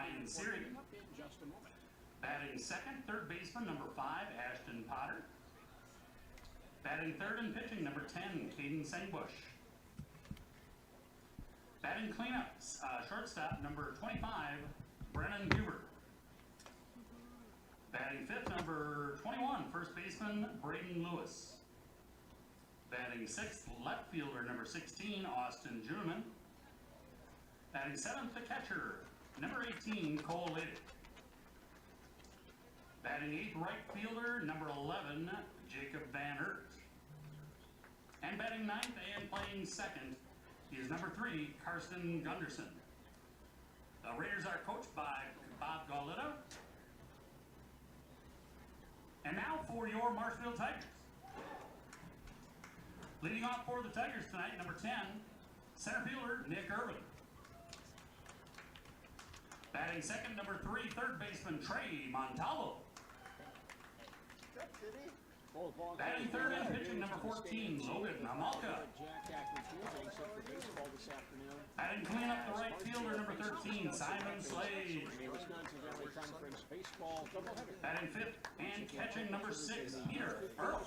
Ryan Searing. Batting second, third baseman, number 5, Ashton Potter. Batting third and pitching, number 10, Caden Sangbush. Batting cleanup, shortstop, number 25, Brennan Huber. Batting fifth, number 21, first baseman, Braden Lewis. Batting sixth, left fielder, number 16, Austin Juneman. Batting seventh, the catcher, number 18, Cole Lady. Batting eighth, right fielder, number 11, Jacob Van Hurt. And batting ninth and playing second is number 3, Karsten Gunderson. The Raiders are coached by Bob Gauletta. And now for your Marshfield Tigers. Leading off for the Tigers tonight, number 10, center fielder, Nick Irvin. Batting second, number 3, third baseman, Trey Montalvo. Batting third and pitching, number 14, Logan Namalka. Batting clean up the right fielder, number 13, Simon Slade. Batting fifth and catching, number 6, Peter Earl.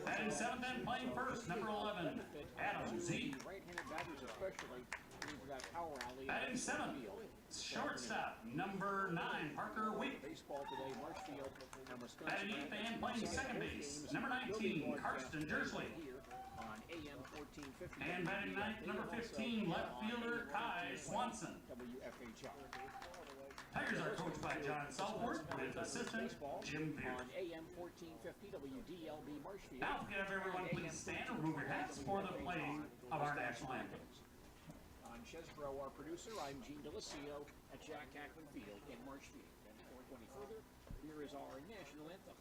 Batting seventh and playing first, number 11, Adam Z. Batting seventh, shortstop, number 9, Parker Week. Batting eighth and playing second base, number 19, Karsten Jersley. And batting ninth, number 15, left fielder, Kai Swanson. Tigers are coached by John Southworth with assistant Jim Beard. Now, can everyone please stand and remove your hats for the playing of our national anthem. On Chesbro, our producer, I'm Gene Delisio at Jack Hackman Field in Marshfield. And before going any further, here is our national anthem.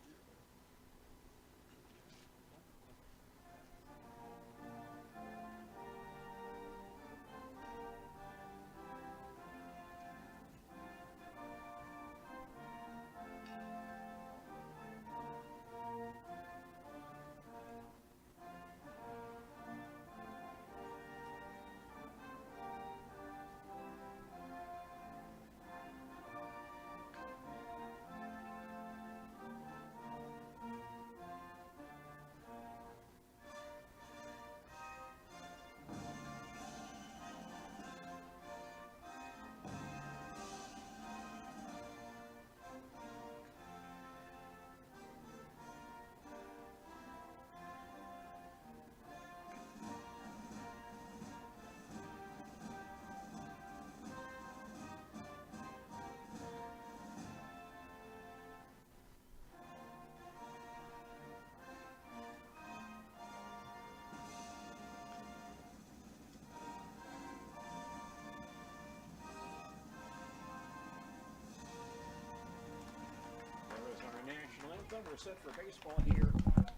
We're set for baseball here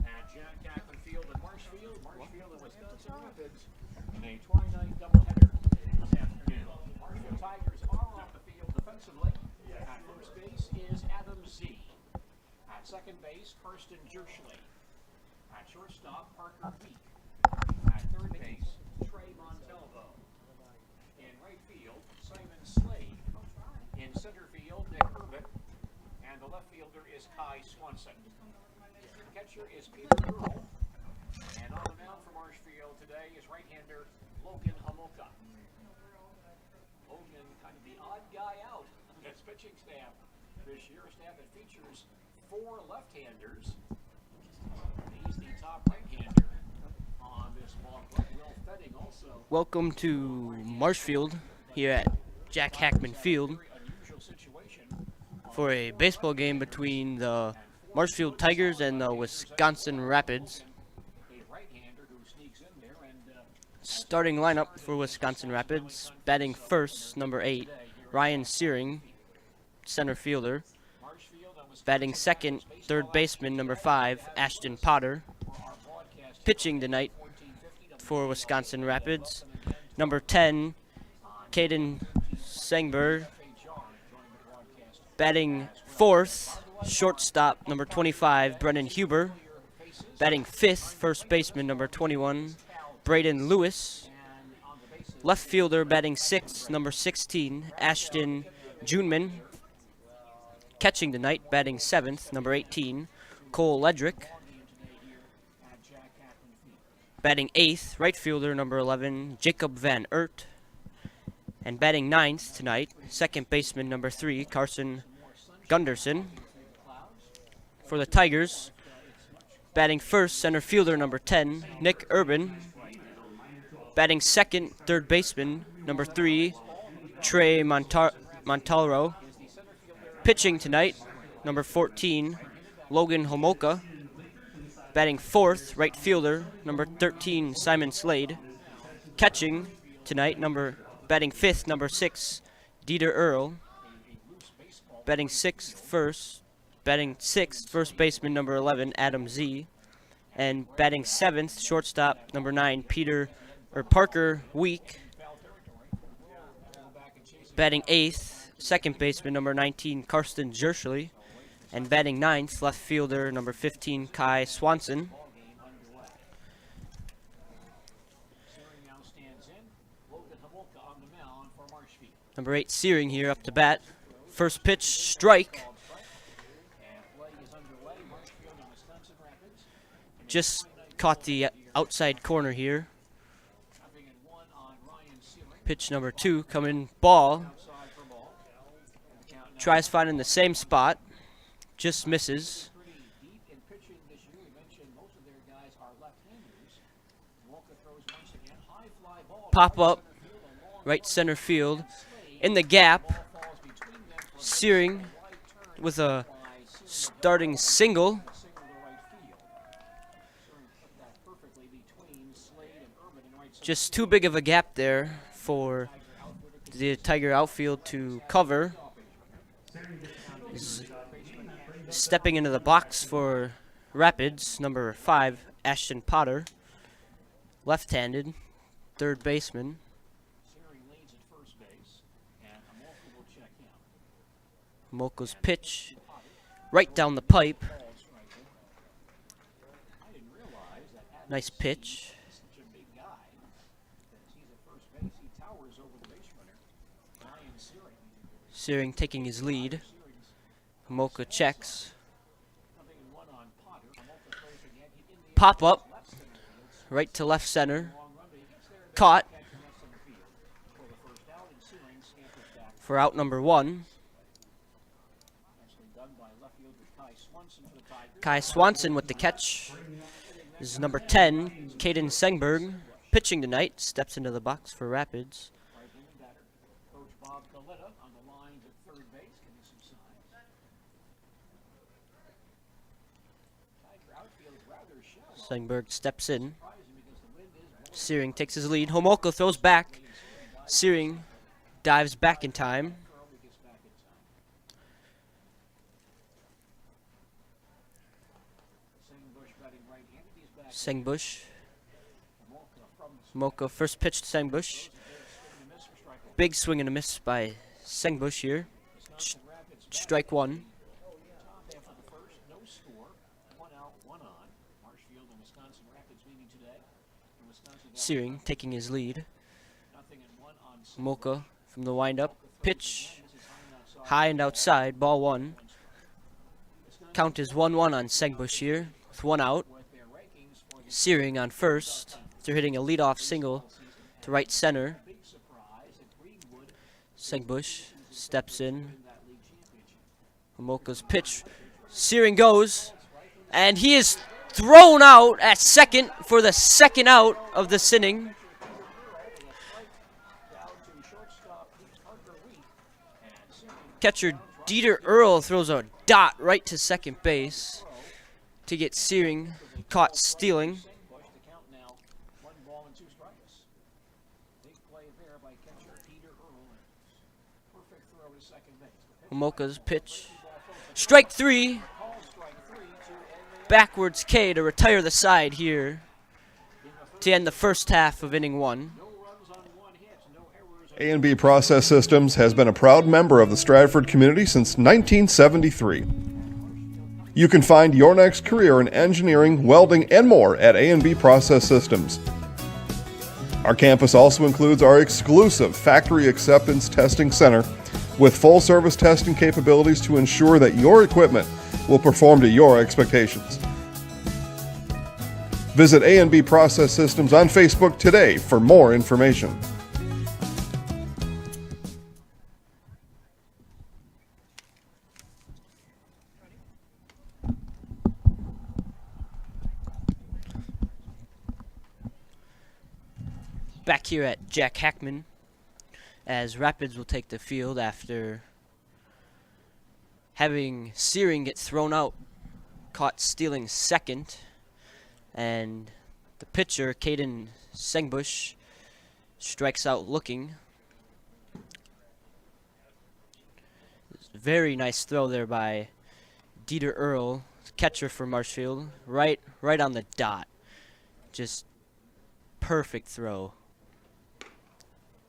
at Jack Hackman Field in Marshfield. Marshfield and Wisconsin Rapids in a twilight doubleheader this afternoon. Marshfield Tigers are off the field defensively. At first base is Adam Z. At second base, Karsten Jersley. At shortstop, Parker Week. At third base, Trey Montalvo. In right field, Simon Slade. In center field, Nick Irvin. And the left fielder is Kai Swanson. The catcher is Peter Earl. And on the mound for Marshfield today is right-hander Logan Homolka. Logan, kind of the odd guy out on this pitching staff this year. A staff that features 4 left-handers. He's the top right-hander on this ball club. Will Fetting also. Welcome to Marshfield here at Jack Hackman Field for a baseball game between the Marshfield Tigers and the Wisconsin Rapids. Starting lineup for Wisconsin Rapids, batting first, number 8, Ryan Searing, center fielder. Batting second, third baseman, number 5, Ashton Potter. Pitching tonight for Wisconsin Rapids, number 10, Caden Sangbush. Batting fourth, shortstop, number 25, Brennan Huber. Batting fifth, first baseman, number 21, Braden Lewis. Left fielder batting 6th, number 16, Ashton Juneman. Catching tonight, batting 7th, number 18, Cole Ledrick. Batting 8th, right fielder, number 11, Jacob Van Aert. And batting 9th tonight, second baseman, number 3, Carson Gunderson. For the Tigers, batting 1st, center fielder, number 10, Nick Urban. Batting 2nd, third baseman, number 3, Trey Montalro. Pitching tonight, number 14, Logan Homolka. Batting 4th, right fielder, number 13, Simon Slade. Catching tonight, batting 5th, number 6, Dieter Earl. Batting 6th, first baseman, number 11, Adam Z. And batting 7th, shortstop, number 9, Parker Week. Batting 8th, second baseman, number 19, Karsten Jerschley. And batting 9th, left fielder, number 15, Kai Swanson. Number 8, Searing here up to bat. First pitch, strike. Just caught the outside corner here. Pitch number 2, coming ball. Tries finding the same spot. Just misses. Pop up, right center field. In the gap, Searing with a starting single. Just too big of a gap there for the Tiger outfield to cover. Stepping into the box for Rapids, number 5, Ashton Potter. Left-handed, third baseman. Moko's pitch, right down the pipe. Nice pitch. Searing taking his lead. Homolka checks. Pop up. Right to left center. Caught. For out number 1. Kai Swanson with the catch. This is number 10, Caden Sengberg. Pitching tonight. Steps into the box for Rapids. Sengberg steps in. Searing takes his lead. Homolka throws back. Searing dives back in time. Sengbush. Homolka first pitch to Sengbush. Big swing and a miss by Sengbush here. Strike 1. Searing taking his lead. Homolka from the windup. Pitch high and outside. Ball 1. Count is 1-1 on Sengbush here with 1 out. Searing on first. They're hitting a leadoff single to right center. Sengbush steps in. Homolka's pitch. Searing goes. And he is thrown out at second for the second out of this inning. Catcher Dieter Earl throws a dot right to second base to get Searing caught stealing. Homolka's pitch. Strike 3. Backwards K to retire the side here to end the first half of inning 1. A&B Process Systems has been a proud member of the Stratford community since 1973. You can find your next career in engineering, welding, and more at A&B Process Systems. Our campus also includes our exclusive factory acceptance testing center with full service testing capabilities to ensure that your equipment will perform to your expectations. Visit A&B Process Systems on Facebook today for more information. Back here at Jack Hackman, as Rapids will take the field after having Searing get thrown out, caught stealing second, and the pitcher, Caden Sengbush, strikes out looking. Very nice throw there by Dieter Earl, catcher for Marshfield, right on the dot. Just perfect throw.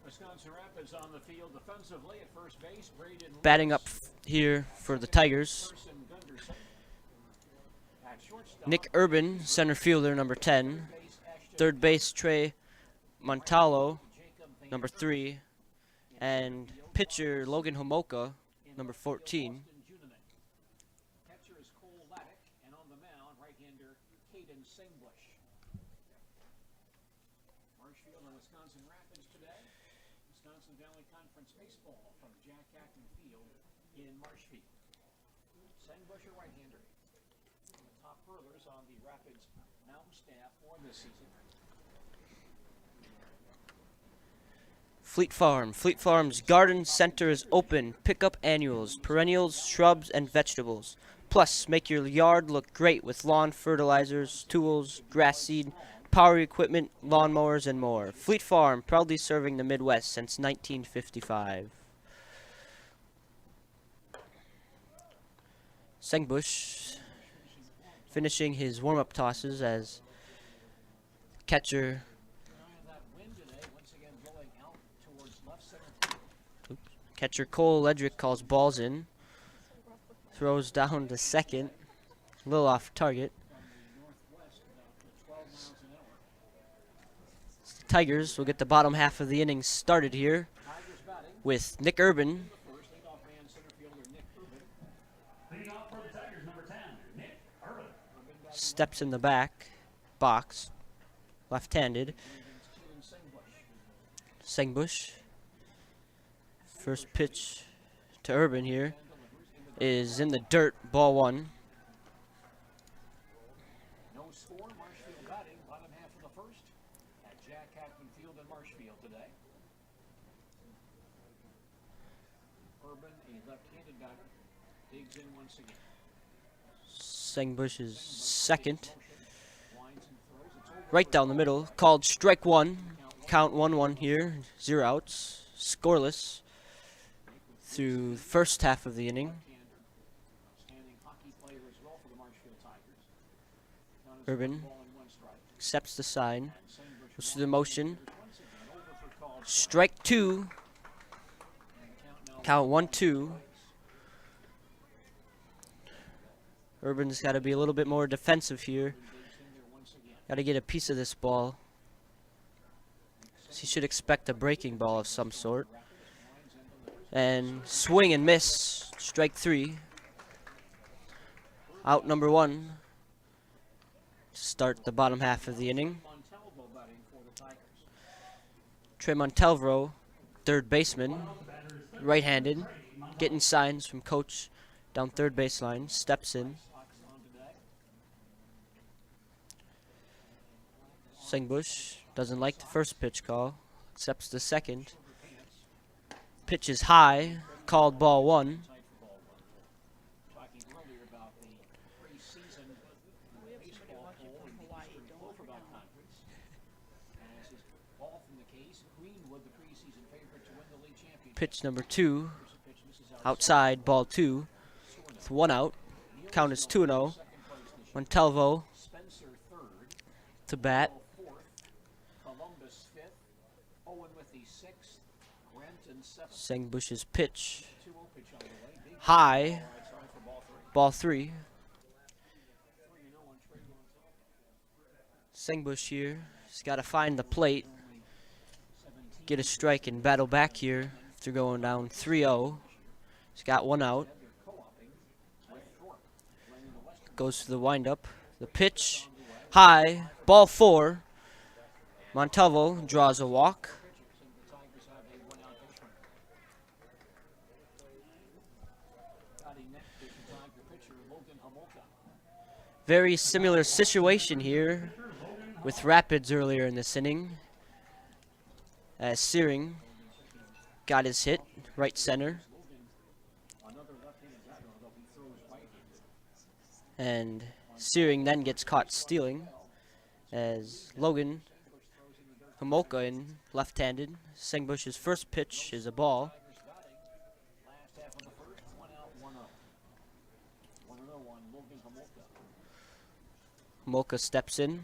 Wisconsin Rapids on the field defensively at first base. Braden Batting up here for the Tigers, Gunderson. At shortstop, Nick Urban, center fielder, number 10. Third base, Trey Montalvo, number 3. And pitcher, Logan Homoka, number 14. catcher is Cole Laddick, and on the mound, right-hander Caden Sengbush. Marshfield and Wisconsin Rapids today. Wisconsin Valley Conference baseball from Jack Hackman Field in Marshfield. Sengbush, a right-hander. One of the top hurlers on the Rapids mountain staff for this season. Fleet Farm. Fleet Farm's garden center is open. Pick up annuals, perennials, shrubs, and vegetables. Plus, make your yard look great with lawn fertilizers, tools, grass seed, power equipment, lawnmowers, and more. Fleet Farm, proudly serving the Midwest since 1955. Sengbush finishing his warm-up tosses as catcher Cole Ledrick calls balls in. Throws down to second. A little off target. Tigers will get the bottom half of the inning started here with Nick Urban. Leading off for the Tigers, number 10, Nick Urban. Steps in the back box. Left-handed. Sengbush. First pitch to Urban here is in the dirt, ball 1. No score, Marshfield batting, bottom half of the first at Jack Hackman Field in Marshfield today. Urban, a left-handed batter, digs in once again. Sengbush is second. Right down the middle, called strike 1. Count 1-1 here, 0 outs, scoreless through the first half of the inning. Urban accepts the sign, goes through the motion. Strike 2. Count 1-2. Urban's got to be a little bit more defensive here. Got to get a piece of this ball. He should expect a breaking ball of some sort. And swing and miss. Strike 3. Out number 1. Start the bottom half of the inning. Trey Montalvo, third baseman, right-handed, getting signs from coach down third baseline, steps in. Sengbush doesn't like the first pitch call, accepts the second. Pitch is high, called ball 1. Pitch number 2, outside, ball 2, with 1 out. Count is 2-0. Montalvo to bat. Sengbush's pitch, high, ball 3. Sengbush here, he's got to find the plate. get a strike and battle back here after going down 3-0. He's got one out. Goes to the windup. The pitch, high, ball 4. Montalvo draws a walk. Very similar situation here with Rapids earlier in this inning, as Searing got his hit right center, and Searing then gets caught stealing as Logan Homolka in left-handed. Sengbush's first pitch is a ball. Homolka steps in.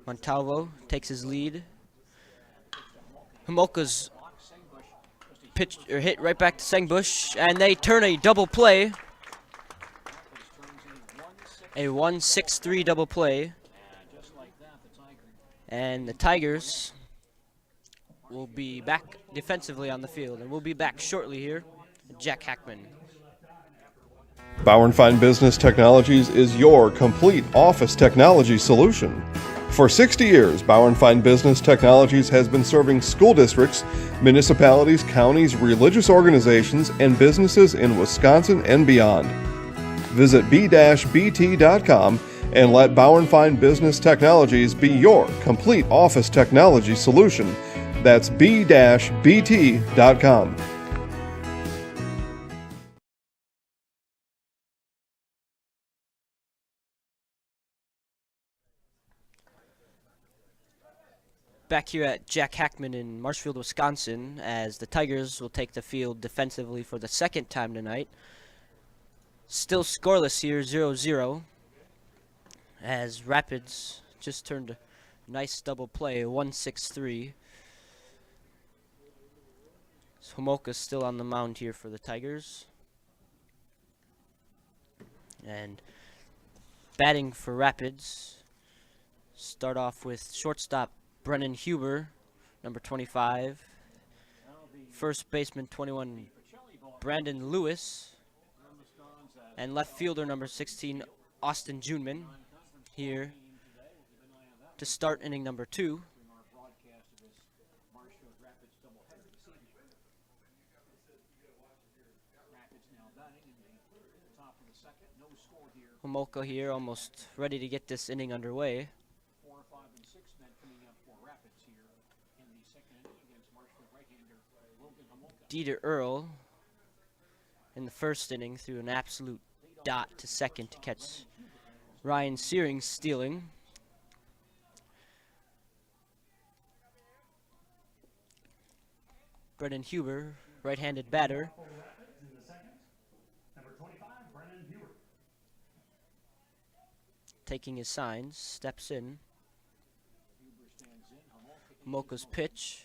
Montalvo takes his lead. Homolka's pitch or hit right back to Sengbush, and they turn a double play. A 1-6-3 double play. And the Tigers will be back defensively on the field, and we'll be back shortly here. Jack Hackman. Bauer & Fine Business Technologies is your complete office technology solution. For 60 years, Bauer & Fine Business Technologies has been serving school districts, municipalities, counties, religious organizations, and businesses in Wisconsin and beyond. Visit b-bt.com and let Bauer & Fine Business Technologies be your complete office technology solution. That's b-bt.com. Back here at Jack Hackman in Marshfield, Wisconsin, as the Tigers will take the field defensively for the second time tonight. Still scoreless here, 0-0, as Rapids just turned a nice double play, 1-6-3. Homolka's still on the mound here for the Tigers. And batting for Rapids, start off with shortstop Brennan Huber, number 25. First baseman 21, Brandon Lewis. And left fielder number 16, Austin Juneman, here to start inning number 2. Homolka here, almost ready to get this inning underway. Dieter Earl in the first inning threw an absolute dot to second to catch Ryan Searing stealing. Brendan Huber, right-handed batter. Taking his signs, steps in. Homolka's pitch.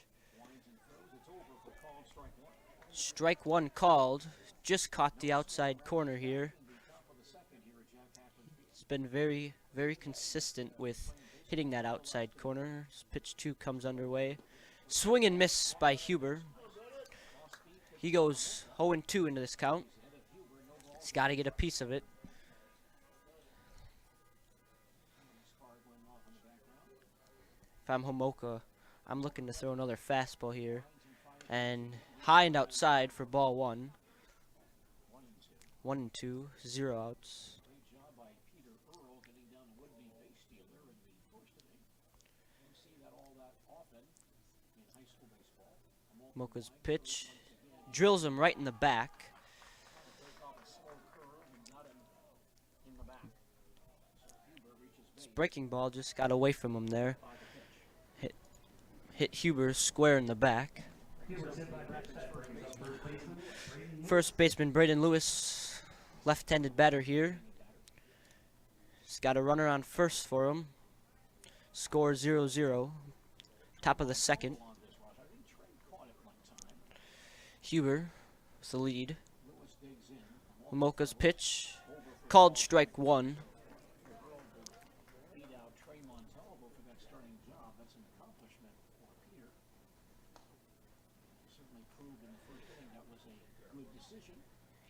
Strike one called. Just caught the outside corner here. He's been very, very consistent with hitting that outside corner. Pitch 2 comes underway. Swing and miss by Huber. He goes 0-2 into this count. He's got to get a piece of it. If I'm Homolka, I'm looking to throw another fastball here. And high and outside for ball 1. 1-2, 0 outs. Mocha's pitch drills him right in the back. This breaking ball just got away from him there. Hit Huber square in the back. First baseman Braden Lewis, left-handed batter here. He's got a runner on first for him. Score 0-0. Top of the second. Huber with the lead. Homolka's pitch, called strike 1.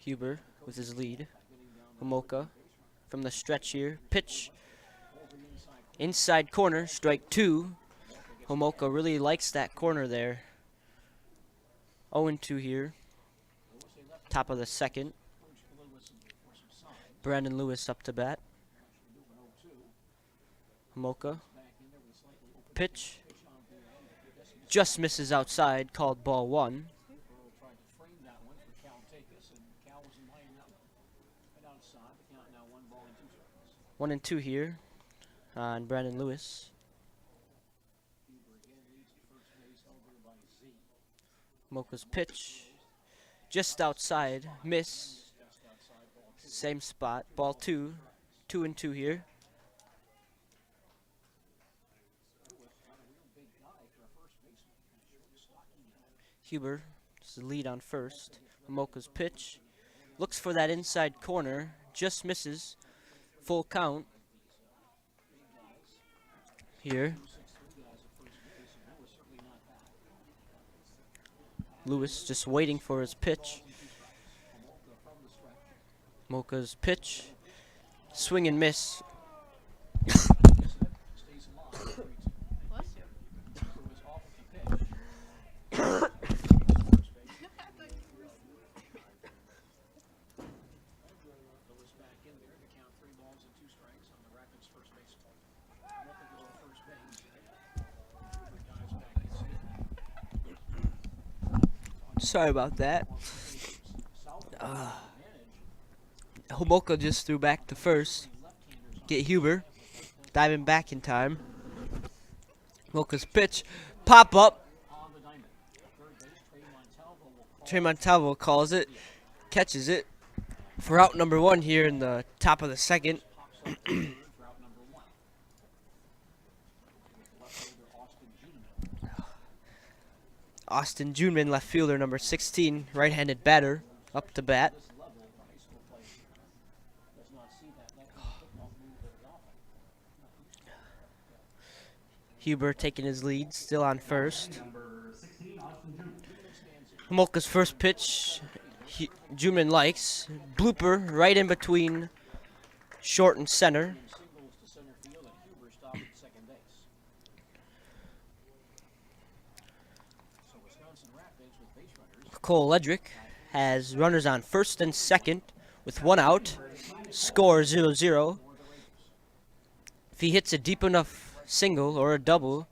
Huber with his lead. Homolka from the stretch here. Pitch. Inside corner, strike 2. Homolka really likes that corner there. 0-2 here. Top of the second. Brandon Lewis up to bat. Homolka. Pitch. Just misses outside, called ball 1. 1-2 here on Brandon Lewis. Mocha's pitch. Just outside. Miss. Same spot. Ball 2. 2-2 here. Huber is the lead on first. Mocha's pitch. Looks for that inside corner. Just misses. Full count. Here. Lewis just waiting for his pitch. Mocha's pitch. Swing and miss. Sorry about that. Homolka just threw back to first. Get Huber. Diving back in time. Mocha's pitch. Pop up. Trey Montalvo calls it. Catches it. For out number 1 here in the top of the second. Austin Juneman, left fielder, number 16, right-handed batter, up to bat. Huber taking his lead, still on first. Homolka's first pitch, Juneman likes. Blooper right in between short and center. Cole Ledrick has runners on first and second with 1 out. Score 0-0. If he hits a deep enough single or a double,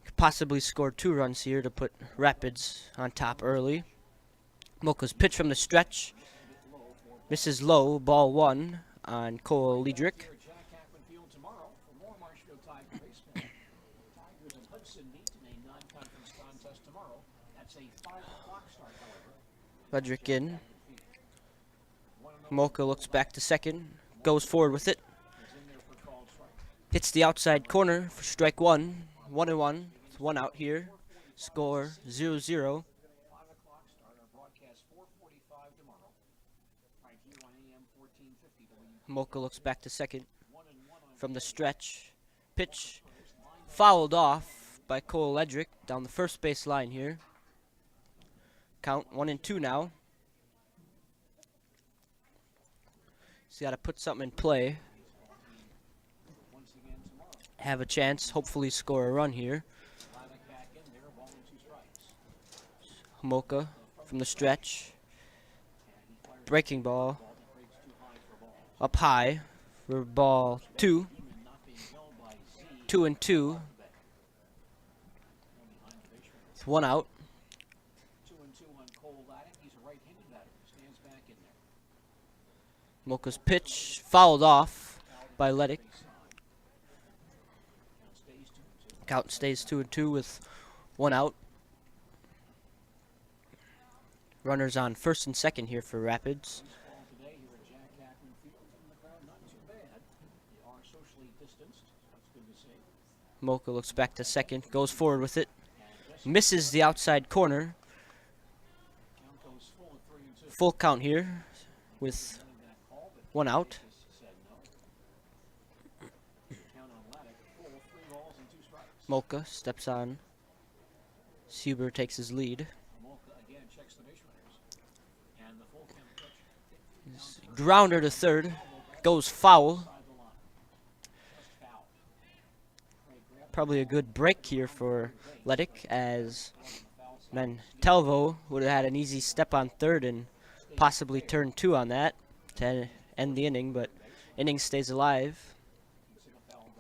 could possibly score 2 runs here to put Rapids on top early. Mocha's pitch from the stretch. Misses low, ball 1 on Cole Ledrick. Ledrick in. Mocha looks back to second. Goes forward with it. Hits the outside corner for strike 1. 1-1. With 1 out here. Score 0-0. Mocha looks back to second. From the stretch. Pitch. Fouled off by Cole Ledrick down the first base line here. Count 1-2 now. He's got to put something in play. Have a chance, hopefully score a run here. Homolka from the stretch. Breaking ball. Up high for ball 2. 2-2. With 1 out. Mocha's pitch fouled off by Leddick. Count stays 2-2 with 1 out. Runners on first and second here for Rapids. Mocha looks back to second, goes forward with it. Misses the outside corner. Full count here with 1 out. Mocha steps on. Huber takes his lead. Grounder to third. Goes foul. Probably a good break here for Letic, as Telvo would have had an easy step on third and possibly turn 2 on that to end the inning, but inning stays alive.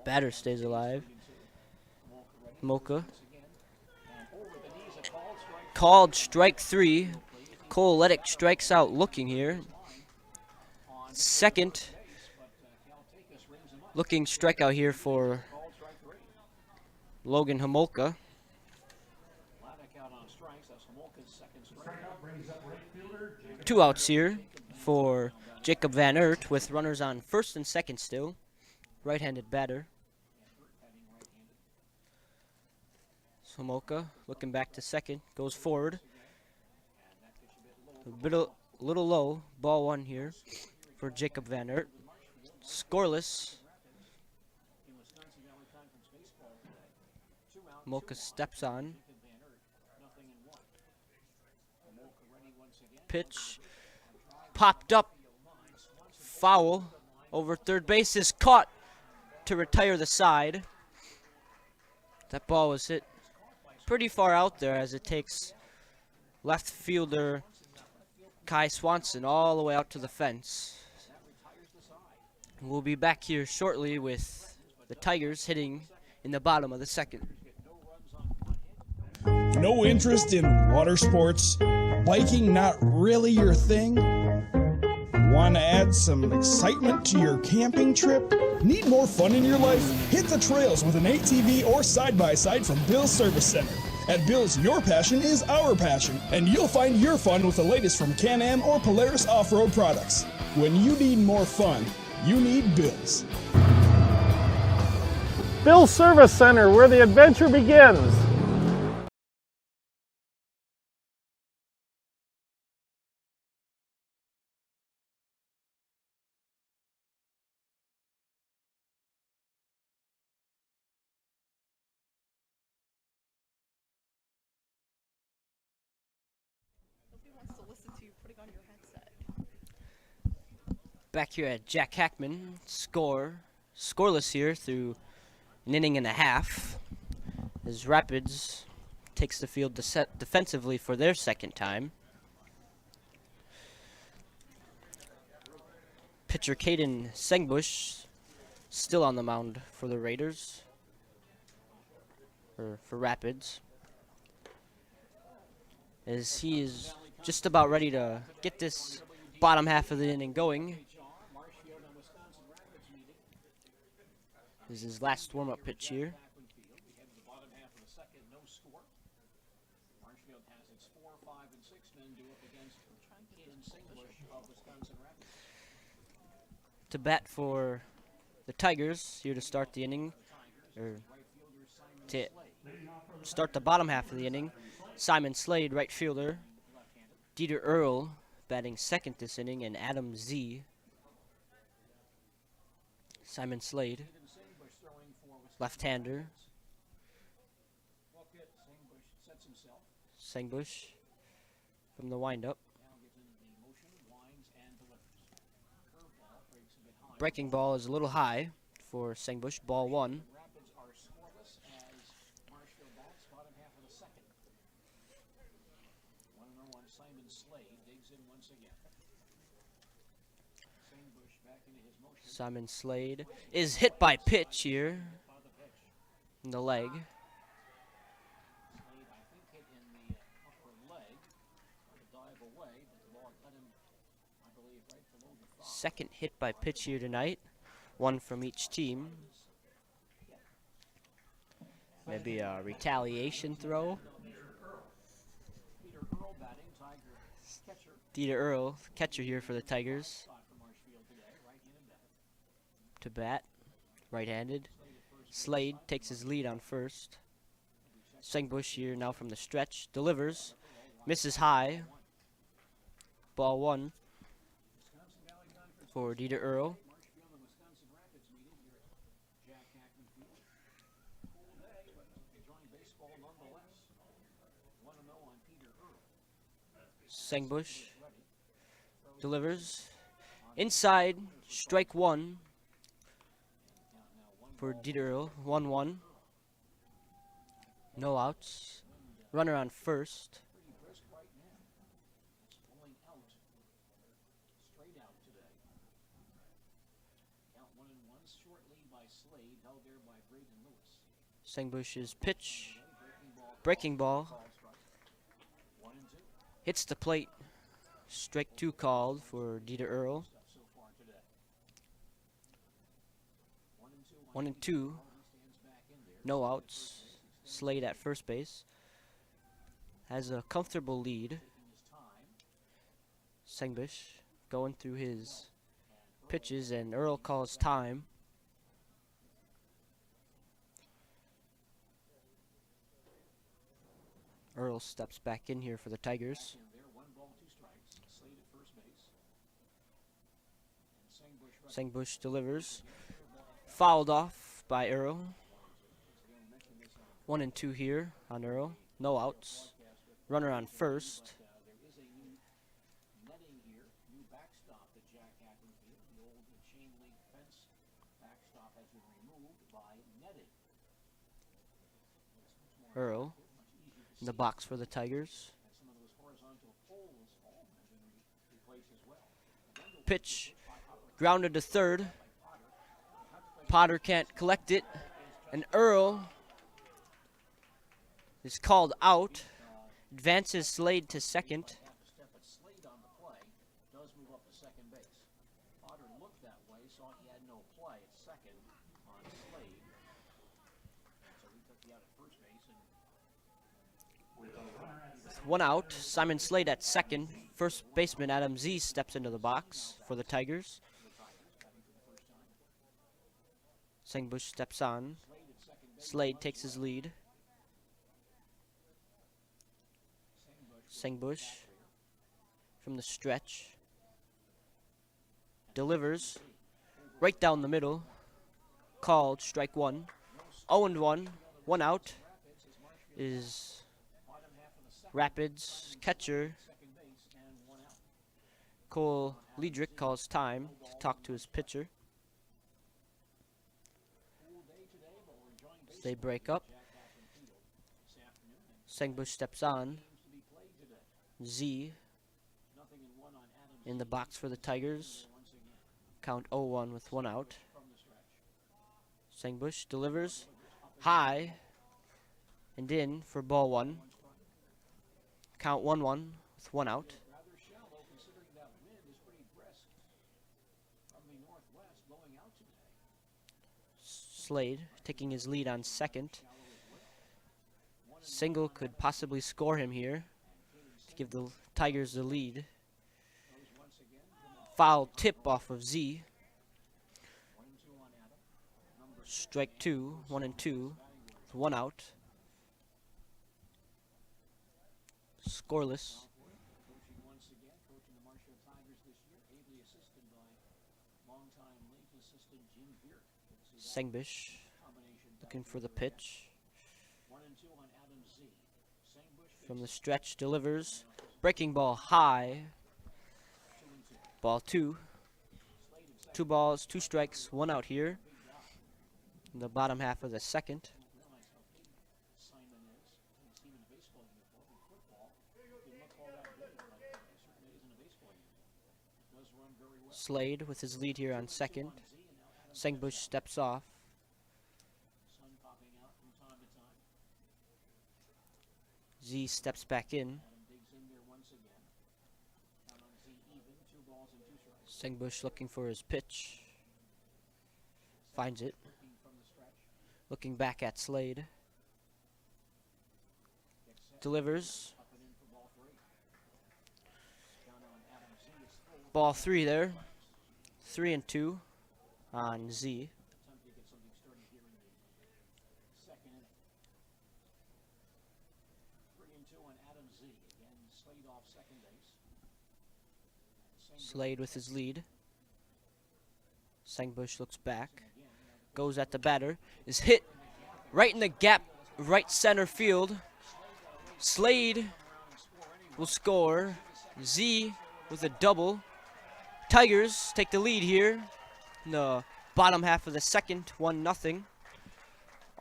Batter stays alive. Mocha. Called strike 3. Cole Letic strikes out looking here. Second looking strikeout here for Logan Homolka. 2 outs here for Jacob Van Aert with runners on first and second still. Right-handed batter. Homolka looking back to second, goes forward. A little low, ball 1 here for Jacob Van Aert. Scoreless. Homolka steps on. Pitch popped up. Foul over third base is caught to retire the side. That ball was hit pretty far out there as it takes left fielder Kai Swanson all the way out to the fence. We'll be back here shortly with the Tigers hitting in the bottom of the second. No interest in water sports? Biking not really your thing? Want to add some excitement to your camping trip? Need more fun in your life? Hit the trails with an ATV or side-by-side from Bill's Service Center. At Bill's, your passion is our passion, and you'll find your fun with the latest from Can-Am or Polaris off-road products. When you need more fun, you need Bill's. Bill's Service Center, where the adventure begins. Back here at Jack Hackman, scoreless here through an inning and a half, as Rapids takes the field to set defensively for their second time. Pitcher Caden Sengbush still on the mound for the Raiders, or for Rapids, as he is just about ready to get this bottom half of the inning going. This is his last warm-up pitch here. To bat for the Tigers here to start the inning, or to start the bottom half of the inning. Simon Slade, right fielder. Dieter Earl batting second this inning, and Adam Z. Simon Slade, left-hander. Sengbush from the windup. Breaking ball is a little high for Sengbush, ball 1. Simon Slade is hit by pitch here in the leg. Second hit by pitch here tonight, one from each team. Maybe a retaliation throw. Dieter Earl, catcher here for the Tigers. To bat, right-handed. Slade takes his lead on first. Sengbush here now from the stretch, delivers, misses high. Ball 1 for Dieter Earl. Sengbush delivers, Inside, strike one for Dieter Earl. 1-1. No outs. Runner on first. Sengbush's pitch. Breaking ball. Hits the plate. Strike two called for Dieter Earl. 1-2. No outs. Slade at first base. Has a comfortable lead. Sengbush going through his pitches, and Earl calls time. Earl steps back in here for the Tigers. Sengbush delivers. Fouled off by Earl. 1-2 here on Earl. No outs. Runner on first. Earl in the box for the Tigers. Pitch grounded to third. Potter can't collect it, and Earl is called out. Advances Slade to second. With one out, Simon Slade at second. First baseman Adam Z steps into the box for the Tigers. Sengbush steps on. Slade takes his lead. Sengbush from the stretch. Delivers right down the middle. Called strike one. 0-1. One out is Rapids catcher Cole Liedrich calls time to talk to his pitcher. They break up. Sengbush steps on. Z in the box for the Tigers. Count 0-1 with one out. Sengbush delivers high and in for ball one. Count 1-1 with one out. Slade taking his lead on second. Single could possibly score him here to give the Tigers the lead. Foul tip off of Z. Strike two, 1-2, with one out. Scoreless. Sengbush looking for the pitch. From the stretch delivers. Breaking ball high. Ball two. 2 balls, 2 strikes, 1 out here. In the bottom half of the second. Slade with his lead here on second. Sengbush steps off. Z steps back in. Sengbush looking for his pitch. Finds it. Looking back at Slade. Delivers. Ball 3 there. 3-2 on Z. Slade with his lead. Sengbush looks back. Goes at the batter. Is hit right in the gap, right center field. Slade will score. Z with a double. Tigers take the lead here in the bottom half of the second, 1-0.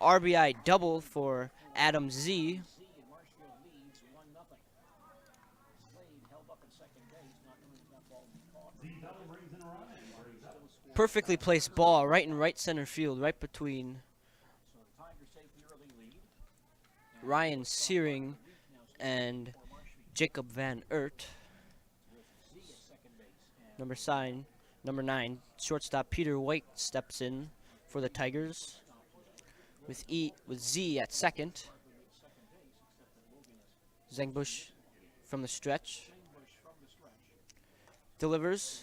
RBI double for Adam Z. Perfectly placed ball right in right center field, right between Ryan Searing and Jacob Van Eert. Number 9, shortstop Peter White steps in for the Tigers with Z at second. Zengbush from the stretch delivers.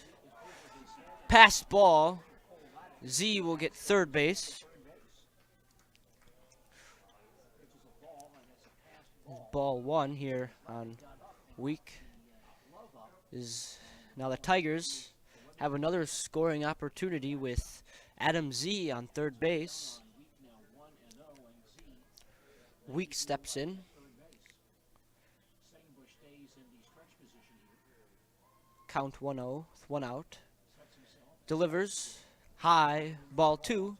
Passed ball. Z will get third base. Ball 1 here on week is now the Tigers have another scoring opportunity with Adam Z on third base. Week steps in. Count 1-0 with 1 out. Delivers high, ball 2. You're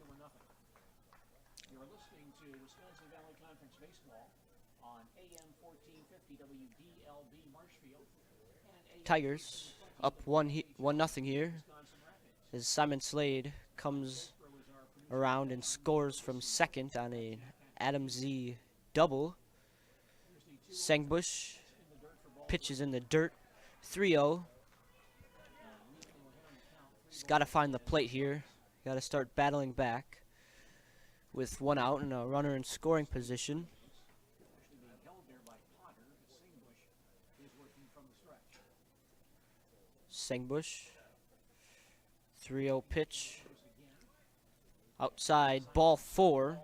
listening to Wisconsin Valley Conference Baseball on AM 1450 WDLB Marshfield. Tigers up 1-0 here as Simon Slade comes around and scores from second on a Adam Z double. Sengbush pitches in the dirt, 3-0. He's got to find the plate here. Got to start battling back with 1 out and a runner in scoring position. Sengbush, 3-0 pitch. Outside, ball 4.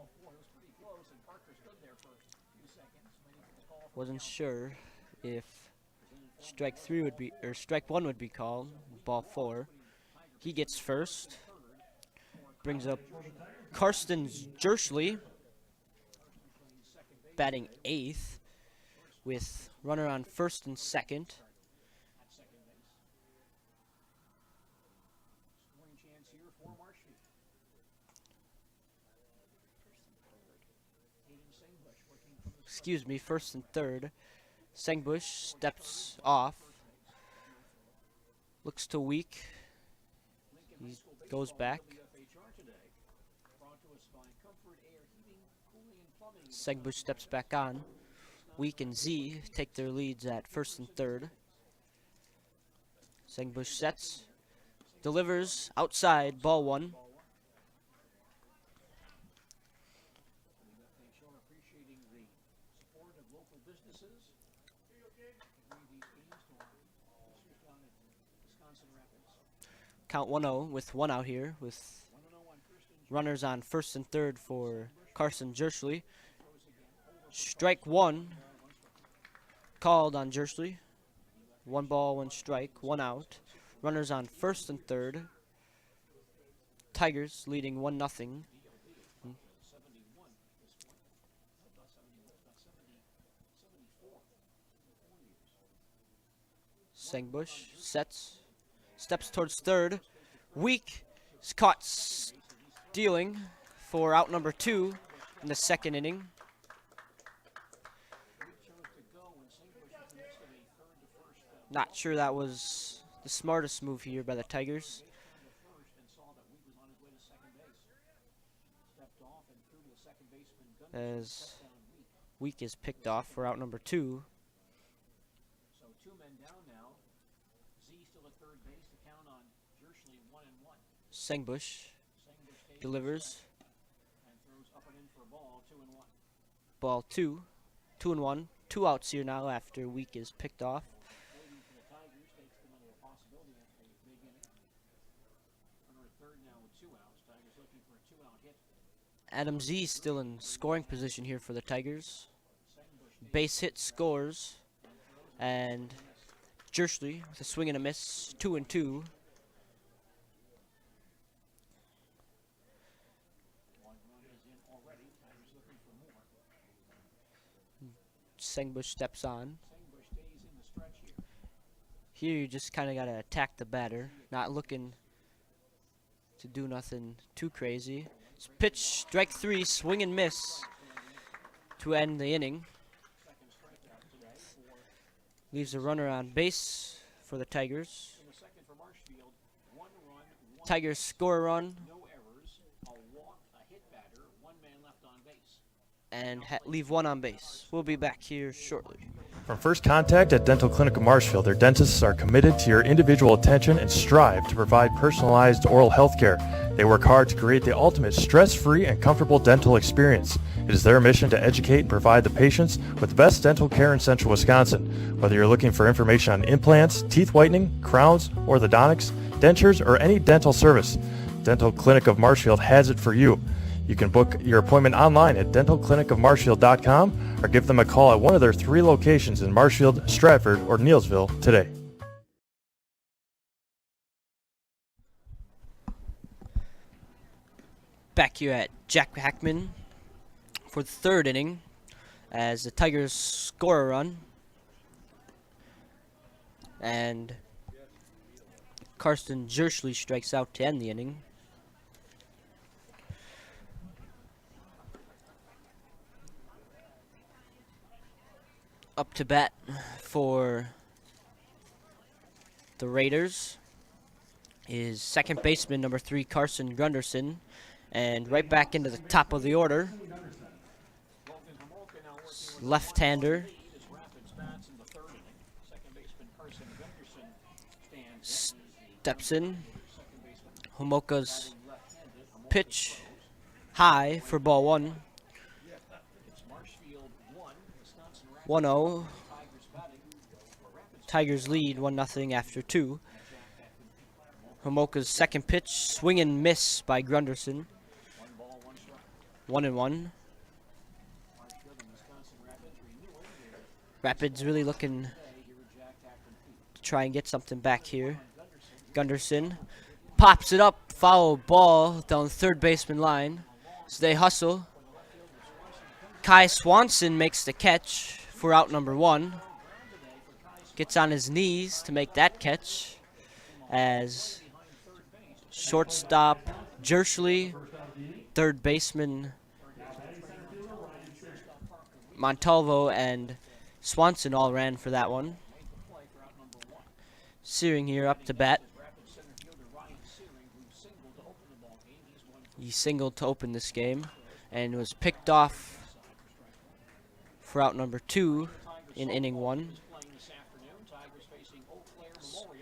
Wasn't sure if strike 1 would be called. Ball 4. He gets first. Brings up Karsten Jerschley, batting 8th, with runner on first and second. Excuse me, first and third. Sengbush steps off. Looks to weak. He goes back. Sengbush steps back on. Weak and Z take their leads at first and third. Sengbush sets. Delivers outside, ball 1. Count 1-0 with 1 out here, with runners on first and third for Carson Jerschley. Strike 1 called on Jerschley. 1 ball, 1 strike, 1 out. Runners on first and third. Tigers leading 1-0. Sengbush sets. Steps towards third. Weak is caught stealing for out number 2 in the second inning. Not sure that was the smartest move here by the Tigers. As Weak is picked off for out number 2. So 2 men down now. Z still at third base. The count on Jerschley 1-1. Sengbush delivers. And throws up and in for a ball, 2-1. Ball 2. 2-1. 2 outs here now after Weak is picked off. Waiting for the Tigers takes them into a possibility after a big inning. Under a third now with 2 outs. Tigers looking for a 2-out hit. Adam Z still in scoring position here for the Tigers. Base hit scores. And Jerschley with a swing and a miss, 2-2. Sengbush steps on. Here you just kind of got to attack the batter, not looking to do nothing too crazy. Pitch, strike 3, swing and miss to end the inning. Leaves a runner on base for the Tigers. Tigers score a run and leave one on base. We'll be back here shortly. From first contact at Dental Clinic of Marshfield, their dentists are committed to your individual attention and strive to provide personalized oral health care. They work hard to create the ultimate stress-free and comfortable dental experience. It is their mission to educate and provide the patients with the best dental care in Central Wisconsin. Whether you're looking for information on implants, teeth whitening, crowns, orthodontics, dentures, or any dental service, Dental Clinic of Marshfield has it for you. You can book your appointment online at dentalclinicofmarshfield.com or give them a call at one of their 3 locations in Marshfield, Stratford, or Neillsville today. Back here at Jack Hackman for the 3rd inning as the Tigers score a run and Karsten Jerschley strikes out to end the inning. Up to bat for the Raiders is second baseman number 3 Carson Gunderson, and right back into the top of the order, left-hander steps in. Homoka's pitch high for ball 1. 1-0. Tigers lead 1-0 after 2. Homoka's second pitch, swing and miss by Gunderson. 1-1. Rapids really looking to try and get something back here. Gunderson pops it up, foul ball down the third baseman line. So they hustle. Kai Swanson makes the catch for out number 1. Gets on his knees to make that catch as shortstop Jerschley, third baseman Montalvo, and Swanson all ran for that one. Searing here up to bat. He singled to open this game and was picked off for out number 2 in inning 1.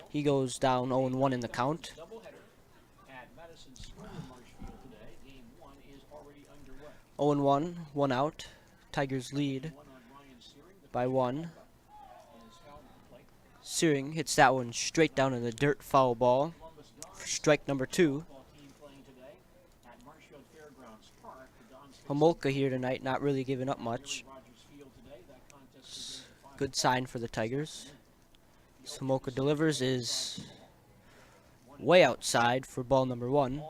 He goes down 0-1 in the count. 0-1, 1 out. Tigers lead by 1. Searing hits that one straight down in the dirt, foul ball for strike number 2. Homolka here tonight, not really giving up much. Good sign for the Tigers. Homolka delivers, is way outside for ball number 1.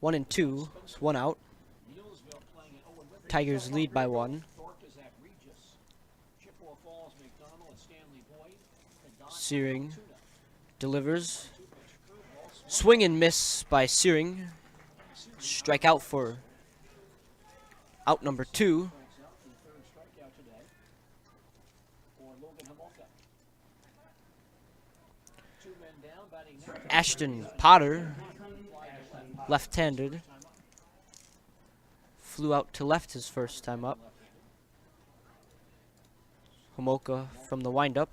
1-2, it's 1 out. Tigers lead by 1. Searing delivers. Swing and miss by Searing. Strike out for out number 2. Ashton Potter, left-handed, flew out to left his first time up. Homolka from the windup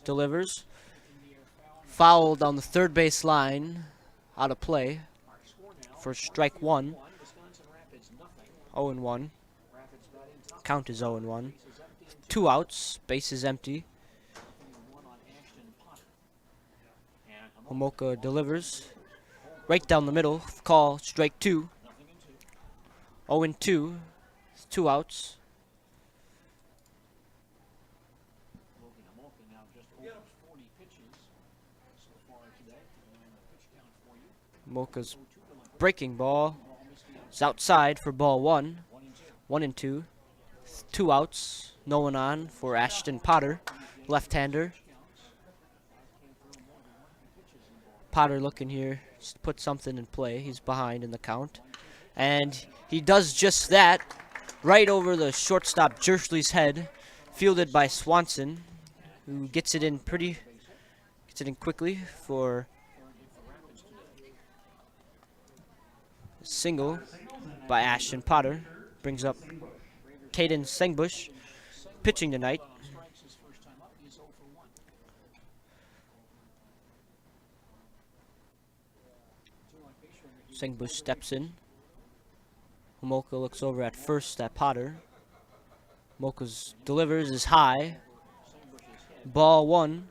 delivers. Foul down the third base line, out of play for strike 1. 0-1. Count is 0-1. 2 outs, base is empty. Homolka delivers right down the middle. Call strike 2. 0-2. 2 outs. Homolka's breaking ball is outside for ball 1. 1-2. 2 outs. No one on for Ashton Potter. left-hander. Potter looking here, just to put something in play. He's behind in the count. And he does just that, right over the shortstop Jersley's head, fielded by Swanson, who gets it in quickly for a single by Ashton Potter. Brings up Caden Sengbush, pitching tonight. Sengbush steps in. Homolka looks over at first at Potter. Homolka's delivers is high. Ball 1.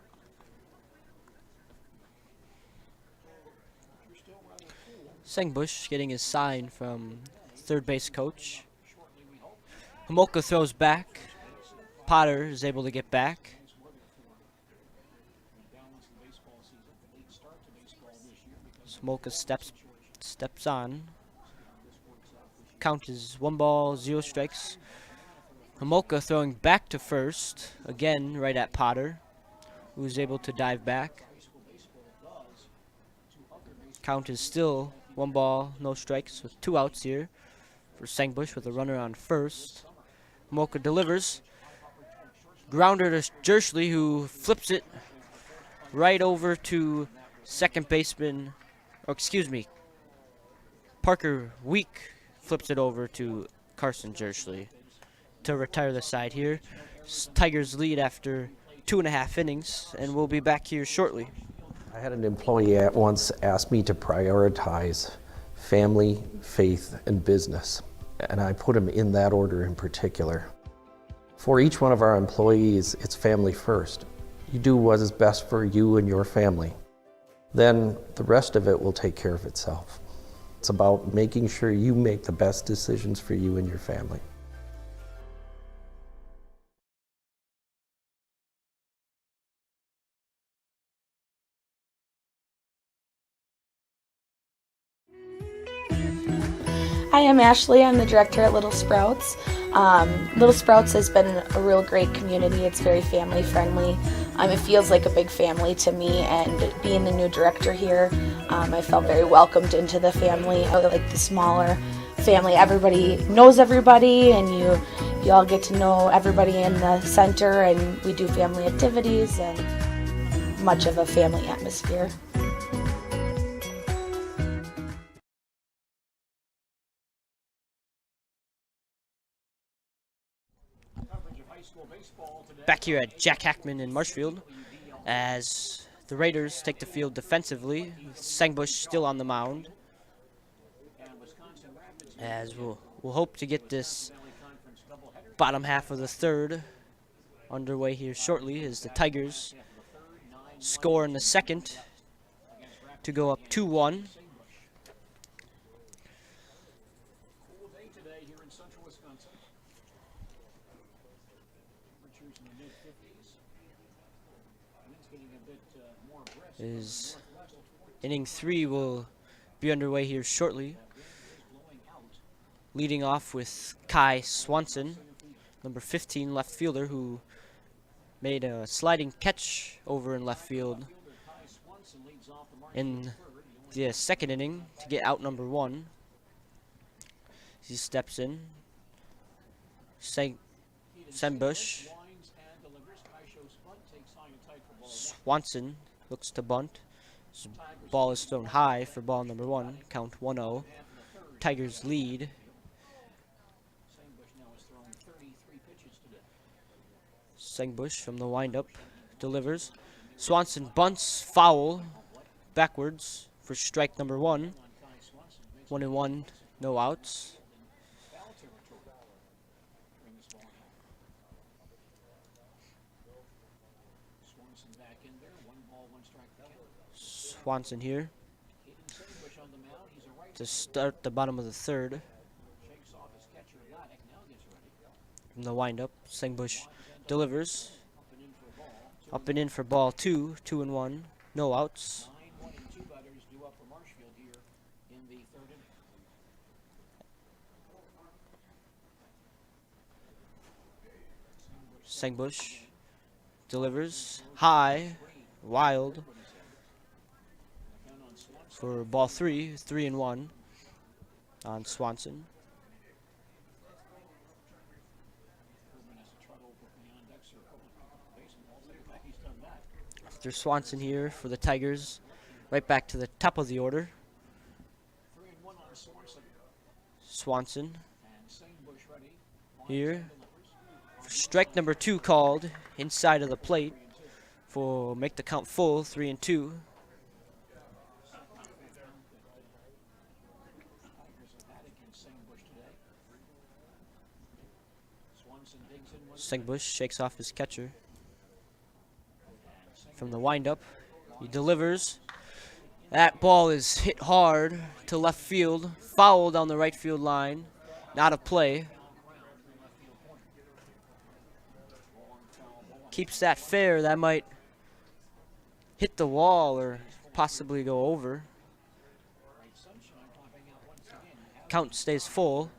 Sengbush getting his sign from third base coach. Homolka throws back. Potter is able to get back. Homolka steps on. Count is 1 ball, 0 strikes. Homolka throwing back to first, again right at Potter, who's able to dive back. Count is still 1 ball, no strikes, with 2 outs here for Sengbush with a runner on first. Homolka delivers. Grounder to Jersley, who flips it right over to second baseman, or excuse me, Parker Week flips it over to Carson Jersley to retire the side here. Tigers lead after 2.5 innings, and we'll be back here shortly. I had an employee at once ask me to prioritize family, faith, and business, and I put them in that order in particular. For each one of our employees, it's family first. You do what is best for you and your family. Then the rest of it will take care of itself. It's about making sure you make the best decisions for you and your family. Hi, I'm Ashley. I'm the director at Little Sprouts. Little Sprouts has been a real great community. It's very family friendly. It feels like a big family to me, and being the new director here, I felt very welcomed into the family. I like the smaller family. Everybody knows everybody, and you all get to know everybody in the center, and we do family activities and much of a family atmosphere. Back here at Jack Hackman in Marshfield, as the Raiders take the field defensively. Sengbush still on the mound, as we'll hope to get this bottom half of the third underway here shortly, as the Tigers score in the second to go up 2-1. Is inning 3 will be underway here shortly. Leading off with Kai Swanson, number 15 left fielder, who made a sliding catch over in left field in the second inning to get out number 1. He steps in. Sengbush. Swanson looks to bunt. His ball is thrown high for ball number 1. Count 1-0. Tigers lead. Sengbush from the windup delivers. Swanson bunts, foul, backwards for strike number 1. 1-1, no outs. Swanson here to start the bottom of the third. From the windup, Sengbush delivers. Up and in for ball 2, 2-1, no outs. Sengbush delivers high, wild for ball 3, 3-1 on Swanson. After Swanson here for the Tigers, right back to the top of the order. Swanson here. Strike number 2 called inside of the plate for make the count full, 3-2. Sengbush shakes off his catcher. From the windup, he delivers. That ball is hit hard to left field, foul down the right field line, not a play. Keeps that fair, that might hit the wall or possibly go over. Count stays full.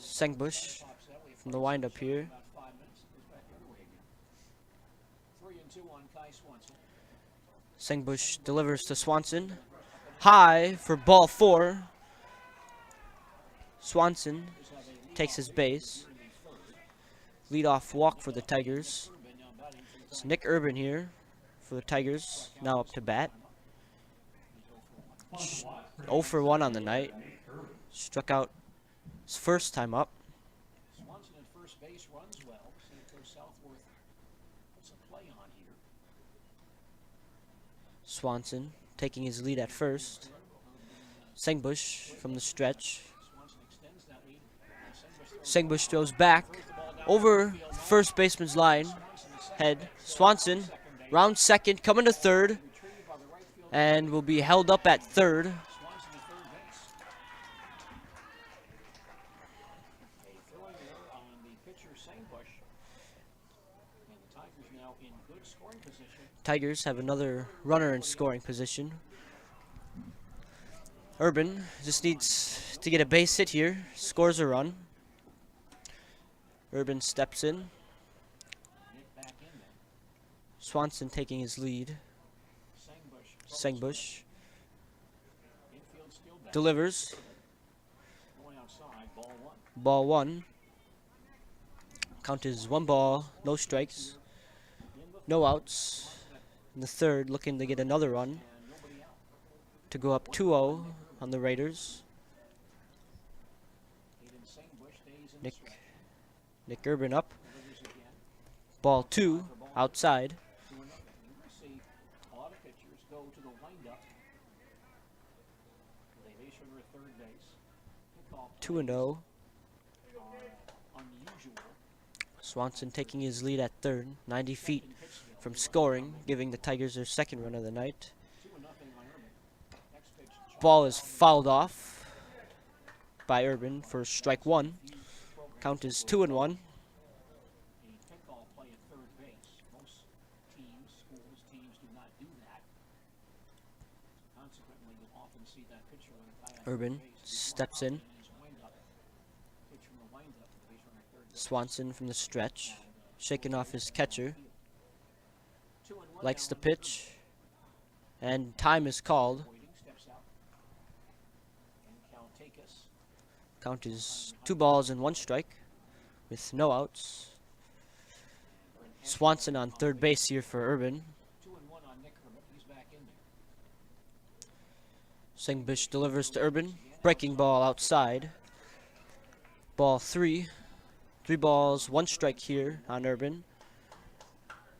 Sengbush from the windup here. Sengbush delivers to Swanson. High for ball 4. Swanson takes his base. Leadoff walk for the Tigers. It's Nick Urban here for the Tigers, now up to bat. 0 for 1 on the night. Struck out his first time up. Swanson at first base runs well. See if Coach Southworth puts a play on here. Swanson taking his lead at first. Sengbush from the stretch. Sengbush throws back over first baseman's line. Head. Swanson round second, coming to third, and will be held up at third. Tigers have another runner in scoring position. Urban just needs to get a base hit here, scores a run. Urban steps in. Swanson taking his lead. Sengbush delivers. Ball 1. Count is 1 ball, no strikes, no outs. In the third, looking to get another run to go up 2-0 on the Raiders. Nick Urban up. Ball 2 outside. 2-0. Swanson taking his lead at third, 90 feet from scoring, giving the Tigers their second run of the night. Ball is fouled off by Urban for strike 1. Count is 2-1. Urban steps in. Swanson from the stretch, shaking off his catcher. Likes the pitch, and time is called. Count is 2 balls and 1 strike with no outs. Swanson on third base here for Urban. Sengbush delivers to Urban. Breaking ball outside. Ball 3. 3 balls, 1 strike here on Urban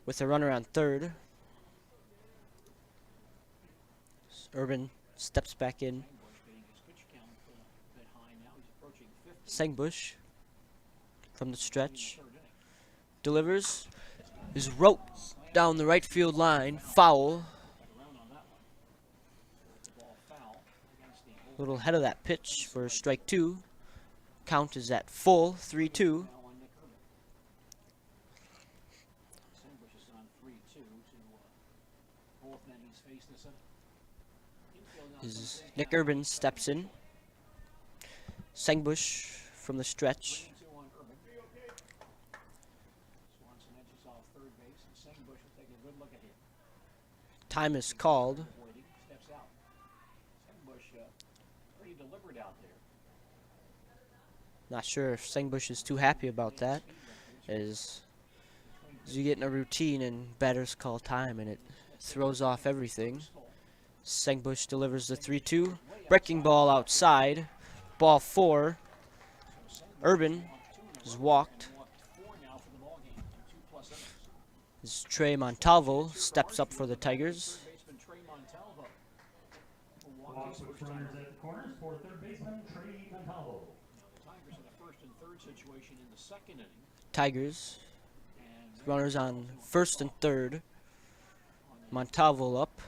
with a runner on third. Urban steps back in. Sengbush from the stretch delivers, is roped down the right field line, foul. A little ahead of that pitch for strike 2. Count is at full, 3-2. Nick Urban steps in. Sengbush from the stretch take a good look at him. Time is called. Waiting, steps out. Sengbush pretty deliberate out there. Not sure if Sengbush is too happy about that, as you get in a routine and batters call time and it throws off everything. Sengbush delivers the 3-2. Breaking ball outside. Ball 4. Urban is walked. As Trey Montalvo steps up for the Tigers. Walks with runners at the corners for third baseman Trey Montalvo. Tigers in the first and third situation in the second inning. Tigers. Runners on first and third. Montalvo up.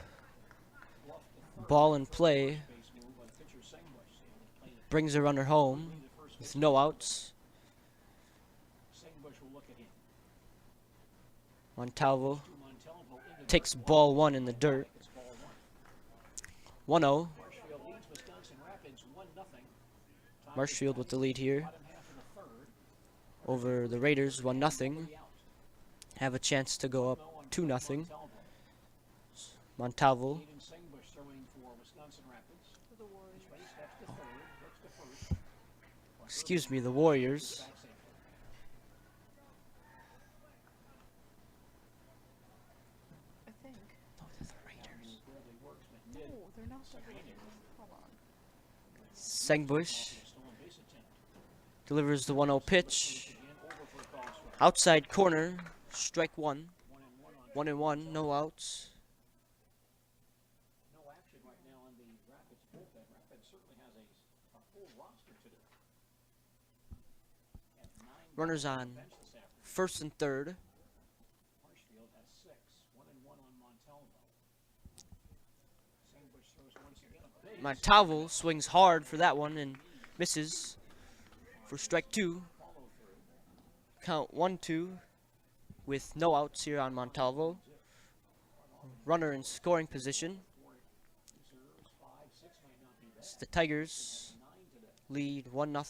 Ball in play. Brings a runner home with no outs. Montalvo takes ball 1 in the dirt. 1-0. Marshfield with the lead here over the Raiders, 1-0. Have a chance to go up 2-0. Montalvo. Excuse me, the Warriors. I think. No, they're the Raiders. No, they're not the Raiders. Hold on. Sengbush delivers the 1-0 pitch. Outside corner, strike 1. 1-1, no outs. No action right now on the Rapids bullpen. Rapids certainly has a full roster today. Runners on first and third. Marshfield has 6, 1-1 on Montalvo. Sengbush throws once again. Montalvo swings hard for that one and misses for strike 2. Count 1-2 with no outs here on Montalvo. Runner in scoring position. It's the Tigers lead 1-0. Ball and 2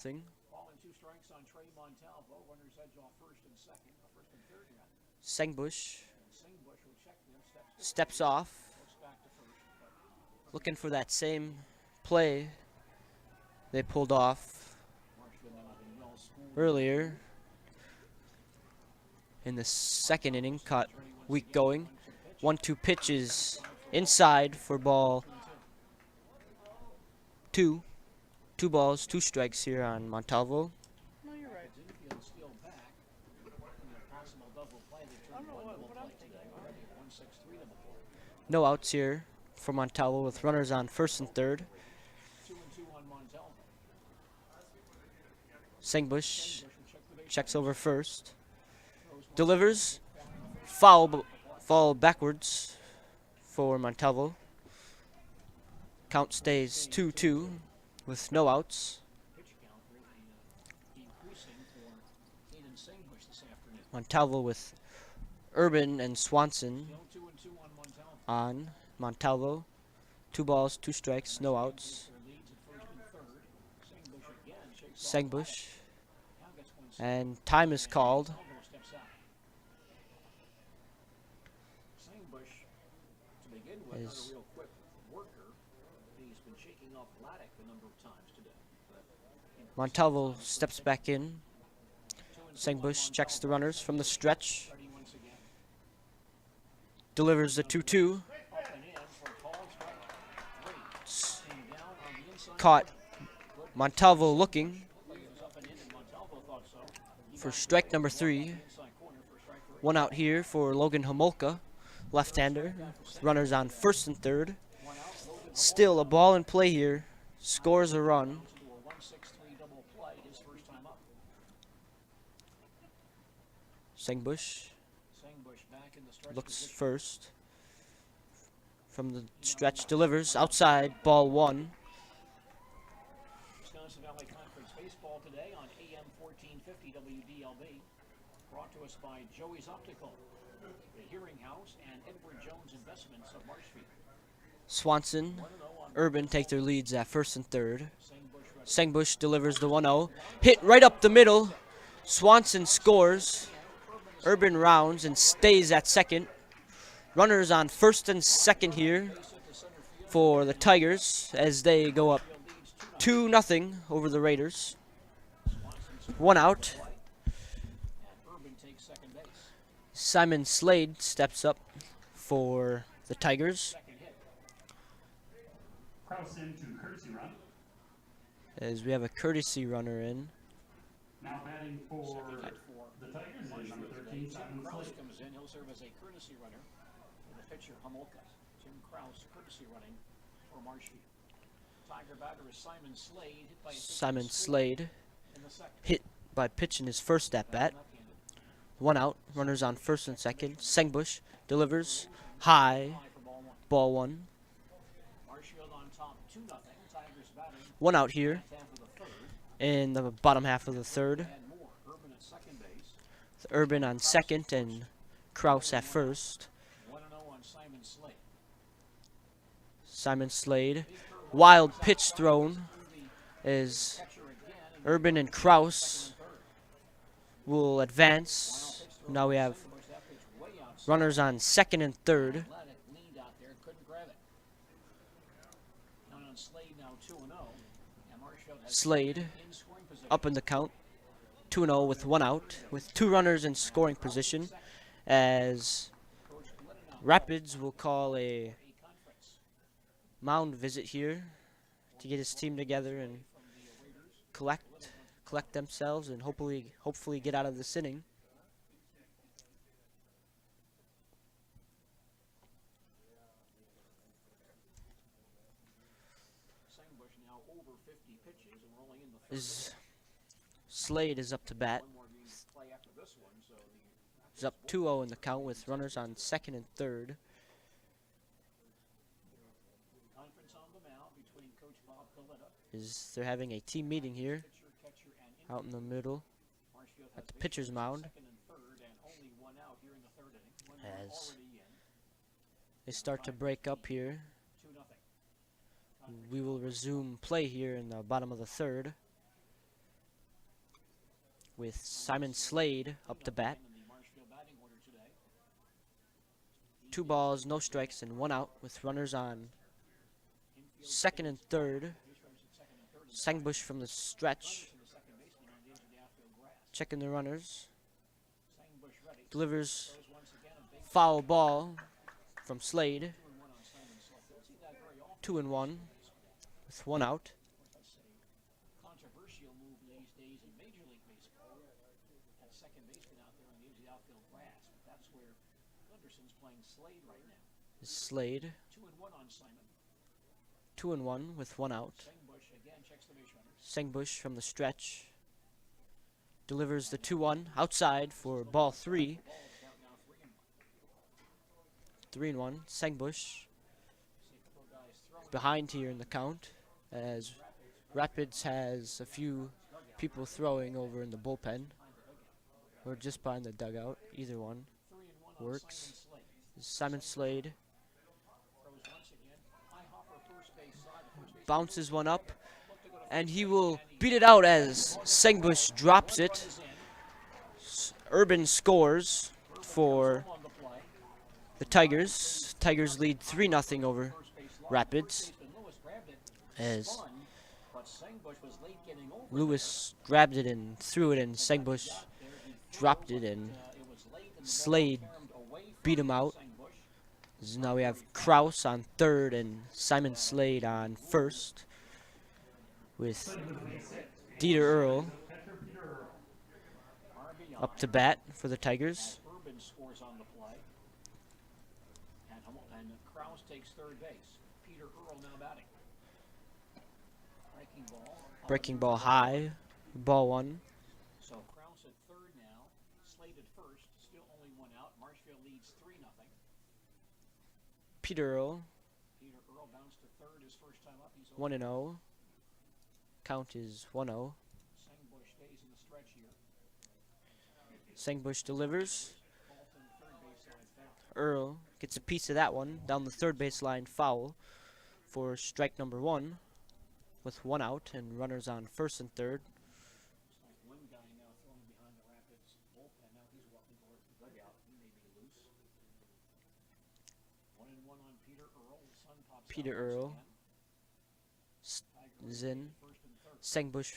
strikes on Trey Montalvo. Runners edge off first and second, first and third rather. Sengbush Sengbush will check them, steps off, looks back to first. looking for that same play they pulled off earlier in the second inning. Caught weak going. 1-2 pitches inside for ball 2. 2 balls, 2 strikes here on Montalvo. No, you're right. Infield steal back. Possible double play. They turned one double play today already. 1-6-3 double play. No outs here for Montalvo with runners on first and third. 2-2 on Montalvo. Sengbush checks over first. Delivers. Foul backwards for Montalvo. Count stays 2-2 with no outs. Pitch count really increasing for Hayden Sengbush this afternoon. Montalvo with Urban and Swanson 2-2 on Montalvo. on Montalvo. 2 balls, 2 strikes, no outs. Their leads at first and third. Sengbush again shakes off. Sengbush. Now gets one And time is called. Montalvo steps out. Sengbush, to begin with, not Is- a real quick worker. He's been shaking off Laddick a number of times today. But Montalvo steps back in. Sengbush checks the runners from the stretch. ready once again. Delivers the 2-2. Up and in for a called strike. 3. Came down on the inside. Caught Montalvo looking He was up and in, and Montalvo thought so. for strike number 3. Inside corner for strike 3. 1 out here for Logan Homolka, left-hander. Runners on first and third. Still a ball in play here. Scores a run. To a 1-6-3 double play, his first time up. Sengbush Sengbush back in the stretch looks position. first. From the stretch, delivers outside, ball 1. Wisconsin Valley Conference baseball today on AM 1450 WDLB. Brought to us by Joey's Optical, the Hearing House, and Edward Jones Investments of Marshfield. Swanson, 1-0 on Urban take their leads at first and third. Sengbush ready. Sengbush delivers the 1-0. Hit right up the middle. Swanson scores. Urban rounds and stays at second. Runners on first and second here for the Tigers as they go up 2-0 over the Raiders. One out. Simon Slade steps up for the Tigers. Kraus into courtesy run. As we have a courtesy runner in. Now batting for the Tigers is number 13, Simon Kraus Slade. comes in. He'll serve as a courtesy runner for the pitcher Homolka. Tim Kraus courtesy running for Marshfield. Tiger batter is Simon Slade. Hit by a pitch Simon in the Slade in the second. hit by pitch in his first at bat. One out. Runners on first and second. Sengbush delivers high. Ball one. Marshfield on top 2-0. Tigers batting. One out here Half of the third. in the bottom half of the third. And more. Urban at second base. Urban on second and Kraus at first. 1-0 on Simon Slade. Simon Slade. Wild pitch thrown as Urban and Kraus will advance. Now we have runners on second and third. Athletic leaned out there, couldn't grab it. Now on Slade now 2-0. And Marshfield has Slade in scoring position. up in the count. 2-0 with one out, with two runners in scoring position, as Rapids will call a mound visit here to get his team together and collect themselves and hopefully get out of this inning. Sangbush now over 50 pitches and we're only in the third. Slade is up to bat. One more game to play after this one, so the He's up 2-0 in the count with runners on second and third. conference on the mound between Coach Bob Coletta, They're having a team meeting here pitcher, catcher, and out in the middle Marshfield at has the pitcher's bases mound. second and third, and only one out here in the third inning. One run As already in. they start to break up here. 2-0. We will resume play here in the bottom of the third with Simon Slade up to bat. In the Marshfield batting order today. 2 balls, no strikes, and 1 out with runners on second and third. Sangbush from the stretch, The second baseman on the edge of the outfield grass. checking the runners. Sangbush ready. Delivers Throws once again a big foul ball from Slade. 2-1 on Simon Slade. Don't see that very often. 2-1 with 1 out. That's a controversial move these days in Major League Baseball. Had a second baseman out there on the edge of the outfield grass. But that's where Gunderson's playing Slade right now. Slade 2-1 on Simon. 2-1 with 1 out. Sangbush again checks the base runners. Sangbush from the stretch delivers the 2-1 outside for ball 3. Ball is out now 3-1. 3-1. Sangbush See a couple of guys throwing. behind here in the count as Rapids has a few people throwing over in the bullpen or just behind the dugout. Either one 3-1 on works. Simon Slade. Simon Slade Throws once again. High hopper first base side. The first base bounces one up, and he will beat it out as Sangbush drops it. Urban scores for on the play. the Tigers. Tigers lead 3-0 over Rapids Baseman Lewis grabbed it. as Spun, but Sangbush was late getting over. Lewis grabbed it and threw it, and Sangbush dropped it, and It was late and Slade turned away from beat him out. Sangbush. So now we have Kraus on third and Simon Slade on first with Dieter Earl RBI. up to bat for the Tigers. Urban scores on the play. And Kraus takes third base. Peter Earl now batting. Breaking ball. Breaking ball high, ball 1. So Kraus at third now. Slade at first. Still only one out. Marshfield leads 3-0. Peter Earl, Peter Earl bounced to third his first time up. He's 1-0. Count is 1-0. Sangbush stays in the stretch here. Sangbush delivers. Ball from the third base side foul. Earl gets a piece of that one down the third baseline, foul for strike number 1 with 1 out and runners on first and third. Looks like one guy now throwing behind the Rapids bullpen. Now he's walking towards the dugout. He may be loose. Peter Earl. Zinn. Sengbush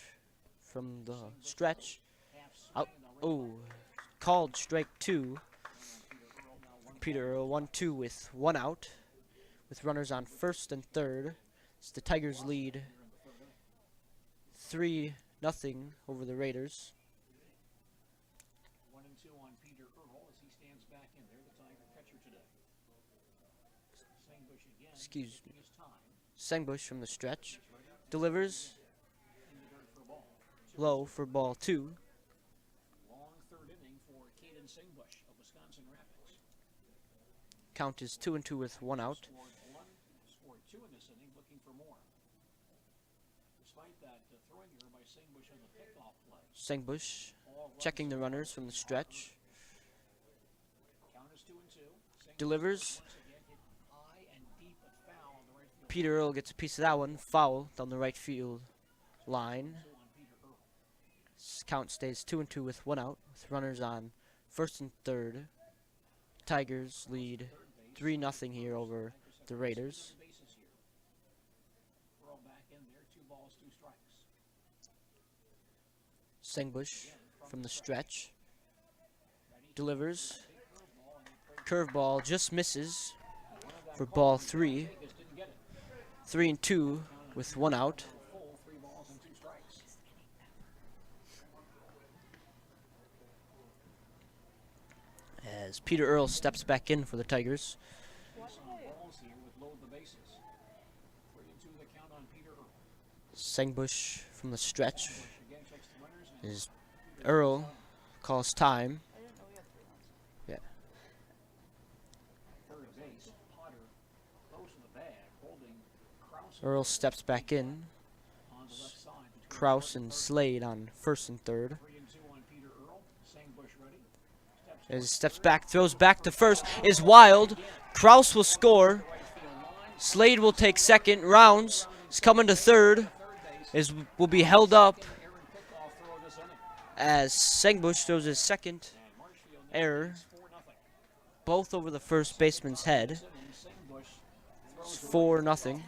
from the stretch. Out. Oh, called strike 2. Peter Earl 1-2 with 1 out. With runners on first and third. It's the Tigers lead 3-0 over the Raiders. 1-2 on Peter Earl as he stands back in there, the Tiger catcher today. Sengbush again. Excuse me. Sengbush from the stretch. Delivers. Low for ball 2. Long third inning for Caden Sengbush of Wisconsin Rapids. Count is 2-2 with 1 out. Scored 2 in this inning, looking for more. Despite that, throwing error by Sengbush on the pickoff play. Sengbush checking the runners from the stretch. Count is 2-2. Delivers. Once again hit high and deep but foul on the right field. Peter Earl gets a piece of that one. Foul down the right field line. Count stays 2-2 with 1 out. With runners on first and third. Tigers lead 3-0 here over the Raiders. Earl back in there, 2 balls, 2 strikes. Sengbush from the stretch. Delivers. Curveball just misses for ball 3. 3-2 with 1 out. Full 3 balls and 2 strikes. As Peter Earl steps back in for the Tigers. Balls here with load the bases. 3-2 the count on Peter Earl. Sengbush from the stretch. Again checks the runners and As Earl calls time. I didn't know we had 3 runs. Yeah. third base. Potter close to the bag, holding Krause Earl steps back in. on the left side. Kraus and Slade on first and third. 3-2 on Peter Earl. Sengbush ready. As he steps back, throws back to first, is wild. Kraus will score. Slade will take second. Rounds is coming to third. Will be held up as Sengbush throws his second error, both over the first baseman's head. It's 4-0.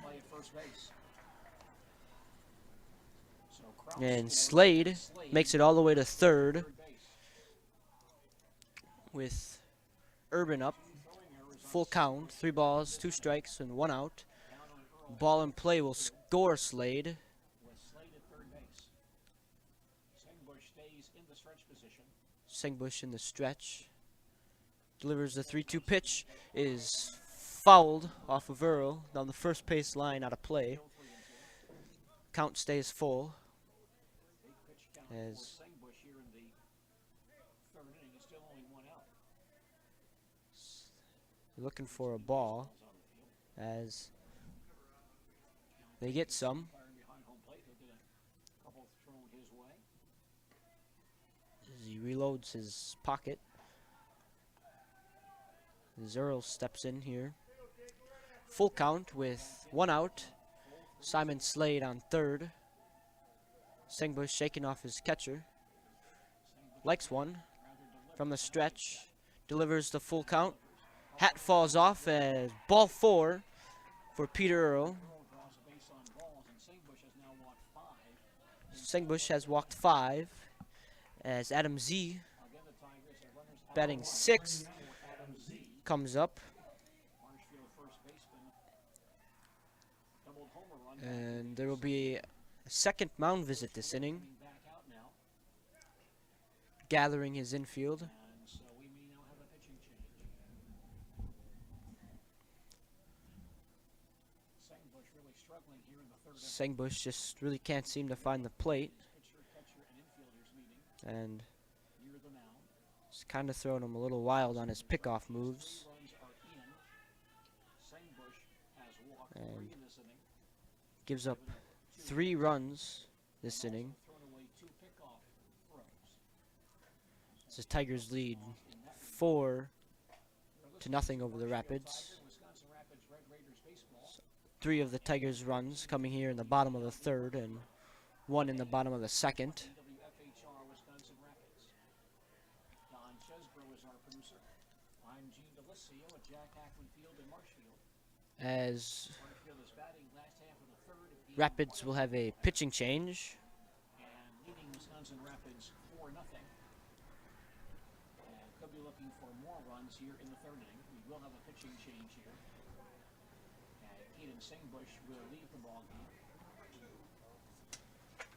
And Slade makes it all the way to third with Urban up. Full count, 3 balls, 2 strikes, and 1 out. Ball in play will score Slade. With Slade at third base. Sengbush stays in the stretch position. Sengbush in the stretch. Delivers the 3-2 pitch. Is fouled off of Earl down the first base line out of play. Count stays full. As Sengbush here in the third inning is still only 1 out. looking for a ball. As they get some. Firing behind home plate, he'll get a couple thrown his way. As he reloads his pocket. As Earl steps in here. Full count with 1 out. Simon Slade on third. Sengbush shaking off his catcher. Likes one from the stretch. Delivers the full count. Hat falls off as ball 4 for Peter Earl. Sengbush has walked 5 as Adam Z, batting 6th, comes up. And there will be a second mound visit this inning, gathering his infield. Sengbush just really can't seem to find the plate. And it's kind of throwing him a little wild on his pickoff moves. And gives up 3 runs this inning. It's the Tigers lead 4-0 over the Rapids. 3 of the Tigers' runs coming here in the bottom of the third and 1 in the bottom of the second. Don Chesbro is our producer. I'm Gene DeLisio at Jack Ackman Field in Marshfield. as Marshfield is batting last half of the third. Rapids will have a pitching change. And leading Wisconsin Rapids 4-0. And could be looking for more runs here in the third inning. We will have a pitching change here. And Hayden Singbush will leave the ball game.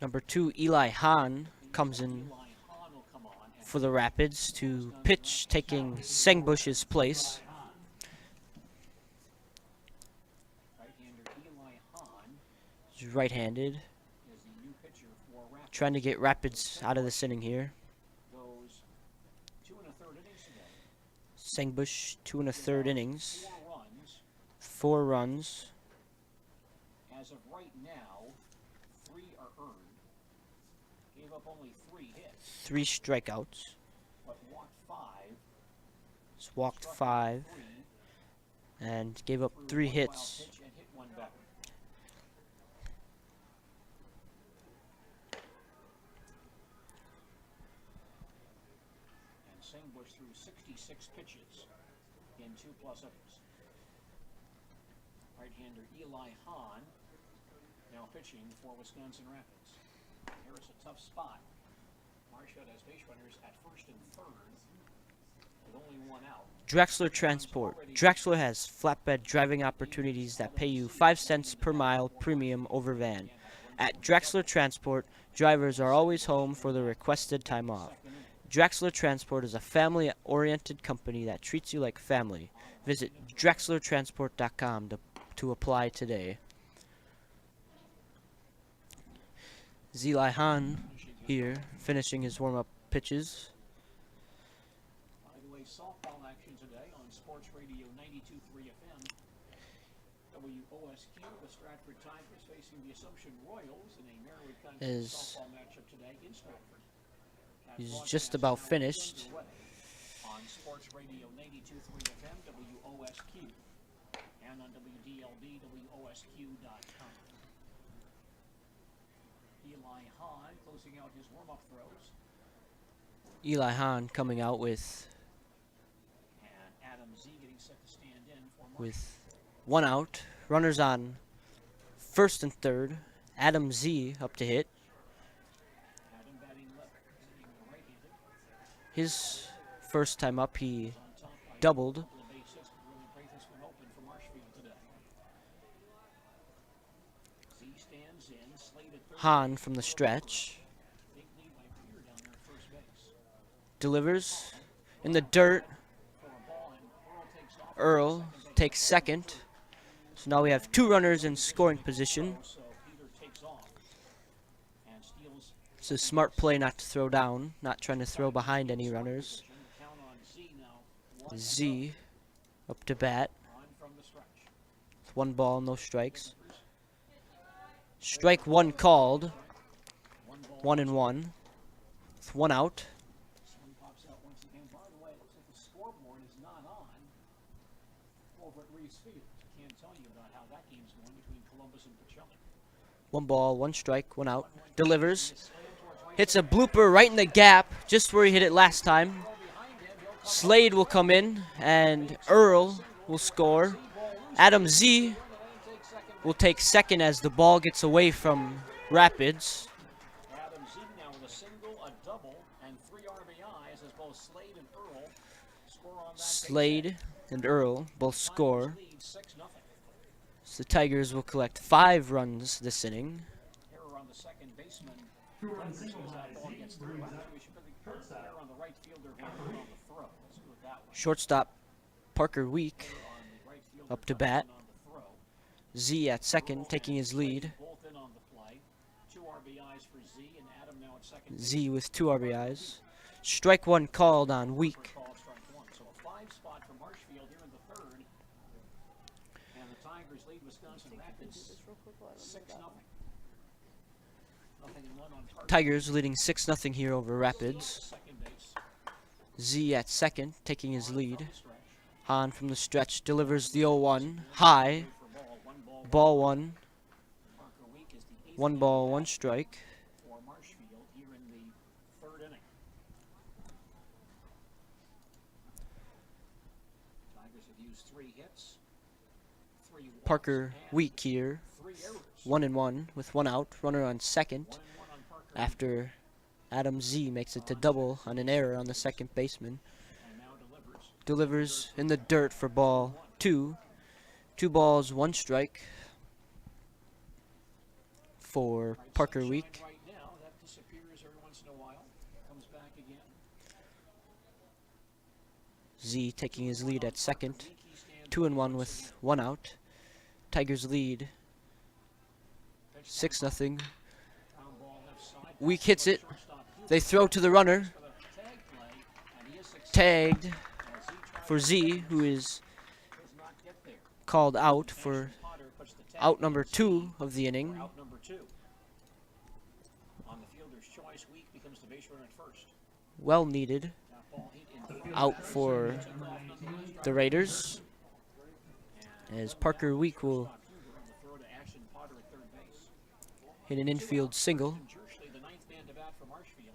Number 2, Eli Hahn, comes in Eli Hahn will come on. And for the Rapids to pitch, taking Sengbush's place. right-hander Eli Hahn He's right-handed, is the new pitcher for Rapids. trying to get Rapids out of this inning here. Goes 2 1/3 innings today. Sengbush, 2 1/3 innings, 4 runs. 4 runs. As of right now, 3 are earned. Gave up only 3 hits, 3 strikeouts. but walked 5. He's walked Struck out 5 3, and gave up threw 3 1 wild hits. pitch and hit 1 batter. And Singbush threw 66 pitches in 2+ innings. Right-hander Eli Hahn now pitching for Wisconsin Rapids. Here is a tough spot. Marshfield has base runners at first and third with only 1 out. Drexler Transport. Drexler has flatbed driving opportunities that pay you 5 cents per mile premium over van. At Drexler Transport, drivers are always home for the requested time off. Drexler Transport is a family-oriented company that treats you like family. Visit drexlertransport.com to apply today. Eli Hahn here, finishing his warm-up pitches. By the way, softball action today on Sports Radio 92.3 FM. WOSQ, the Stratford Tigers facing the Assumption Royals in a Merriwood County Is- softball matchup today in Stratford. That He's broadcast just is about now finished. underway on Sports Radio 92.3 FM, WOSQ, and on WDLB, WOSQ.com. Eli Hahn closing out his warm-up throws, Eli Hahn coming out with and Adam Z getting set to stand in for Marshfield. 1 out. Runners on first and third. Adam Z up to hit. Adam batting left, hitting the right-handed. His first time up, he On top by doubled. a couple of base hits to really break this one open for Marshfield today. Z stands in, Slade at third. Hahn from the stretch. Big lead by Peter down there at first base. Delivers in the dirt. For a ball, and Earl takes off. Earl takes second. So now we have 2 runners in scoring position. So Peter takes off and steals. It's a smart play not to throw down, not trying to throw behind any runners. Count on Z now. Z up to bat. On from the stretch. 1 ball, no strikes. Strike 1 called. 1-1. With 1 out. Swing pops out once again. By the way, it looks like the scoreboard is not on over at Reese Field. Can't tell you about how that game's going between Columbus and Pacelli. 1 ball, 1 strike, 1 out. Delivers. Hits a blooper right in the gap, just where he hit it last time. Slade will come in, and Earl will score. Adam Z will take second as the ball gets away from Rapids. Adam Z now with a single, a double, and 3 RBIs as both Slade and Earl score on that base hit. Slade and Earl both score. Tigers lead 6-0. So the Tigers will collect 5 runs this inning. Error on the second baseman. 2-run As single by that ball Z gets through. brings Actually, up we should put the error on the right fielder who on the throw. Let's do it that way. Shortstop Parker Week Error on the right fielder up to bat. on the throw. Z at second, taking his lead. Both in on the play. 2 RBIs for Z and Adam now at second. Z with 2 RBIs. Strike 1 called on Week. Call strike 1. So a 5 spot for Marshfield here in the third. And the Tigers lead Wisconsin Rapids Just real quick while I remove 6-0. that one. Nothing in one on target. Tigers leading 6-0 here over Rapids. Second base. Z at second, taking his lead. Stretch. Hahn from the stretch delivers the 0-1. High. For ball. 1 ball. Ball 1. Parker Week is the 8th 1 ball, 1 strike. for Marshfield here in the third inning. Tigers have used 3 hits, Parker Week here, 1-1 with 1 out, runner on second, after Adam Z makes it to double on an error on the second baseman. Delivers in the dirt for ball 2. 2 balls, 1 strike for Parker Week. Right now, that disappears every once in a while, comes back again. Z taking his lead at second, 2-1 with 1 out. Tigers lead 6-0. Week hits it. They throw to the runner. Tagged for Z, who is called out for out number 2 of the inning. Out number 2. On the fielder's choice, Week becomes the base runner at first. Well needed. Out for the Raiders, as Parker Week will hit an infield single.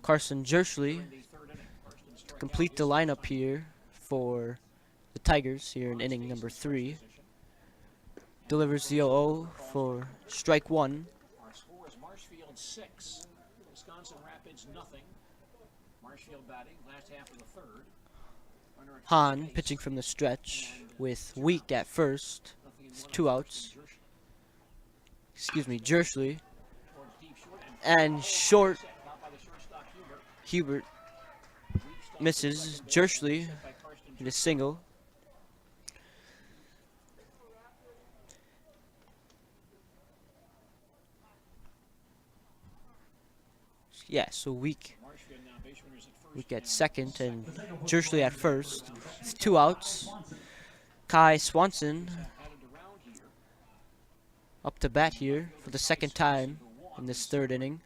Carson Jersley to complete the lineup here for the Tigers here in inning number 3. Delivers the 0-0 for strike 1. Our score is Marshfield 6, Wisconsin Rapids nothing. Marshfield batting last half of the third. Hahn pitching from the stretch with Week at first. 2 outs. Excuse me, Jersley. And short. Hubert misses. Jersley hit a single. Yeah, so Week at second and Jersley at first. It's 2 outs. Kai Swanson up to bat here for the second time in this third inning.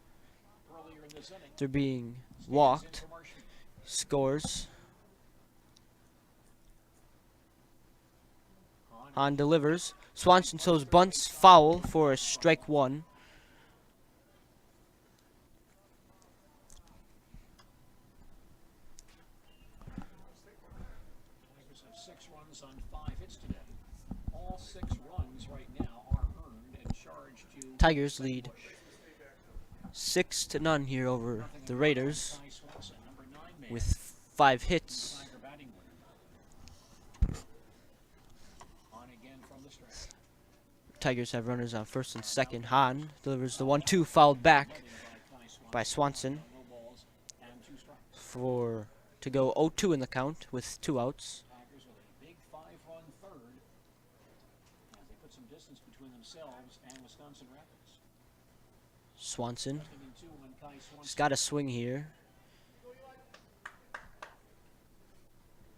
They're being walked. Scores. Hahn delivers. Swanson throws bunts foul for a strike 1. Tigers have 6 runs on 5 hits today. All 6 runs right now are earned and charged to Tigers lead 6-0 here over the Raiders with 5 hits. Tigers have runners on first and second. Hahn delivers the 1-2, fouled back by Swanson to go 0-2 in the count with 2 outs. Tigers with a big 5-run third as they put some distance between themselves and Wisconsin Rapids. Swanson just got a swing here.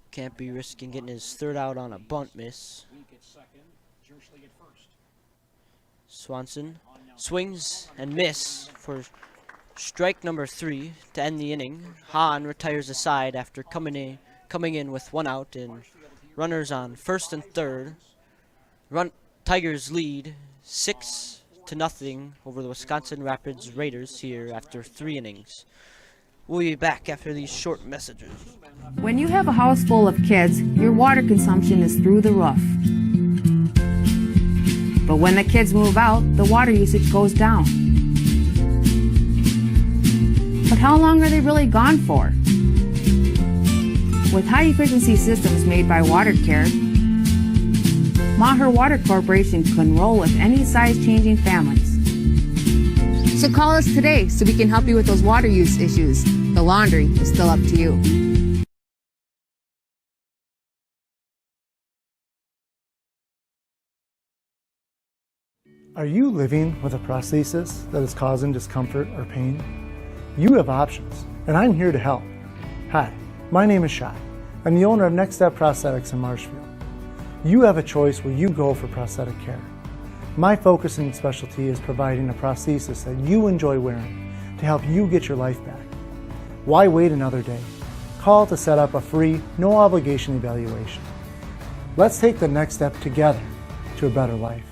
Can't be risking getting his third out on a bunt miss. Week at second, Jersley at first. Swanson swings and miss for strike number 3 to end the inning. Hahn retires aside after coming in with 1 out and runners on first and third. Tigers lead 6-0 over the Wisconsin Rapids Raiders here after 3 innings. We'll be back after these short messages. When you have a house full of kids, your water consumption is through the roof. But when the kids move out, the water usage goes down. But how long are they really gone for? With high-efficiency systems made by WaterCare, Maher Water Corporation can roll with any size-changing families. So call us today so we can help you with those water use issues. The laundry is still up to you. Are you living with a prosthesis that is causing discomfort or pain? You have options, and I'm here to help. Hi, my name is Shai. I'm the owner of Next Step Prosthetics in Marshfield. You have a choice where you go for prosthetic care. My focus and specialty is providing a prosthesis that you enjoy wearing to help you get your life back. Why wait another day? Call to set up a free, no obligation evaluation. Let's take the next step together to a better life.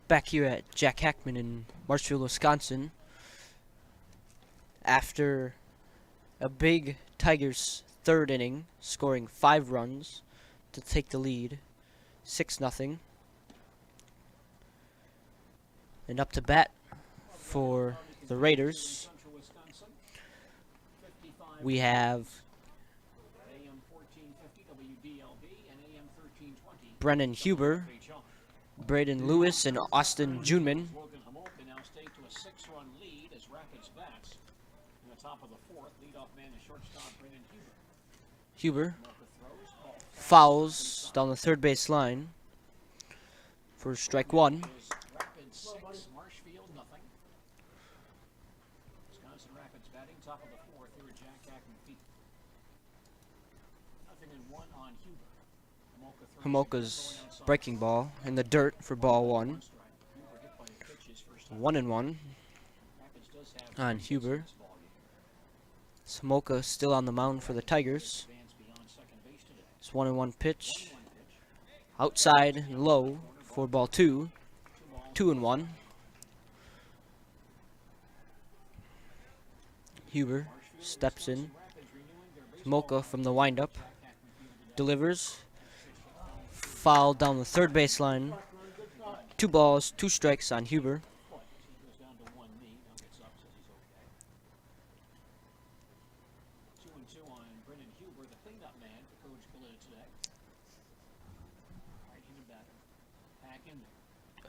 Back here at Jack Hackman in Marshfield, Wisconsin, after a big Tigers third inning, scoring 5 runs to take the lead, 6-0. And up to bat for the Raiders, we have Brennan Huber, Braden Lewis, and Austin Juneman. Huber fouls down the third base line for strike 1. Wisconsin Rapids batting, top of the 4th here at Jack Ackman Field. 0-1 on Huber. Homolka's breaking ball in the dirt for ball 1. 1-1 on Huber. Homolka still on the mound for the Tigers. It's 1-1 pitch. Outside and low for ball 2. 2-1. Huber steps in. Homolka from the windup delivers. Foul down the third base line. 2 balls, 2 strikes on Huber.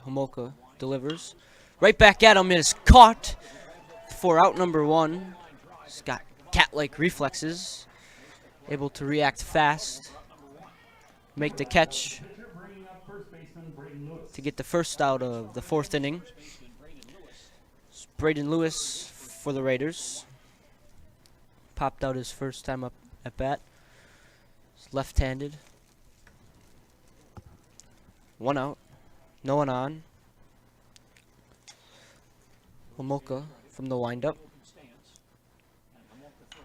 Homolka delivers. Right back at him is caught for out number 1. He's got cat-like reflexes. Able to react fast. Make the catch to get the first out of the 4th inning. It's Braden Lewis for the Raiders. Popped out his first time up at bat. He's left-handed. 1 out. No one on. Homolka from the windup.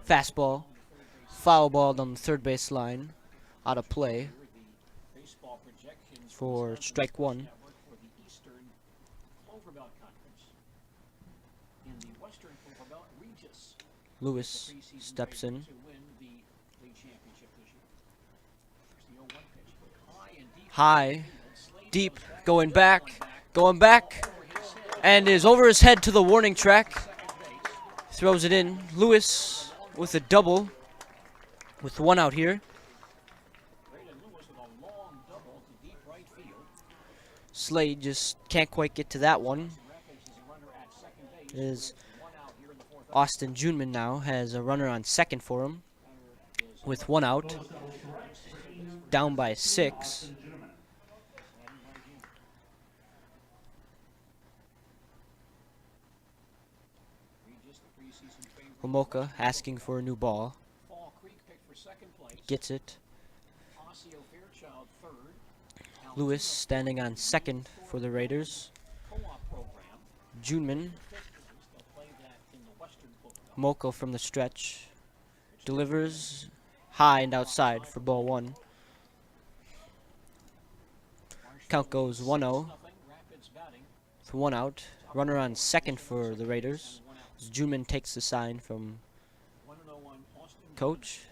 Fastball. Foul ball down the third base line. Out of play for strike 1. Lewis steps in. High, deep, going back, and is over his head to the warning track. Throws it in. Lewis with a double, with 1 out here. Slade just can't quite get to that one. Is Austin Juneman now has a runner on second for him with 1 out. Down by 6. Homolka asking for a new ball. Gets it. Lewis standing on second for the Raiders. Juneman. Homolka from the stretch. Delivers high and outside for ball 1. Count goes 1-0. With 1 out. Runner on second for the Raiders. Juneman takes the sign from coach.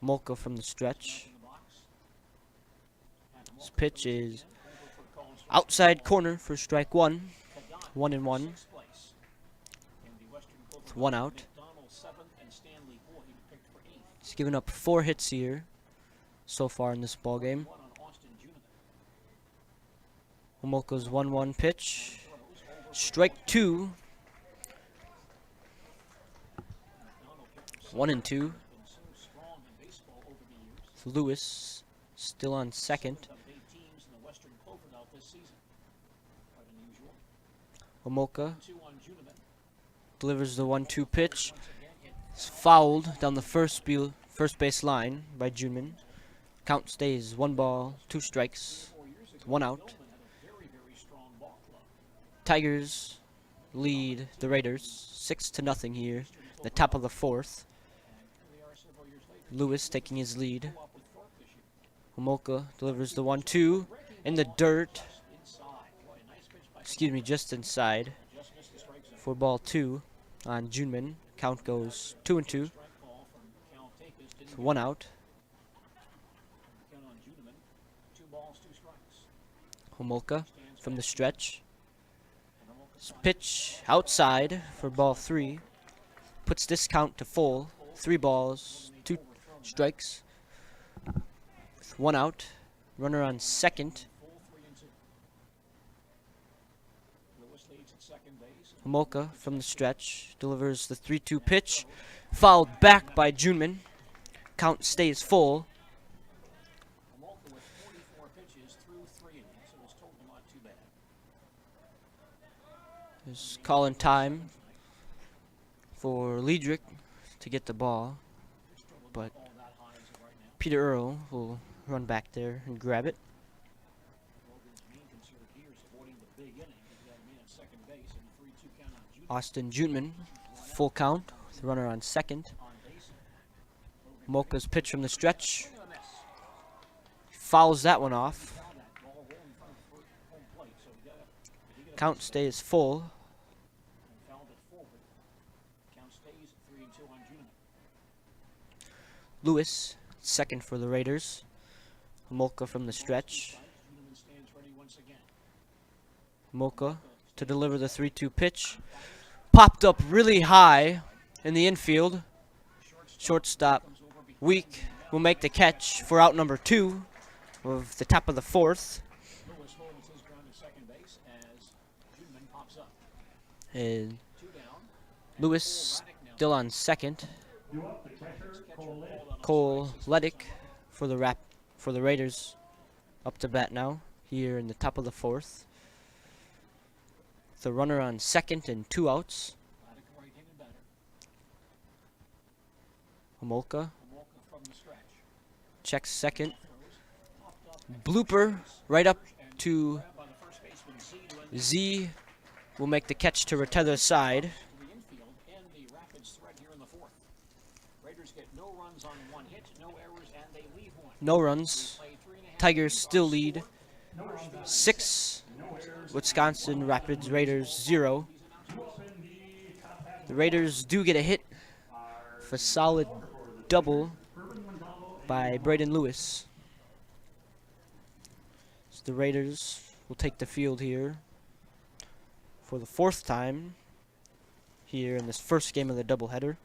Homolka from the stretch. This pitch is outside corner for strike 1. 1-1. With 1 out. He's given up 4 hits here so far in this ball game. Homolka's 1-1 pitch. Strike 2. 1-2. Lewis still on second. Homolka delivers the 1-2 pitch. It's fouled down the first base line by Juneman. Count stays 1 ball, 2 strikes, 1 out. Tigers lead the Raiders 6-0 here. The top of the 4th. Lewis taking his lead. Homolka delivers the 1-2 in the dirt. Excuse me, just inside for ball 2 on Juneman. Count goes 2-2. with 1 out. Count on Juneman. 2 balls, 2 strikes. Homolka from the stretch. Pitch outside for ball 3. Puts this count to full. 3 balls, 2 strikes. With 1 out. Runner on second. Homolka from the stretch delivers the 3-2 pitch. Fouled back by Juneman. Count stays full. Homolka with 44 pitches through 3 innings. It was totally not too bad. There's calling time for Liedrich to get the ball, but Peter Earl will run back there and grab it. Austin Juneman, full count, with the runner on second. Homolka's pitch from the stretch. Fouls that one off. Count stays full. Lewis, second for the Raiders. Homolka from the stretch. Homolka to deliver the 3-2 pitch. Popped up really high in the infield. Shortstop Weak will make the catch for out number 2 of the top of the 4th. And Lewis still on second. Cole Leddick for the Raiders up to bat now here in the top of the 4th. The runner on second and 2 outs. Homolka checks second. Blooper right up to Z will make the catch to Retether's side. No runs. Tigers still lead 6. Wisconsin Rapids Raiders 0. The Raiders do get a hit for solid double by Braden Lewis. So the Raiders will take the field here for the 4th time here in this first game of the doubleheader,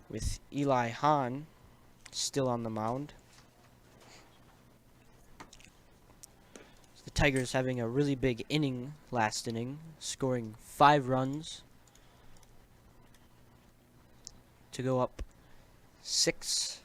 with Eli Hahn still on the mound. The Tigers having a really big inning last inning, scoring 5 runs to go up 6-0.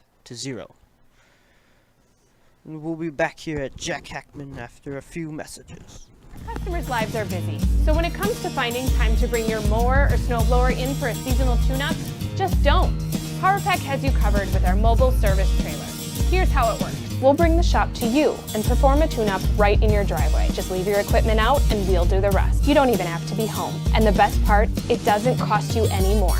And we'll be back here at Jack Hackman after a few messages. Customers' lives are busy, so when it comes to finding time to bring your mower or snowblower in for a seasonal tune-up, just don't. PowerPack has you covered with our mobile service trailer. Here's how it works. We'll bring the shop to you and perform a tune-up right in your driveway. Just leave your equipment out and we'll do the rest. You don't even have to be home. And the best part, it doesn't cost you any more.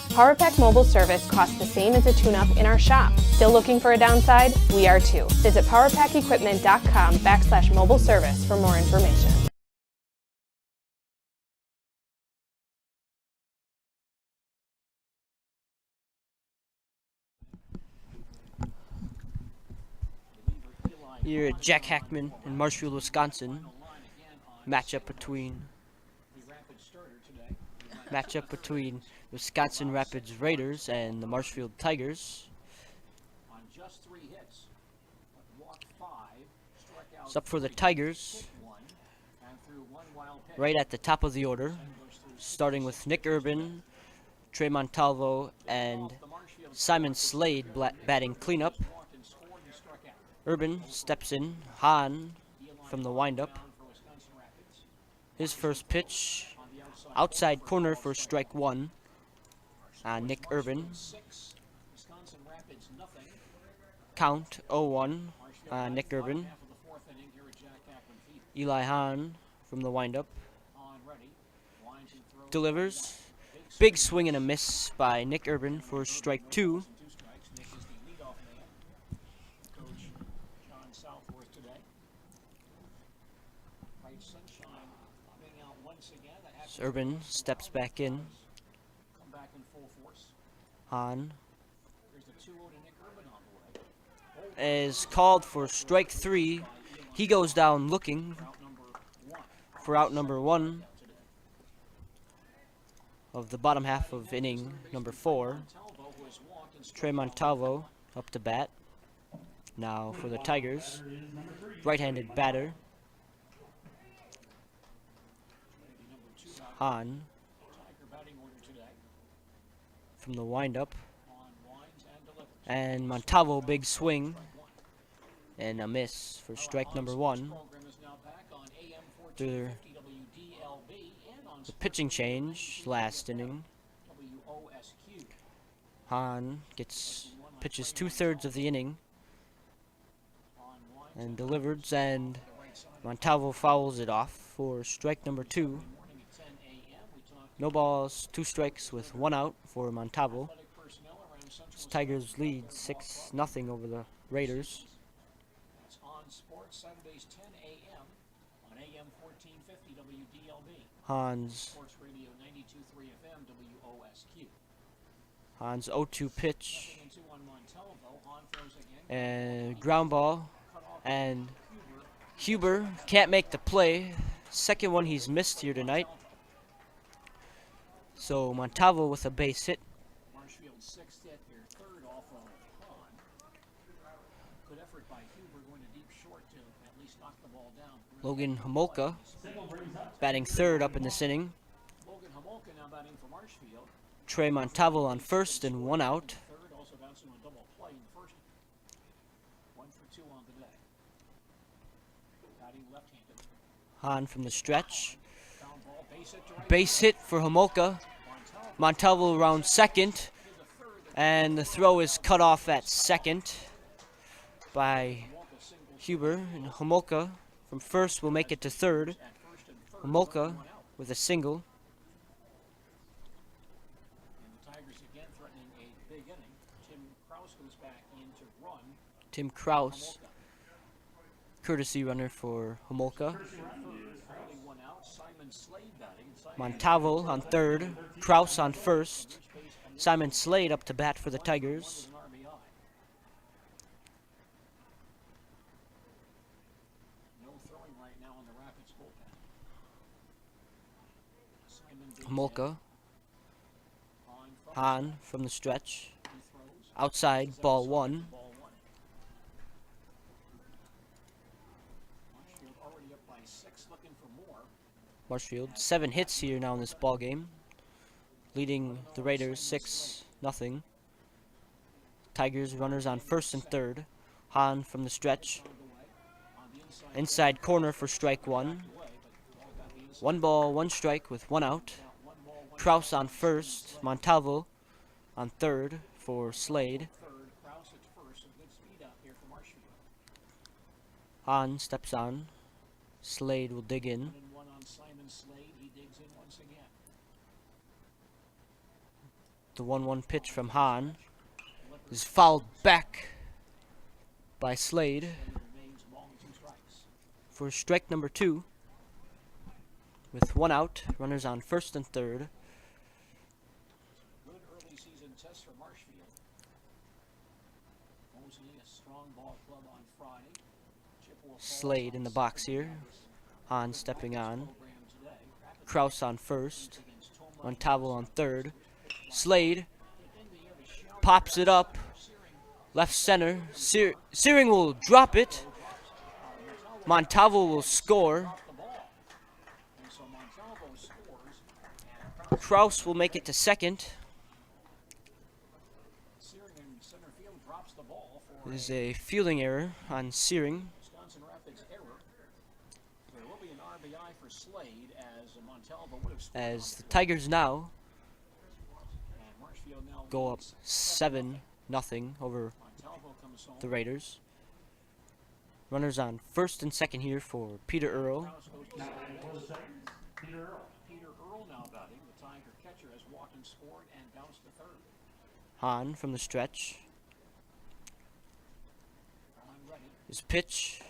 PowerPack mobile service costs the same as a tune-up in our shop. Still looking for a downside? We are too. Visit powerpackequipment.com/mobile service for more information. Here at Jack Hackman in Marshfield, Wisconsin. Matchup between Wisconsin Rapids Raiders and the Marshfield Tigers. It's up for the Tigers. Right at the top of the order, starting with Nick Urban, Trey Montalvo, and Simon Slade batting cleanup. Urban steps in. Hahn from the windup. His first pitch, outside corner for strike 1 on Nick Urban. Count 0-1 on Nick Urban. Eli Hahn from the windup delivers. Big swing and a miss by Nick Urban for strike 2. Urban steps back in. Hahn is called for strike 3. He goes down looking for out number 1 of the bottom half of inning number 4. Trey Montalvo up to bat. Now for the Tigers, right-handed batter Hahn from the windup, and Montalvo big swing and a miss for strike number 1. Through the pitching change last inning, Hahn pitches 2/3 of the inning and delivers, and Montalvo fouls it off for strike number 2. No balls, 2 strikes with 1 out for Montalvo. Tigers lead 6-0 over the Raiders. That's on Sports Saturdays 10 a.m. on AM 1450 WDLB. Hans. Sports Radio 92.3 FM WOSQ. Hans 0-2 pitch. And ground ball. And Huber can't make the play. Second one he's missed here tonight. So Montalvo with a base hit. Marshfield 6th hit, their 3rd off of Hahn. Good effort by Huber, going to deep short to at least knock the ball down. Logan Homolka batting 3rd up in this inning. Logan Homolka now batting for Marshfield. Trey Montalvo on 1st and 1 out. 3rd, also bouncing on a double play in the 1st. 1 for 2 on the day. Batting left-handed. Hahn from the stretch. Base hit for Homolka. Montalvo around 2nd, and the throw is cut off at 2nd by Huber, and Homolka from 1st will make it to 3rd. Homolka with a single. And the Tigers again threatening a big inning. Tim Krause goes back in to run. Tim Krause, courtesy runner for Homolka. Montalvo on 3rd, Krause on 1st. Simon Slade up to bat for the Tigers. No throwing right now in the Rapids bullpen. Homolka. Hahn from the stretch. Outside, ball 1. Marshfield already up by 6, looking for more. Marshfield, 7 hits here now in this ball game, leading the Raiders 6-0. Tigers runners on 1st and 3rd. Hahn from the stretch. Inside corner for strike 1. 1 ball, 1 strike with 1 out. Krause on 1st. Montalvo on 3rd for Slade. Hahn steps on. Slade will dig in. The 1-1 pitch from Hahn is fouled back by Slade for strike number 2. With 1 out, runners on 1st and 3rd. Good early season test for Marshfield. Mosley, a strong ball club on Friday. Slade in the box here. Hahn stepping on. Krause on 1st. Montalvo on 3rd. Slade pops it up. Left center. Searing will drop it. Montalvo will score. Krause will make it to 2nd. There's a fielding error on Searing. As the Tigers now go up 7-0 over the Raiders. Runners on 1st and 2nd here for Peter Earl. Peter Earl now batting. The Tiger catcher has walked and scored and bounced to 3rd. Hahn from the stretch. His pitch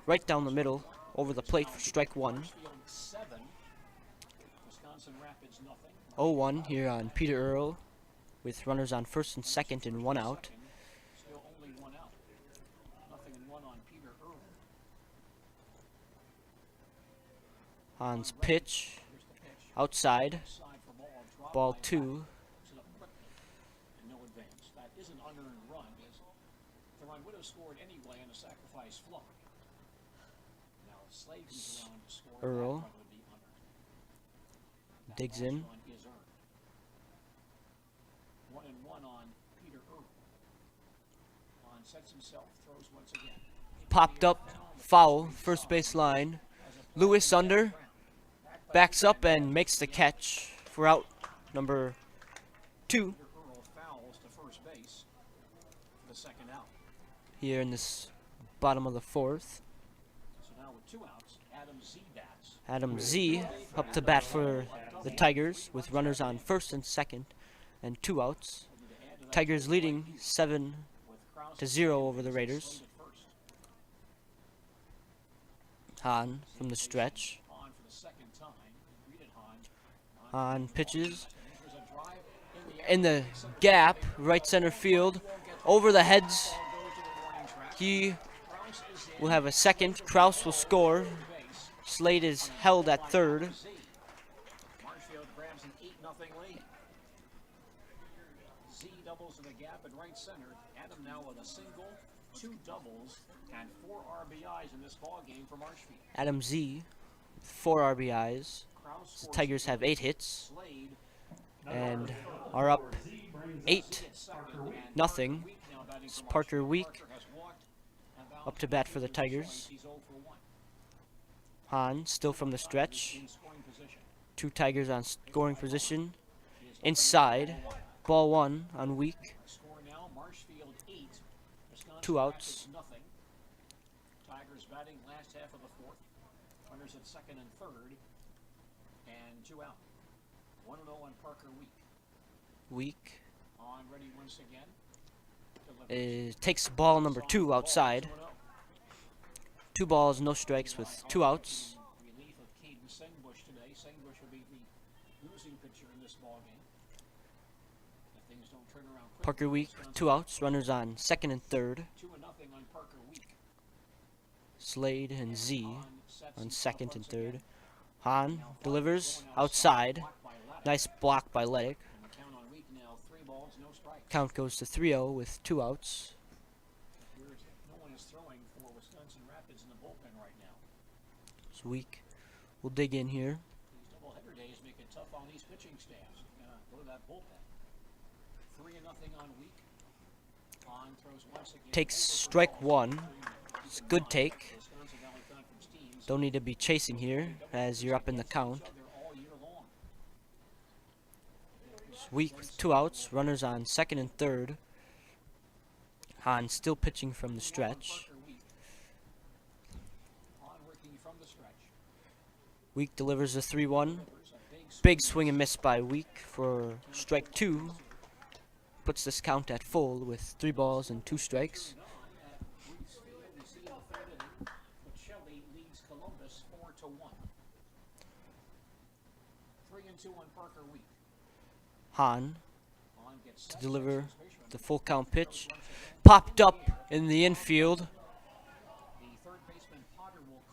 right down the middle over the plate for strike 1. 0-1 here on Peter Earl. with runners on first and second and 1 out. Still only 1 out. 0-1 on Peter Irwin. Han's pitch outside. Ball 2. And no advance. That is an unearned run. The run would have scored anyway on a sacrifice fly. Now Slade comes around to score. Earl That run would be unearned. That digs last in. run is earned. 1-1 on Peter Irwin. On sets himself, throws once again. Popped up, foul, first base line. Lewis under, backs up and makes the catch for out number 2 Earl fouls to first base for the second out. here in this bottom of the 4th. So now with 2 outs, Adam Z bats. Adam Z up to bat for the Tigers with runners on first and second and 2 outs. Tigers leading 7-0 over the Raiders. Hahn from the stretch. On for the second time. Greeted Hahn. Hahn pitches in the gap, right center field, over the heads. He will have a second. Kraus will score. Slade is held at third. Marshfield grabs an 8-0 lead. Z doubles in the gap at right center. Adam now with a single, 2 doubles, and 4 RBIs in this ball game for Marshfield. Adam Z, 4 RBIs. The Tigers have 8 hits and are up 8-0. It's Parker Week up to bat for the Tigers. Hahn still from the stretch. 2 Tigers on scoring position. Inside, ball 1 on Week. 2 outs. Tigers batting last half of the 4th. Runners at second and third, and 2 out. 1-0 on Parker Week. Week On ready once again. takes ball number 2 outside. 2 balls, no strikes with 2 outs. Relief of Caden Sengbush today. Sengbush will be the losing pitcher in this ball game. If things don't turn around quickly, Parker Week, 2 outs, runners on second and third. 2-0 on Parker Week. Slade and Z on second and third. Hahn delivers outside. Nice block by Ledick. And the count on Week now, 3 balls, no strikes. Count goes to 3-0 with 2 outs. No one is throwing for Wisconsin Rapids in the bullpen right now. So Week will dig in here. These doubleheader days make it tough on these pitching staffs. Go to that bullpen. 3-0 on Week. On throws once again. Takes strike 1. It's a good take. Don't need to be chasing here as you're up in the count. Week with 2 outs, runners on second and third. Hahn still pitching from the stretch. Week delivers a 3-1. Big swing and miss by Week for strike 2. Puts this count at full with 3 balls and 2 strikes. Leads Columbus 4-1. 3-2 on Parker Week. Hahn to deliver the full count pitch. Popped up in the infield.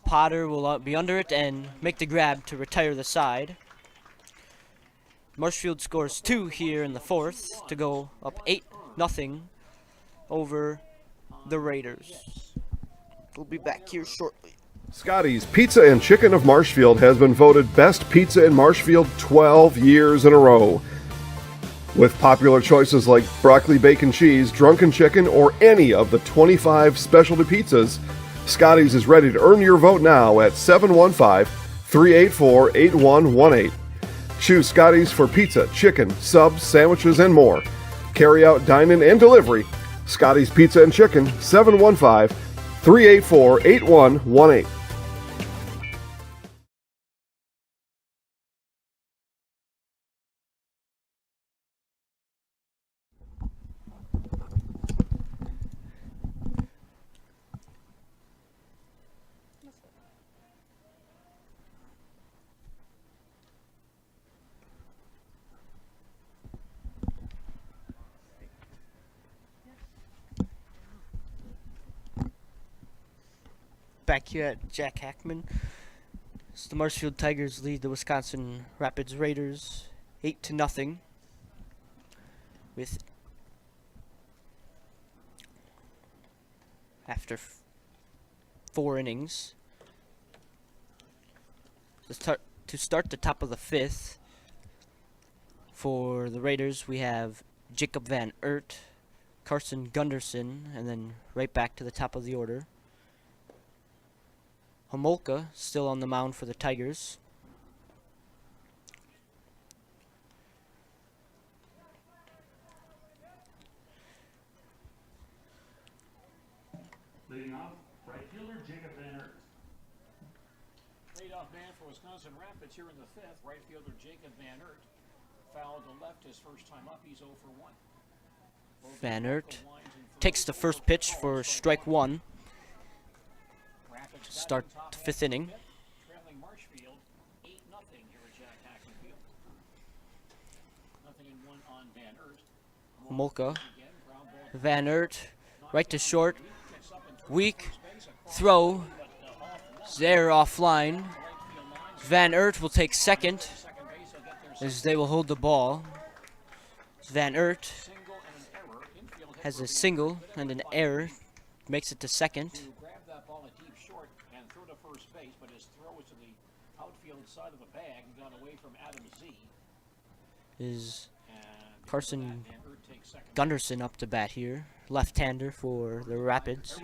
Potter will be under it and make the grab to retire the side. Marshfield scores 2 here in the 4th to go up 8-0 over the Raiders. We'll be back here shortly. Scotty's Pizza and Chicken of Marshfield has been voted best pizza in Marshfield 12 years in a row. With popular choices like broccoli, bacon, cheese, drunken chicken, or any of the 25 specialty pizzas, Scotty's is ready to earn your vote now at 715-384-8118. Choose Scotty's for pizza, chicken, subs, sandwiches, and more. Carry out, dine-in, and delivery. Scotty's Pizza and Chicken, 715-384-8118. back here at Jack Hackman. So the Marshfield Tigers lead the Wisconsin Rapids Raiders 8-0 with after 4 innings. To start the top of the 5th, for the Raiders we have Jacob Van Eert, Carson Gunderson, and then right back to the top of the order. Homolka still on the mound for the Tigers. Leading off, right fielder Jacob Van Eert. Leadoff man for Wisconsin Rapids here in the 5th, right fielder Jacob Van Eert. Fouled to left his first time up, he's 0 for 1. Van Eert takes the first pitch for strike 1. Start the 5th inning. Trailing Marshfield 8-0 here at Jack Hackman Field. 0-1 on Van Eert. Homolka. Van Eert right to short. Weak throw. There offline. Van Eert will take second as they will hold the ball. Van Eert has a single and an error. Makes it to second. Grab that ball at deep short and throw to first base, but his throw was to the outfield side of the bag and got away from Adam Z. Is Carson Gunderson up to bat here. Left-hander for the Rapids.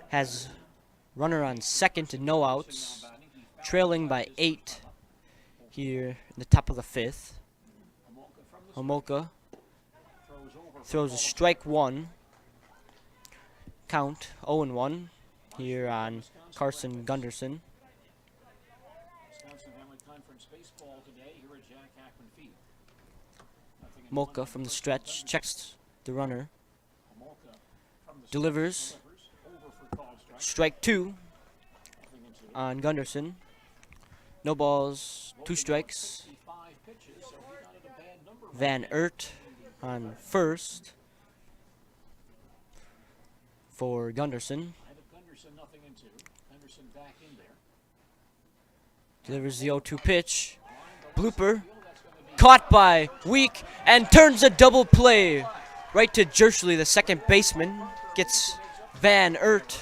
Has runner on second and no outs. Trailing by 8 here in the top of the 5th. Homolka throws a strike 1. Count 0-1 here on Carson Gunderson. Homolka from the stretch checks the runner. Delivers. Strike 2 on Gunderson. No balls, 2 strikes. Van Eert on first for Gunderson. Delivers the 0-2 pitch. Blooper. Caught by Weak and turns a double play right to Jersley, the second baseman. Gets Van Eert.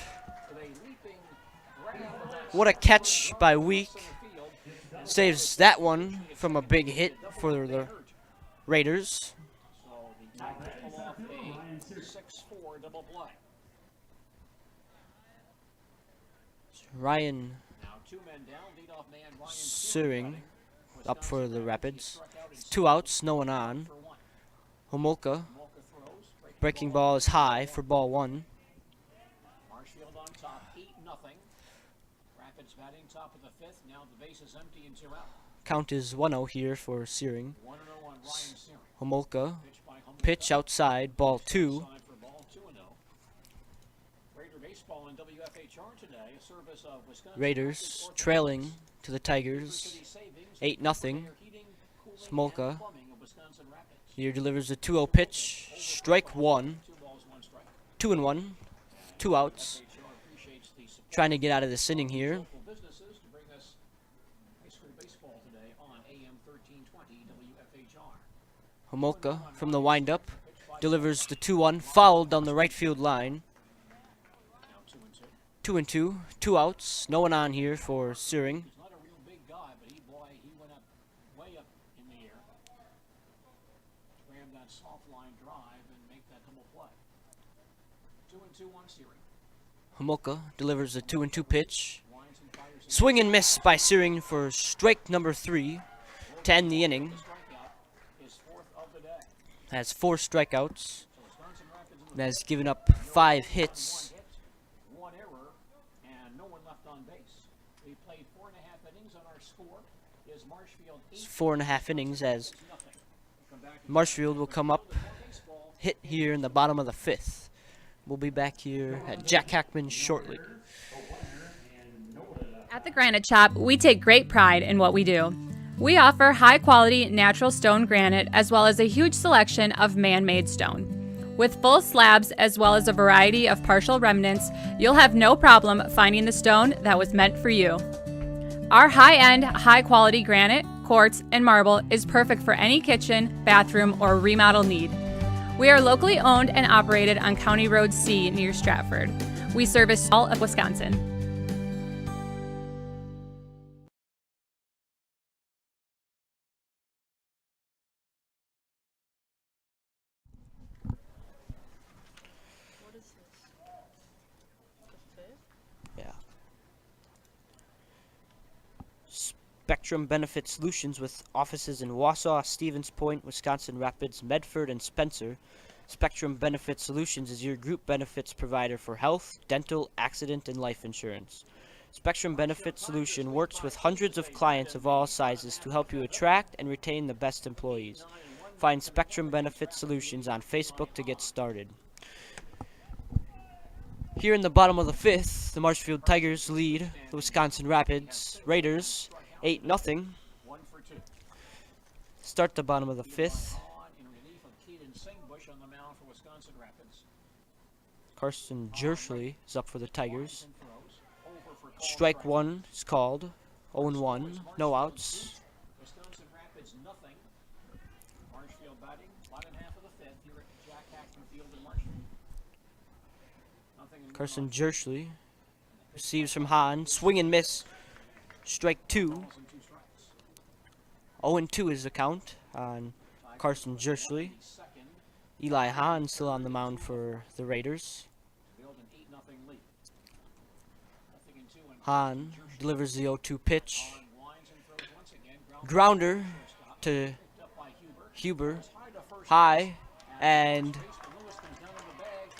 What a catch by Weak. Saves that one from a big hit for the Raiders. Ryan Searing up for the Rapids. 2 outs, no one on. Homolka. Breaking ball is high for ball 1. Marshfield on top, 8-0. Rapids batting top of the 5th. Now the base is empty and 2 out. Count is 1-0 here for Searing. 1-0 on Ryan Searing. Homolka. Pitch outside, ball 2. Raider baseball in WFHR today. A service of Wisconsin. Raiders trailing to the Tigers 8-0. Homolka here delivers a 2-0 pitch. Strike 1. 2-1. 2 outs. Trying to get out of this inning here. Homolka from the windup delivers the 2-1, fouled down the right field line. 2-2, 2 outs, no one on here for Searing. He's not a real big guy, but he went up way up in the air. Ram that soft line drive and make that double play. 2-2 on Searing. Homolka delivers a 2-2 pitch. Swing and miss by Searing for strike number 3 to end the inning. Has 4 strikeouts. And has given up 5 hits. 1 error and no one left on base. We played 4.5 innings on our score. Is Marshfield 4.5 innings as Marshfield will come up, hit here in the bottom of the 5th. We'll be back here at Jack Hackman shortly. At the Granite Shop, we take great pride in what we do. We offer high-quality natural stone granite as well as a huge selection of man-made stone. With full slabs as well as a variety of partial remnants, you'll have no problem finding the stone that was meant for you. Our high-end, high-quality granite, quartz, and marble is perfect for any kitchen, bathroom, or remodel need. We are locally owned and operated on County Road C near Stratford. We service all of Wisconsin. Yeah. Spectrum Benefit Solutions with offices in Wausau, Stevens Point, Wisconsin Rapids, Medford, and Spencer. Spectrum Benefit Solutions is your group benefits provider for health, dental, accident, and life insurance. Spectrum Benefit Solution works with hundreds of clients of all sizes to help you attract and retain the best employees. Find Spectrum Benefit Solutions on Facebook to get started. Here in the bottom of the fifth, the Marshfield Tigers lead the Wisconsin Rapids Raiders 8-0. Start the bottom of the fifth. Carson Jerschley is up for the Tigers. Strike one is called. 0-1, no outs. Wisconsin Rapids nothing. Marshfield batting, bottom half of the fifth here at Jack Hackman Field in Marshfield. Carson Jerschley receives from Hahn. Swing and miss. Strike two. 0-2 is the count on Carson Jerschley. Eli Hahn still on the mound for the Raiders. Hahn delivers the 0-2 pitch. Grounder to Huber. High. And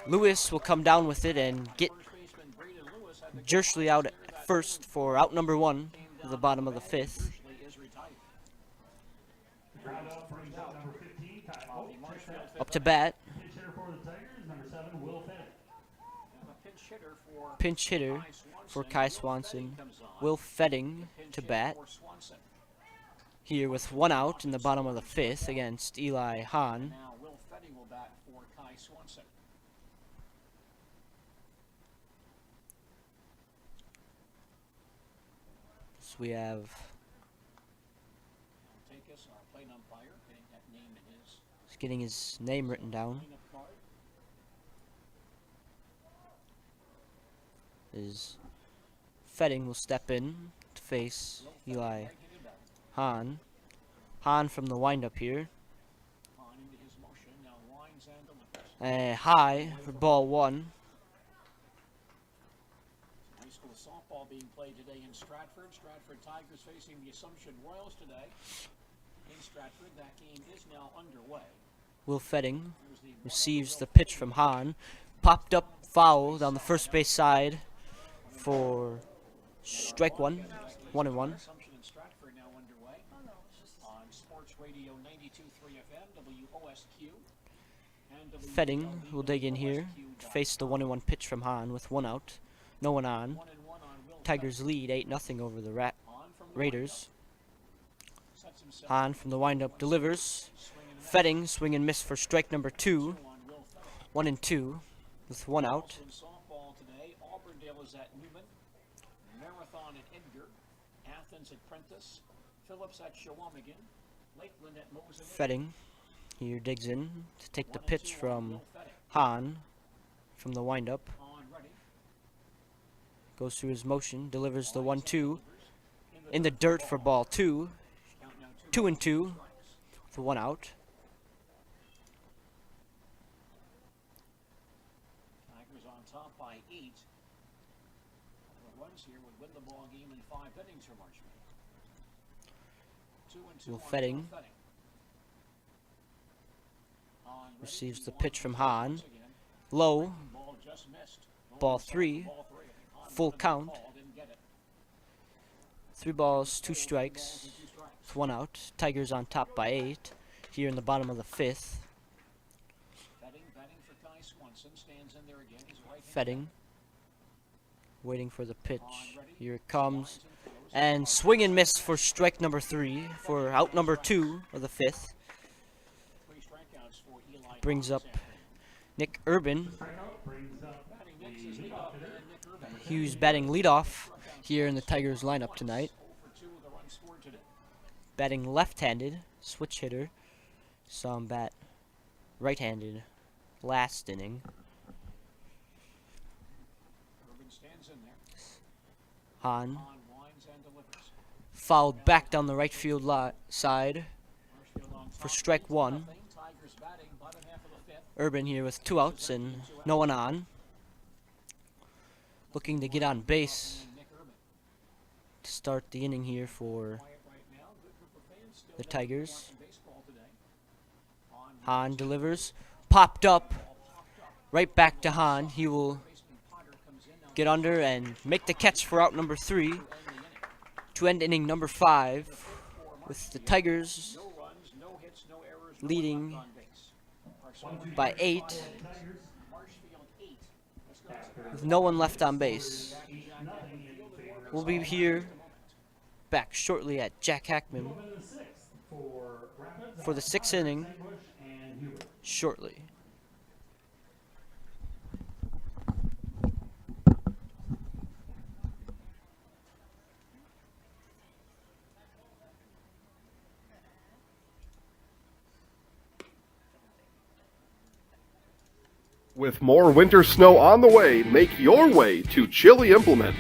Lewis will come down with it and get Jerschley out at first for out number one at the bottom of the fifth. Up to bat. Pinch hitter for Kai Swanson. Will Fetting to bat. Here with one out in the bottom of the fifth against Eli Hahn. So we have he's getting his name written down. Is Fetting will step in to face Eli Hahn. Hahn from the windup here. High for ball one. High school softball being played today in Stratford. Stratford Tigers facing the Assumption Royals today. In Stratford, that game is now underway. Will Fetting receives the pitch from Hahn. Popped up foul down the first base side for strike one. 1-1. Assumption in Stratford now underway on Sports Radio 92.3 FM, WOSQ. Fetting will dig in here to face the 1-1 pitch from Hahn with one out. No one on. Tigers lead 8-0 over the Raiders. Hahn from the windup delivers. Fetting swing and miss for strike number two. 1-2 with one out. Softball today. Auburndale is at Newman. Marathon at Edgar. Athens at Prentice. Phillips at Shawamigan. Lakeland at Moses. Fetting here digs in to take the pitch from Hahn from the windup. Goes through his motion, delivers the 1-2 in the dirt for ball two. 2-2 with one out. Tigers on top by 8. The runs here would win the ball game in 5 innings for Marshfield. 2-2 Will Fetting receives the pitch from Hahn. Low. Ball 3. Full count. 3 balls, 2 strikes. With one out. Tigers on top by 8. Here in the bottom of the fifth. Fetting. Waiting for the pitch. Here it comes. And swing and miss for strike number 3. For out number 2 of the fifth. Brings up Nick Urban. Strikeout brings up the leadoff hitter. He was batting leadoff here in the Tigers lineup tonight. Batting left-handed, switch hitter. Saw him bat right-handed last inning. Hahn fouled back down the right field side for strike one. Urban here with 2 outs and no one on. Looking to get on base to start the inning here for the Tigers. Hahn delivers, popped up, right back to Hahn. He will get under and make the catch for out number 3 to end inning number 5, with the Tigers leading by 8 with no one left on base. We'll be here back shortly at Jack Hackman for the 6th inning shortly. With more winter snow on the way, make your way to Chili Implement.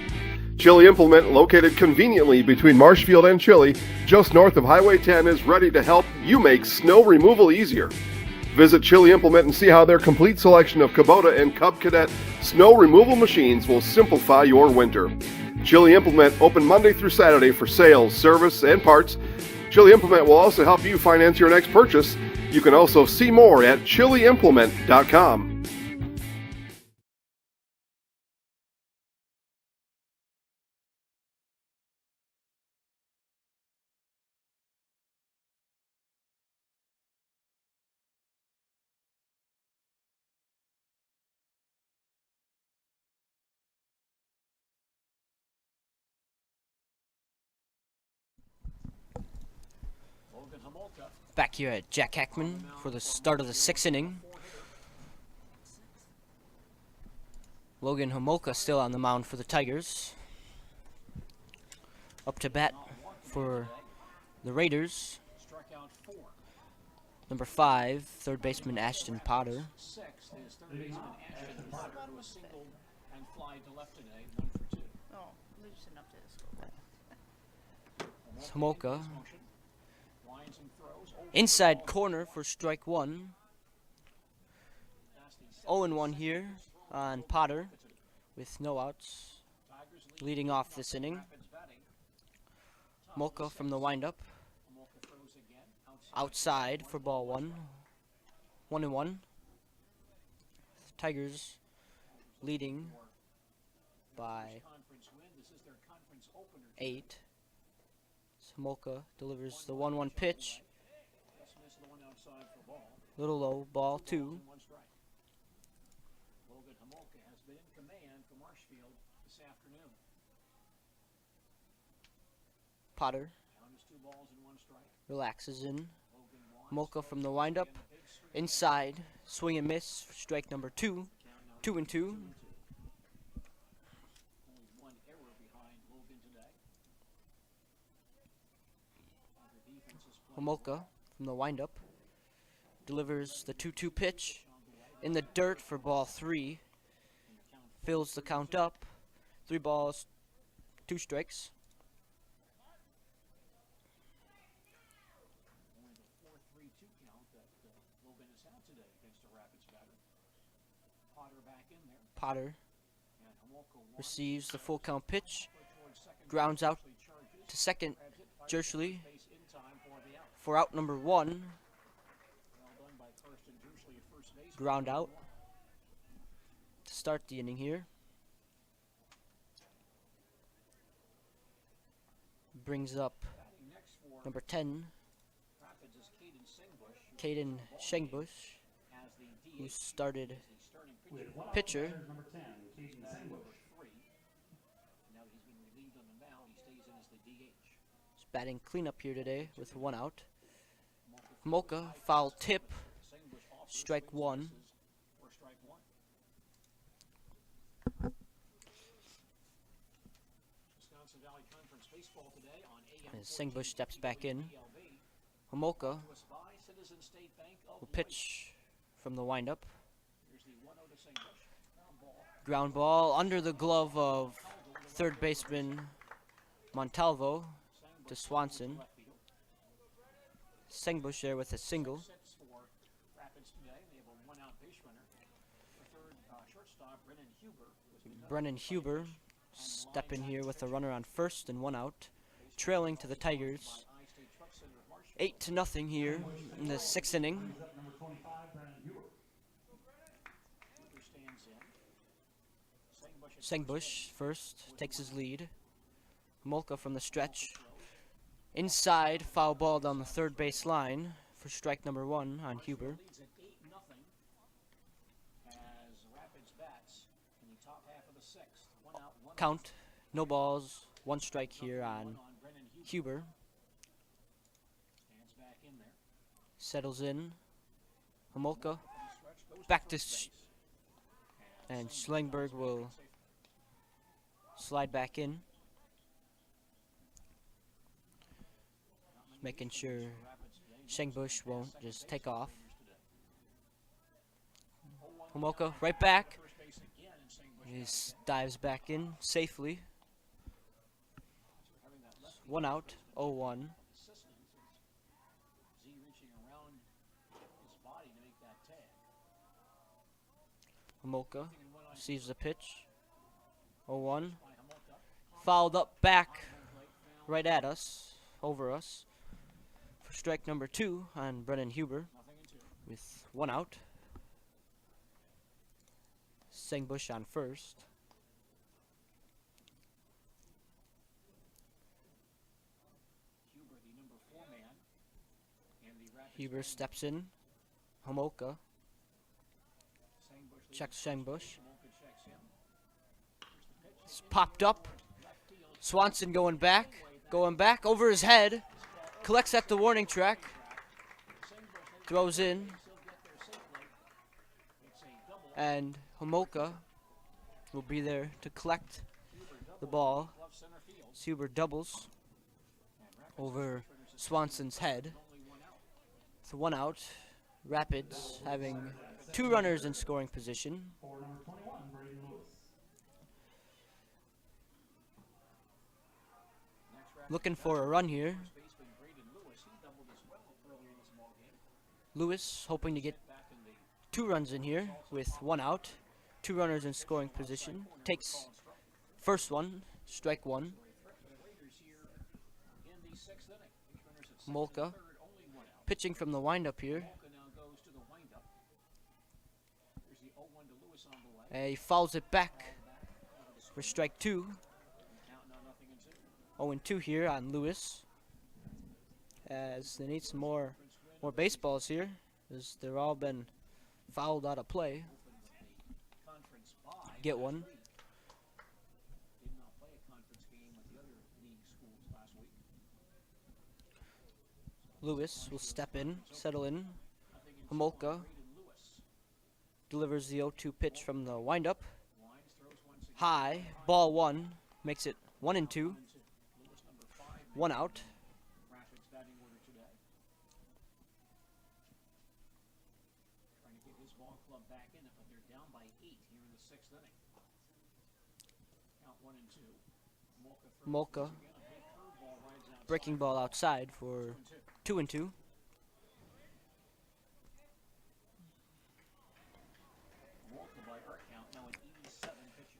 Chili Implement, located conveniently between Marshfield and Chili, just north of Highway 10, is ready to help you make snow removal easier. Visit Chili Implement and see how their complete selection of Kubota and Cub Cadet snow removal machines will simplify your winter. Chili Implement open Monday through Saturday for sales, service, and parts. Chili Implement will also help you finance your next purchase. You can also see more at chiliimplement.com. Back here at Jack Hackman for the start of the 6th inning. Logan Homolka still on the mound for the Tigers. Up to bat for the Raiders, number 5, third baseman Ashton Potter. Homolka. Inside corner for strike 1. 0-1 here on Potter with no outs. Leading off this inning. Molka from the windup. Outside for ball 1. 1-1. Tigers leading by 8. Smolka delivers the 1-1 pitch. Little low, ball 2. Logan Homolka has been in command for Marshfield this afternoon. Potter relaxes in. Homolka from the windup. Inside, swing and miss, strike number 2. 2-2. Homolka from the windup delivers the 2-2 pitch in the dirt for ball 3. Fills the count up. 3 balls, 2 strikes. Potter receives the full count pitch. Grounds out to second, Jershly, for out number 1. Ground out to start the inning here. Brings up number 10, Caden Shengbush, who started pitcher. He's batting cleanup here today with 1 out. Mocha, foul tip, strike 1. baseball today on AM As Sengbush steps back in, Homolka us by Citizen State Bank of will pitch from the windup. Here's the 1-0 to Sengbush. Ground ball under the glove of third baseman Montalvo to Swanson. Sengbush there with a single. Sits for Rapids today. They have a one-out base runner. The third shortstop, Brennan Huber. Brennan Huber step in here with a runner on first and one out, trailing to the Tigers. 8-0 here in the sixth inning. Number 25, Brandon Huber. Huber stands in. Sengbush first takes his lead. Homolka from the stretch. Inside, foul ball down the third base line for strike number 1 on Huber. Leads at 8-0 as Rapids bats in the top half of the sixth. One out, one Count, no balls, 1 strike here on Huber. Stands back in there. Settles in. Homolka back to and Schlengberg will slide back in, making sure Sengbush won't just take off. Homolka right back. He dives back in safely. 1 out, 0-1. Z reaching around his body to make that tag. Homolka sees the pitch. 0-1. Fouled up back right at us, over us. For strike number 2 on Brennan Huber with 1 out. Sengbush on first. Huber, the number 4 man, and the Rapids Huber steps in. Homolka checks Sengbush. checks him. It's popped up. Swanson going back over his head. Collects at the warning track. Throws in. And Homolka will be there to collect the ball. Huber doubles over Swanson's head. With 1 out. Rapids having 2 runners in scoring position. For number 21, Brady Lewis. Looking for a run here. Baseman Braden Lewis, he doubled as well earlier in this ballgame. Lewis hoping to get Back in the 2 runs in here with 1 out. 2 runners in scoring position. Takes first one, strike 1. Raiders here in the sixth inning. Each runner's at Homolka third, only 1 out. pitching from the windup here. Molka now goes to the windup. Here's the 0-1 to Lewis on the way. He fouls it back for strike 2. Count now 0-2. 0-2 here on Lewis. As they need some more baseballs here, as they've all been fouled out of play. Conference bye. Get one. Did not play a conference game with the other league schools last week. Lewis will step in, settle in. Homolka delivers the 0-2 pitch from the windup. High, ball 1, makes it 1-2. 1 out. Rapids batting order today. Trying to get his ball club back in it, but they're down by 8 here in the sixth inning. Count 1-2. Homolka breaking ball outside for 2-2.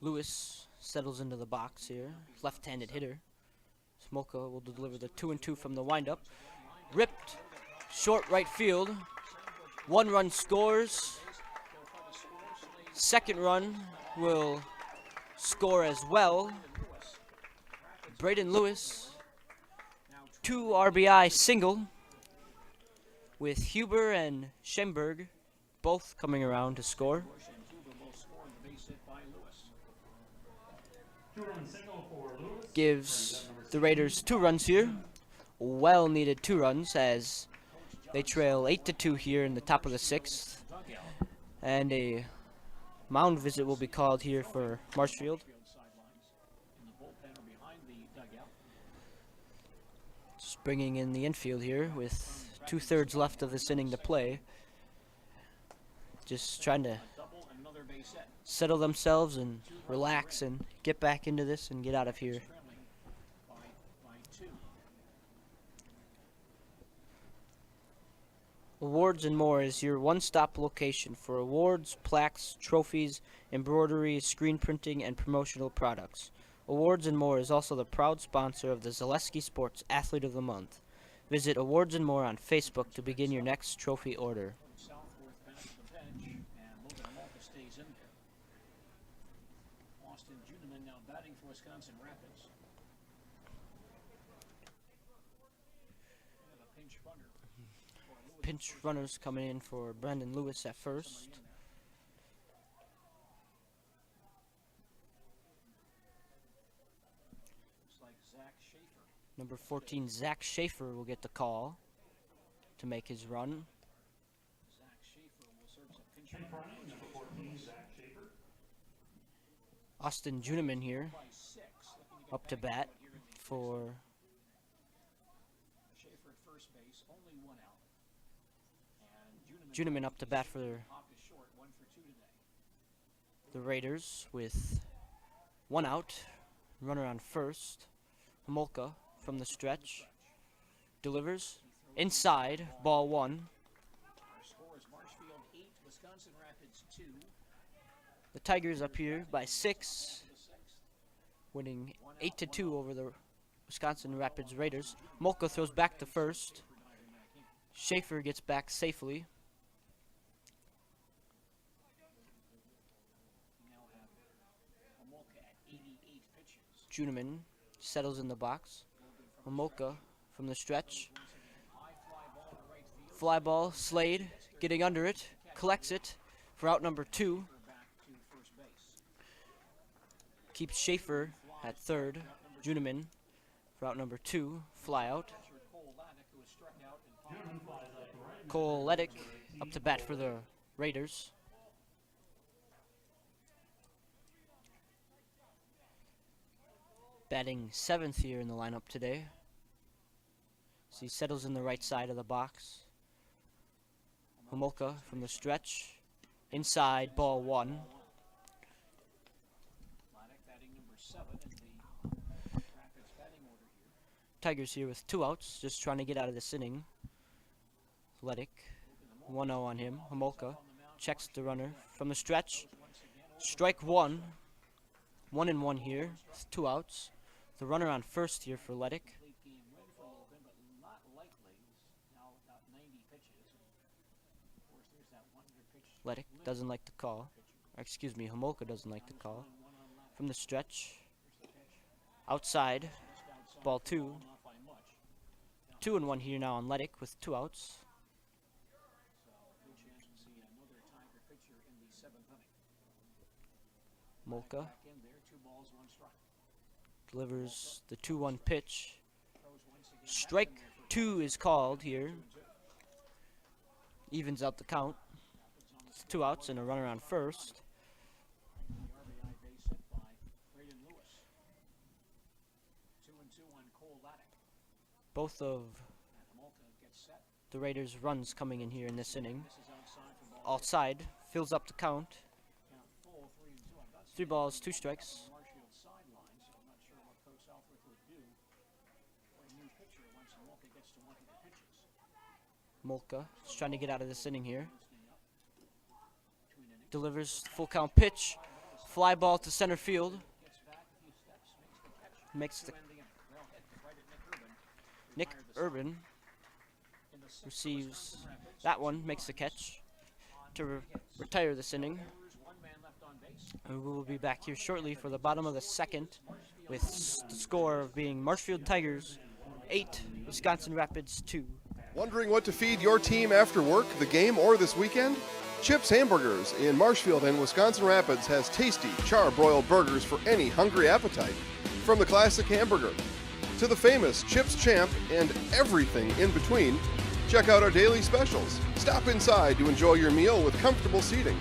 Lewis settles into the box here. Left-handed hitter. Homolka will deliver the 2-2 from the windup. Ripped, short right field. 1 run scores. Second run will score as well. Braden Lewis, 2 RBI single, with Huber and Schemberg both coming around to score. 2-run single for Lewis. Gives the Raiders 2 runs here. Well needed 2 runs as they trail 8-2 here in the top of the 6th. And a mound visit will be called here for Marshfield. bringing in the infield here with 2/3 left of this inning to play. Just trying to settle themselves and relax and get back into this and get out of here. Awards and More is your one-stop location for awards, plaques, trophies, embroidery, screen printing, and promotional products. Awards and More is also the proud sponsor of the Zaleski Sports Athlete of the Month. Visit Awards and More on Facebook to begin your next trophy order. Southworth back to the bench, and Logan Amolka stays in there. Austin Juneman now batting for Wisconsin Rapids. A pinch runner. Pinch runners coming in for Brendan Lewis at first. Looks like Zach Schaefer. Number 14, Zach Schaefer will get the call to make his run. Zach Schaefer will serve as a pinch runner. Number 14, Zach Schaefer. Austin Juneman here, By 6. up to bat for Schaefer at first base, only one out. And Juneman up to bat for Hop is short, 1 for 2 today. the Raiders with one out, runner on first. Homolka from the stretch delivers inside, ball 1. Our score is Marshfield 8, Wisconsin Rapids 2. The Tigers up here by 6, winning 8-2 over the Wisconsin Rapids Raiders. Homolka throws back to first. Schaefer gets back safely. We now have Amolka at 88 pitches. Juneman settles in the box. Homolka from the stretch. High fly ball to right field. Fly ball, Slade getting under it, collects it for out number 2. Back to first base. Keeps Schaefer at third. Juneman for out number 2, fly out. Catcher Cole Laddick, who was struck out in Cole Leddick up to bat for the Raiders. Batting 7th here in the lineup today. So he settles in the right side of the box. Homolka from the stretch. Inside, ball 1. Laddick batting number 7 in the Rapids batting order here. Tigers here with 2 outs, just trying to get out of this inning. Leddick, 1-0 on him. Homolka checks the runner from the stretch. Strike 1. 1-1 here, with 2 outs. The runner on first here for Leddick. Late game win for Logan, but not likely. He's now without 90 pitches. Of course, there's that 100 pitch. Leddick doesn't like the call. Or excuse me, Homolka doesn't like the call. From the stretch. Outside. Ball 2. 2-1 here now on Leddick with 2 outs. So, good chance to see another Tiger pitcher in the 7th inning. Homolka Back in there, 2 balls, 1 strike. delivers the 2-1 pitch. Throws once again. Strike 2 is called here. Evens out the count. It's 2 outs and a runner on first. The RBI base hit by Braden Lewis. 2-2 on Cole Laddick. Both of And Homolka gets set. the Raiders' runs coming in here in this inning. This is outside for ball. Outside, fills up the count. Count full, 3-2. I'm not 3 balls, 2 strikes. Marshfield sideline, so I'm not sure what Coach Southworth would do for a new pitcher once Homolka gets to 100 pitches. Homolka is trying to get out of this inning here. Loosening up between innings. Delivers full count pitch. Fly ball to center field. Gets back a few steps, makes the catch. Makes the To end the inning. Well hit right at Nick Urban. Nick Urban In the 6th, receives Wisconsin Rapids. that one, makes the catch to retire this inning. Errors, 1 man left on base. And we will be back here shortly for the bottom of the 2nd with the score of being Marshfield Tigers 8, Wisconsin Rapids 2. Wondering what to feed your team after work, the game, or this weekend? Chips Hamburgers in Marshfield and Wisconsin Rapids has tasty, char-broiled burgers for any hungry appetite. From the classic hamburger to the famous Chips Champ and everything in between, check out our daily specials. Stop inside to enjoy your meal with comfortable seating.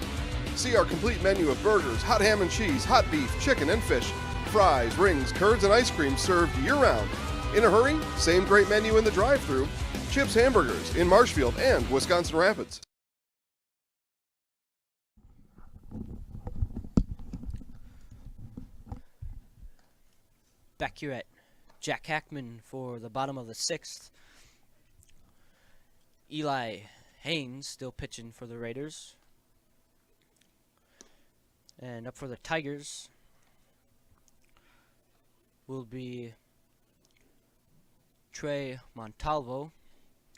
See our complete menu of burgers, hot ham and cheese, hot beef, chicken and fish, fries, rings, curds, and ice cream served year-round. In a hurry? Same great menu in the drive-thru. Chips Hamburgers in Marshfield and Wisconsin Rapids. Back here at Jack Hackman for the bottom of the 6th. Eli Haynes still pitching for the Raiders. And up for the Tigers will be Trey Montalvo,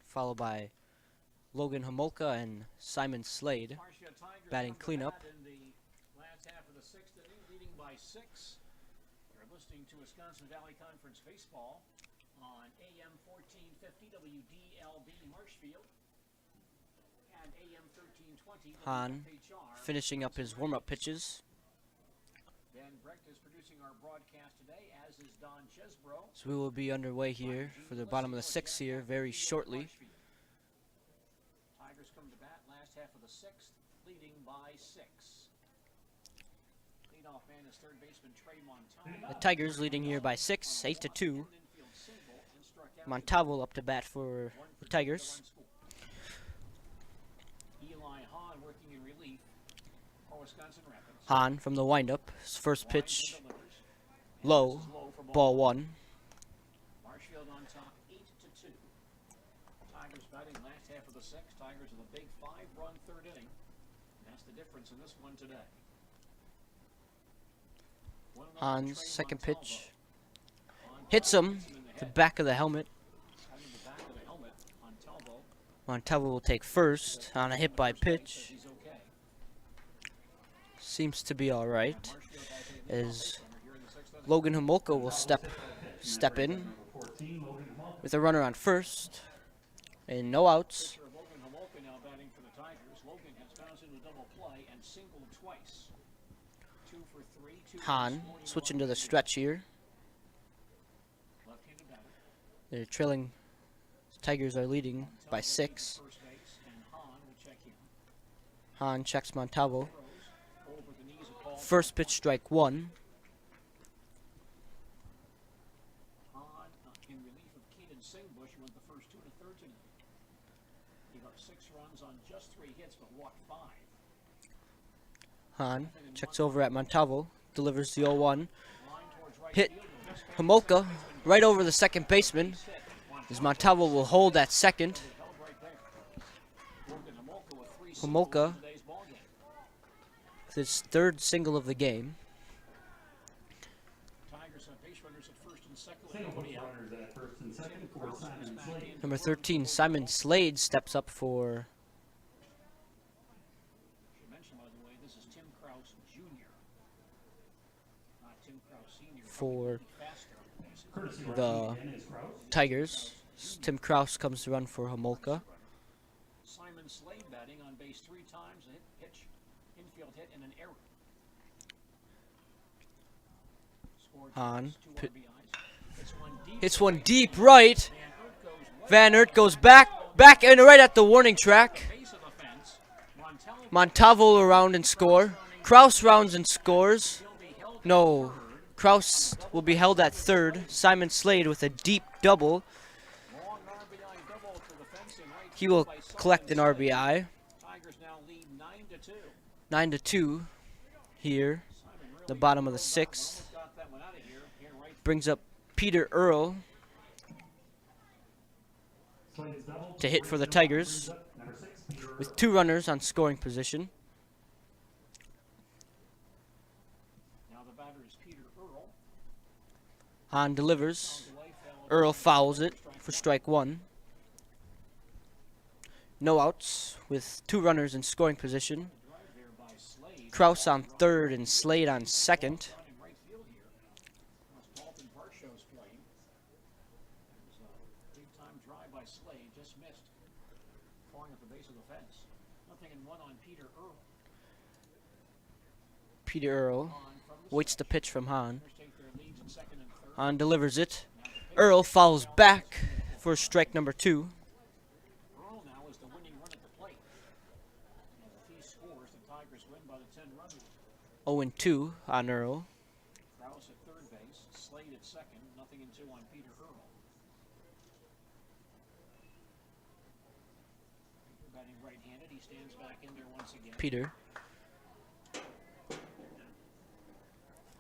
followed by Logan Homolka and Simon Slade, batting cleanup. In the last half of the 6th inning, leading by 6. You're listening to Wisconsin Valley Conference Baseball on AM 1450 WDLB Marshfield and AM 1320 Hahn finishing up his warm-up pitches. Ben Brecht is producing our broadcast today, as is Don Chesbro. So we will be underway here for the bottom of the 6th here very shortly. Tigers come to bat last half of the 6th, leading by 6. Leadoff man is third baseman Trey Montalvo. The Tigers leading here by 6, 8-2. Montalvo up to bat for the Tigers. Eli Hahn working in relief for Wisconsin Rapids. Hahn from the windup. His first pitch low, ball 1. Marshfield on top, 8-2. Tigers batting last half of the 6th. Tigers with a big 5-run third inning. And that's the difference in this one today. Hahn's second pitch hits him to the back of the helmet. Montalvo will take first on a hit by pitch. Seems to be all right, as Logan Homolka will step in with a runner on first and no outs. Logan Homolka now batting for the Tigers. Logan has bounced into a double play and singled twice. 2 for 3. Hahn switching to the stretch here. Left-handed batter. They're trailing. Tigers are leading by 6. First base, and Hahn will check in. Hahn checks Montalvo. Over the knees, a call. First pitch, strike 1. Hahn in relief of Keenan Singbush went the first 2 1/3 inning. He got 6 runs on just 3 hits, but walked 5. Hahn checks over at Montalvo, delivers the 0-1. Hit Homolka right over the second baseman, as Montalvo will hold at second. Homolka with his 3rd single of the game. Tigers have base runners at first and second. Nobody out. Number 13, Simon Slade, steps up for Should mention, by the way, this is Tim Krause Jr. Not Tim Krause Sr. for the Tigers. Tim Krause comes to run for Homolka. Simon Slade batting on base 3 times, a pitch, infield hit, and an error. Scored Hahn RBIs. hits one deep right. Van Aert goes back and right at the warning track. Montalvo around and score. Krause rounds and scores. No, Krause will be held at 3rd. Simon Slade with a deep double. He will collect an RBI. Tigers now lead 9-2. 9-2 here, the bottom of the 6th. Brings up Peter Earl to hit for the Tigers with 2 runners on scoring position. Now the batter is Peter Earl. Hahn delivers. Earl fouls it for strike 1. No outs with 2 runners in scoring position. Krause on 3rd and Slade on 2nd. Big-time drive by Slade, just missed. Falling at the base of the fence. 0-1 on Peter Earl. Peter Earl waits the pitch from Hahn. Hahn delivers it. Earl fouls back for strike number 2. Earl now is the winning run at the plate. And if he scores, the Tigers win by the 10 runs. 0-2 on Earl. Krause at 3rd base, Slade at 2nd, 0-2 on Peter Earl. Batting right-handed, he stands back in there once again. Peter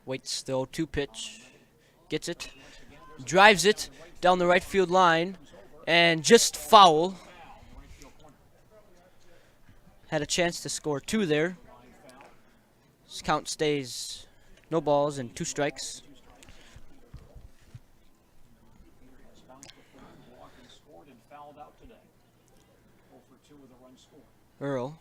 waits the 0-2 pitch, gets it, drives it down the right field line, and just foul. Had a chance to score 2 there. His count stays no balls and 2 strikes. Earl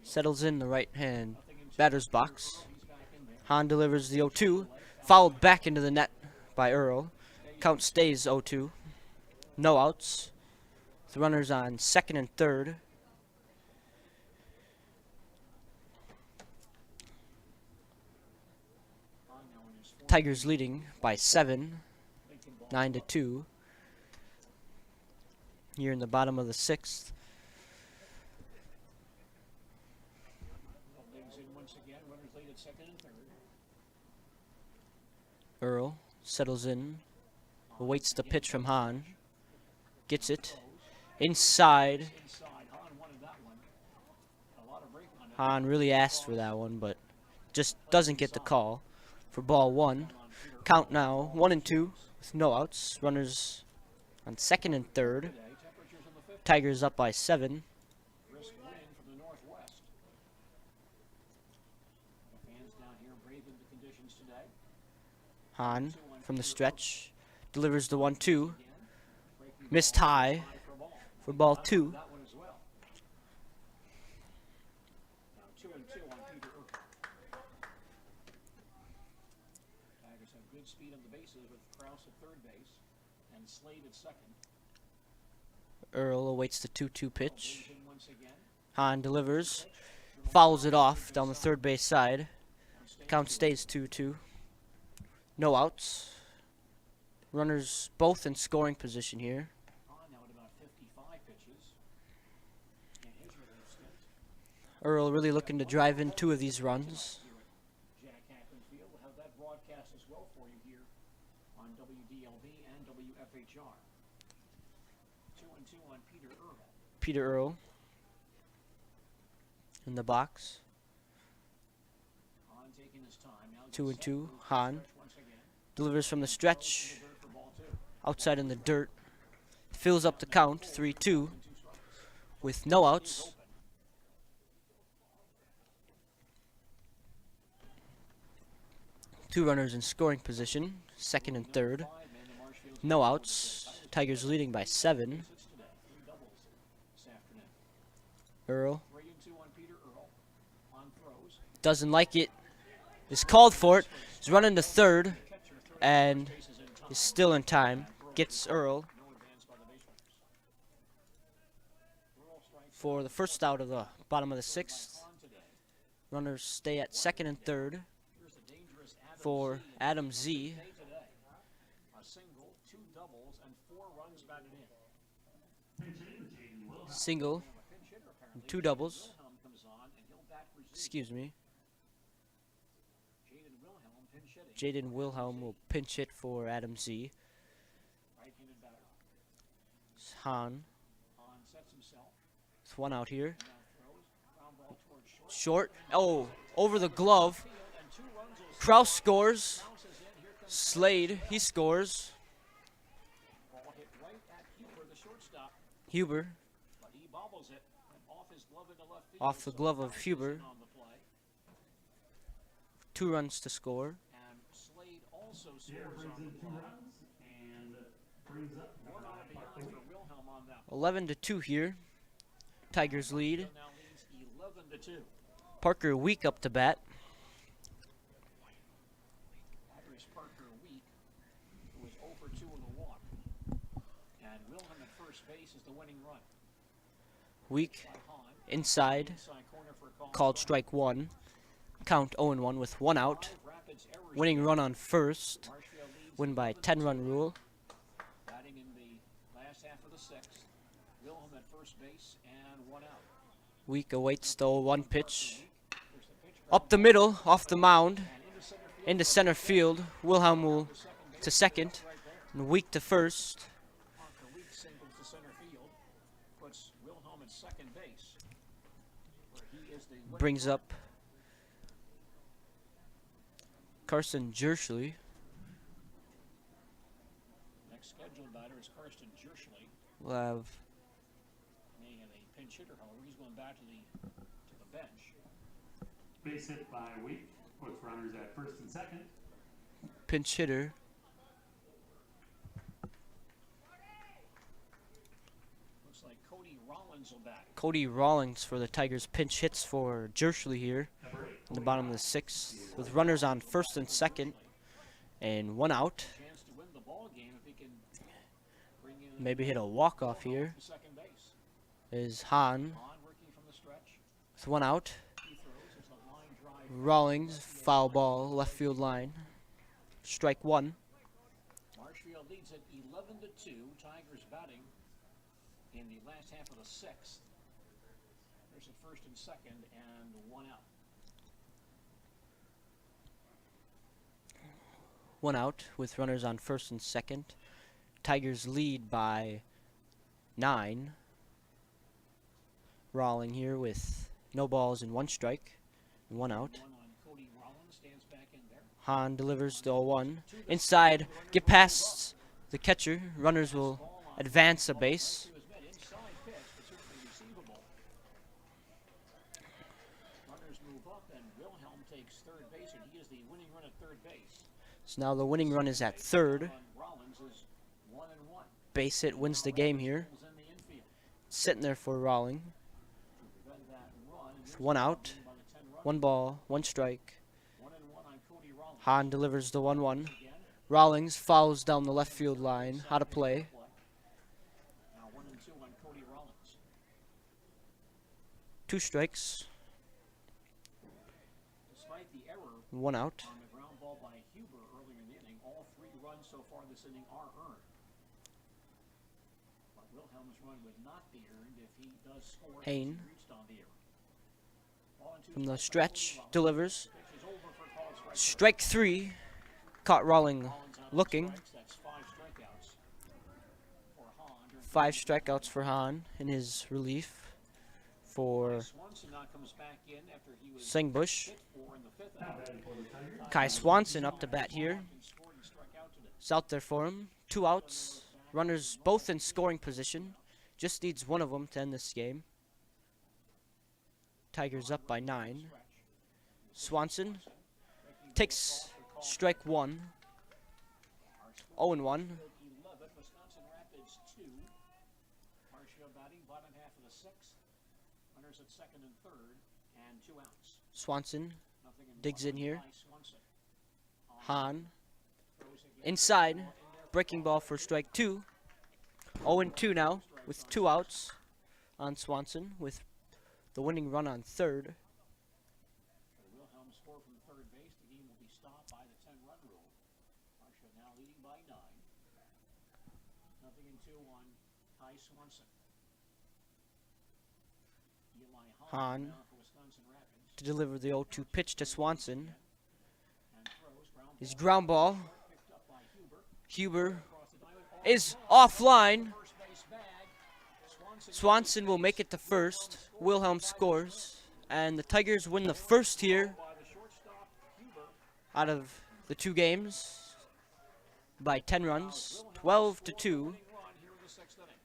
settles in the right-hand batter's box. Hahn delivers the 0-2, fouled back into the net by Earl. Count stays 0-2. No outs. The runners on second and third. Tigers leading by 7, 9-2. Here in the bottom of the 6th. Earl settles in, awaits the pitch from Hahn, gets it, inside. Hahn really asked for that one, but just doesn't get the call for ball 1. Count now 1-2 with no outs. Runners on second and third. Tigers up by 7. Hahn from the stretch delivers the 1-2. Missed high for ball 2. Tigers have good speed on the bases with Krause at third base and Slade at second. Earl awaits the 2-2 pitch. Hahn delivers, fouls it off down the third base side. Count stays 2-2. No outs. Runners both in scoring position here. Earl really looking to drive in 2 of these runs. We'll have that broadcast as well for you here on WDLB and WFHR. 2-2 on Peter Earl. Peter Earl in the box. 2-2. Hahn delivers from the stretch, outside in the dirt, fills up the count 3-2 with no outs. Two runners in scoring position, second and third. No outs. Tigers leading by 7. Earl doesn't like it. Is called for it. He's running to third and is still in time. Gets Earl for the first out of the bottom of the 6th. Runners stay at second and third for Adam Z. A single, 2 doubles, and 4 runs batted in. Single and 2 doubles. Excuse me. Jaden Wilhelm will pinch hit for Adam Z. Hahn. It's 1 out here. Short. Oh, over the glove. Krause scores. Slade, he scores. Huber. Off the glove of Huber. 2 runs to score. 11-2 here. Tigers lead. Parker Week up to bat. Parker Week, who was 0 for 2 in the walk. And Wilhelm at first base is the winning run. Week inside. Called strike 1. Count 0-1 with 1 out. Winning run on first. Win by 10-run rule. Batting in the last half of the 6th. Wilhelm at first base and 1 out. Week awaits the 0-1 pitch. Up the middle, off the mound. Into center field. Wilhelm will to second. And weak to first. Parker Week singles to center field. Puts Wilhelm at second base. Where he is the Brings up Carson Jerschley. next scheduled batter is Karsten Jerschley. We'll have May have a pinch hitter, however, he's going back to the bench. Base hit by Week. Puts runners at first and second. pinch hitter. Looks like Cody Rollins will bat. Cody Rawlings for the Tigers. Pinch hits for Jerschley here in the bottom of the sixth, with runners on first and second and one out. Chance to win the ball game if he can bring in Maybe hit a walk-off here. to second base. Is Hahn On working from the stretch. with one out. He throws. It's a line drive. Rawlings, foul ball, left field line. Strike one. Marshfield leads at 11-2. Tigers batting in the last half of the sixth. There's a first and second and one out. One out with runners on first and second. Tigers lead by 9. Rawling here with no balls and one strike and one out. One on Cody Rollins, stands back in there. Hahn delivers the 0-1. Inside, get past the catcher. Runners will advance a base. He was met inside pitch, but certainly receivable. Runners move up and Wilhelm takes third base, and he is the winning run at third base. So now the winning run is at third. Rollins is 1-1. Base hit wins the game here. In the infield. Sitting there for Rawling. To prevent that run, With one out, by the 10 run. one ball, one strike. 1-1 on Cody Rollins. Hahn delivers the 1-1. Rawlings follows down the left field line. How to play. Now 1-2 on Cody Rollins. 2 strikes, Despite the error 1 out. on the ground ball by Huber earlier in the inning, all 3 runs so far this inning are earned. But Wilhelm's run would not be earned if he does score. Hain He reached on the error. Ball and 2 from the strikes by stretch Cody Rollins. delivers. Pitch is over for called strike. Strike 3. Caught Rawling Rollins out of looking. strikes. That's 5 strikeouts for Hahn. during 5 strikeouts for Hahn in his relief for Swanson now comes back in after he was Singbush. hit for in the 5th out. Kai Swanson up to bat here. And scored and struck out today. It's out there for him. 2 outs. Runners both in scoring position. Just needs one of them to end this game. Tigers up by 9. Swanson takes strike 1. 0-1. 11, Wisconsin Rapids 2. Marshfield batting, bottom half of the 6th. Runners at second and third, and 2 outs. Swanson Nothing in digs one in here. by Swanson. Hahn Throws again. inside. Breaking ball for strike 2. 0-2 now with 2 outs on Swanson with the winning run on third. Wilhelm score from third base. The game will be stopped by the 10-run rule. Marshfield now leading by 9. Nothing in 2 on Kai Swanson. Eli Hahn now for Wisconsin Rapids. to deliver the 0-2 pitch to Swanson. And throws ground His ball ground ball. picked up by Huber. Huber Across the diamond. is offline. First base bag. Swanson will make it to first. Wilhelm scores. And the Tigers win the first here By the shortstop, Huber. out of the 2 games by 10 runs. 12-2. Run here in the 6th inning.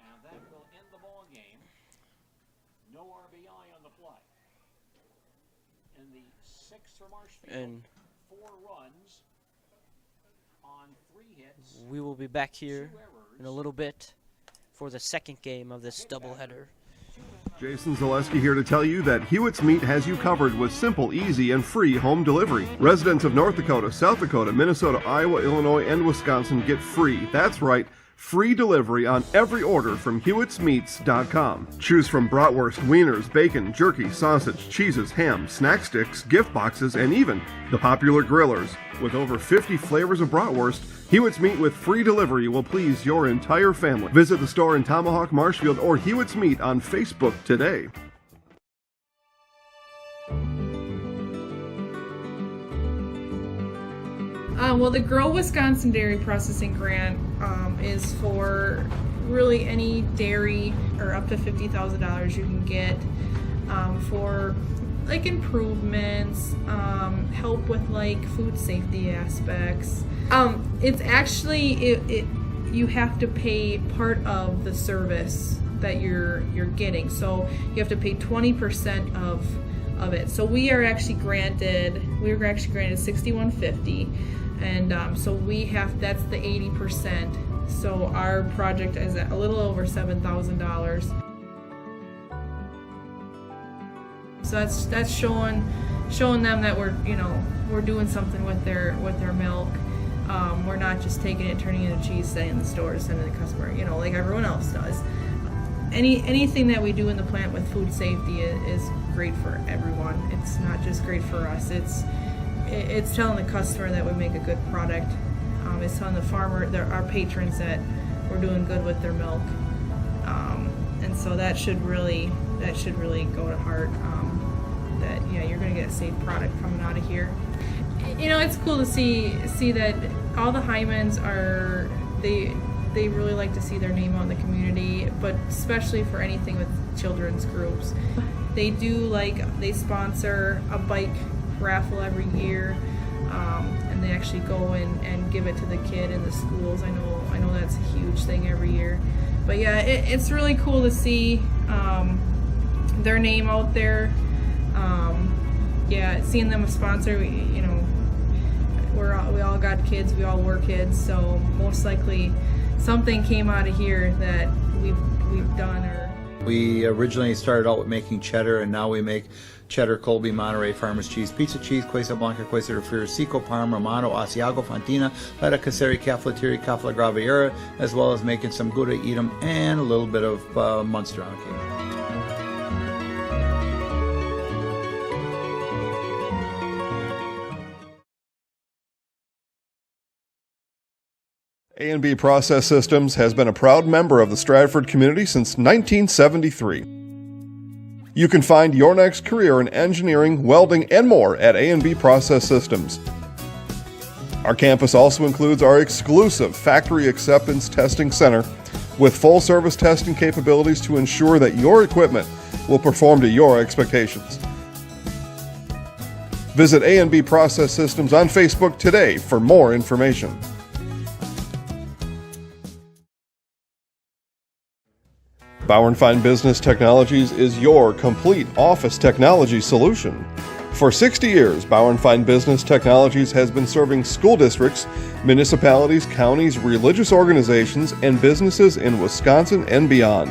And that will end the ball game. No RBI on the play. In the 6th for Marshfield, And 4 runs on 3 hits. we will be back here 2 errors. in a little bit for the second game of this doubleheader. Jason Zaleski here to tell you that Hewitt's Meat has you covered with simple, easy, and free home delivery. Residents of North Dakota, South Dakota, Minnesota, Iowa, Illinois, and Wisconsin get free. That's right, free delivery on every order from Hewitt'sMeats.com. Choose from bratwurst, wieners, bacon, jerky, sausage, cheeses, ham, snack sticks, gift boxes, and even the popular grillers. With over 50 flavors of bratwurst, Hewitt's Meat with free delivery will please your entire family. Visit the store in Tomahawk, Marshfield, or Hewitt's Meat on Facebook today. Well, the Grow Wisconsin Dairy Processing Grant is for really any dairy, or up to $50,000 you can get for like improvements, help with like food safety aspects. It's actually you have to pay part of the service that you're getting, so you have to pay 20% of it. So we were actually granted $6150, and so that's the 80%. So our project is at a little over $7,000. So that's showing them that we're doing something with their milk. We're not just taking it, turning it into cheese, sending it in the store, sending it to the customer, like everyone else does. Anything that we do in the plant with food safety is great for everyone. It's not just great for us. It's telling the customer that we make a good product. It's telling the farmer, our patrons, that we're doing good with their milk. And so that should really go to heart. That you're going to get a safe product coming out of here. It's cool to see that all the Hymans are they really like to see their name out in the community, but especially for anything with children's groups. They sponsor a bike raffle every year, and they actually go and give it to the kid in the schools. I know that's a huge thing every year. But yeah, it's really cool to see their name out there. Seeing them a sponsor, we all got kids, we all were kids, so most likely something came out of here that we've done. We originally started out with making cheddar, and now we make cheddar, Colby, Monterey, Farmers cheese, pizza cheese, Quesa Blanca, Quesa de Friar, Seco, Parma, Romano, Asiago, Fontina, Letta, Caseri, Cafetieri, Cafla Graviera, as well as making some Gouda, Edam, and a little bit of Munster on occasion. A&B Process Systems has been a proud member of the Stratford community since 1973. You can find your next career in engineering, welding, and more at A&B Process Systems. Our campus also includes our exclusive Factory Acceptance Testing Center with full-service testing capabilities to ensure that your equipment will perform to your expectations. Visit A&B Process Systems on Facebook today for more information. Bauer & Fine Business Technologies is your complete office technology solution. For 60 years, Bauer & Fine Business Technologies has been serving school districts, municipalities, counties, religious organizations, and businesses in Wisconsin and beyond.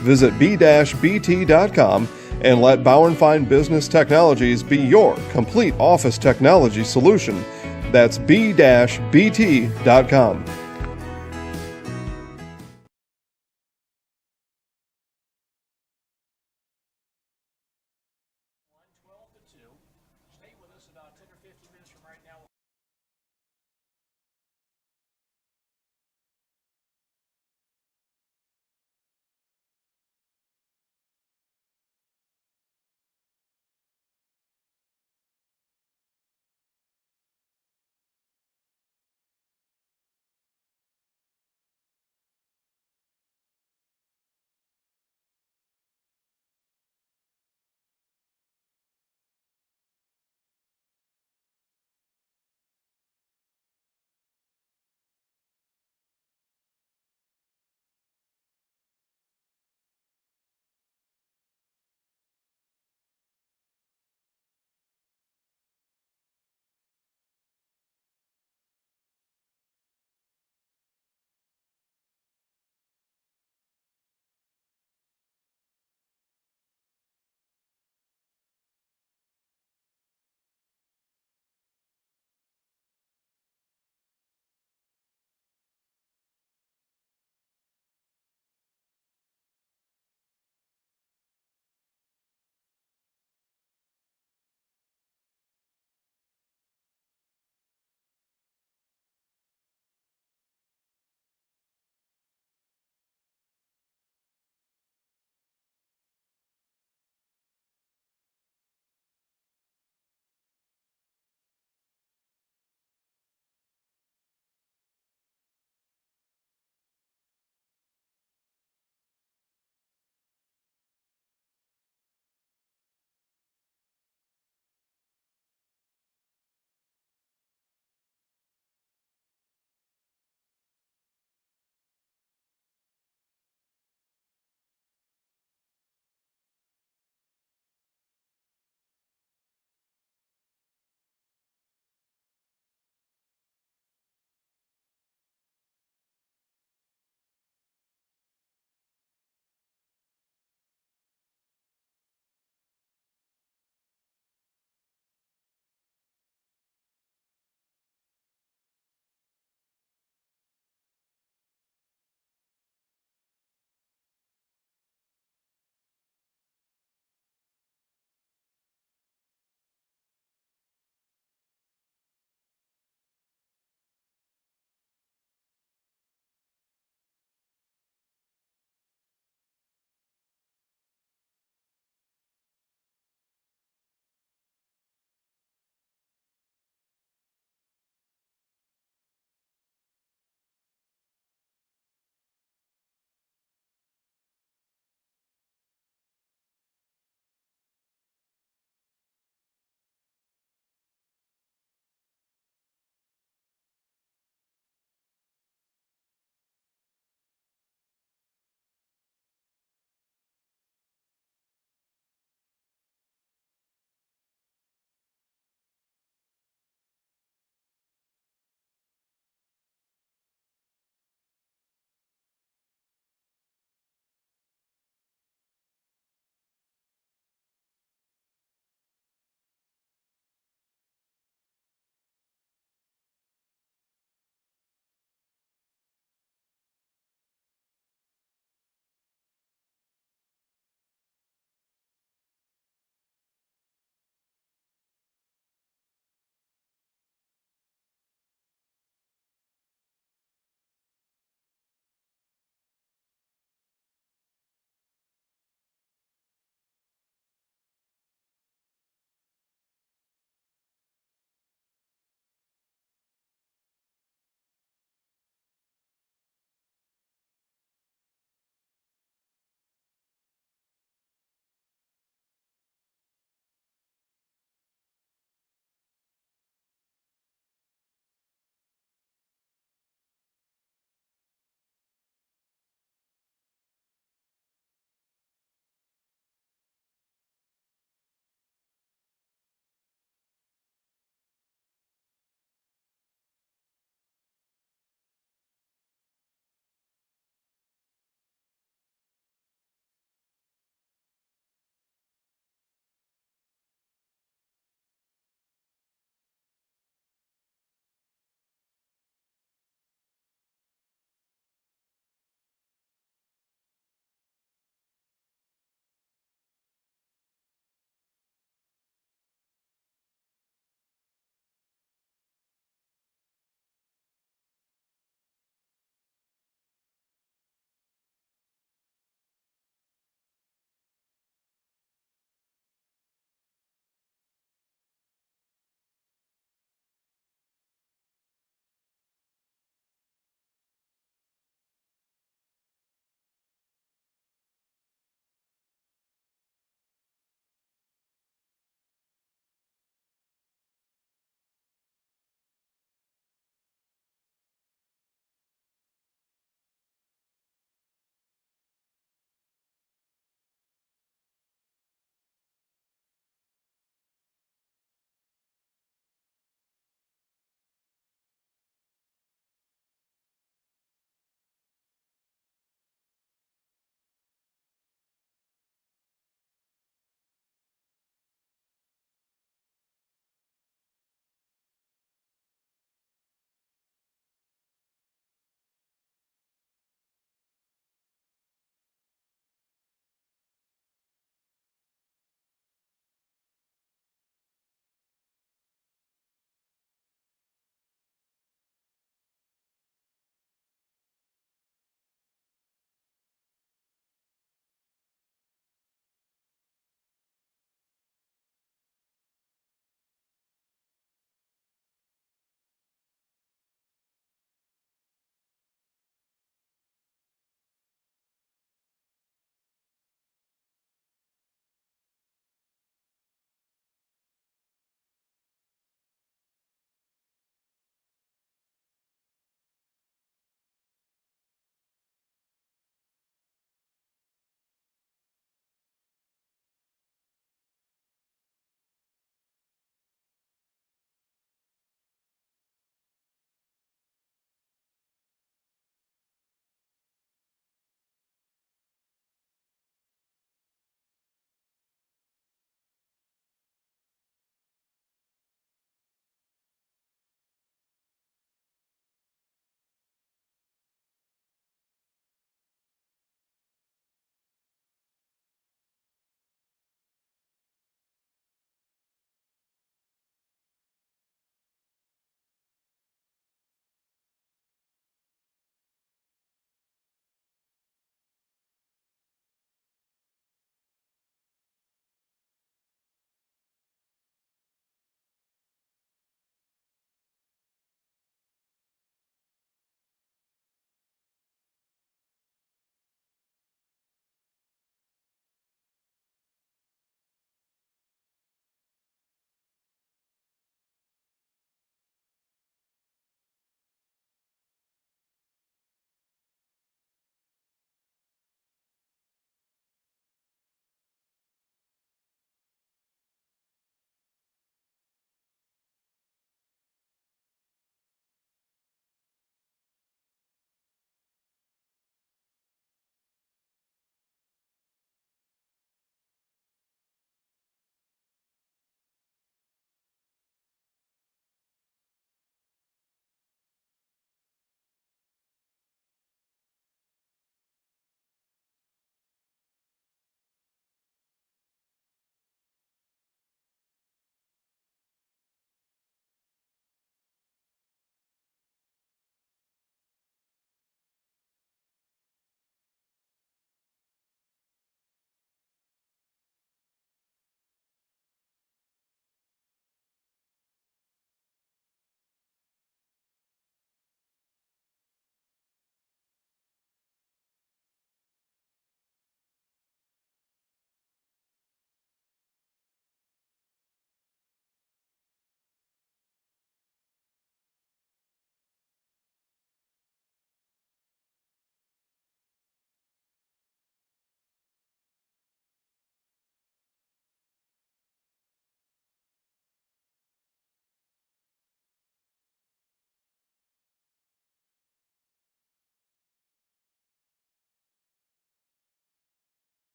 Visit b-bt.com and let Bauer & Fine Business Technologies be your complete office technology solution. That's b-bt.com. Stay with us about 10 or 15 minutes from right now.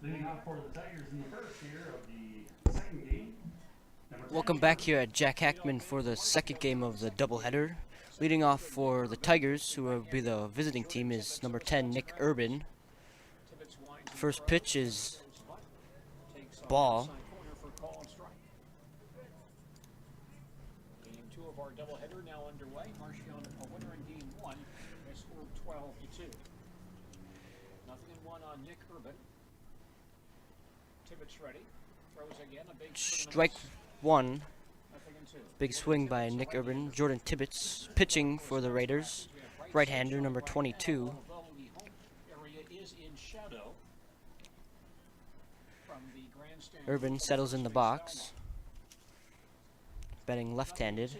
Leading off for the Tigers in the first here of the second game. Welcome back here at Jack Hackman for the second game of the doubleheader. Leading off for the Tigers, who will be the visiting team, is number 10, Nick Urban. First pitch is ball. Game 2 of our doubleheader now underway. Marshfield a winner in game 1. They scored 12-2. Nothing in 1 on Nick Urban. Tibbetts ready. Throws again. A big Strike 1. Big swing by Nick Urban. Jordan Tibbetts pitching for the Raiders. Right-hander, number 22. Urban settles in the box. Batting left-handed.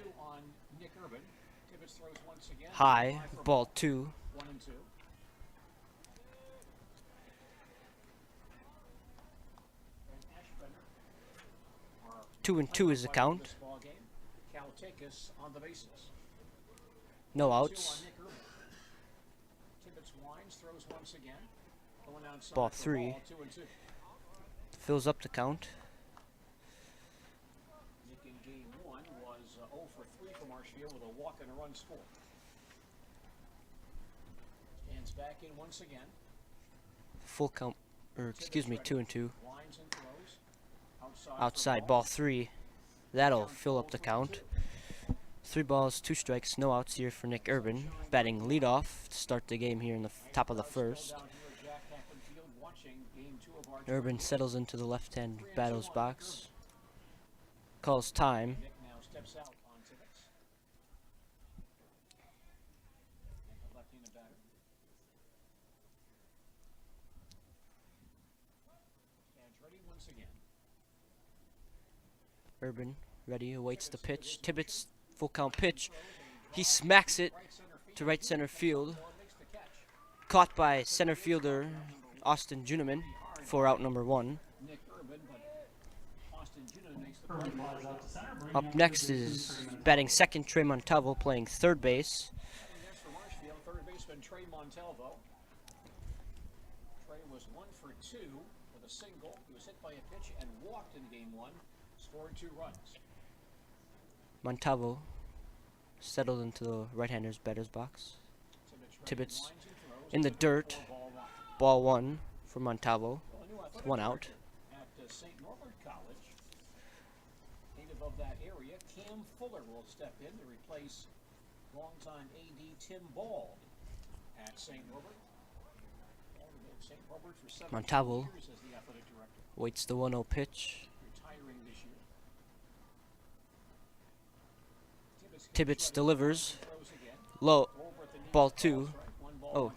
High, ball 2. 2-2 is the count. No outs. Ball 3. Fills up the count. Nick in game 1 was 0 for 3 for Marshfield with a walk and a run score. Stands back in once again. Full count, or excuse me, 2-2. Outside, ball 3. That'll fill up the count. 3 balls, 2 strikes, no outs here for Nick Urban. Batting leadoff to start the game here in the top of the first. Urban settles into the left-hand batter's box. Calls time. Urban ready, awaits the pitch. Tibbetts, full count pitch. He smacks it to right center field. Caught by center fielder Austin Juneman for out number 1. Up next is batting second, Trey Montalvo, playing third base. Third baseman Trey Montalvo. Trey was 1 for 2 with a single. He was hit by a pitch and walked in game 1. Scored 2 runs. Montalvo settled into the right-hander's batter's box. Tibbetts in the dirt. Ball 1 for Montalvo. 1 out. At St. Norbert College, native of that area, Cam Fuller will step in to replace longtime AD Tim Bald at St. Norbert. Montalvo waits the 1-0 pitch. Tibbetts delivers. Low. Ball 2. Oh,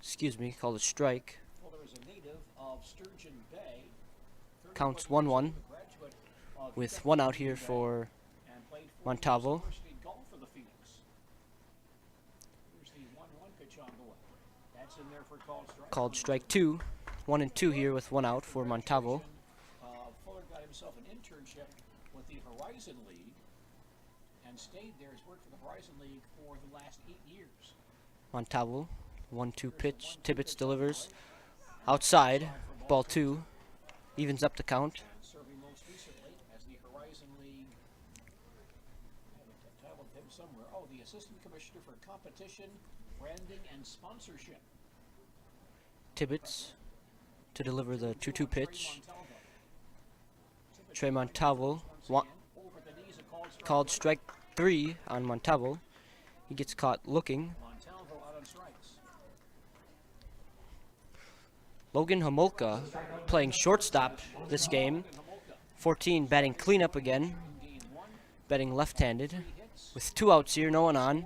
excuse me, called a strike. Counts 1-1 with 1 out here for Montalvo. Called strike 2. 1-2 here with 1 out for Montalvo. Fuller got himself an internship with the Horizon League and stayed there. He's worked for the Horizon League for the last 8 years. Montalvo, 1-2 pitch. Tibbetts delivers. Outside, ball 2. Evens up the count. Serving most recently as the Horizon League. I have a title of him somewhere. Oh, the Assistant Commissioner for Competition, Branding, and Sponsorship. Tibbetts to deliver the 2-2 pitch. Trey Montalvo called strike 3 on Montalvo. He gets caught looking. Logan Homolka playing shortstop this game. 14 batting cleanup again. Batting left-handed. With 2 outs here, no one on.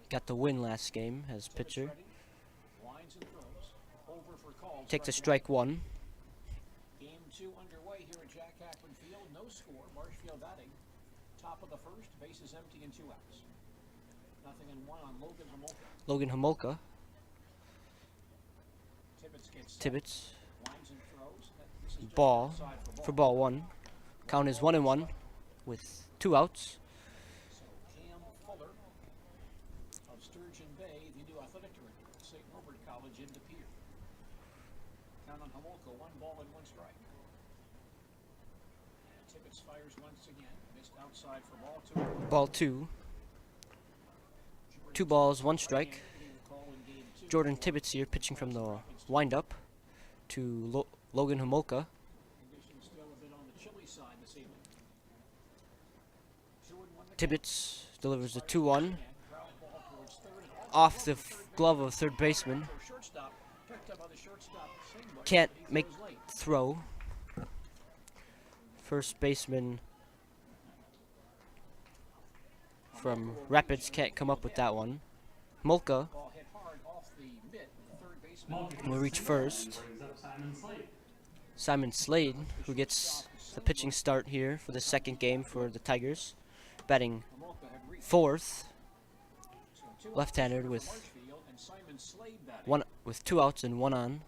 Got the win last game as pitcher. Takes a strike 1. Game 2 underway here at Jack Hackman Field. No score. Marshfield batting. Top of the first. Bases empty and 2 outs. Nothing in 1 on Logan Homolka. Logan Homolka. Tibbetts. Ball for ball 1. Count is 1-1 with 2 outs. on Homolka, 1-1 And Tibbetts fires once again, missed outside for ball 2. Ball 2. 2 balls, 1 strike. Jordan Tibbetts here pitching from the windup to Logan Homolka. Conditions still a bit on the chilly side this evening. Tibbetts delivers the 2-1 off the glove of third baseman. Can't make throw. First baseman from Rapids can't come up with that one. Molka will reach first. Simon Slade, who gets the pitching start here for the second game for the Tigers, batting fourth, left-handed with 2 outs and 1 on.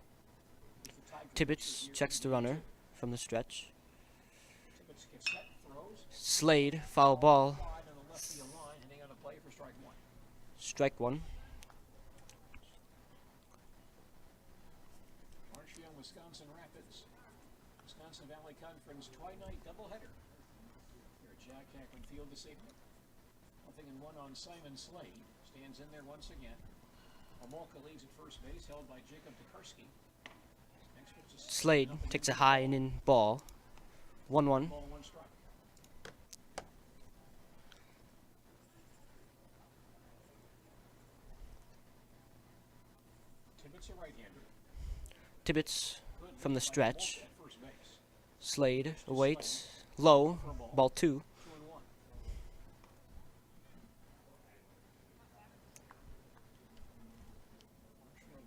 Tibbetts checks the runner from the stretch. Slade, foul ball. Strike 1. Marshfield, Wisconsin Rapids. Wisconsin Valley Conference twilight doubleheader. Here at Jack Hackman Field this evening. 0-1 on Simon Slade. Stands in there once again. Homolka leads at first base, held by Jacob Tokarski. Slade takes a high and in ball. 1-1. Ball 1 strike. Tibbetts a right-hander. Tibbetts from the stretch. Slade awaits. Low. Ball 2.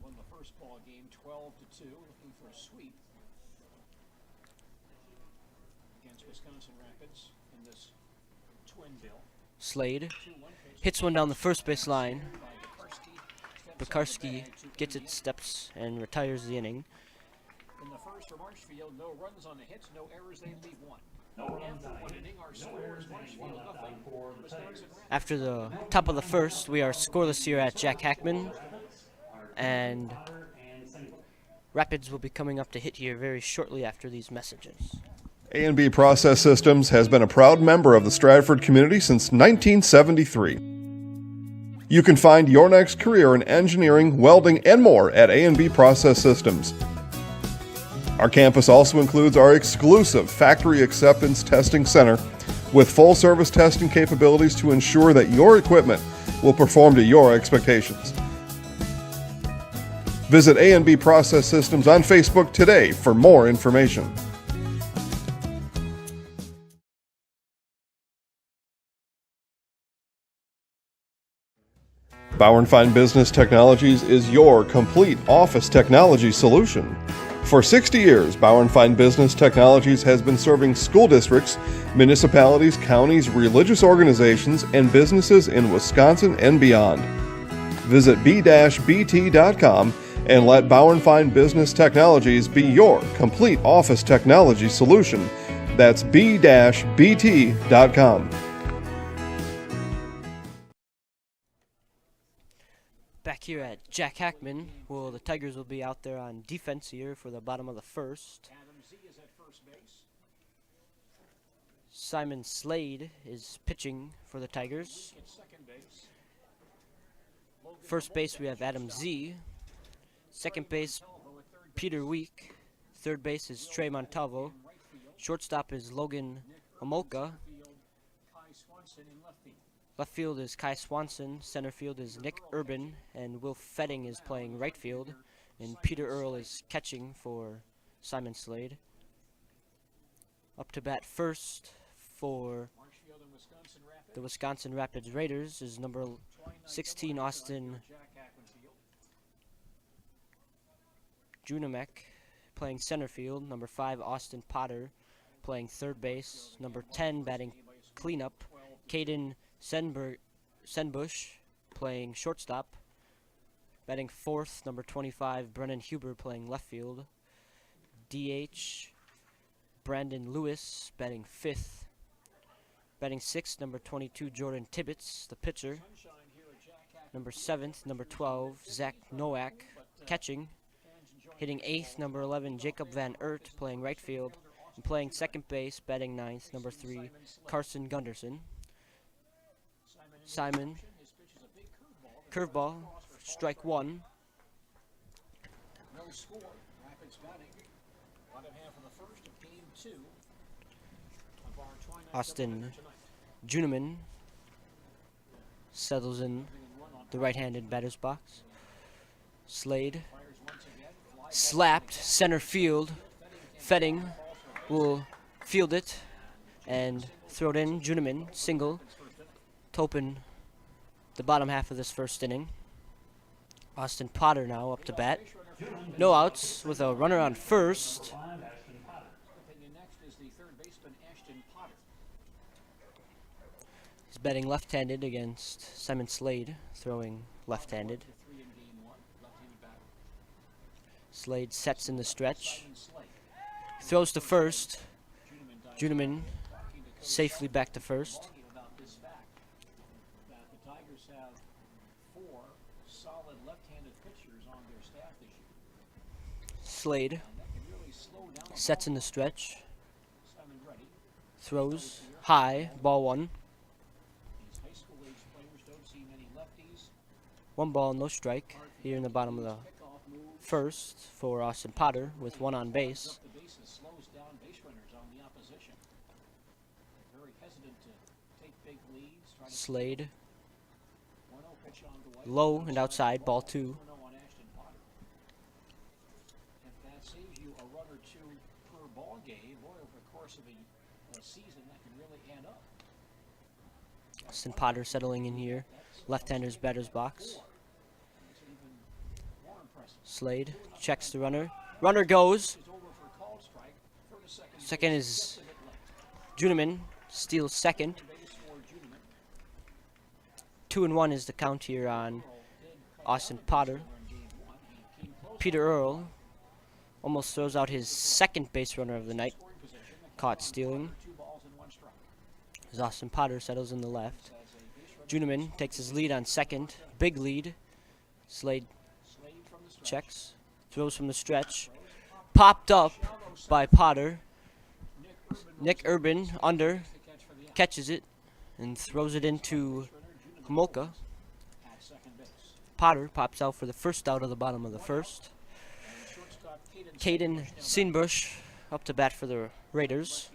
Won the first ball game 12-2, looking for a sweep against Wisconsin Rapids in this twin bill. Slade hits one down the first base line. Tokarski gets it, steps, and retires the inning. In the first for Marshfield, no runs on the hits, no errors, they leave 1. After 1 inning, our scores, Marshfield nothing, Wisconsin Rapids. After the top of the first, we are scoreless here at Jack Hackman, and Rapids will be coming up to hit here very shortly after these messages. A&B Process Systems has been a proud member of the Stratford community since 1973. You can find your next career in engineering, welding, and more at A&B Process Systems. Our campus also includes our exclusive Factory Acceptance Testing Center with full-service testing capabilities to ensure that your equipment will perform to your expectations. Visit A&B Process Systems on Facebook today for more information. Bauer & Fine Business Technologies is your complete office technology solution. For 60 years, Bauer & Fine Business Technologies has been serving school districts, municipalities, counties, religious organizations, and businesses in Wisconsin and beyond. Visit b-bt.com and let Bauer & Fine Business Technologies be your complete office technology solution. That's b-bt.com. Back here at Jack Hackman, well, the Tigers will be out there on defense here for the bottom of the first. Simon Slade is pitching for the Tigers. First base, we have Adam Z. Second base, Peter Week. Third base is Trey Montalvo. Shortstop is Logan Homolka. Left field is Kai Swanson. Center field is Nick Urban. And Will Fetting is playing right field. And Peter Earl is catching for Simon Slade. Up to bat first for the Wisconsin Rapids Raiders is number 16, Austin Junamek, playing center field. Number 5, Austin Potter, playing third base. Number 10, batting cleanup, Caden Senbush, playing shortstop. Batting fourth, number 25, Brennan Huber, playing left field. DH, Brandon Lewis, batting fifth. Batting sixth, number 22, Jordan Tibbetts, the pitcher. Number 7th, number 12, Zach Nowak, catching. Hitting eighth, number 11, Jacob Van Ert, playing right field. And playing second base, batting ninth, number 3, Carson Gunderson. Simon, curveball, strike 1. No score. Rapids batting. Bottom half of the first of game 2 of our twilight Austin doubleheader tonight. Juneman settles in the right-handed batter's box. Slade slapped center field. Fetting will field it and throw it in. Juneman single to open the bottom half of this first inning. Austin Potter now up to bat. No outs with a runner on first. He's batting left-handed against Simon Slade, throwing left-handed. Slade sets in the stretch. Throws to first. Juneman safely back to first. The Tigers have 4 solid left-handed pitchers on their staff this year. Slade sets in the stretch. Throws high, ball 1. These high school age players don't see many lefties. 1 ball, no strike here in the bottom of the first for Austin Potter with 1 on base. The bases slows down base runners on the opposition. Very hesitant to take big leads. Slade 1-0 pitch on the way. low and outside, ball 2. If that saves you a run or 2 per ball game, boy, over the course of a season, that can really add up. Austin Potter settling in here. Left-hander's batter's box. Slade checks the runner. Runner goes. Second is Juneman. Steals second. 2-1 is the count here on Austin Potter. Peter Earl almost throws out his second base runner of the night. Caught stealing. As Austin Potter settles in the left. Juneman takes his lead on second. Big lead. Slade checks. Throws from the stretch. Popped up by Potter. Nick Urban under. Catches it and throws it into Homolka. Potter pops out for the first out of the bottom of the first. Caden Sinbush up to bat for the Raiders.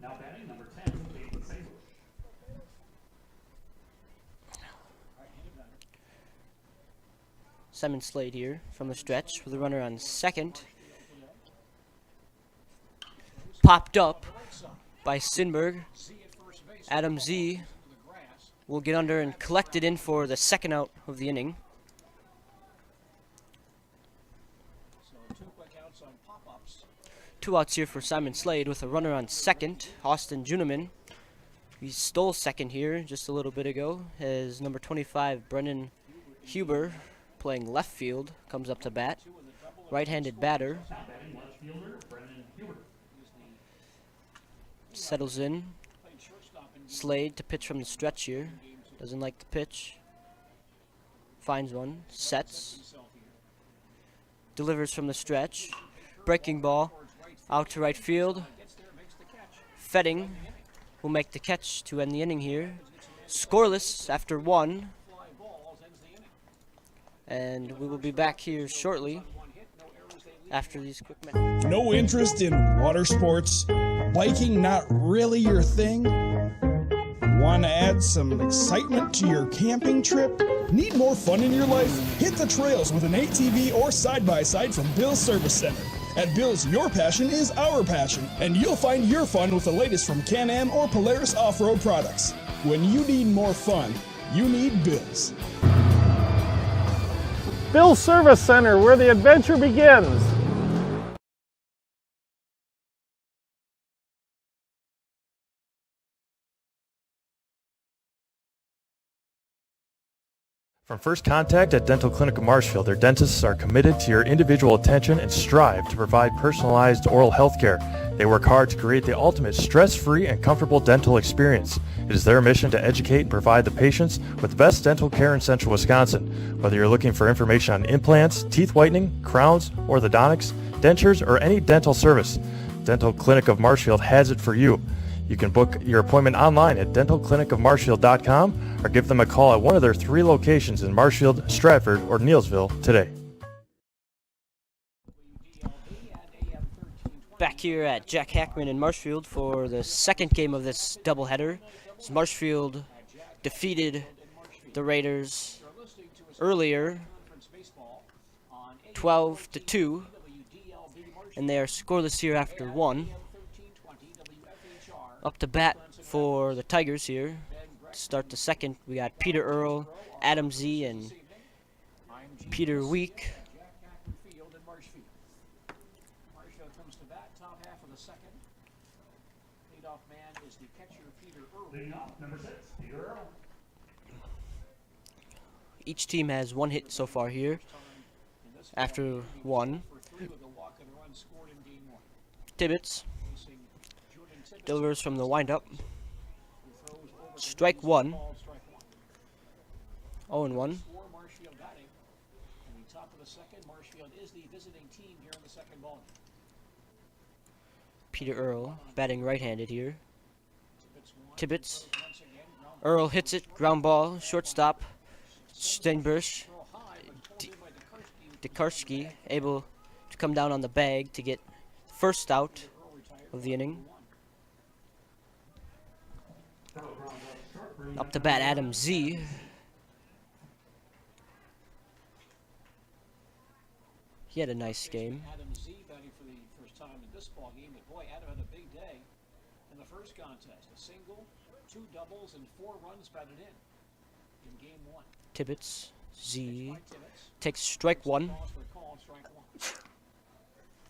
Now batting number 10, Caden Sinbush. Simon Slade here from the stretch with a runner on second. Popped up by Sinberg. Adam Z will get under and collect it in for the second out of the inning. Two outs here for Simon Slade with a runner on second. Austin Juneman. He stole second here just a little bit ago as number 25 Brendan Huber, playing left field, comes up to bat. Right-handed batter. Settles in. Slade to pitch from the stretch here. Doesn't like the pitch. Finds one. Sets. Delivers from the stretch. Breaking ball. Out to right field. Fetting will make the catch to end the inning here. Scoreless after 1. And we will be back here shortly after these quick minutes. No interest in water sports? Biking not really your thing? Want to add some excitement to your camping trip? Need more fun in your life? Hit the trails with an ATV or side-by-side from Bill's Service Center. At Bill's, your passion is our passion, and you'll find your fun with the latest from Can-Am or Polaris off-road products. When you need more fun, you need Bill's. Bill's Service Center, where the adventure begins. From first contact at Dental Clinic of Marshfield, their dentists are committed to your individual attention and strive to provide personalized oral health care. They work hard to create the ultimate stress-free and comfortable dental experience. It is their mission to educate and provide the patients with the best dental care in Central Wisconsin. Whether you're looking for information on implants, teeth whitening, crowns, orthodontics, dentures, or any dental service, Dental Clinic of Marshfield has it for you. You can book your appointment online at dentalclinicofmarshfield.com or give them a call at one of their 3 locations in Marshfield, Stratford, or Neillsville today. Back here at Jack Hackman in Marshfield for the second game of this doubleheader. As Marshfield defeated the Raiders earlier 12-2, and they are scoreless here after 1. Up to bat for the Tigers here. To start the second, we got Peter Earl, Adam Z, and Peter Week. Each team has 1 hit so far here. After 1, Tibbetts delivers from the windup. Strike 1. 0-1. Peter Earl batting right-handed here. Tibbetts. Earl hits it. Ground ball. Shortstop. Steinbush. Dekarski able to come down on the bag to get first out of the inning. Up to bat, Adam Z. He had a nice game. Adam Z batting for the first time in this ball game, but boy, Adam had a big day in the first contest. A single, 2 doubles, and 4 runs batted in game 1. Tibbetts, Z, takes strike 1.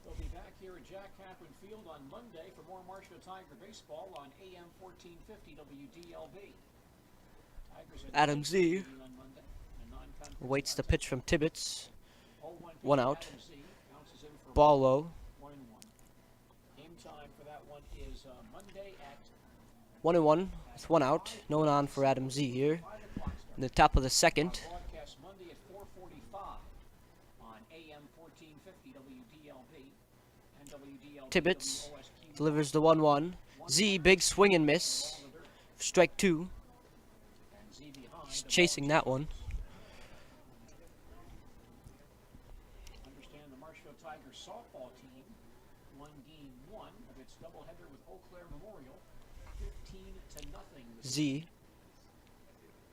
We'll be back here at Jack Hackman Field on Monday for more Marshfield Tiger baseball on AM 1450 WDLB. Adam Z awaits the pitch from Tibbetts. 1 out. Ball low. Game time for that one is Monday at 1-1 with 1 out. No one on for Adam Z here. In the top of the second. broadcast Monday at 4:45 on AM 1450 WDLB and WDLB. Tibbetts delivers the 1-1. Z, big swing and miss. Strike 2. He's chasing that one. Understand the Marshfield Tigers softball team won game 1 of its doubleheader with Eau Claire Memorial, 15-0. Z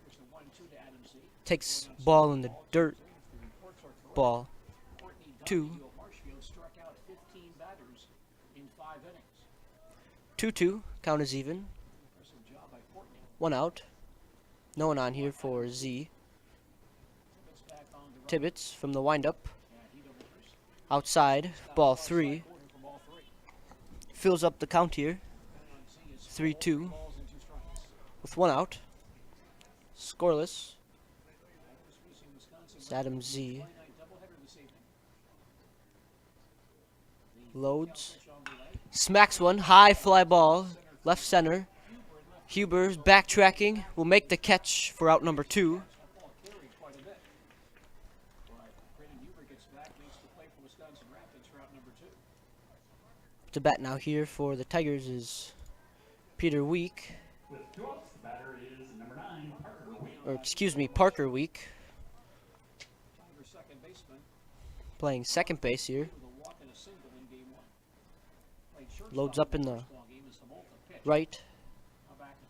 Here's the 1-2 to Adam Z. takes ball in the dirt. Ball 2. Marshfield struck out 15 batters in 5 innings. 2-2. Count is even. Impressive job by Courtney. 1 out. No one on here for Z. Tibbetts from the windup. Outside. Ball 3. Fills up the count here. 3-2. With 1 out. Scoreless. It's Adam Z. Loads. Smacks one. High fly ball. Left center. Huber's backtracking. Will make the catch for out number 2. To bat now here for the Tigers is Peter Week. Or excuse me, Parker Week. Playing second base here. Loads up in the right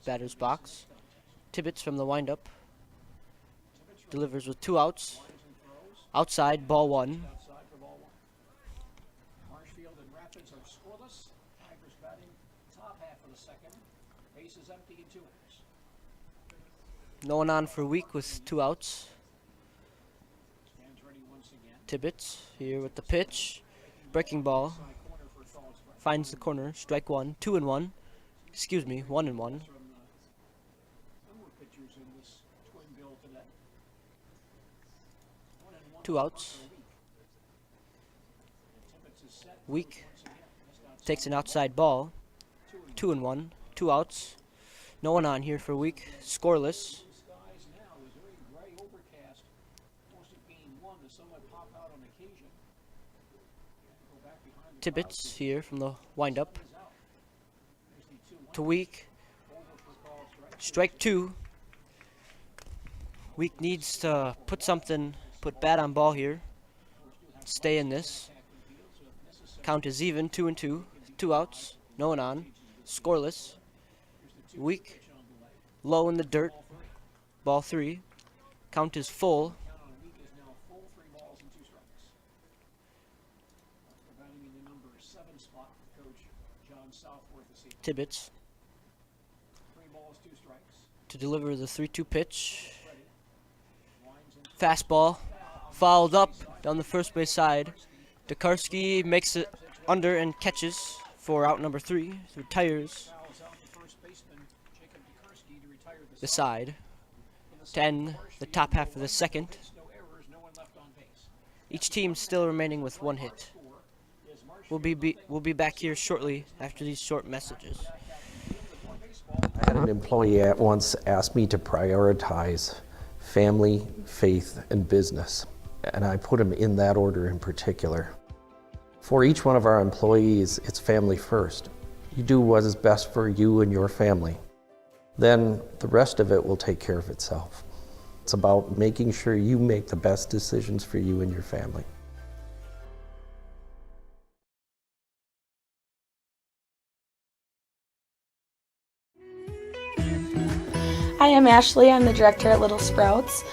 batter's box. Tibbetts from the windup. Delivers with 2 outs. Outside, ball 1. Marshfield and Rapids are scoreless. Tigers batting top half of the second. Base is empty in 2 innings. No one on for Week with 2 outs. Stands ready once again. Tibbetts here with the pitch. Breaking ball. Finds the corner. Strike 1. 2-1. Excuse me, 1-1. Pitchers in this twin bill today. 2 outs. Weak takes an outside ball. 2-1, 2 outs. No one on here for Weak. Scoreless. Tibbetts here from the windup. To Weak. Strike 2. Weak needs to put bat on ball here. Stay in this. Count is even, 2-2. 2 outs. No one on. Scoreless. Weak. Low in the dirt. Ball 3. Count is full. Tibbetts to deliver the 3-2 pitch. Fastball fouled up down the first base side. Dekarski makes it under and catches for out number 3. Retires the side to end the top half of the second. Each team still remaining with 1 hit. We'll be back here shortly after these short messages. I had an employee at once ask me to prioritize family, faith, and business, and I put them in that order in particular. For each one of our employees, it's family first. You do what is best for you and your family. Then the rest of it will take care of itself. It's about making sure you make the best decisions for you and your family. Hi, I'm Ashley. I'm the director at Little Sprouts.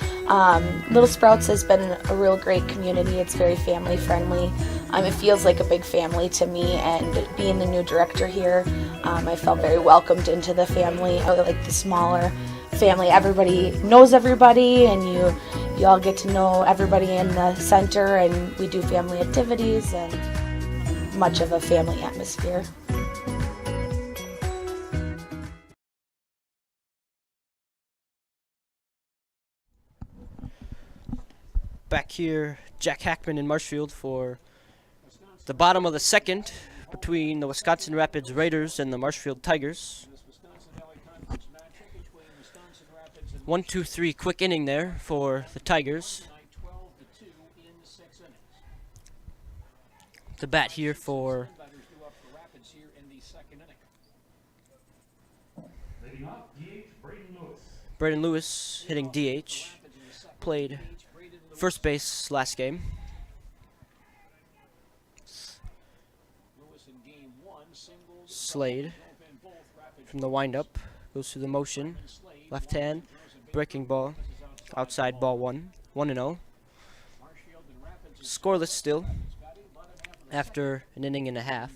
Little Sprouts has been a real great community. It's very family friendly. It feels like a big family to me, and being the new director here, I felt very welcomed into the family. I like the smaller family. Everybody knows everybody, and you all get to know everybody in the center, and we do family activities and much of a family atmosphere. Back here, Jack Hackman in Marshfield for the bottom of the second between the Wisconsin Rapids Raiders and the Marshfield Tigers. 1-2-3 quick inning there for the Tigers. The bat here for Braden Lewis hitting DH. Played first base last game. Slade from the windup goes through the motion. Left hand, breaking ball, outside ball 1-0. Scoreless still after an inning and a half.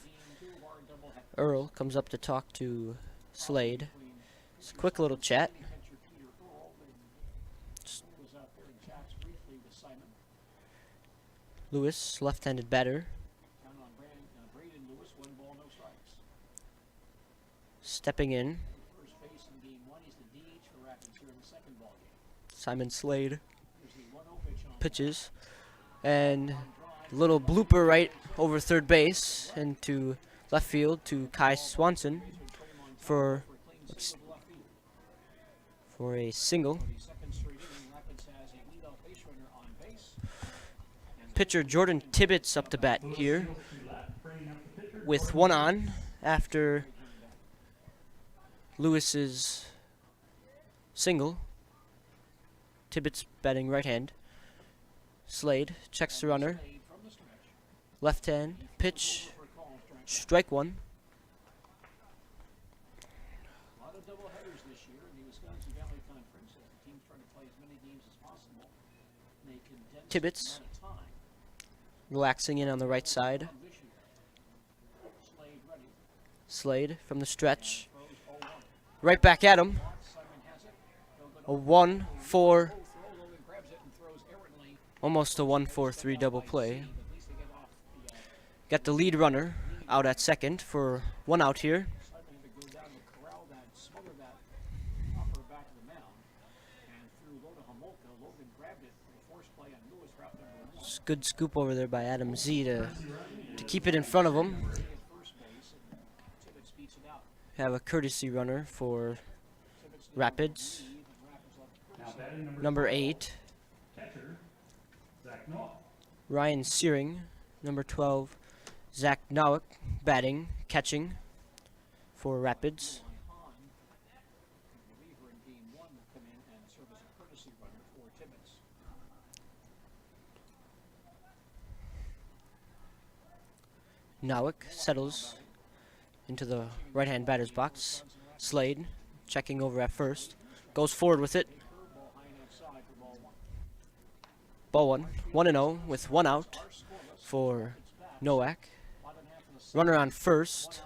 Earl comes up to talk to Slade. It's a quick little chat. Lewis, left-handed batter. Stepping in. Simon Slade pitches. And a little blooper right over third base into left field to Kai Swanson for a single. Pitcher Jordan Tibbetts up to bat here with 1 on after Lewis's single. Tibbetts batting right hand. Slade checks the runner. Left hand pitch. Strike 1. Tibbetts relaxing in on the right side. Slade from the stretch. Right back at him. A 1-4. Almost a 1-4-3 double play. Got the lead runner out at second for 1 out here. Good scoop over there by Adam Z to keep it in front of him. Have a courtesy runner for Rapids. Number 8, Ryan Searing. Number 12, Zach Nowick, batting, catching for Rapids. Nowick settles into the right-hand batter's box. Slade checking over at first. Goes forward with it. Ball one. 1-0 with 1 out for Nowak. Runner on first.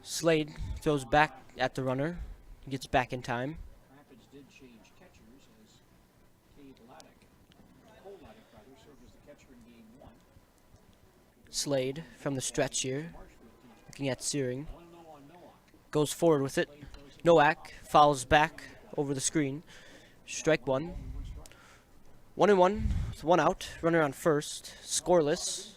Slade throws back at the runner. Gets back in time. Rapids did change catchers as Cole Laddick served as the catcher in game 1. Slade from the stretch here. Looking at Searing. Goes forward with it. Nowak fouls back over the screen. Strike 1. 1-1 with 1 out. Runner on first. Scoreless.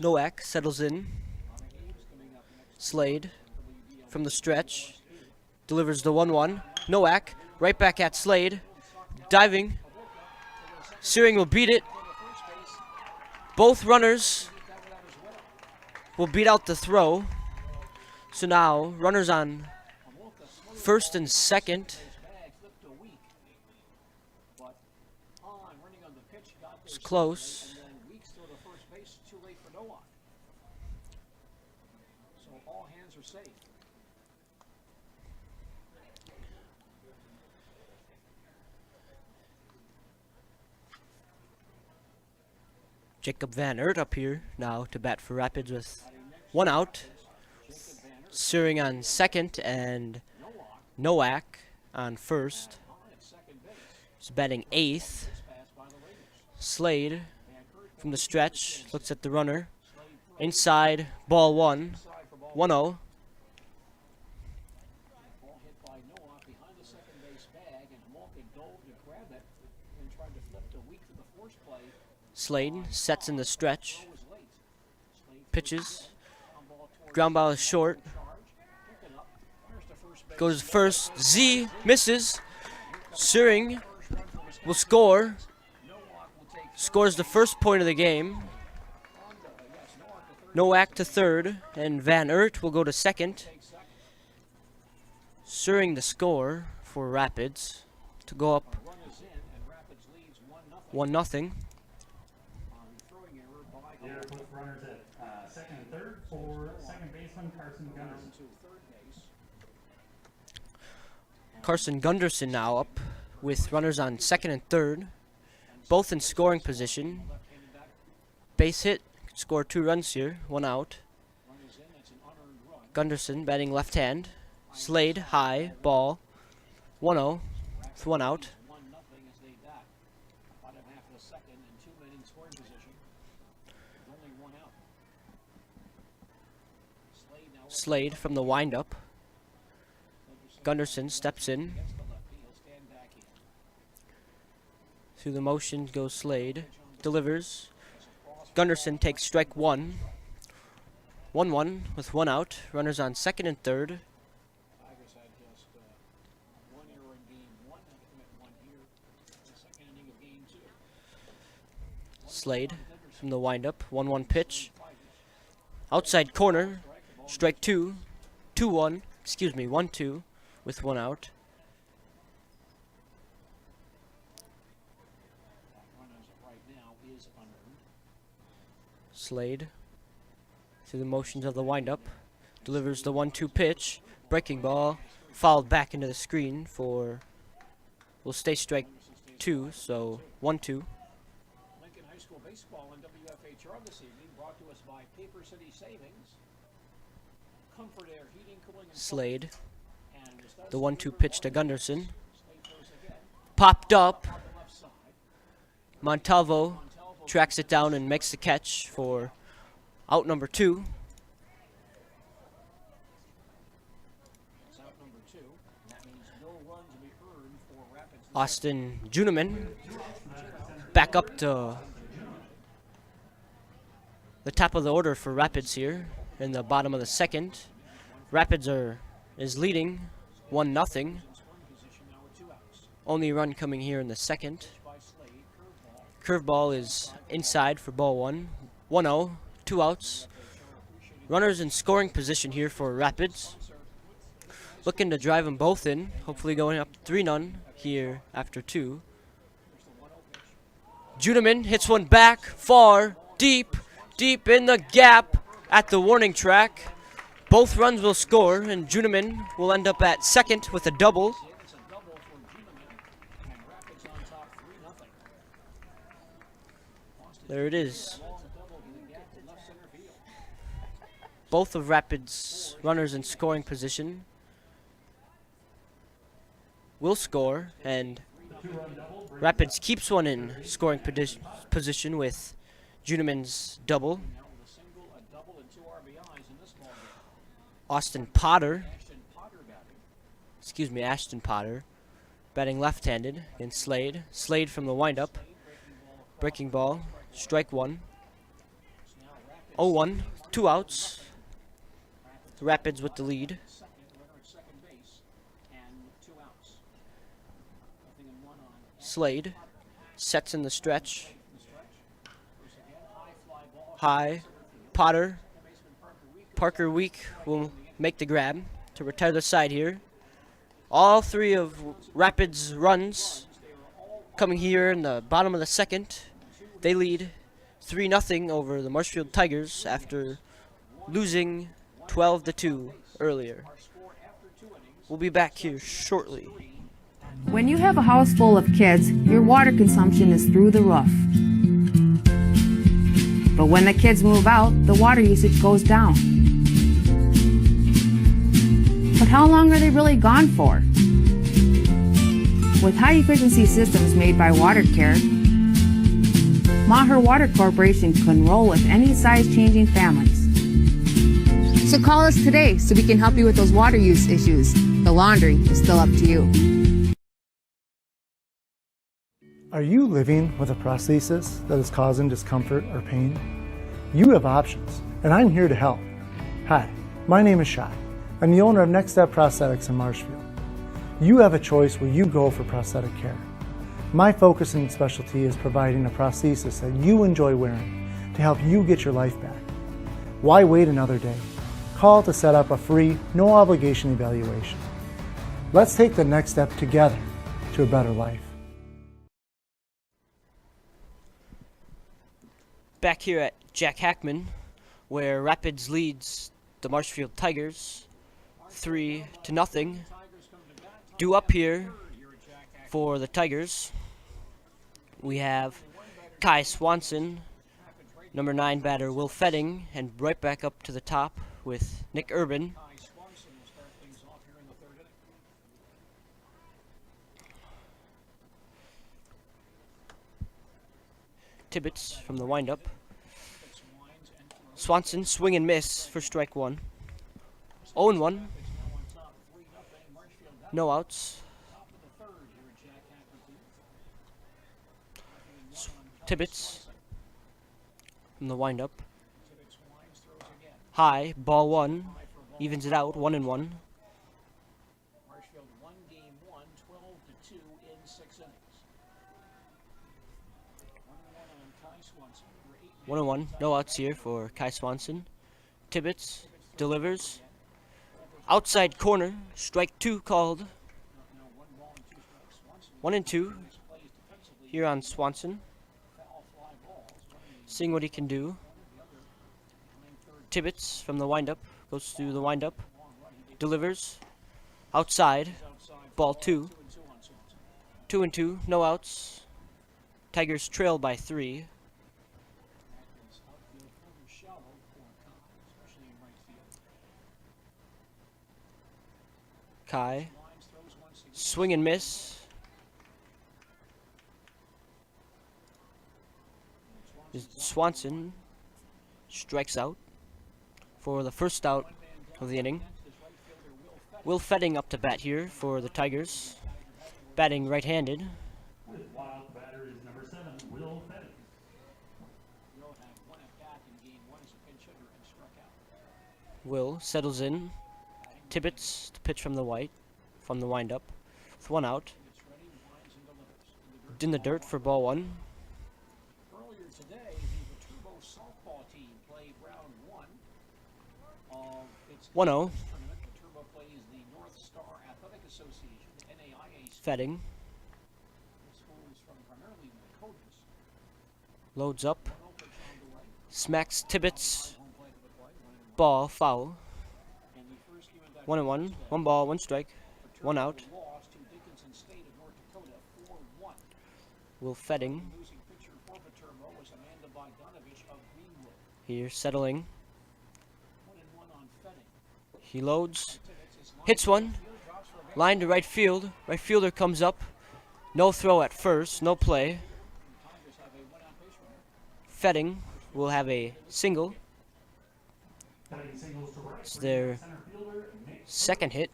Nowak settles in. Slade from the stretch delivers the 1-1. Nowak right back at Slade. Diving. Searing will beat it. Both runners will beat out the throw. So now runners on first and second. It's close. Jacob Van Aert up here now to bat for Rapids with 1 out. Searing on second and Nowak on first. He's batting 8th. Slade from the stretch looks at the runner. Inside, ball 1. 1-0. Slade sets in the stretch. Pitches. Ground ball is short. Goes first. Z misses. Searing will score. Scores the first point of the game. Nowak to third. And Van Aert will go to second. Searing the score for Rapids to go up 1-0. Runners at second and third for second baseman Carson Gunderson. Carson Gunderson now up with runners on second and third, both in scoring position. Base hit, score 2 runs here, 1 out. Gunderson batting left hand. Slade high, ball, 1-0 with 1 out. Slade from the windup. Gunderson steps in. Through the motion goes Slade. Delivers. Gunderson takes strike 1. 1-1 with 1 out. Runners on second and third. Slade from the windup. 1-1 pitch. Outside corner. Strike 2. 2-1. Excuse me, 1-2 with 1 out. Slade through the motions of the windup delivers the 1-2 pitch. Breaking ball fouled back into the screen for will stay strike 2, so 1-2. Lincoln High School baseball and WFHR this evening brought to us by Paper City Savings. Comfort Air Heating, Cooling, and Slade. The 1-2 pitch to Gunderson. popped up. Montalvo tracks it down and makes the catch for out number 2. Austin Juneman back up to the top of the order for Rapids here in the bottom of the second. Rapids is leading 1-0. Only run coming here in the second. Curveball is inside for ball 1. 1-0, 2 outs. Runners in scoring position here for Rapids. Looking to drive them both in, hopefully going up 3-0 here after 2. Juneman hits one back, far, deep in the gap at the warning track. Both runs will score, and Juneman will end up at second with a double. There it is. Both of Rapids' runners in scoring position will score, and Rapids keeps one in scoring position with Juneman's double. Ashton Potter, batting left-handed against Slade. Slade from the windup. Breaking ball, strike 1. 0-1, 2 outs. Rapids with the lead. Slade sets in the stretch. High. Potter. Parker Week will make the grab to retire the side here. All 3 of Rapids' runs coming here in the bottom of the second. They lead 3-0 over the Marshfield Tigers after losing 12-2 earlier. We'll be back here shortly. When you have a house full of kids, your water consumption is through the roof. But when the kids move out, the water usage goes down. But how long are they really gone for? With high-efficiency systems made by WaterCare, Maher Water Corporation can roll with any size-changing families. So call us today so we can help you with those water use issues. The laundry is still up to you. Are you living with a prosthesis that is causing discomfort or pain? You have options, and I'm here to help. Hi, my name is Shai. I'm the owner of Next Step Prosthetics in Marshfield. You have a choice where you go for prosthetic care. My focus and specialty is providing a prosthesis that you enjoy wearing to help you get your life back. Why wait another day? Call to set up a free, no-obligation evaluation. Let's take the next step together to a better life. Back here at Jack Hackman, where Rapids leads the Marshfield Tigers 3-0. Due up here for the Tigers, we have Kai Swanson, number 9 batter Will Fetting, and right back up to the top with Nick Urban. Tibbetts from the windup. Swanson swing and miss for strike 1. 0-1. No outs. Tibbetts from the windup. High, ball 1. Evens it out, 1-1. Marshfield won game 1, 12-2 in 6 innings. 1-1, no outs here for Kai Swanson. Tibbetts delivers. Outside corner, strike 2 called. 1-2 here on Swanson. Seeing what he can do. Tibbetts from the windup, goes through the windup, delivers. Outside, ball 2. 2-2, no outs. Tigers trail by 3. Kai, swing and miss Swanson strikes out for the first out of the inning. Will Fetting up to bat here for the Tigers, batting right-handed. With wild batter is number 7, Will Fetting. Will settles in. Tibbetts to pitch from the windup, with one out. In the dirt for ball 1. Earlier today, the Viterbo softball team played round 1 of its 1-0. tournament. Viterbo plays the North Star Athletic Association, NAIA. Fetting. Schools from primarily Dakotas. Loads up. Smacks Tibbetts. Ball foul. 1-1. 1 ball, 1 strike. 1 out. Will Fetting. Here settling. He loads. Hits one. Line to right field. Right fielder comes up. No throw at first. No play. Fetting will have a single. It's their second hit.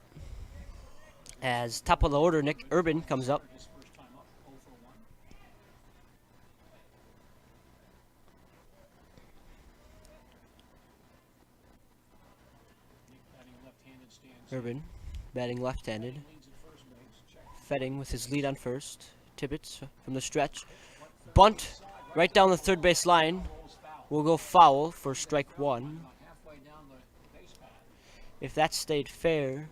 As top of the order, Nick Urban comes up. Urban batting left-handed. Fetting with his lead on first. Tibbetts from the stretch. Bunt right down the third base line. Will go foul for strike 1. If that stayed fair,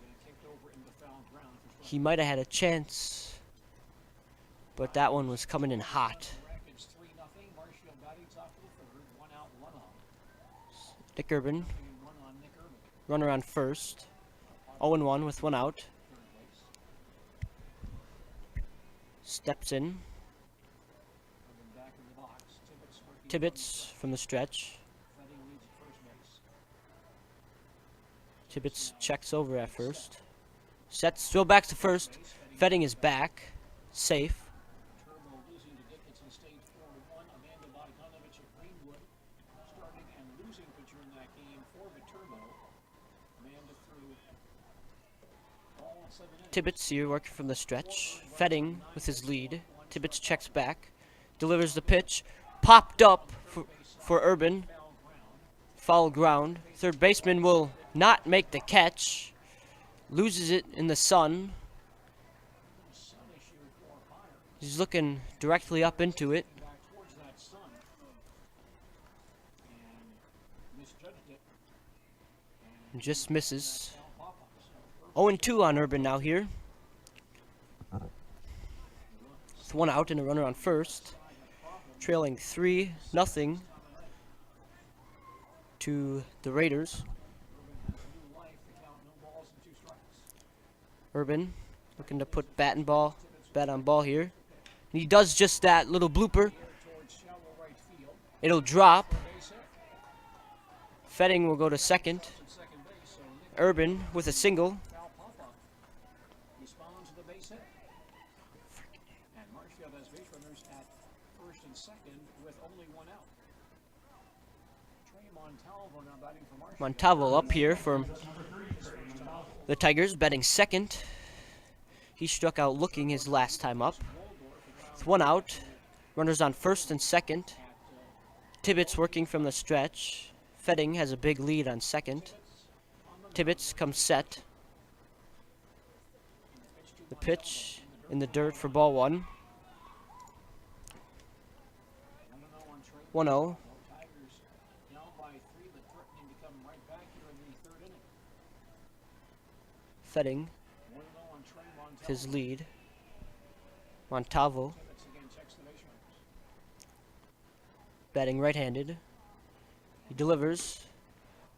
he might have had a chance. But that one was coming in hot. Nick Urban. Runner on first. 0-1 with 1 out. Steps in. Tibbetts from the stretch. Tibbetts checks over at first. Sets, throw back to first. Fetting is back. Safe. Tibbetts here working from the stretch. Fetting with his lead. Tibbetts checks back. Delivers the pitch. Popped up for Urban. Foul ground. Third baseman will not make the catch. Loses it in the sun. He's looking directly up into it. And just misses. 0-2 on Urban now here. With 1 out and a runner on first. Trailing 3-0 to the Raiders. Urban looking to put bat on ball here. And he does just that. Little blooper. It'll drop. Fetting will go to second. Urban with a single. Responds to the base hit. And Marshfield has base runners at first and second with only 1 out. Trey Montalvo now batting for Marshfield. Montalvo up here for the Tigers, batting second. He struck out looking his last time up. With 1 out. Runners on first and second. Tibbetts working from the stretch. Fetting has a big lead on second. Tibbetts comes set. The pitch in the dirt for ball 1. 1-0. Fetting with his lead. Montalvo batting right-handed. He delivers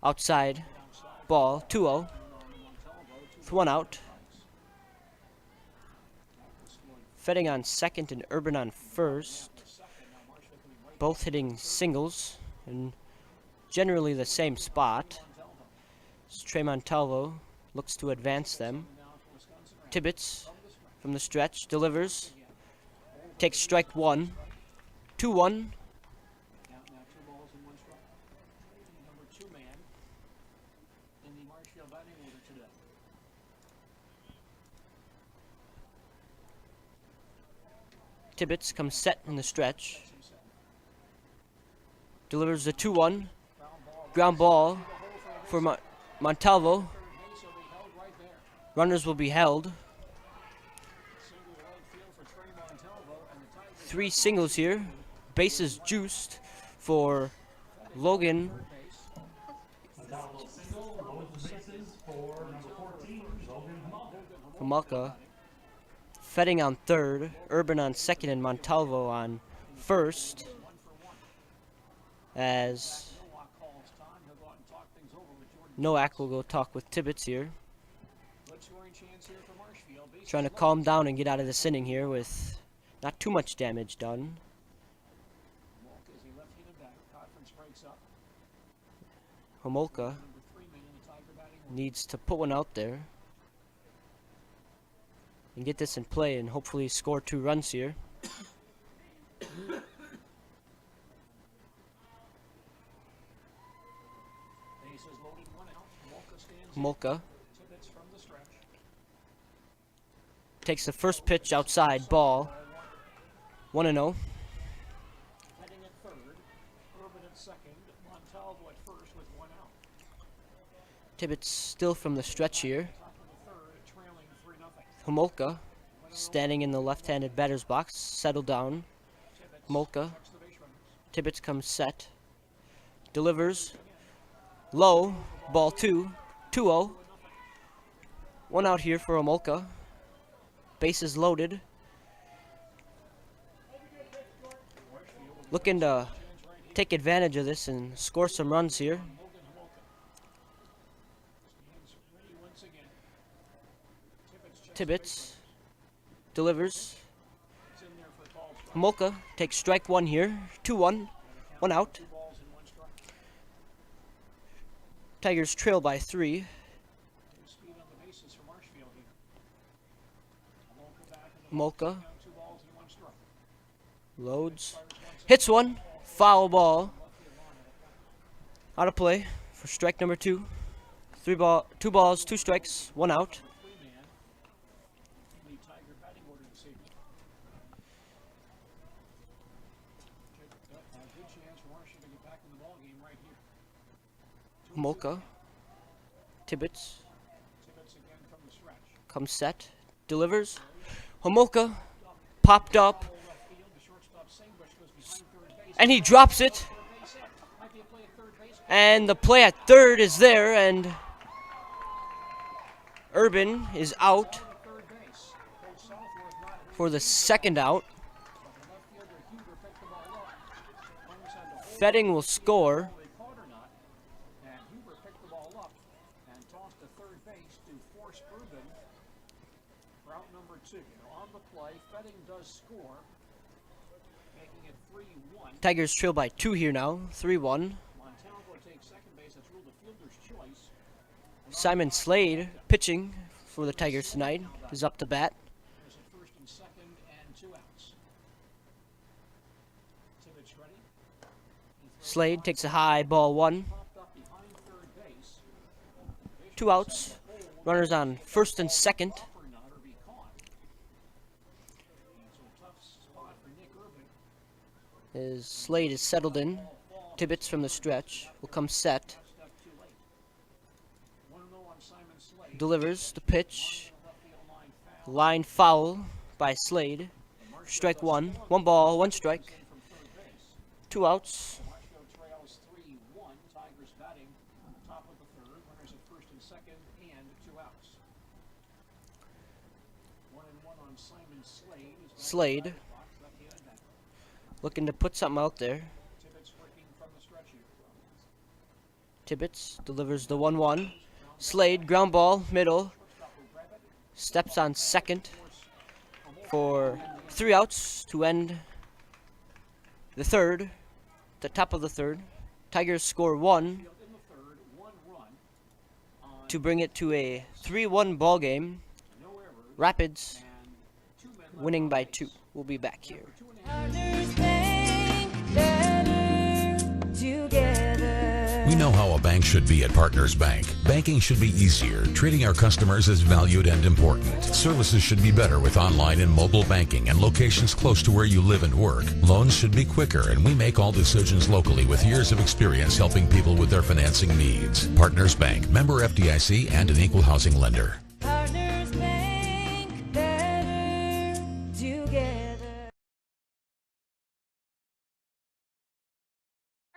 outside. Ball 2-0 with 1 out. Fetting on second and Urban on first. Both hitting singles and generally the same spot. Trey Montalvo looks to advance them. Tibbetts from the stretch delivers. Takes strike 1. 2-1 Tibbetts comes set in the stretch. Delivers the 2-1. Ground ball for Montalvo. Runners will be held. 3 singles here. Bases juiced for Logan. Hamalka. Fetting on third. Urban on second and Montalvo on first. As Nowak will go talk with Tibbetts here. Trying to calm down and get out of this inning here with not too much damage done. Homolka needs to put one out there and get this in play and hopefully score 2 runs here. Homolka takes the first pitch outside, ball. 1-0. Tibbetts still from the stretch here. Homolka standing in the left-handed batter's box, settled down. Homolka. Tibbetts comes set. Delivers. Low. Ball 2. 2-0. 1 out here for Homolka. Bases loaded. Looking to take advantage of this and score some runs here. Tibbetts delivers. Homolka takes strike 1 here. 2-1. 1 out. Tigers trail by 3. Homolka loads. Hits one. Foul ball. Out of play for strike number 2. 2 balls, 2 strikes, 1 out. Homolka. Tibbetts. Comes set. Delivers. Homolka. Popped up. And he drops it. And the play at third is there, and Urban is out for the second out. Fetting will score. Tigers trail by 2 here now, 3-1. Simon Slade, pitching for the Tigers tonight, is up to bat. Slade takes a high ball 1. 2 outs. Runners on first and second. As Slade is settled in. Tibbetts from the stretch will come set. Delivers the pitch. Line foul by Slade. Strike 1. 1 ball, 1 strike. 2 outs. Slade looking to put something out there. Tibbetts delivers the 1-1. Slade, ground ball, middle. Steps on second for 3 outs to end the third. The top of the third. Tigers score 1 to bring it to a 3-1 ball game. Rapids winning by 2. We'll be back here. We know how a bank should be at Partners Bank. Banking should be easier, treating our customers as valued and important. Services should be better with online and mobile banking and locations close to where you live and work. Loans should be quicker, and we make all decisions locally with years of experience helping people with their financing needs. Partners Bank, member FDIC, and an equal housing lender. Partners Bank, better together.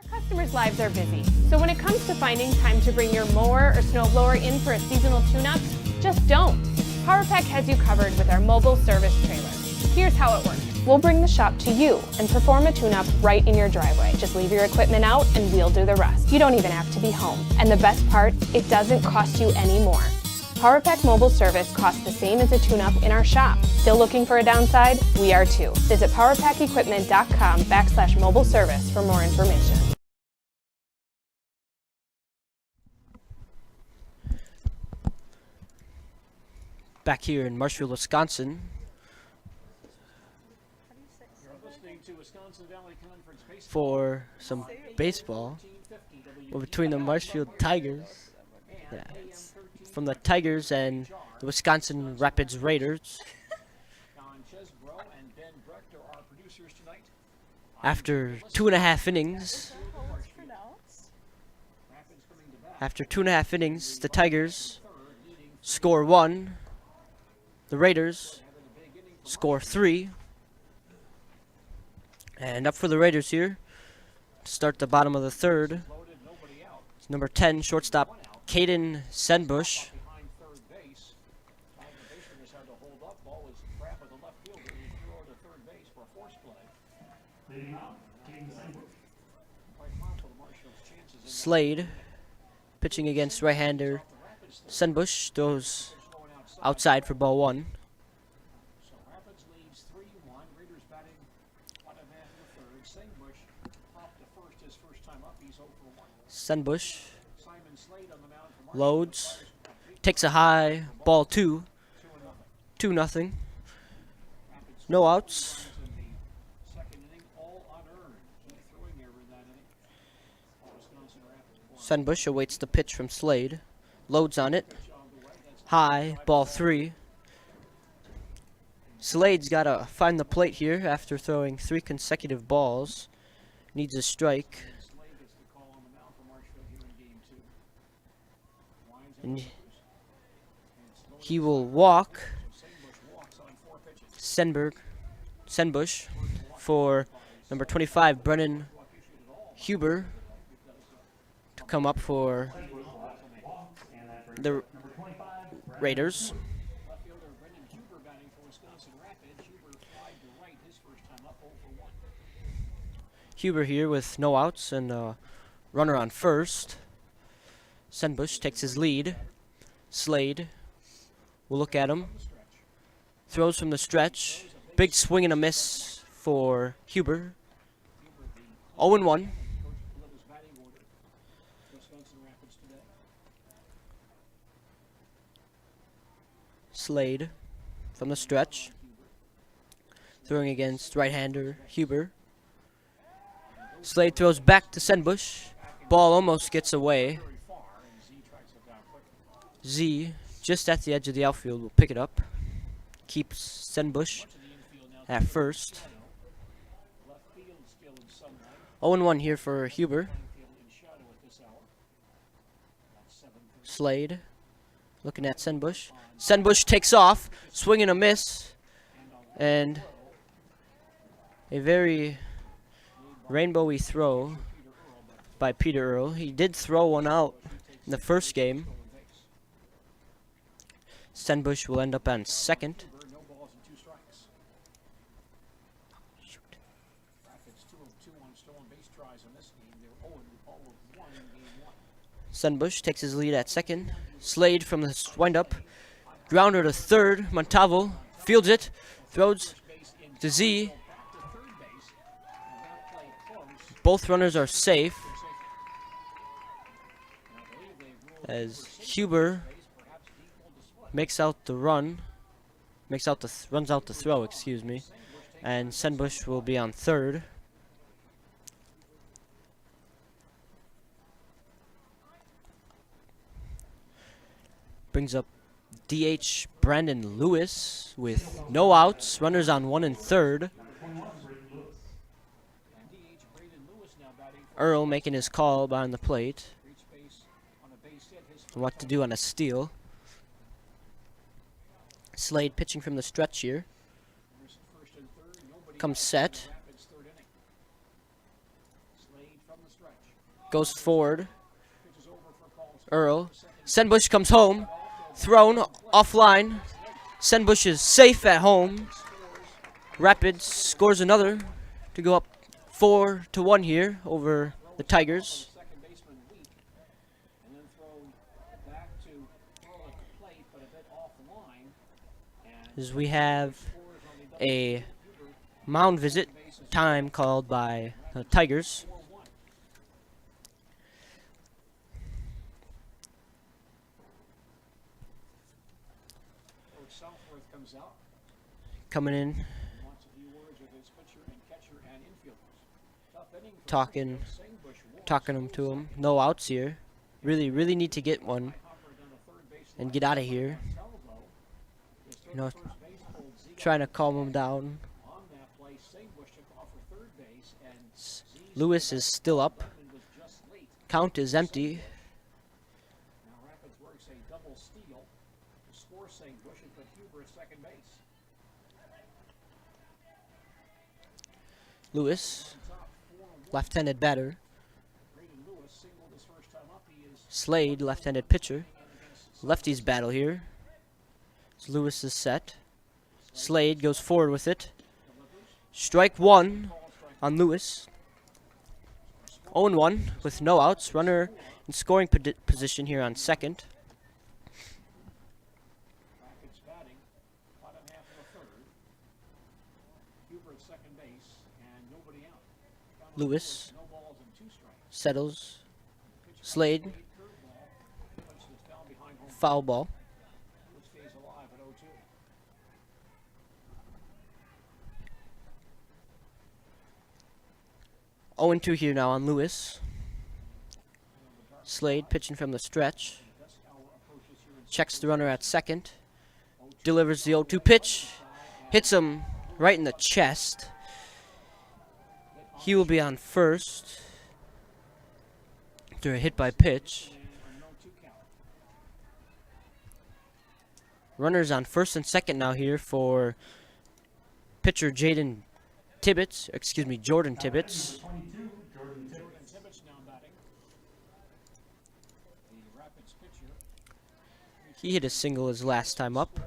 Customers' lives are busy, so when it comes to finding time to bring your mower or snowblower in for a seasonal tune-up, just don't. PowerPack has you covered with our mobile service trailer. Here's how it works. We'll bring the shop to you and perform a tune-up right in your driveway. Just leave your equipment out and we'll do the rest. You don't even have to be home. And the best part, it doesn't cost you any more. PowerPack mobile service costs the same as a tune-up in our shop. Still looking for a downside? We are too. Visit powerpackequipment.com/mobile service for more information. Back here in Marshfield, Wisconsin, for some baseball between the Marshfield Tigers, from the Tigers and the Wisconsin Rapids Raiders. After 2.5 innings, the Tigers score 1. The Raiders score 3. And up for the Raiders here to start the bottom of the third. It's number 10, shortstop Caden Senbush. Slade pitching against right-hander Senbush, throws outside for ball 1. Senbush loads, takes a high, ball 2, 2-0. No outs. Senbush awaits the pitch from Slade, loads on it, high, ball 3. Slade's got to find the plate here after throwing 3 consecutive balls. Needs a strike. And he will walk Senbush for number 25, Brennan Huber, to come up for the Raiders. Huber here with no outs and a runner on first. Senbush takes his lead. Slade will look at him. Throws from the stretch. Big swing and a miss for Huber. 0-1. Slade from the stretch. Throwing against right-hander Huber. Slade throws back to Senbush. Ball almost gets away. Z, just at the edge of the outfield, will pick it up. Keeps Senbush at first. 0-1 here for Huber. Slade looking at Senbush. Senbush takes off, swing and a miss. And a very rainbowy throw by Peter Earl. He did throw one out in the first game. Senbush will end up on second. Senbush takes his lead at second. Slade from the windup. Grounder to third. Montalvo fields it. Throws to Z. Both runners are safe as Huber makes out the run, runs out the throw, excuse me, and Senbush will be on third. Brings up DH Brandon Lewis with no outs. Runners on 1 and 3rd. Earl making his call behind the plate. What to do on a steal. Slade pitching from the stretch here. Comes set. Goes forward. Earl. Senbush comes home. Thrown offline. Senbush is safe at home. Rapids scores another to go up 4-1 here over the Tigers. As we have a mound visit time called by the Tigers. Coming in, talking to him. No outs here. Really need to get one and get out of here. You know, trying to calm him down. Lewis is still up. Count is empty. Lewis, left-handed batter. Slade, left-handed pitcher. Lefties battle here. Lewis is set. Slade goes forward with it. Strike 1 on Lewis. 0-1 with no outs. Runner in scoring position here on second. Lewis settles. Slade. Foul ball. Oh, 0-2 here now on Lewis. Slade pitching from the stretch. Checks the runner at second. Delivers the 0-2 pitch. Hits him right in the chest. He will be on first after a hit by pitch. Runners on first and second now here for pitcher Jordan Tibbetts. He hit a single his last time up.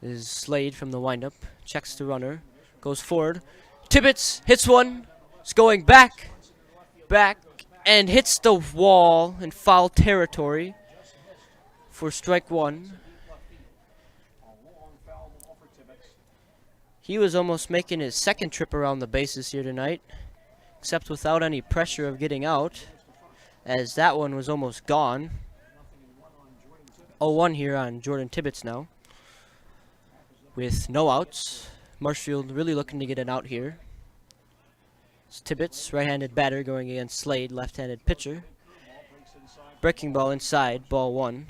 This is Slade from the windup. Checks the runner. Goes forward. Tibbetts hits one. It's going back, and hits the wall in foul territory for strike 1. He was almost making his second trip around the bases here tonight, except without any pressure of getting out, as that one was almost gone. 0-1 here on Jordan Tibbetts now, with no outs. Marshfield really looking to get an out here. It's Tibbetts, right-handed batter, going against Slade, left-handed pitcher. Breaking ball inside, ball 1.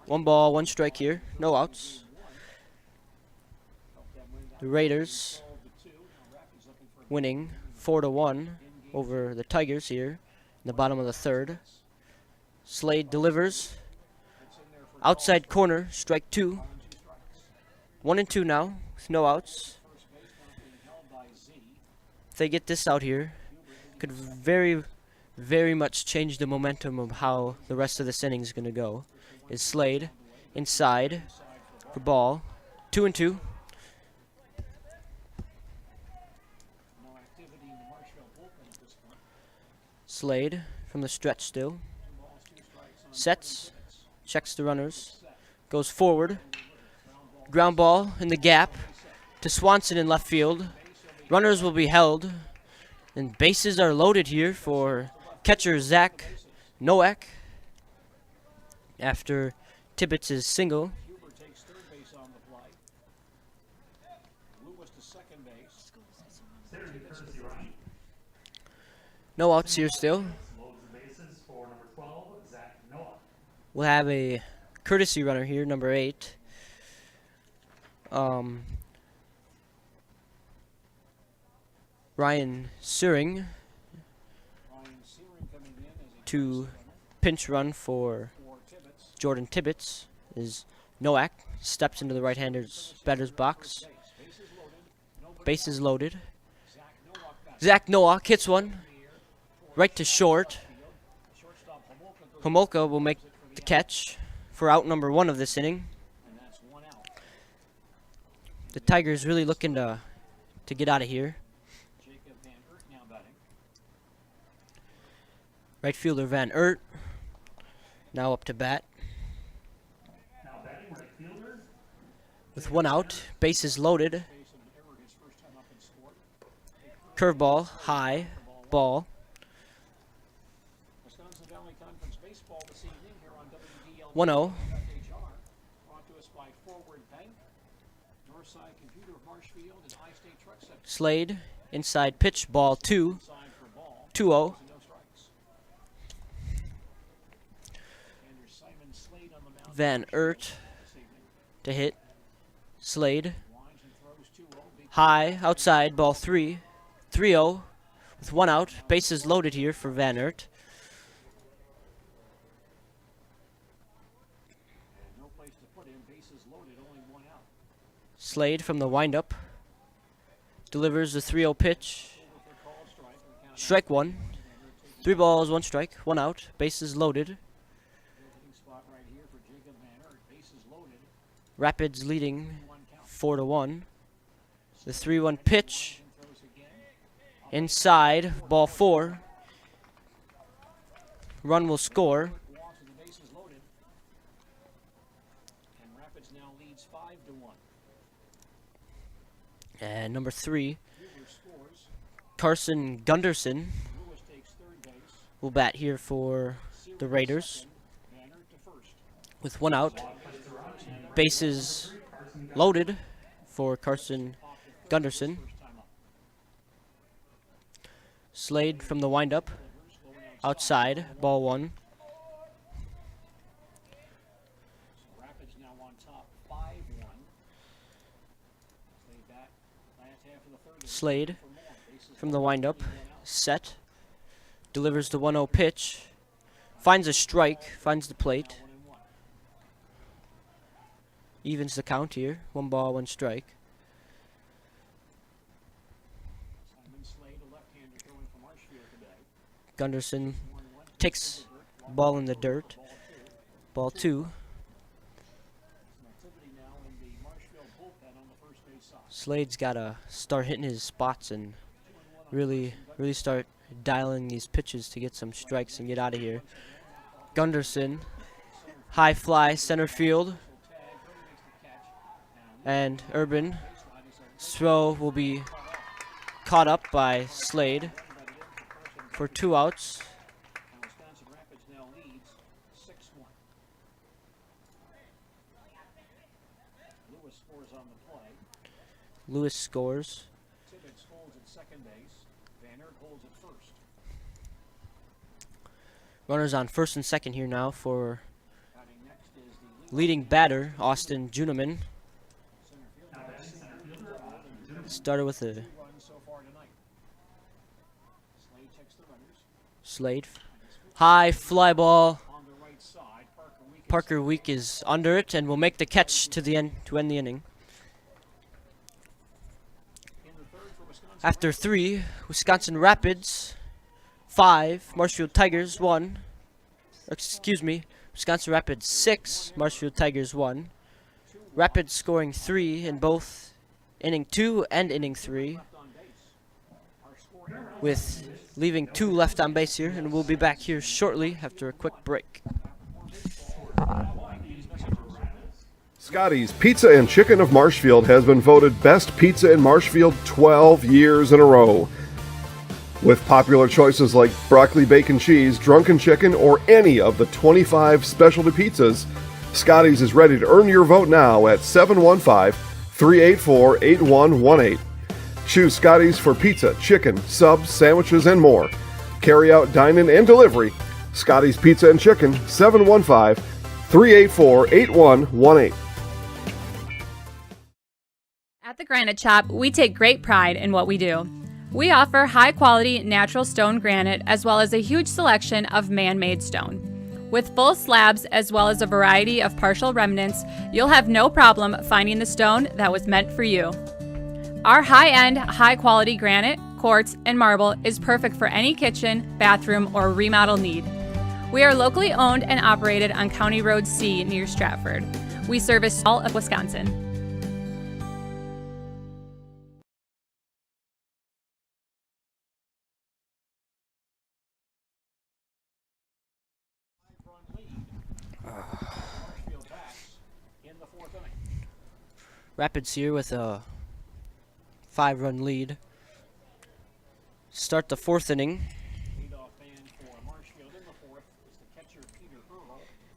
1 ball, 1 strike here, no outs. The Raiders winning 4-1 over the Tigers here in the bottom of the 3rd. Slade delivers. Outside corner, strike 2. 1-2 now, with no outs. If they get this out here, could very much change the momentum of how the rest of this inning is going to go. Is Slade inside for ball. 2-2. Slade from the stretch still. Sets. Checks the runners. Goes forward. Ground ball in the gap to Swanson in left field. Runners will be held. And bases are loaded here for catcher Zach Nowak. After Tibbetts' single. No outs here still. we'll have a courtesy runner here, number 8. Ryan Suring to pinch run for Jordan Tibbetts. Is Nowak steps into the right-hander's batter's box. Bases loaded. Zach Nowak hits one right to short. Homolka will make the catch for out number 1 of this inning. The Tigers really looking to get out of here. Right fielder Van Eert now up to bat. With 1 out, bases loaded. Curveball, high, ball. 1-0. Slade, inside pitch, ball 2. 2-0. Van Eert to hit. Slade. High, outside, ball 3. 3-0 with 1 out. Bases loaded here for Van Eert. Slade from the windup delivers the 3-0 pitch. Strike 1. 3 balls, 1 strike, 1 out. Bases loaded. Rapids leading 4-1. The 3-1 pitch. Inside, ball 4. Run will score. And number 3, Carson Gunderson will bat here for the Raiders. With 1 out. Bases loaded for Carson Gunderson. Slade from the windup. Outside, ball 1. Slade from the windup. Set. Delivers the 1-0 pitch. Finds a strike. Finds the plate. Evens the count here. 1 ball, 1 strike. Gunderson takes ball in the dirt. Ball 2. Slade's got to start hitting his spots and really start dialing these pitches to get some strikes and get out of here. Gunderson, high fly, center field. And Urban throw will be caught up by Slade for 2 outs. Lewis scores. Runners on first and second here now for leading batter Austin Juneman. Started with a Slade. High fly ball. Parker Week is under it and will make the catch to the end to end the inning. After 3, Wisconsin Rapids 5, Marshfield Tigers 1. Excuse me, Wisconsin Rapids 6, Marshfield Tigers 1. Rapids scoring 3 in both inning 2 and inning 3, with leaving 2 left on base here, and we'll be back here shortly after a quick break. Scotty's Pizza and Chicken of Marshfield has been voted Best Pizza in Marshfield 12 years in a row. With popular choices like broccoli, bacon, cheese, drunken chicken, or any of the 25 specialty pizzas, Scotty's is ready to earn your vote now at 715-384-8118. Choose Scotty's for pizza, chicken, subs, sandwiches, and more. Carry out, dine-in, and delivery. Scotty's Pizza and Chicken, 715 384 8118. At the Granite Shop, we take great pride in what we do. We offer high-quality natural stone granite as well as a huge selection of man-made stone. With full slabs as well as a variety of partial remnants, you'll have no problem finding the stone that was meant for you. Our high-end, high-quality granite, quartz, and marble is perfect for any kitchen, bathroom, or remodel need. We are locally owned and operated on County Road C near Stratford. We service all of Wisconsin. Rapids here with a 5-run lead. Start the 4th inning.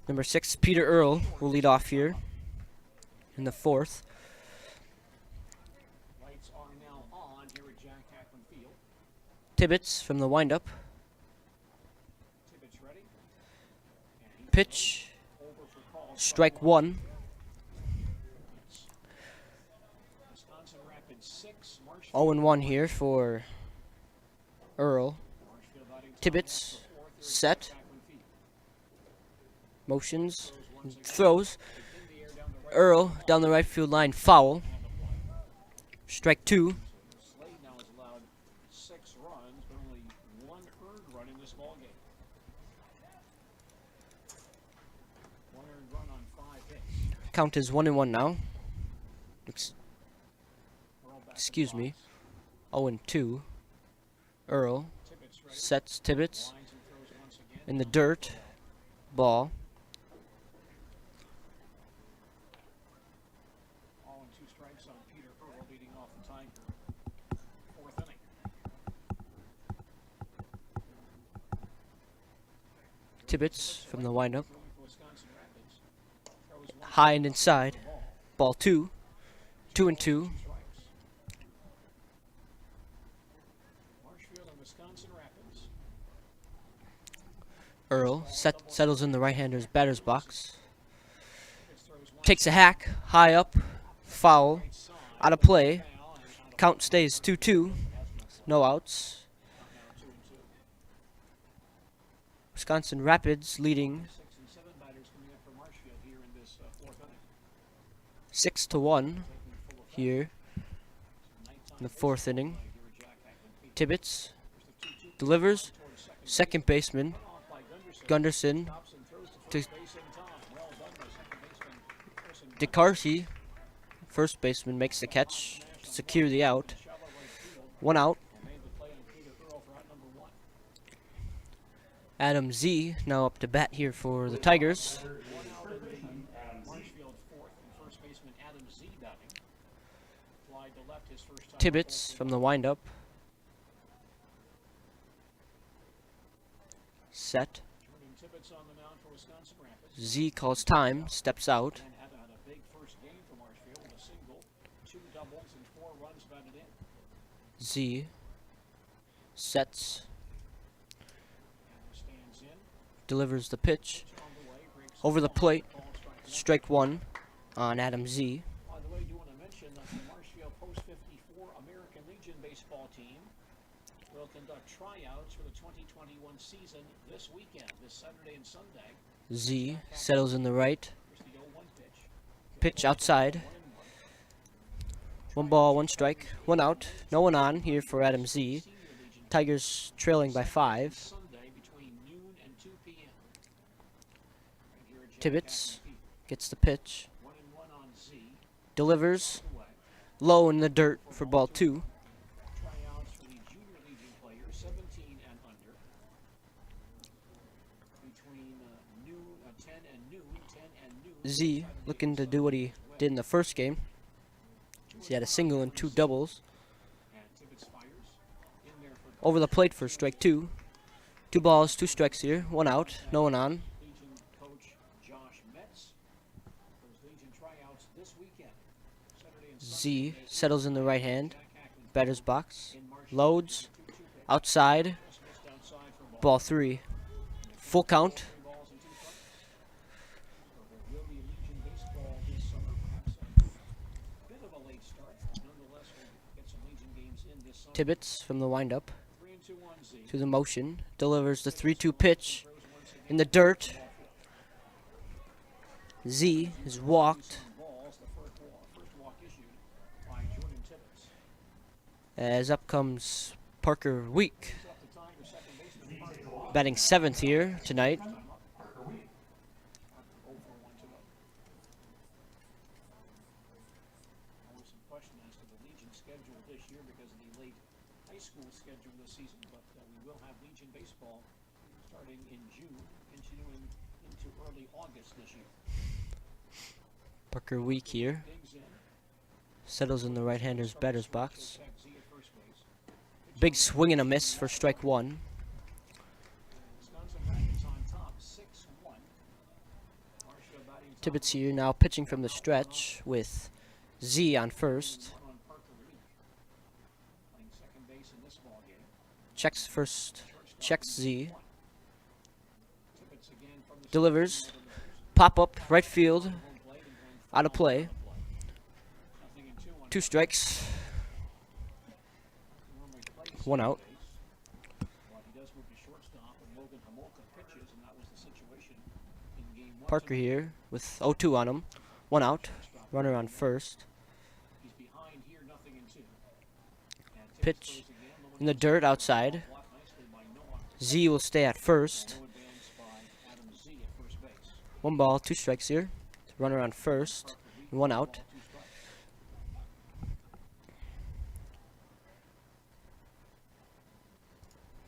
Number 6, Peter Earl, will lead off here in the 4th. Tibbetts from the windup. Pitch. Strike 1. 0-1 here for Earl. Tibbetts, set. Motions, throws. Earl down the right field line, foul. Strike 2. Count is 1-1 now. Excuse me. 0-2. Earl sets Tibbetts in the dirt. Ball. Tibbetts from the windup. High and inside. Ball 2. 2-2. Earl settles in the right-hander's batter's box. Takes a hack, high up, foul, out of play. Count stays 2-2, no outs. Wisconsin Rapids leading 6-1 here in the 4th inning. Tibbetts delivers, second baseman Gunderson to DeCarcy, first baseman, makes the catch to secure the out. 1 out. Adam Z now up to bat here for the Tigers. Tibbetts from the windup. Set. Z calls time, steps out. Z sets. Delivers the pitch. Over the plate. Strike 1 on Adam Z. By the way, I do want to mention that the Marshfield Post-54 American Legion baseball team will conduct tryouts for the 2021 season this weekend, this Saturday and Sunday. Z settles in the right. Pitch outside. 1 ball, 1 strike, 1 out. No one on here for Adam Z. Tigers trailing by 5. Tibbetts gets the pitch. Delivers. Low in the dirt for ball 2. Z looking to do what he did in the first game. So he had a single and 2 doubles. Over the plate for strike 2. 2 balls, 2 strikes here. 1 out, no one on. Z settles in the right hand. Batter's box. Loads. Outside. Ball 3. Full count. Tibbetts from the windup to the motion. Delivers the 3-2 pitch in the dirt. Z is walked. As up comes Parker Week, batting 7th here tonight. School schedule this season, but we will have Legion baseball starting in June, continuing into early August this year. Parker Week here settles in the right-hander's batter's box. Big swing and a miss for strike one. Tibbetts here now pitching from the stretch with Z on first. Checks first, checks Z. Delivers. Pop up, right field. Out of play. 2 strikes. 1 out. Parker here with 0-2 on him. 1 out. Runner on first. Pitch in the dirt outside. Z will stay at first. 1 ball, 2 strikes here. Runner on first. 1 out.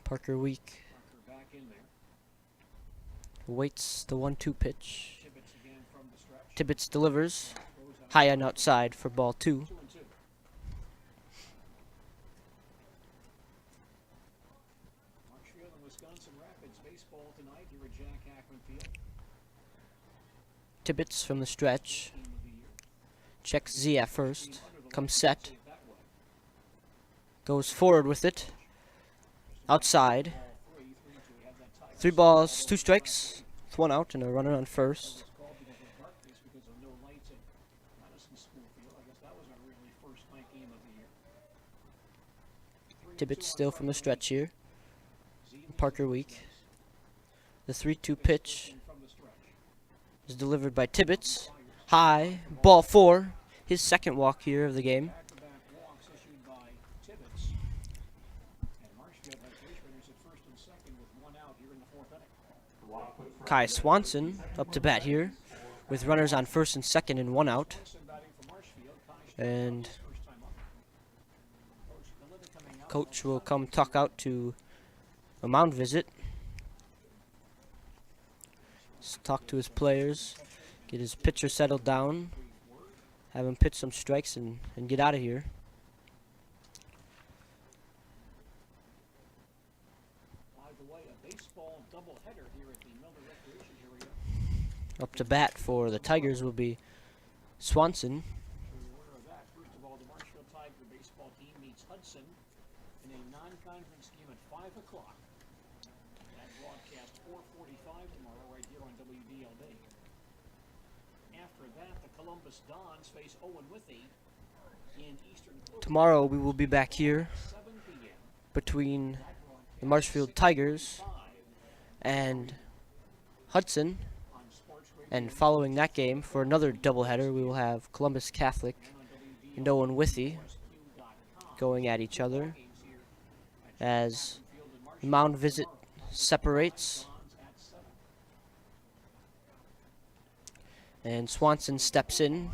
Parker Week waits the 1-2 pitch. Tibbetts delivers. High and outside for ball 2. Tibbetts from the stretch. Checks Z at first. Comes set. Goes forward with it. Outside. 3 balls, 2 strikes. With 1 out and a runner on first. Tibbetts still from the stretch here. Parker Week. The 3-2 pitch is delivered by Tibbetts. High, ball 4. His second walk here of the game. Kai Swanson up to bat here with runners on first and second and 1 out. And coach will come talk out to a mound visit. Talk to his players, get his pitcher settled down, have him pitch some strikes and get out of here. Up to bat for the Tigers will be Swanson. First of all, the Marshfield Tiger baseball team meets Hudson in a non-conference game at 5 o'clock. That broadcast 4:45 tomorrow right here on WDLB. After that, the Columbus Dons face Owen Withey in Eastern. Tomorrow we will be back here between the Marshfield Tigers and Hudson. And following that game, for another doubleheader, we will have Columbus Catholic and Owen Withey going at each other as the mound visit separates. And Swanson steps in.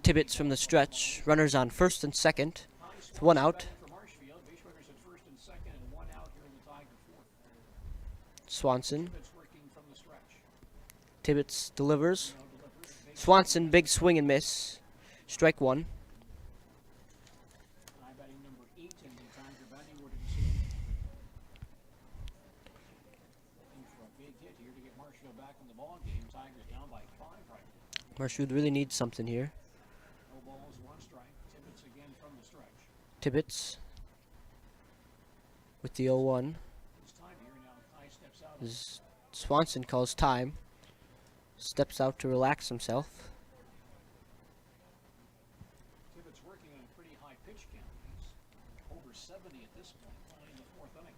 Tibbetts from the stretch. Runners on first and second. With 1 out. Swanson. Tibbetts delivers. Swanson, big swing and miss. Strike 1. Marshfield really needs something here. Tibbetts with the 0-1. Swanson calls time. Steps out to relax himself. Over 70 at this point, only in the fourth inning.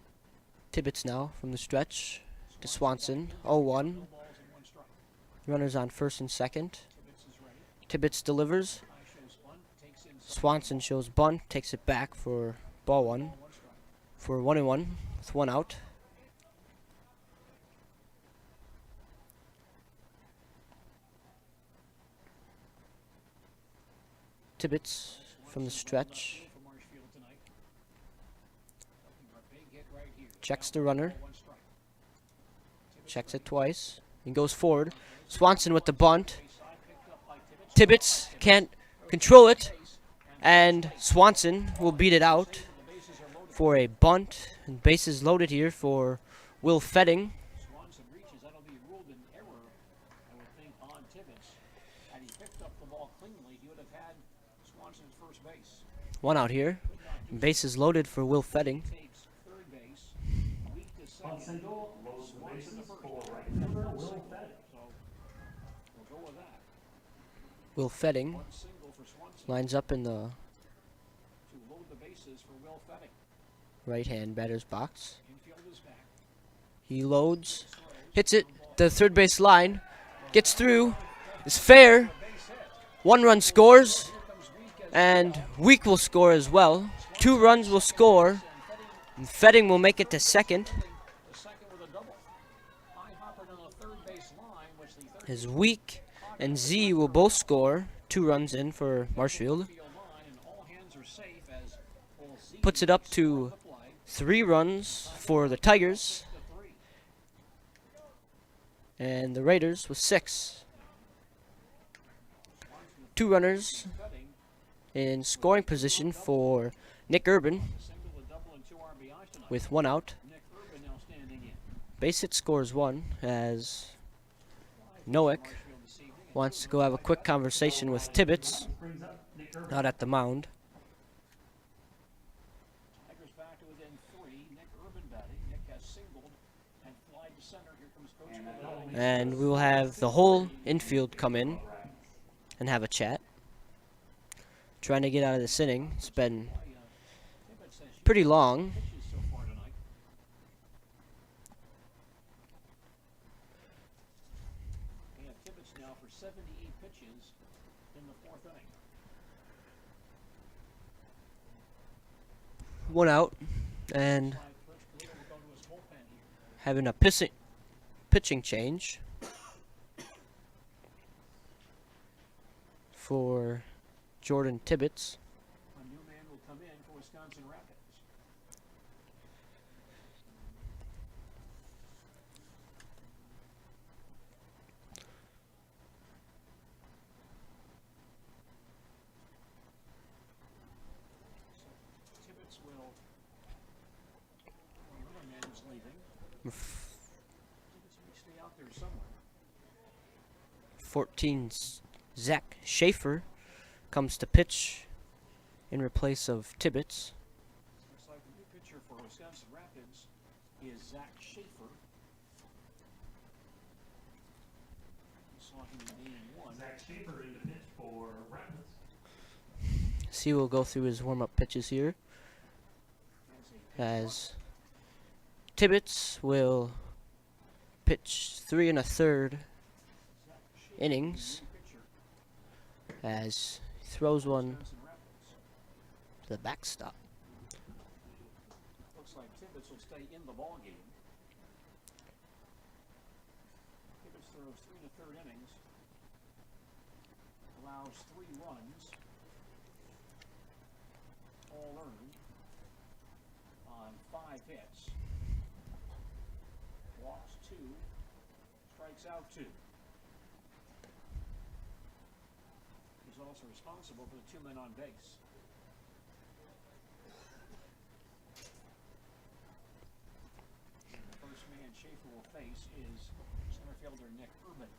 Tibbetts now from the stretch to Swanson. 0-1. Runners on first and second. Tibbetts delivers. Swanson shows bunt, takes it back for ball one. For 1-1 with one out. Tibbetts from the stretch. Checks the runner. Checks it twice. And goes forward. Swanson with the bunt. Tibbetts can't control it. And Swanson will beat it out for a bunt. And bases loaded here for Will Fetting. Swanson reaches. That'll be ruled an error, I would think, on Tibbetts. Had he picked up the ball cleanly, he would have had Swanson's first base. One out here. And bases loaded for Will Fetting. Third base. Weak to On second. single, loads the Swanson bases to first. for right fielder Will Fetting. So we'll go with that. Will Fetting One single for Swanson lines up in the to load the bases for Will Fetting. right-hand batter's box. Infield is back. He loads, hits it, the third base line, gets through, is fair. One run scores, and Weak will score as well. 2 runs will score, and Fetting will make it to second. The second with a double. High hopper on the third base line, which the third As Weak and Z will both score. 2 runs in for Marshfield. field line, and all hands are safe as full Z Puts it up to 3 runs for the Tigers. to 3. And the Raiders with 6. 2 runners Fetting, in scoring position for Nick Urban single, a double, and 2 RBIs tonight. with 1 out. Nick Urban now standing in. Base hit scores 1 as Noack wants to go have a quick conversation with Tibbetts Brings up Nick Urban. out at the mound. Tigers back to within 3. Nick Urban batting. Nick has singled and flied to center. Here comes Coach Miller. And we will have the whole infield come in and have a chat. Trying to get out of this inning. It's been Tibbetts says she pretty long. pitches so far tonight. We have Tibbetts now for 78 pitches in the fourth inning. 1 out. And Five pitch, Khalil will go to his bullpen here. having a pitching change for Jordan Tibbetts. A new man will come in for Wisconsin Rapids. So Tibbetts will. Another man is leaving. Tibbetts may stay out there somewhere. 14, Zach Schaefer comes to pitch in replace of Tibbetts. Looks like the new pitcher for Wisconsin Rapids is Zach Schaefer. We saw him in game 1. Zach Schaefer in the pitch for Rapids. So he will go through his warm-up pitches here as Tibbetts will pitch 3 1/3 innings as he throws one to the backstop. Looks like Tibbetts will stay in the ball game. Tibbetts throws 3 1/3 innings, allows 3 runs, all earned on 5 hits, walks 2, strikes out 2. He's also responsible for the 2 men on base. The first man Schaefer will face is center fielder Nick Urban.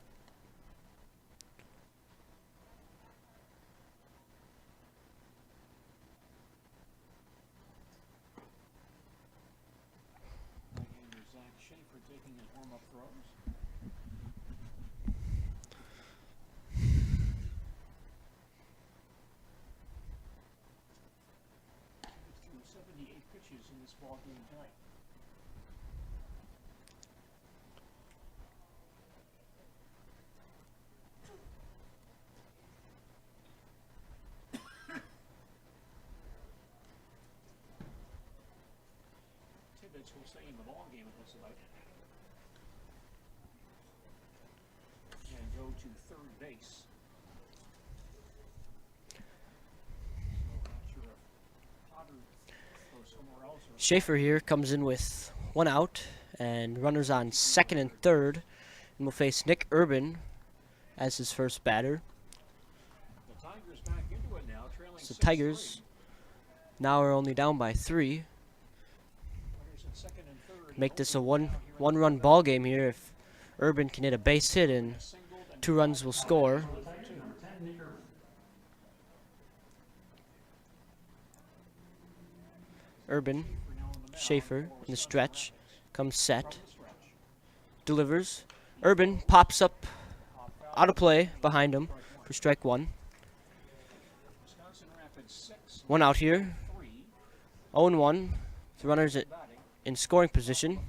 Right-hander Zach Schaefer taking his warm-up throws. Through 7 pitches in this ball game tonight. Tibbetts will stay in the ball game, it looks like. And go to third base. Schaefer here comes in with 1 out and runners on second and third, and will face Nick Urban as his first batter. The Tigers back into it now, trailing So Tigers now are only down by 3. Make this a one-run ball game here. If Urban can hit a base hit and 2 runs will score. Urban, Schaefer in the stretch, comes set, delivers. Urban pops up out of play behind him for strike 1. 1 out here. 0-1. The runners in scoring position.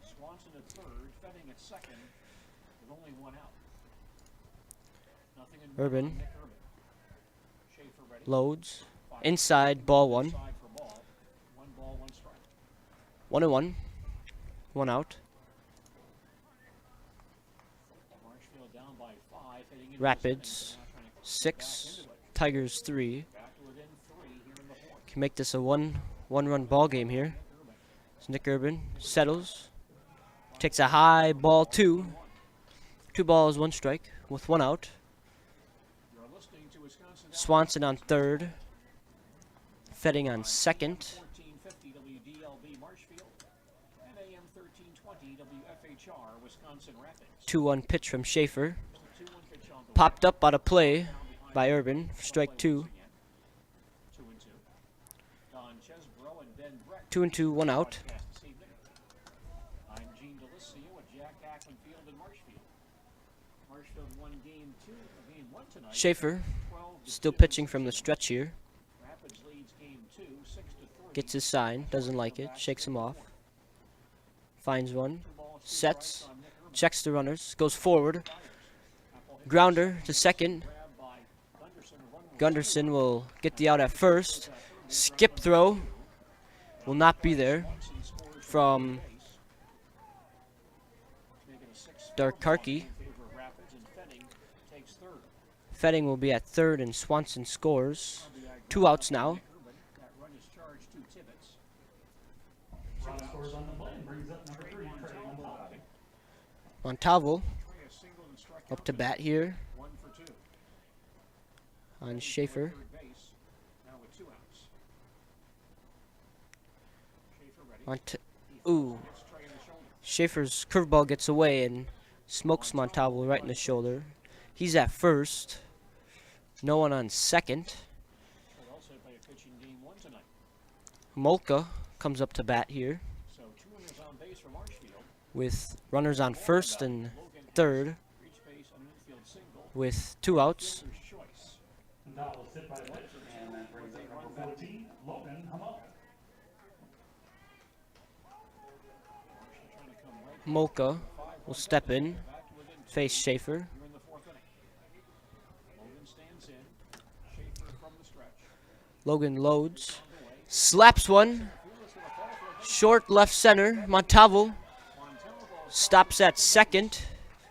Swanson at third, Fetting at second, with only 1 out. Nothing in Urban Nick Urban. Schaefer ready. loads inside, ball 1. Inside for ball. 1 ball, 1 strike. 1-1. 1 out. Marshfield down by 5, heading into Rapids 6, Tigers 3. Can make this a one-run ball game here. So Nick Urban settles, takes a high ball 2. 2 balls, 1 strike with 1 out. Swanson on third. Fetting on second. 1450 WDLB Marshfield and AM 1320 WFHR Wisconsin Rapids. 2-1 pitch from Schaefer. Popped up out of play by Urban for strike 2. 2-2, 1 out. I'm Gene Delisio at Jack Ackman Field in Marshfield. Marshfield won game 2 of game 1 tonight. Schaefer still pitching from the stretch here. Rapids leads game 2, 6-3. Gets his sign, doesn't like it, shakes him off. Finds one, sets, checks the runners, goes forward. Grounder to second. Gunderson will get the out at first. Skip throw will not be there from Darkarki. Fetting will be at third and Swanson scores. 2 outs now. Montalvo up to bat here on Schaefer. Ooh. Schaefer's curveball gets away and smokes Montalvo right in the shoulder. He's at first. No one on second. Molka comes up to bat here with runners on first and third with 2 outs. Molka will step in, face Schaefer. Logan loads, slaps one, short left center. Montalvo stops at second.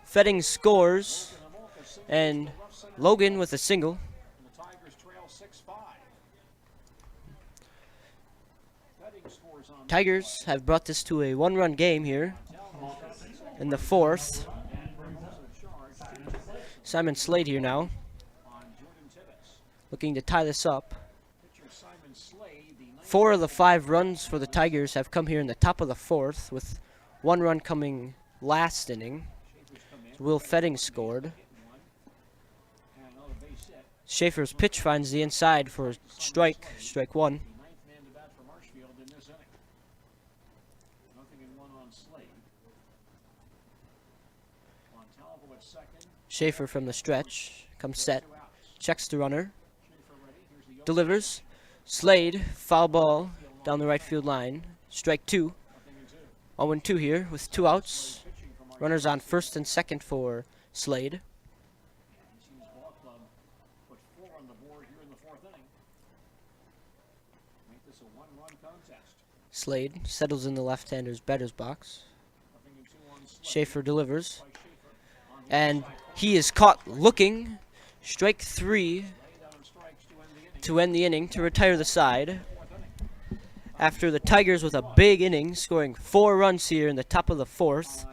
Fetting scores, and Logan with a single. Tigers have brought this to a 1-run game here in the 4th. Simon Slade here now, looking to tie this up. 4 of the 5 runs for the Tigers have come here in the top of the 4th, with 1 run coming last inning. Will Fetting scored. Schaefer's pitch finds the inside for strike 1. Schaefer from the stretch comes set, checks the runner, delivers. Slade, foul ball down the right field line. Strike 2. 0-2 here with 2 outs. Runners on first and second for Slade. Slade settles in the left-hander's batter's box. Schaefer delivers. And he is caught looking. Strike 3 to end the inning to retire the side. After the Tigers with a big inning, scoring 4 runs here in the top of the 4th.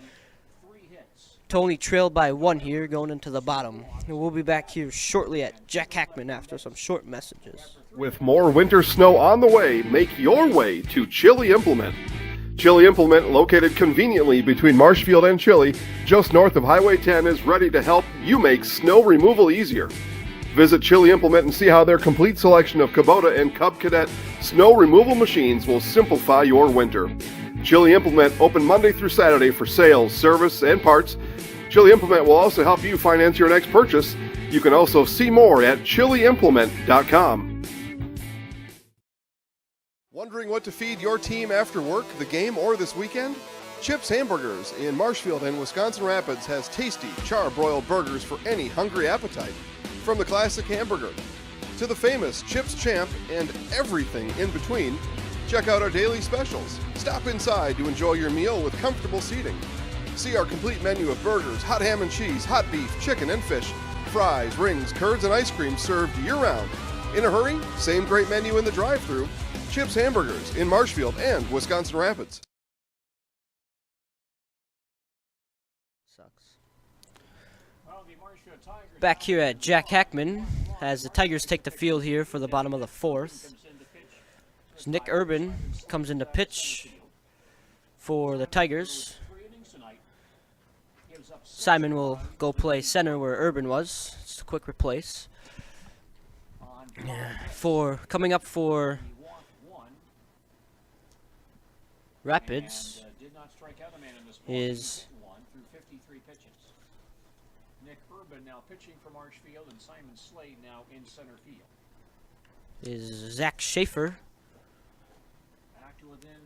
Tony trailed by 1 here going into the bottom. And we'll be back here shortly at Jack Hackman after some short messages. With more winter snow on the way, make your way to Chili Implement. Chili Implement, located conveniently between Marshfield and Chili, just north of Highway 10, is ready to help you make snow removal easier. Visit Chili Implement and see how their complete selection of Kubota and Cub Cadet snow removal machines will simplify your winter. Chili Implement open Monday through Saturday for sales, service, and parts. Chili Implement will also help you finance your next purchase. You can also see more at chiliimplement.com. Wondering what to feed your team after work, the game, or this weekend? Chips Hamburgers in Marshfield and Wisconsin Rapids has tasty, char-broiled burgers for any hungry appetite. From the classic hamburger to the famous Chips Champ and everything in between, check out our daily specials. Stop inside to enjoy your meal with comfortable seating. See our complete menu of burgers, hot ham and cheese, hot beef, chicken and fish, fries, rings, curds, and ice cream served year-round. In a hurry? Same great menu in the drive-thru. Chips Hamburgers in Marshfield and Wisconsin Rapids. Back here at Jack Hackman as the Tigers take the field here for the bottom of the 4th. As Nick Urban comes into pitch for the Tigers. Simon will go play center where Urban was. It's a quick replace. Coming up for Rapids is Nick Urban now pitching for Marshfield, and Simon Slade now in center field. is Zach Schaefer. Back to within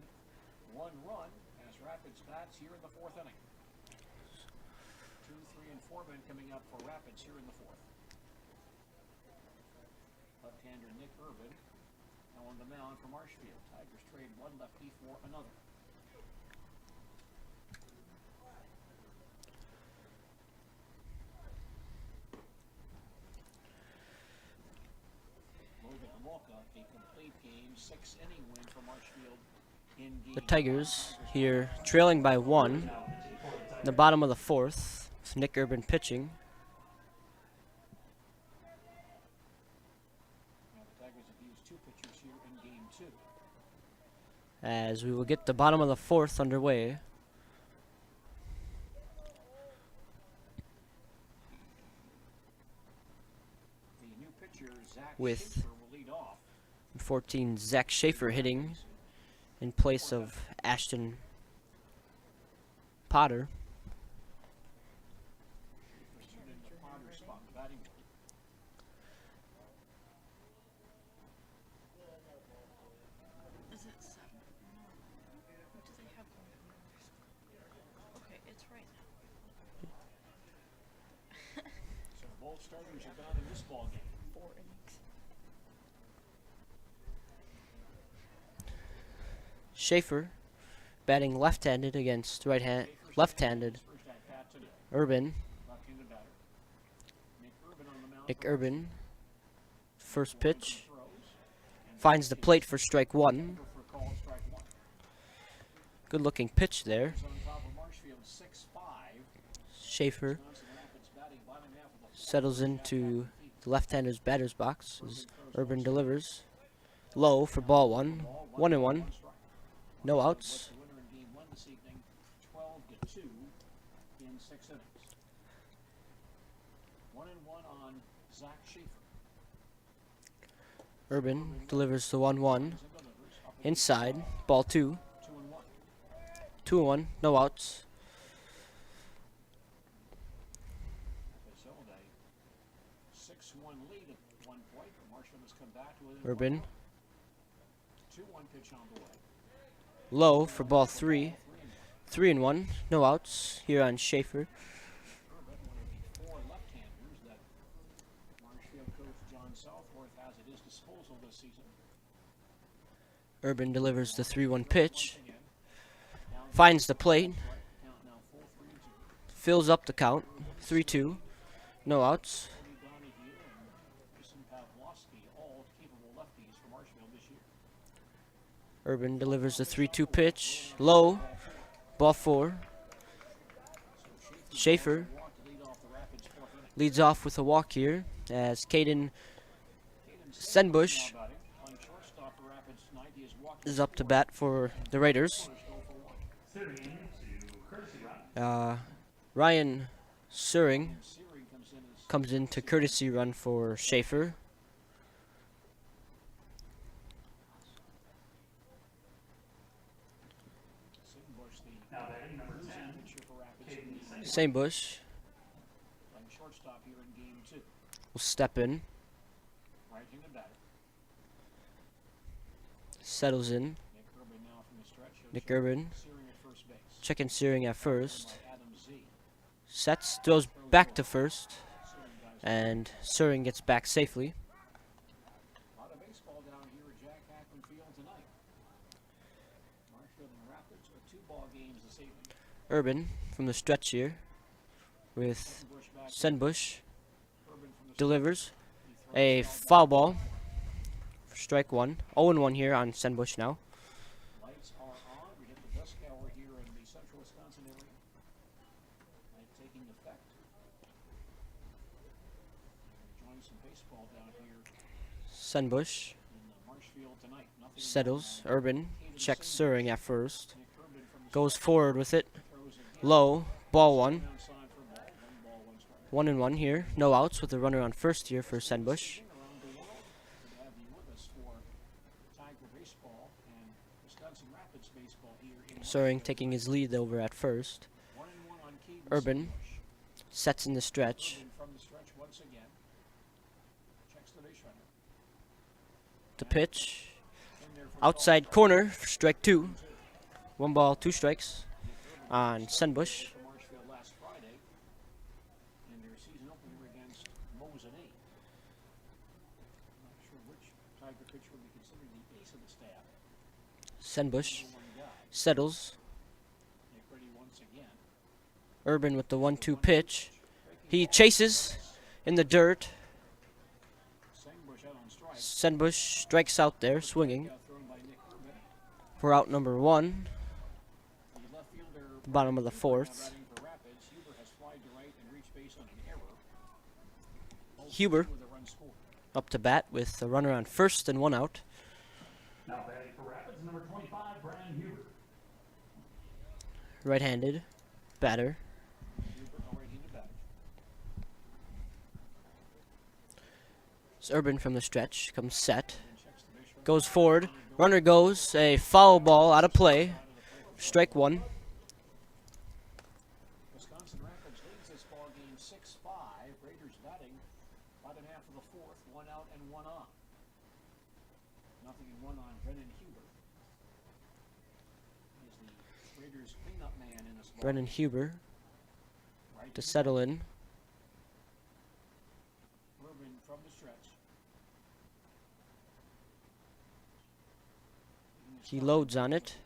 1 run as Rapids bats here in the 4th inning. 2, 3, and 4 men coming up for Rapids here in the 4th. Left-hander Nick Urban now on the mound for Marshfield. Tigers trade 1 lefty for another. A complete game, 6-inning win for Marshfield in game. The Tigers here trailing by 1 in the bottom of the 4th with Nick Urban pitching. Now the Tigers have used 2 pitchers here in game 2. As we will get the bottom of the 4th underway. The new pitcher, Zach With Schaefer, will lead off. 14, Zach Schaefer hitting in place of Ashton Potter. So both starters are gone in this ball game. 4 innings. Schaefer batting left-handed against left-handed Urban. Left-handed batter. Nick Urban, first pitch, finds the plate for strike 1. Good looking pitch there. Schaefer settles into the left-hander's batter's box as Urban delivers. Low for ball 1. 1-1. No outs. The winner in game 1 this evening, 12-2 in 6 innings. 1-1 on Zach Schaefer. Urban delivers the 1-1. Inside, ball 2. 2-1, no outs. They held a 6-1 lead at one point, but Marshfield has come back with Urban 2-1 pitch on the way. Low for ball 3. 3-1. No outs here on Schaefer. Four left-handers that Marshfield coach John Southworth has at his disposal this season. Urban delivers the 3-1 pitch. Finds the plate. Fills up the count. 3-2. No outs. Urban delivers the 3-2 pitch. Low. Ball 4. Schaefer leads off with a walk here as Caden Senbush is up to bat for the Raiders. Ryan Suring comes in to courtesy run for Schaefer. Senbush will step in. Settles in. Nick Urban. Checking Searing at first. Sets, throws back to first. And Searing gets back safely. A lot of baseball down here at Jack Hackman Field tonight. Marshfield and Rapids are 2 ball games this evening. Urban from the stretch here with Senbush. Delivers a foul ball for strike 1. 0-1 here on Senbush now. Lights are on. We hit the dusk hour here in the central Wisconsin area. Light taking effect. Enjoying some baseball down here Senbush in Marshfield tonight. Nothing settles. Urban checks Suring at first. Goes forward with it. Low. Ball 1. 1-1 here. No outs with a runner on first here for Senbush. Suring taking his lead over at first. Urban sets in the stretch. The pitch. Outside corner for strike 2. 1 ball, 2 strikes on Senbush. Senbush settles. Urban with the 1-2 pitch. He chases in the dirt. Senbush strikes out there, swinging for out number 1. The bottom of the 4th. Huber up to bat with a runner on first and 1 out. Now batting for Rapids, number 25, Brian Huber. Right-handed batter. It's Urban from the stretch, comes set. Goes forward, runner goes, a foul ball out of play. Strike 1. Wisconsin Rapids leads this ball game 6-5. Raiders batting bottom half of the 4th, 1 out and 1 on. Nothing in 1 on Brennan Huber. He's the Raiders cleanup man in this ball. Brennan Huber to settle in. Urban from the stretch. He loads on it.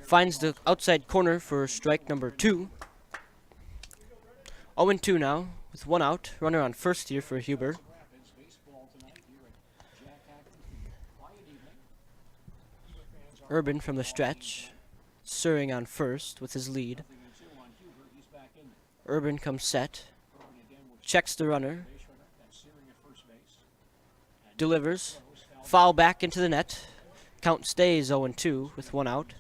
Finds the outside corner for strike number 2. 0-2 now with 1 out. Runner on first here for Huber. Urban from the stretch. Suring on first with his lead. Urban comes set. Checks the runner. Delivers. Foul back into the net. Count stays 0-2 with 1 out.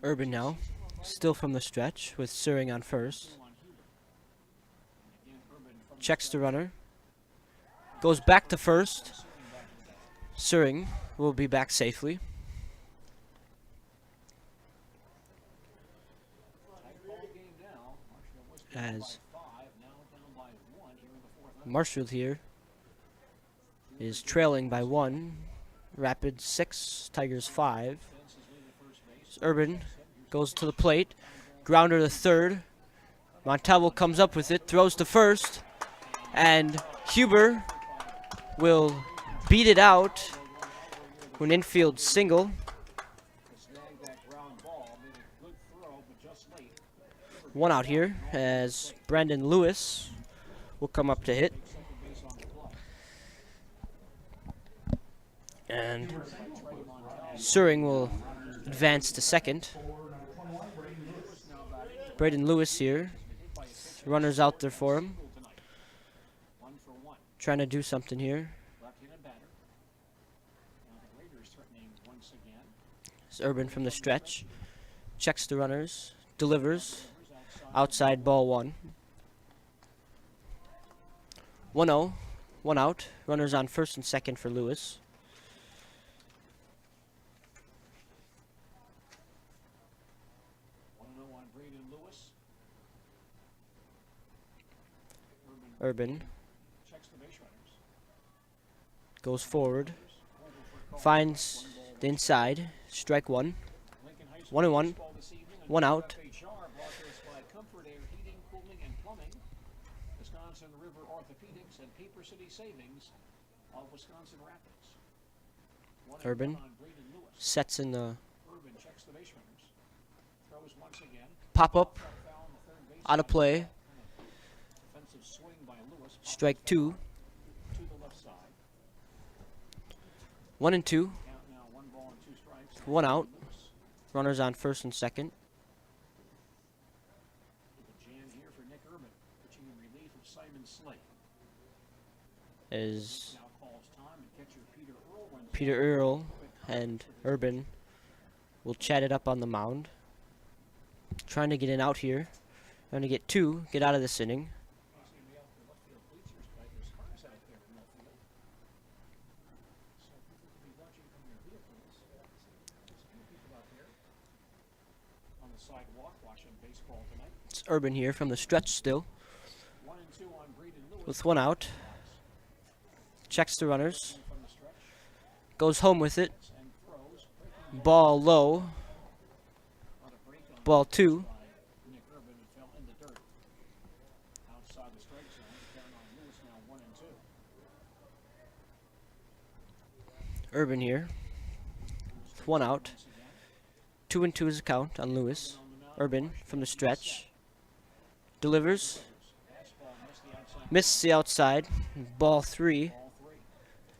Urban now, still from the stretch with Suring on first. Checks the runner. Goes back to first. Suring will be back safely. as Marshfield here is trailing by 1. Rapids 6, Tigers 5. Urban goes to the plate. Grounder to third. Montalvo comes up with it, throws to first. And Huber will beat it out to an infield single. One out here as Brandon Lewis will come up to hit. And Suring will advance to second. Braden Lewis here. Runners out there for him. Trying to do something here. It's Urban from the stretch. Checks the runners. Delivers. Outside ball 1. 1-0. 1 out. Runners on first and second for Lewis. Urban goes forward, finds the inside, strike 1. 1-1, 1 out. Wisconsin River Orthopedics and Paper City Savings of Wisconsin Rapids. Urban sets in the Checks the base runners. Throws once again. pop up, out of play. Defensive swing by Lewis. Strike 2. To the left side. 1 and 2. Count now 1 ball and 2 strikes. 1 out. Runners on first and second. Jam here for Nick Urban, pitching in relief of Simon Slate. Is Now calls time and catcher Peter Earl wins. Peter Earl and Urban will chat it up on the mound. Trying to get in out here. Trying to get 2, get out of this inning. On the sidewalk watching baseball tonight. It's Urban here from the stretch still. 1 and 2 on Braden Lewis. With 1 out. Checks the runners. Goes home with it. Ball low. Ball 2. Nick Urban fell in the dirt. Outside the strike zone. Count on Lewis now 1 and 2. Urban here. With 1 out. 2 and 2 is the count on Lewis. Urban from the stretch. Delivers. Misses the outside. Ball 3.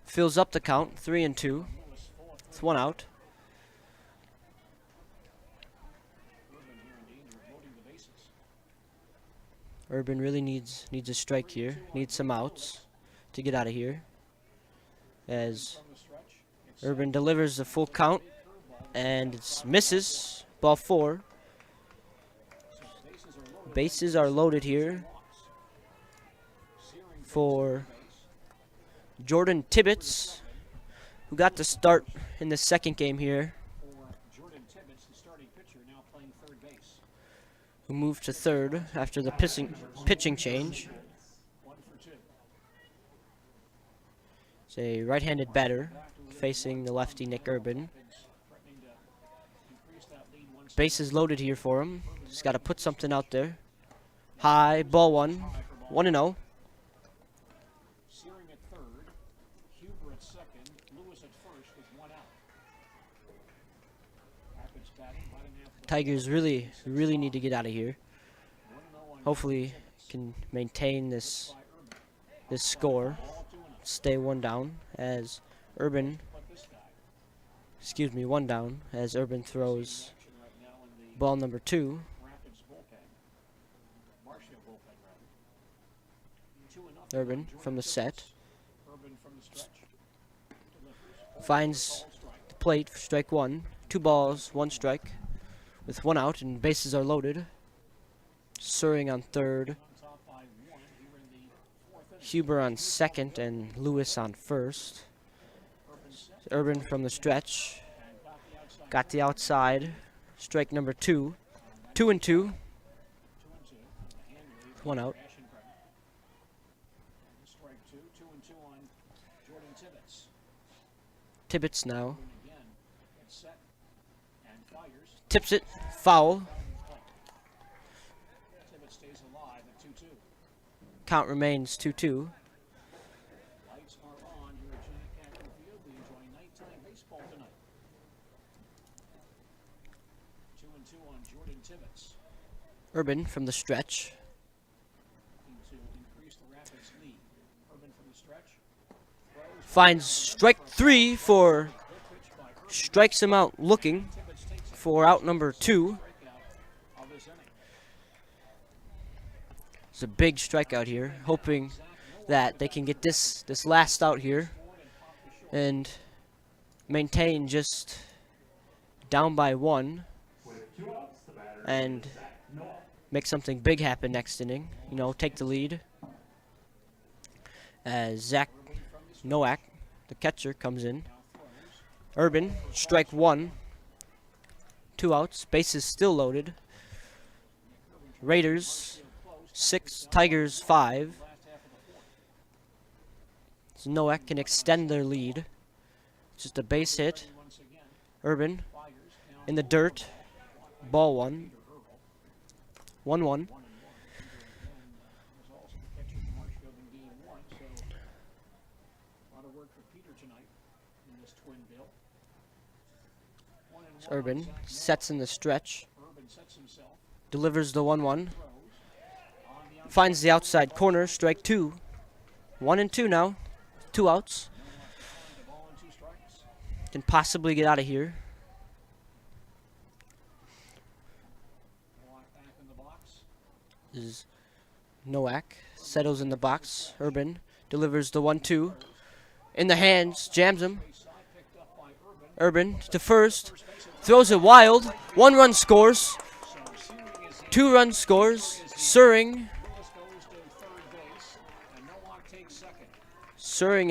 Fills up the count. 3 and 2. With 1 out. Urban really needs a strike here. Needs some outs to get out of here. As Urban delivers the full count. And it misses. Ball 4. Bases are loaded here for Jordan Tibbetts, who got the start in the second game here, Jordan Tibbetts, the starting pitcher, now playing third base. who moved to third after the pitching change. 1 for 2. It's a right-handed batter facing the lefty Nick Urban. Bases loaded here for him. He's got to put something out there. High, ball 1. 1-0. Searing at third, Huber at second, Lewis at first with 1 out. Rapids batting, bottom half. Tigers really need to get out of here. Hopefully can maintain this score. Stay 1 down as Urban, 1 down as Urban throws ball number 2. Rapids bullpen. Marshfield bullpen, rather. 2-0. Urban from the set. Urban from the stretch. Finds the plate for strike 1. 2 balls, 1 strike. With 1 out and bases are loaded. Suring on third. Huber on second and Lewis on first. Urban from the stretch. Got the outside. Strike number 2. 2 and 2. 1 out. Strike 2, 2-2 on Jordan Tibbetts. Tibbetts now. Again, gets set and fires. Tips it. Foul. Tibbetts stays alive at 2-2. Count remains 2-2. Lights are on here at Jack Hackman Field. We enjoy nighttime baseball tonight. 2-2 on Jordan Tibbetts. Urban from the stretch. To increase the Rapids' lead. Urban from the stretch. Finds strike 3 for. Strikes him out looking for out number 2. It's a big strikeout here, hoping that they can get this last out here and maintain just down by 1 and make something big happen next inning. You know, take the lead. As Zach Nowak, the catcher, comes in. Urban, strike 1. 2 outs. Bases still loaded. Raiders 6, Tigers 5. So Nowak can extend their lead. Just a base hit. Urban in the dirt. Ball 1. 1-1. Urban sets in the stretch. Delivers the 1-1. Finds the outside corner. Strike 2. 1-2 now. 2 outs. Can possibly get out of here. Is Nowak settles in the box. Urban delivers the 1-2 in the hands, jams him. Urban to first, throws it wild. 1 run scores. 2 run scores. Suring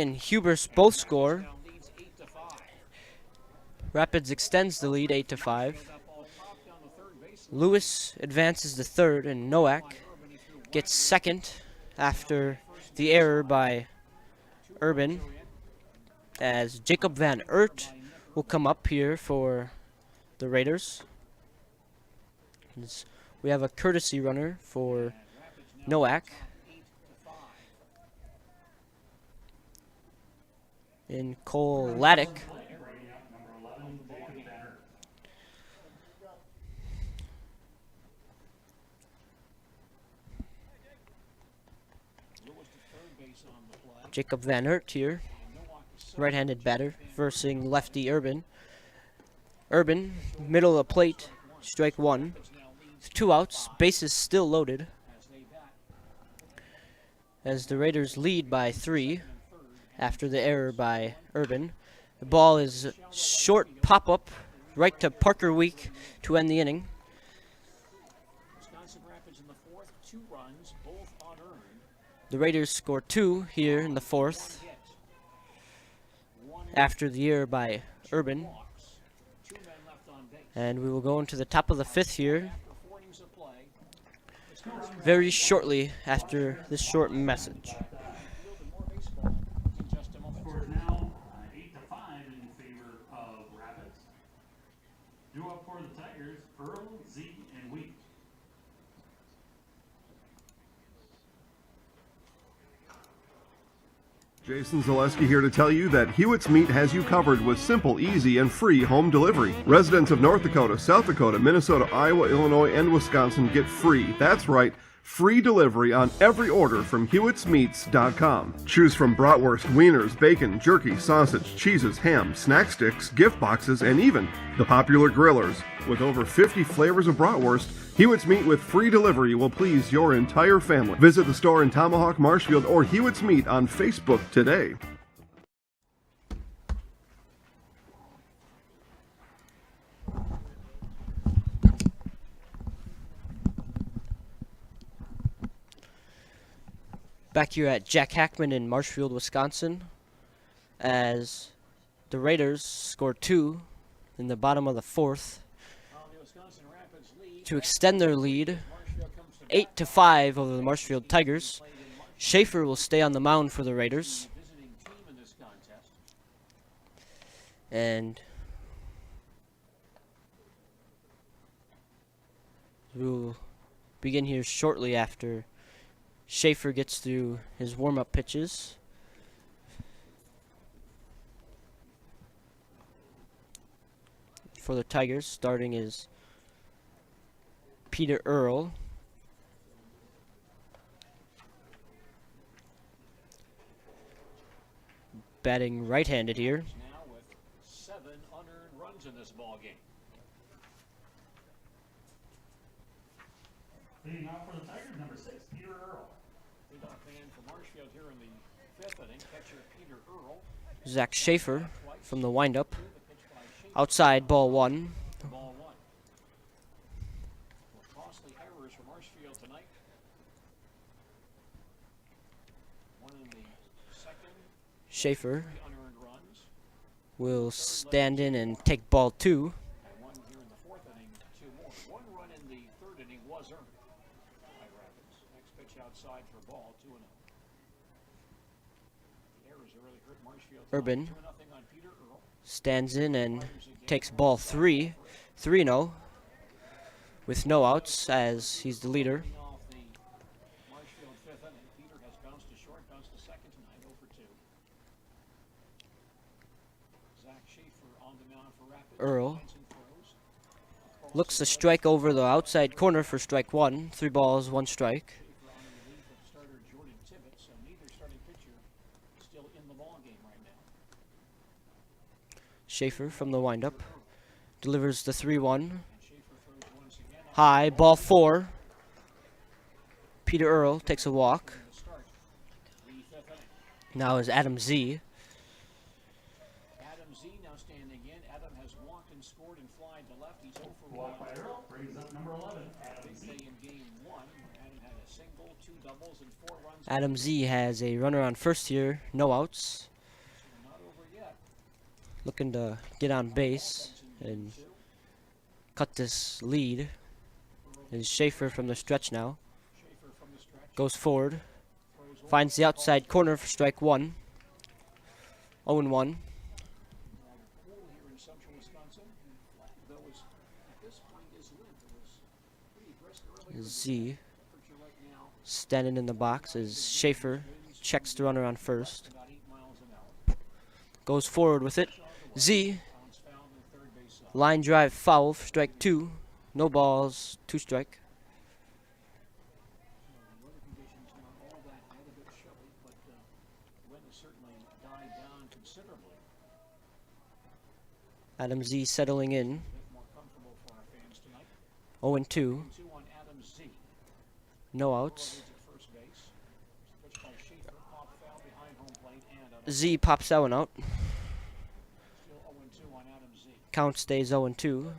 and Hubers both score. Rapids extends the lead 8-5. Lewis advances to third, and Nowak gets second after the error by Urban, as Jacob Van Eert will come up here for the Raiders. We have a courtesy runner for Nowak in Cole Laddick. Jacob Van Eert here, right-handed batter, versing lefty Urban. Urban, middle of the plate, strike 1. 2 outs, bases still loaded. As the Raiders lead by 3 after the error by Urban. The ball is short pop-up right to Parker Week to end the inning. The Raiders score 2 here in the 4th after the error by Urban. And we will go into the top of the 5th here very shortly after this short message. Score now 8-5 in favor of Rapids. Due up for the Tigers, Earl, Z, and Wheat. Jason Zaleski here to tell you that Hewitt's Meat has you covered with simple, easy, and free home delivery. Residents of North Dakota, South Dakota, Minnesota, Iowa, Illinois, and Wisconsin get free. That's right. Free delivery on every order from Hewitt'sMeats.com. Choose from bratwurst, wieners, bacon, jerky, sausage, cheeses, ham, snack sticks, gift boxes, and even the popular grillers. With over 50 flavors of bratwurst, Hewitt's Meat with free delivery will please your entire family. Visit the store in Tomahawk, Marshfield, or Hewitt's Meat on Facebook today. Back here at Jack Hackman in Marshfield, Wisconsin, as the Raiders score 2 in the bottom of the 4th to extend their lead. 8-5 over the Marshfield Tigers. Schaefer will stay on the mound for the Raiders. And we'll begin here shortly after Schaefer gets through his warm-up pitches. For the Tigers, starting is Peter Earl. Batting right-handed here. Now with 7 unearned runs in this ball game. Leading off for the Tigers, number 6, Peter Earl. Leadoff man for Marshfield here in the 5th inning. Catcher Peter Earl. Zach Schaefer from the windup. Outside, ball 1. Ball 1. Costly errors for Marshfield tonight. One in the second. Schaefer 3 unearned runs. will stand in and take ball 2. And 1 here in the 4th inning. 2 more. 1 run in the 3rd inning was earned by Rapids. Next pitch outside for ball 2-0. The errors have really hurt Marshfield. Urban 2-0 on Peter Earl. stands in and takes ball 3. 3-0 with no outs as he's the leader. Off the Marshfield 5th inning. Peter has bounced to short, bounced to second tonight, 0 for 2. Zach Schaefer on the mound for Rapids. Earl looks to strike over the outside corner for strike 1. 3 balls, 1 strike. Schaefer on the relief of starter Jordan Tibbetts, so neither starting pitcher still in the ball game right now. Schaefer from the windup delivers the 3-1. High, ball 4. Peter Earl takes a walk. Now is Adam Z. Adam Z now standing in. Adam has walked and scored and flied to left. He's 0 for 1. Walk by Earl brings up number 11, Adam Big Z. play in game 1. Adam had a single, 2 doubles, and 4 runs. Adam Z has a runner on first here, no outs. Not over yet. Looking to get on base and cut this lead. Is Schaefer from the stretch now. Schaefer from the stretch. Goes forward. Finds the outside corner for strike 1. 0-1. Cool here in central Wisconsin. Though was, at this point, is limp. It was pretty brisk earlier. Z Temperature right now, standing in the box as Schaefer checks the runner on first. about 8 miles an hour. Goes forward with it. Z, Bounce foul on the third base side. line drive foul for strike 2. No balls, 2 strike. The weather conditions not all that bad, a bit chilly, but the wind has certainly died down considerably. Adam Z settling in. A bit more comfortable for our fans tonight. 0-2. 2 on Adam Z. No outs. Leads at first base. Pitch by Schaefer, pop foul behind home plate, and Z pops that one out. still 0-2 on Adam Z. Count stays 0-2.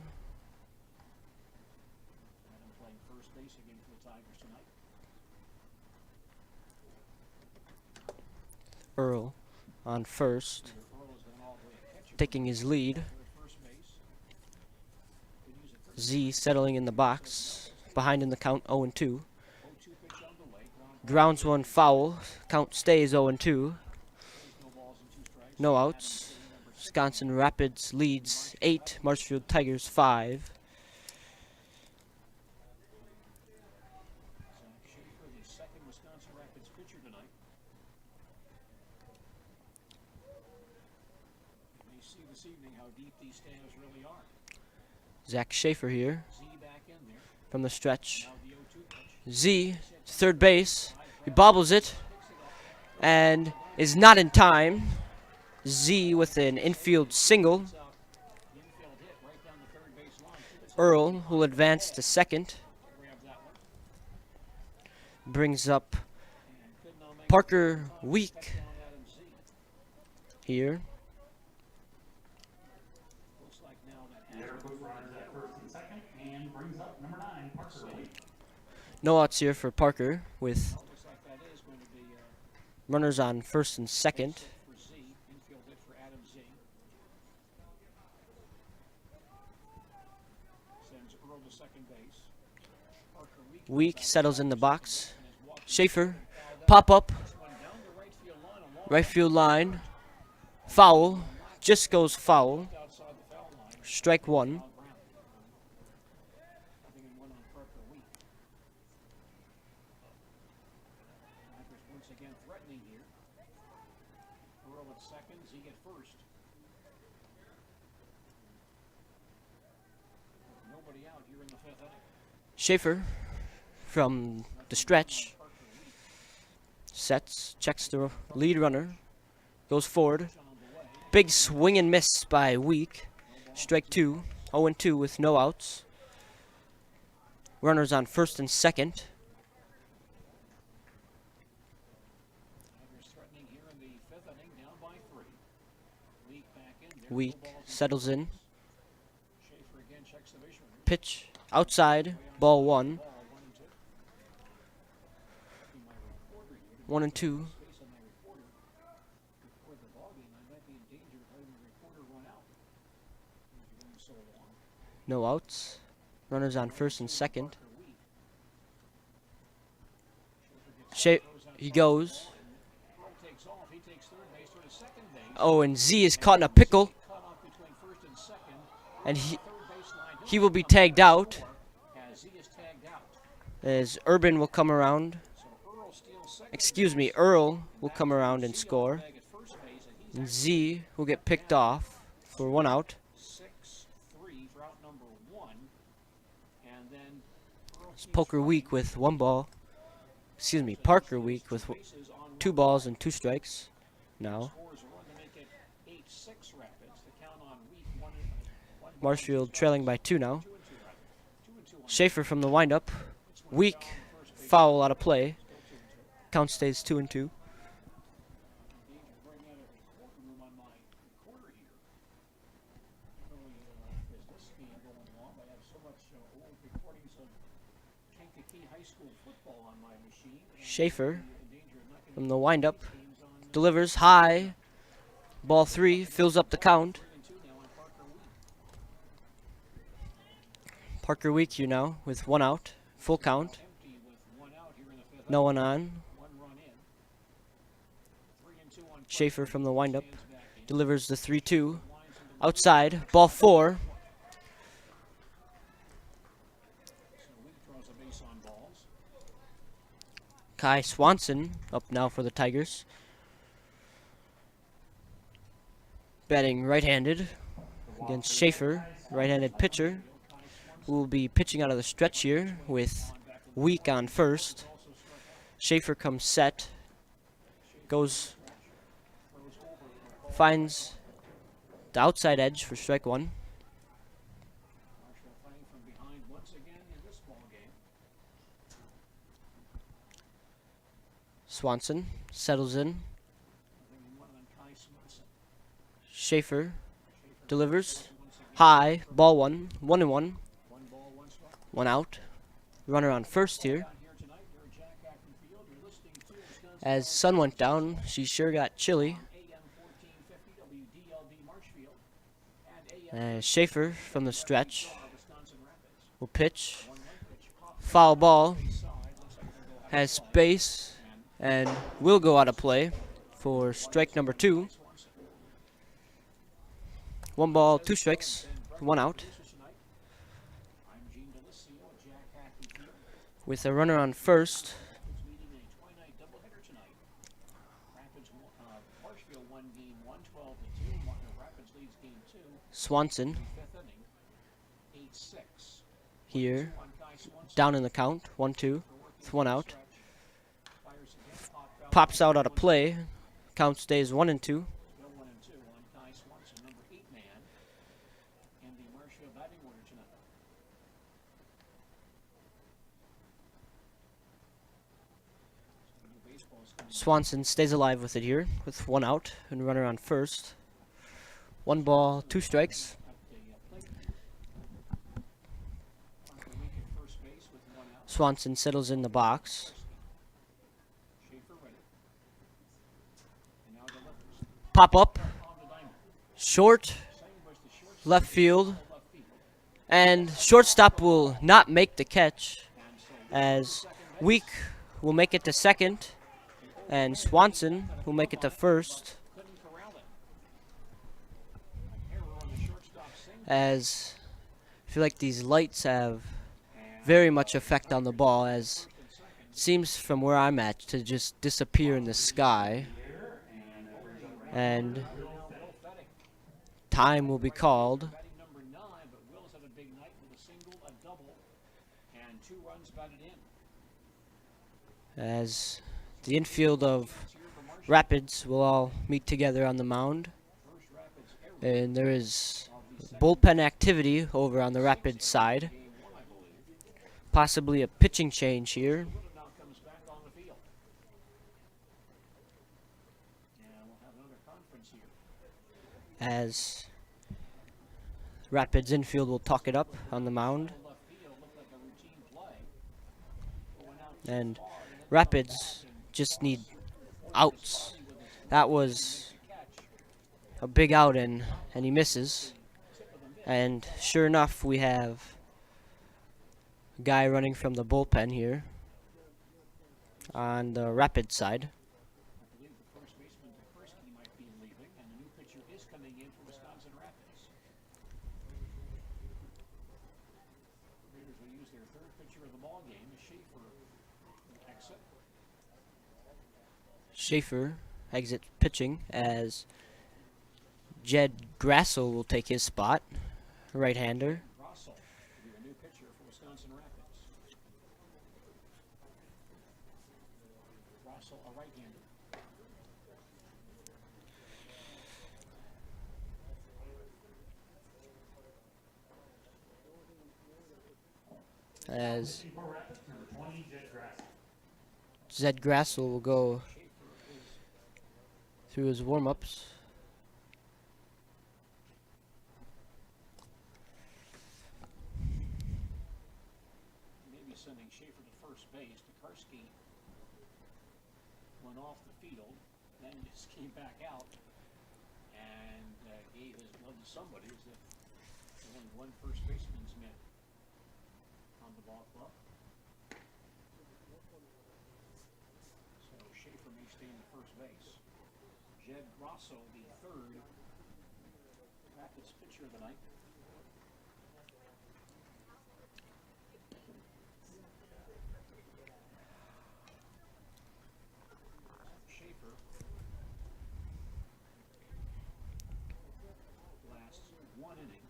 Adam playing first base again for the Tigers tonight. Earl on first, Earl has gone all the way at catcher. taking his lead. First base. Could use it for Z settling in the box, behind in the count 0-2. 0-2 pitch underway. Grounds one foul, count stays 0-2. No balls and 2 strikes. No outs. Wisconsin Rapids leads 8, Marshfield Tigers 5. Zach Schaefer, the second Wisconsin Rapids pitcher tonight. You may see this evening how deep these stands really are. Zach Schaefer here Z back in there. from the stretch. Now the 0-2 pitch. Z to third base. He bobbles it and is not in time. Z with an infield single. The infield hit right down the third base line. Earl will advance to second. Grab that one. Brings up And could now make Parker Week on Adam Z. here. Looks like now that The error puts runners at first and second and brings up number 9, Parker Lee. No outs here for Parker with looks like that is going to be runners on first and second. for Z. Infield hit for Adam Z. Sends Earl to second base. Weak settles in the box. Schaefer, pop up. Right field line. Foul. Just goes foul. Strike one. Once again threatening here. Earl at second, Zeke at first. Nobody out here in the fifth inning. Schaefer from the stretch. Sets, checks the lead runner. Goes forward. Big swing and miss by Week. Strike two. 0-2 with no outs. Runners on first and second. Weak settles in. Pitch outside. Ball one. 1-2. No outs. Runners on first and second. He goes. Oh, and Z is caught in a pickle. And he will be tagged out. As Urban will come around. Excuse me, Earl will come around and score. And Z will get picked off for one out. It's Poker Week with one ball. Excuse me, Parker Week with 2 balls and 2 strikes. Now. Marshfield trailing by 2 now. Schaefer from the windup. Weak. Foul out of play. Count stays 2-2. Schaefer from the windup. Delivers high. Ball 3. Fills up the count. Parker Week here now with 1 out. Full count. No one on. Schaefer from the windup. Delivers the 3-2. Outside. Ball 4. Kai Swanson up now for the Tigers. Batting right-handed against Schaefer, right-handed pitcher, who will be pitching out of the stretch here with Week on first. Schaefer comes set, goes, finds the outside edge for strike one. Swanson settles in. Schaefer delivers high, ball 1, 1-1. 1 out. Runner on first here. As sun went down, she sure got chilly. Schaefer from the stretch will pitch. Foul ball. Has space and will go out of play for strike number 2. 1 ball, 2 strikes, 1 out. With a runner on first. Swanson here, down in the count, 1-2, with 1 out. Pops out of play. Count stays 1-2. Swanson stays alive with it here, with 1 out and runner on first. 1 ball, 2 strikes. Swanson settles in the box. Pop up, short, left field, and shortstop will not make the catch as Week will make it to second, and Swanson will make it to first, as I feel like these lights have very much effect on the ball, as it seems from where I'm at to just disappear in the sky, and time will be called. As the infield of Rapids will all meet together on the mound. And there is bullpen activity over on the Rapids side. Possibly a pitching change here. As Rapids infield will talk it up on the mound. And Rapids just need outs. That was a big out, and he misses. And sure enough, we have a guy running from the bullpen here on the Rapids side. Schaefer exit pitching as Jed Grassel will take his spot, right-hander. As Jed Grassel will go through his warm-ups. Maybe sending Schaefer to first base. Tokarski went off the field, then just came back out and gave his blood to somebody, as if there's only one first baseman's met on the ball club. So Schaefer may stay in the first base. Jed Grosso, the third Rapids pitcher of the night. Schaefer lasts one inning,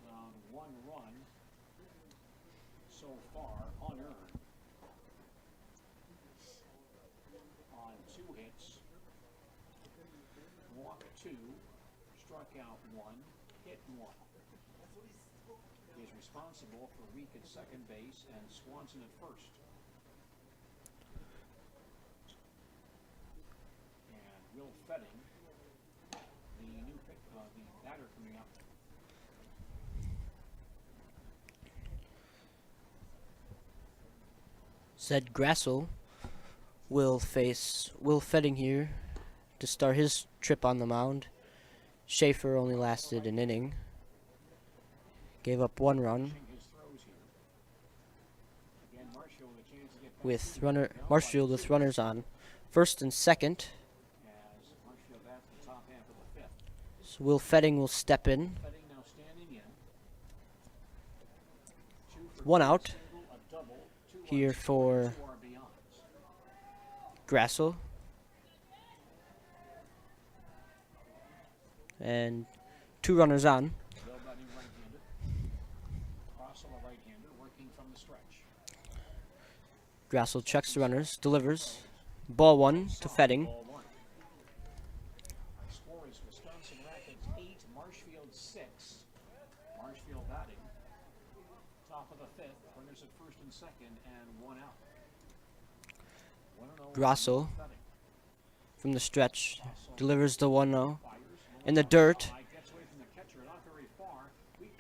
allowed one run so far, unearned. On 2 hits, walked 2, struck out 1, hit 1. He is responsible for Week at second base and Swanson at first. And Will Fetting, the new the batter coming up. Zed Grassel will face Will Fetting here to start his trip on the mound. Schaefer only lasted an inning. Gave up 1 run. With Marshfield with runners on first and second. So Will Fetting will step in. 1 out here for Grassel. And 2 runners on. Grassel checks the runners, delivers. Ball 1 to Fetting. Score is Wisconsin Rapids 8, Marshfield 6. Marshfield batting. Top of the 5th, runners at first and second, and 1 out. Grassel from the stretch delivers the 1-0 in the dirt.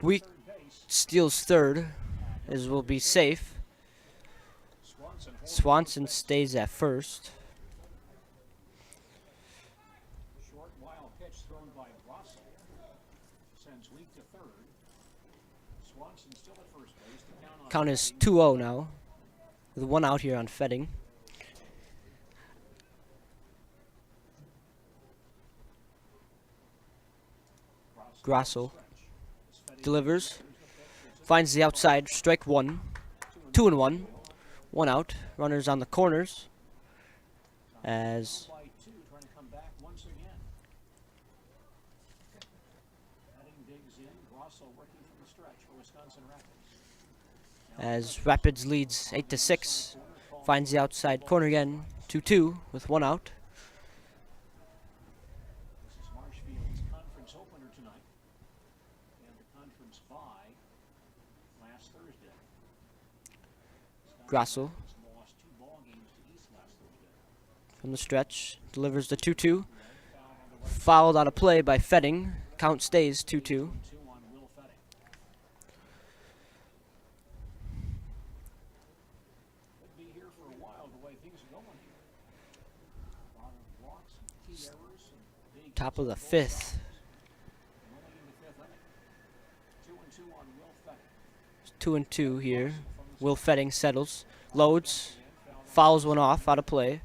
Week steals third, as will be safe. Swanson stays at first. Short wild pitch thrown by Russell sends Week to third. Count is 2-0 now, with 1 out here on Fetting. Grosso delivers, finds the outside, strike 1, 2-1, 1 out. Runners on the corners as Rapids leads 8-6. Finds the outside corner again, 2-2 with 1 out. This is Marshfield's conference opener tonight. And the conference bye last Thursday. Grosso Lost 2 ball games to East last Thursday. from the stretch delivers the 2-2. Fouled out of play by Fetting. Count stays 2-2. Top of the 5th. 2-2 here. Will Fetting settles, loads, fouls one off, out of play.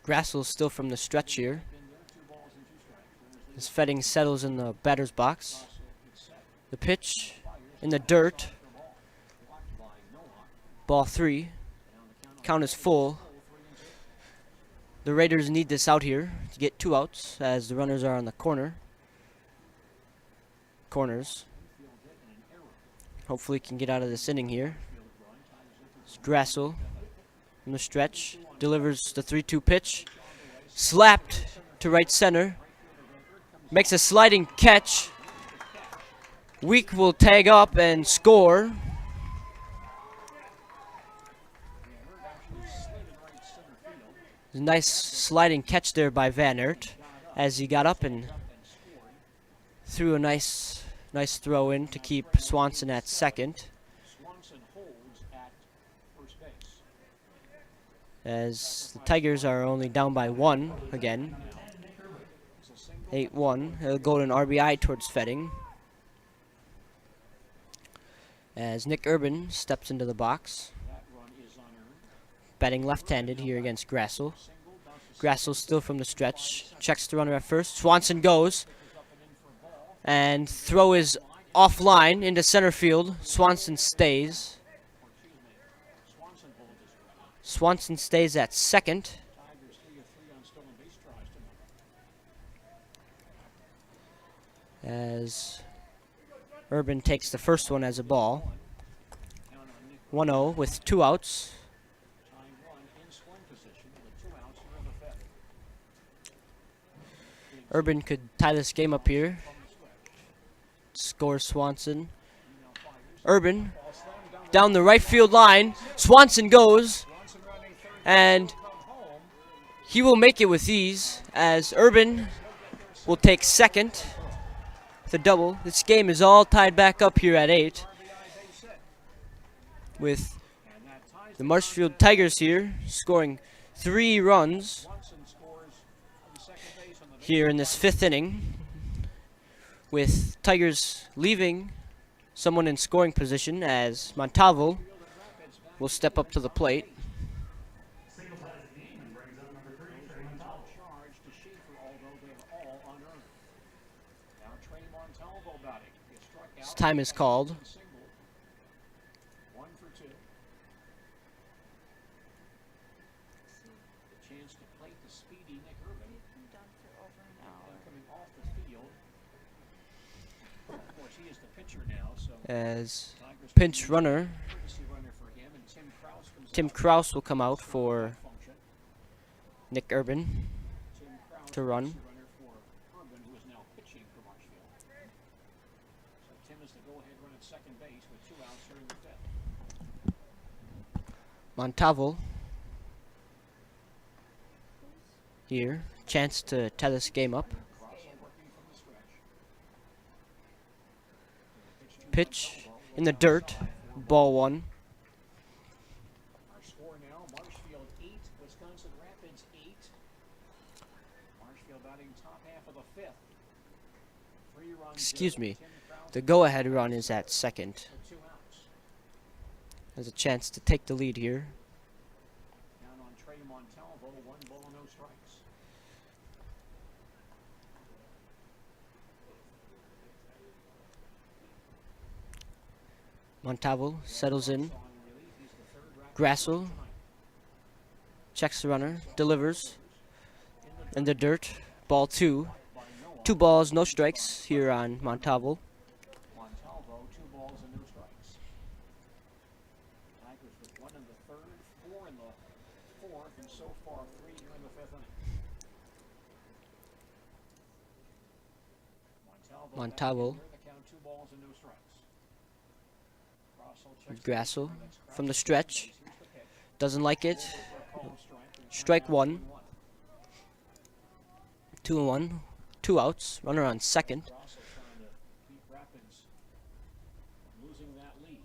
Grassel's still from the stretch here. As Fetting settles in the batter's box. The pitch in the dirt. Ball 3. Count is full. The Raiders need this out here to get 2 outs as the runners are on the corners. Hopefully can get out of this inning here. It's Grassel from the stretch. Delivers the 3-2 pitch. Slapped to right center. Makes a sliding catch. Week will tag up and score. A nice sliding catch there by Van Aert as he got up and threw a nice throw in to keep Swanson at second. As the Tigers are only down by 1 again. 8-1. He'll go to an RBI towards Fetting. As Nick Urban steps into the box. Batting left-handed here against Grassel. Grassel still from the stretch. Checks the runner at first. Swanson goes. And throw is offline into center field. Swanson stays. Swanson stays at second. As Urban takes the first one as a ball. 1-0 with 2 outs. Urban could tie this game up here. Score Swanson. Urban down the right field line. Swanson goes. And he will make it with ease as Urban will take second. The double. This game is all tied back up here at 8. With the Marshfield Tigers here scoring 3 runs here in this 5th inning. With Tigers leaving someone in scoring position as Montalvo will step up to the plate. His time is called. As pinch runner, Tim Kraus will come out for Nick Urban to run. Montalvo here, chance to tie this game up. Pitch in the dirt, ball 1. excuse me, the go-ahead run is at second. Has a chance to take the lead here. Down on Trey Montalvo, 1 ball, no strikes. Montalvo settles in. Grassel checks the runner, delivers in the dirt. Ball 2. 2 balls, no strikes here on Montalvo. Montalvo, 2 balls and no strikes. Tigers with 1 in the third, 4 in the fourth, and so far 3 here in the fifth inning. Montalvo. The count, 2 balls and no strikes. Grassel from the stretch. Doesn't like it. Strike 1. 2-1. 2 outs. Runner on second. Losing that lead.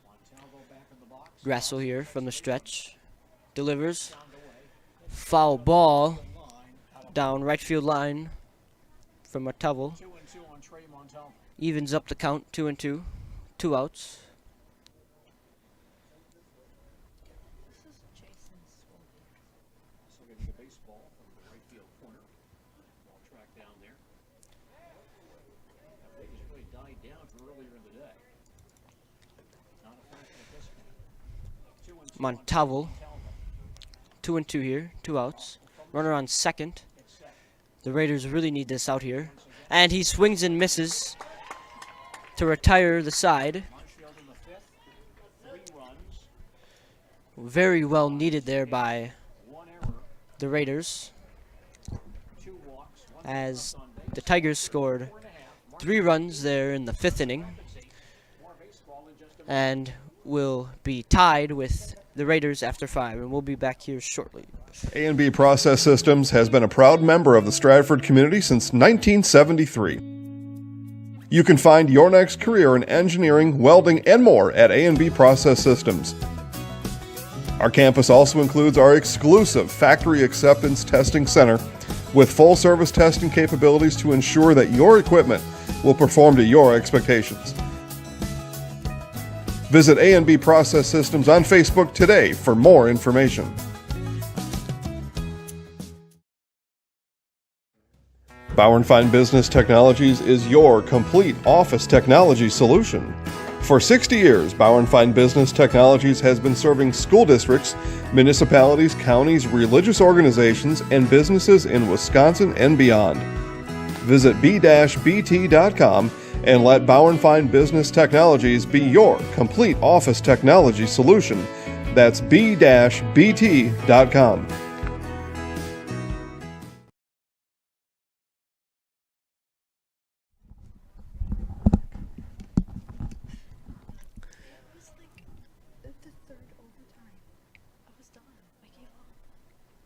Montalvo back in the box. Grassel here from the stretch. Delivers. Foul ball down right field line from Montalvo. 2-2 on Trey Montalvo. Evens up the count, 2-2. 2 outs. Also getting the baseball from the right field corner. Ball track down there. That big has really died down from earlier in the day. Not a factor at this point. 2-2 Montalvo. 2-2 here, 2 outs. Runner on second. The Raiders really need this out here. And he swings and misses to retire the side. Marshfield in the fifth. 3 runs. Very well needed there by 1 error. the Raiders, 2 walks. 1 as the Tigers scored 3 runs there in the 5th inning and will be tied with the Raiders after 5, and we'll be back here shortly. A&B Process Systems has been a proud member of the Stratford community since 1973. You can find your next career in engineering, welding, and more at A&B Process Systems. Our campus also includes our exclusive Factory Acceptance Testing Center with full-service testing capabilities to ensure that your equipment will perform to your expectations. Visit A&B Process Systems on Facebook today for more information. Bauer & Fine Business Technologies is your complete office technology solution. For 60 years, Bauer & Fine Business Technologies has been serving school districts, municipalities, counties, religious organizations, and businesses in Wisconsin and beyond. Visit b-bt.com and let Bauer & Fine Business Technologies be your complete office technology solution. That's b-bt.com.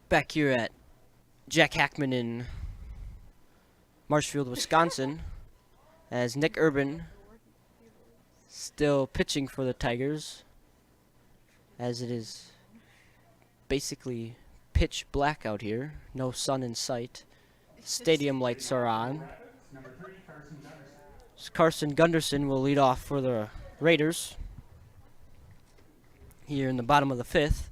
Back here at Jack Hackman in Marshfield, Wisconsin, as Nick Urban still pitching for the Tigers, as it is basically pitch black out here, no sun in sight. Stadium lights are on. Carson Gunderson will lead off for the Raiders here in the bottom of the 5th.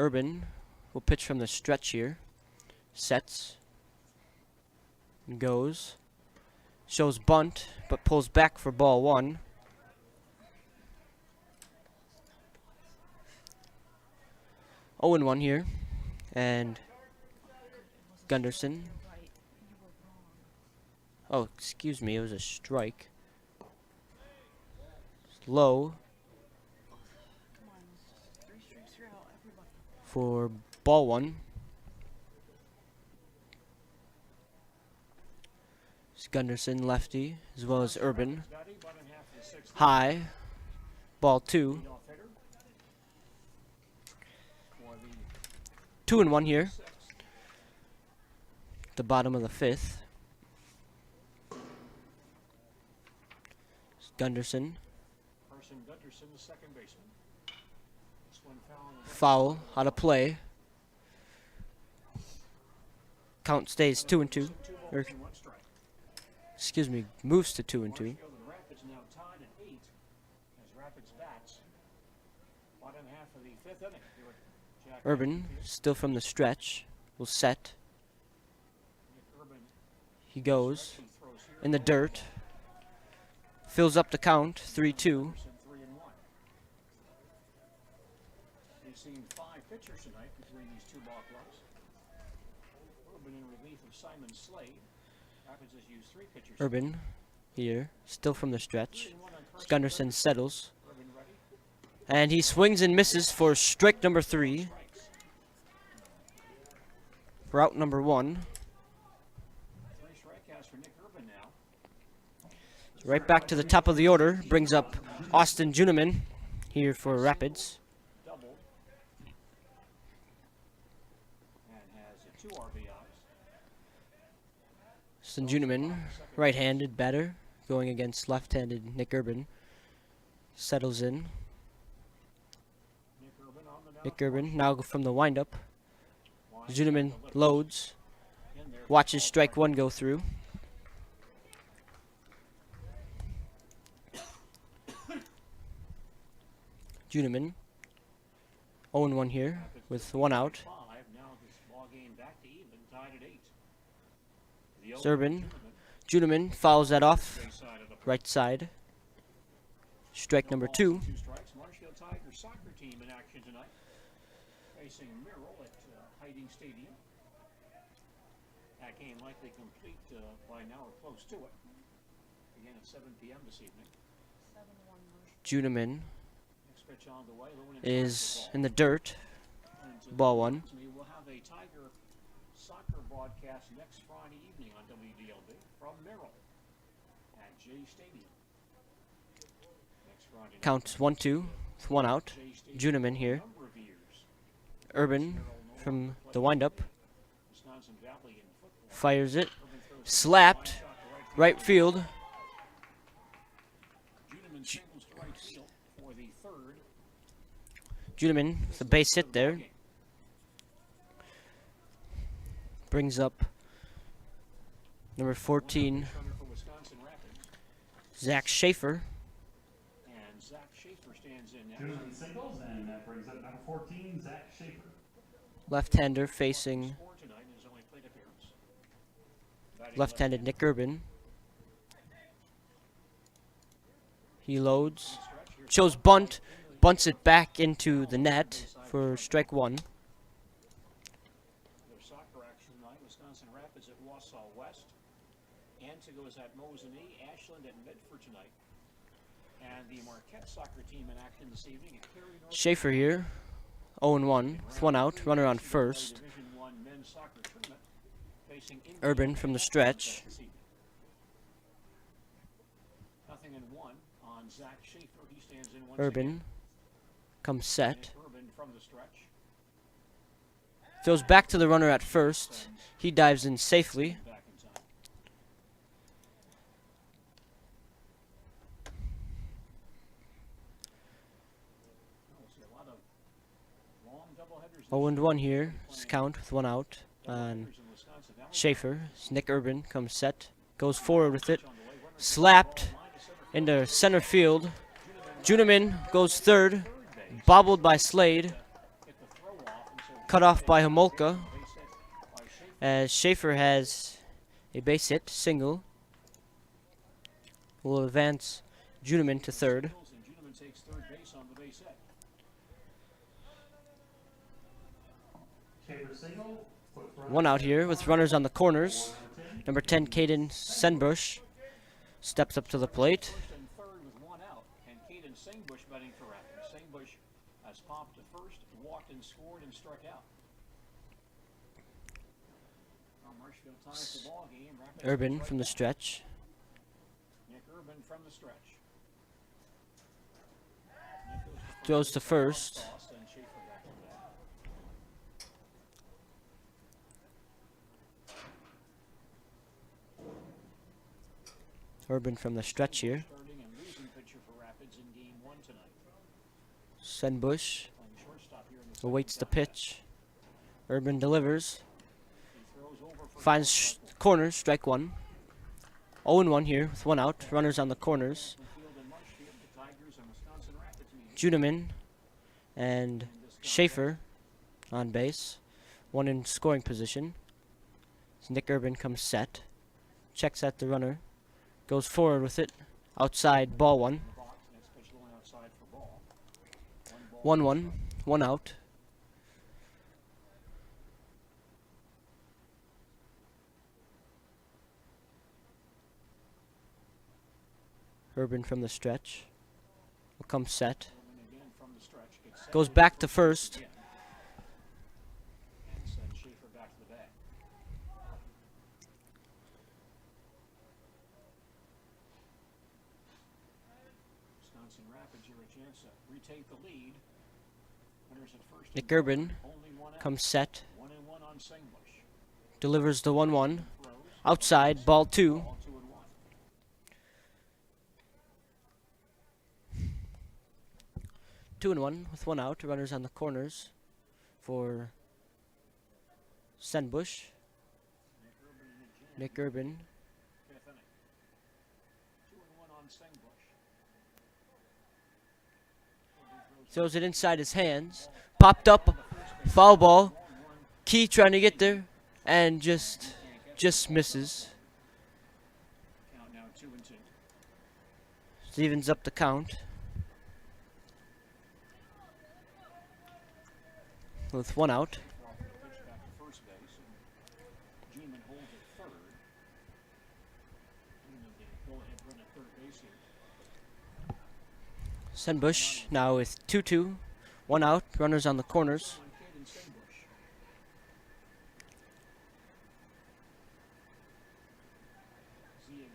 Urban will pitch from the stretch here. Sets. And goes. Shows bunt, but pulls back for ball 1. Oh, and 1 here. And Gunderson. Oh, excuse me, it was a strike. Low. For ball 1. It's Gunderson, lefty, as well as Urban. High. Ball 2. 2-1 here. The bottom of the 5th. It's Gunderson. Carson Gunderson, the second baseman. Foul out of play. Count stays 2-2. Or, excuse me, moves to 2-2. Marshfield and Rapids now tied at 8 as Rapids bats. Bottom half of the 5th inning. Here at Jack Urban, still from the stretch, will set. Urban He goes in the dirt. Fills up the count, 3-2. 3-1. We've seen 5 pitchers tonight between these two ball clubs. Urban in relief of Simon Slade. Rapids has used 3 pitchers. Urban here, still from the stretch. Gunderson settles. And he swings and misses for strike number 3. For out number 1. 3 strikeouts for Nick Urban now. Right back to the top of the order. Brings up Austin Juneman here for Rapids. Double. And has 2 RBIs. Austin Juneman, right-handed batter, going against left-handed Nick Urban. Settles in. Nick Urban now from the windup. Juneman loads. Watches strike 1 go through. Juneman 0-1 here with 1 out. Urban. Juneman fouls that off. Right side. Strike number 2. 2 strikes. Marshfield Tigers soccer team in action tonight. Facing Merrill at Hiding Stadium. That game likely complete by now or close to it. Again at 7 p.m. this evening. Juneman Next pitch on the way. is in the dirt. Ball 1. We'll have a Tiger soccer broadcast next Friday evening on WDLB from Merrill at Jay Stadium. Next Friday night. Counts 1-2 with 1 out. Juneman here. Urban from the windup. Wisconsin Valley in football. Fires it. Slapped. Right field. Juneman singles to right field for the 3rd. Juneman with a base hit there. Brings up number 14, Zach Schaefer. And Zach Schaefer stands in now. Juneman singles, and that brings up number 14, Zach Schaefer. Left-hander facing left-handed Nick Urban. He loads. Shows bunt. Bunts it back into the net for strike 1. Their soccer action tonight. Wisconsin Rapids at Wausau West. Antigo's at Mosinee. Ashland at Medford tonight. And the Marquette soccer team in action this evening at Cary, North Schaefer here. 0-1 with 1 out. Runner on first. Division I men's soccer tournament facing Urban from the stretch. Nothing in 1 on Zach Schaefer. He stands in 1. Urban comes set. Urban from the stretch. Throws back to the runner at first. He dives in safely. Back in time. 0-1 here. It's count with 1 out on Schaefer. Nick Urban comes set. Goes forward with it. Slapped into center field. Juneman goes third. Bobbled by Slade. Cut off by Homolka. As Schaefer has a base hit, single. Will advance Juneman to third. And Juneman takes third base on the base hit. Schaefer single. 1 out here with runners on the corners. Number 10, Caden Senbush, steps up to the plate. First and third with 1 out. And Caden Singbush batting for Rapids. Singbush has popped to first, walked and scored and struck out. Now Marshfield ties the ball game. Rapids Urban from the stretch. Nick Urban from the stretch. Throws to first. Toss and Schaefer back to bat. Urban from the stretch here. Starting and losing pitcher for Rapids in game 1 tonight. Senbush Playing Awaits the pitch. Urban delivers. Finds corner, strike one. 0-1 here with one out. Runners on the corners. Juneman and Schaefer on base. One in scoring position. So Nick Urban comes set. Checks at the runner. Goes forward with it. Outside, ball one. 1-1. One out. Urban from the stretch. Will come set. Goes back to first. Nick Urban comes set. Delivers the 1-1. Outside, ball two. Two and one with one out. Runners on the corners for Senbush. Nick Urban. Throws it inside his hands. Popped up. Foul ball. Key trying to get there. And just misses. Evens up the count. With one out. Senbush now with 2-2. One out. Runners on the corners.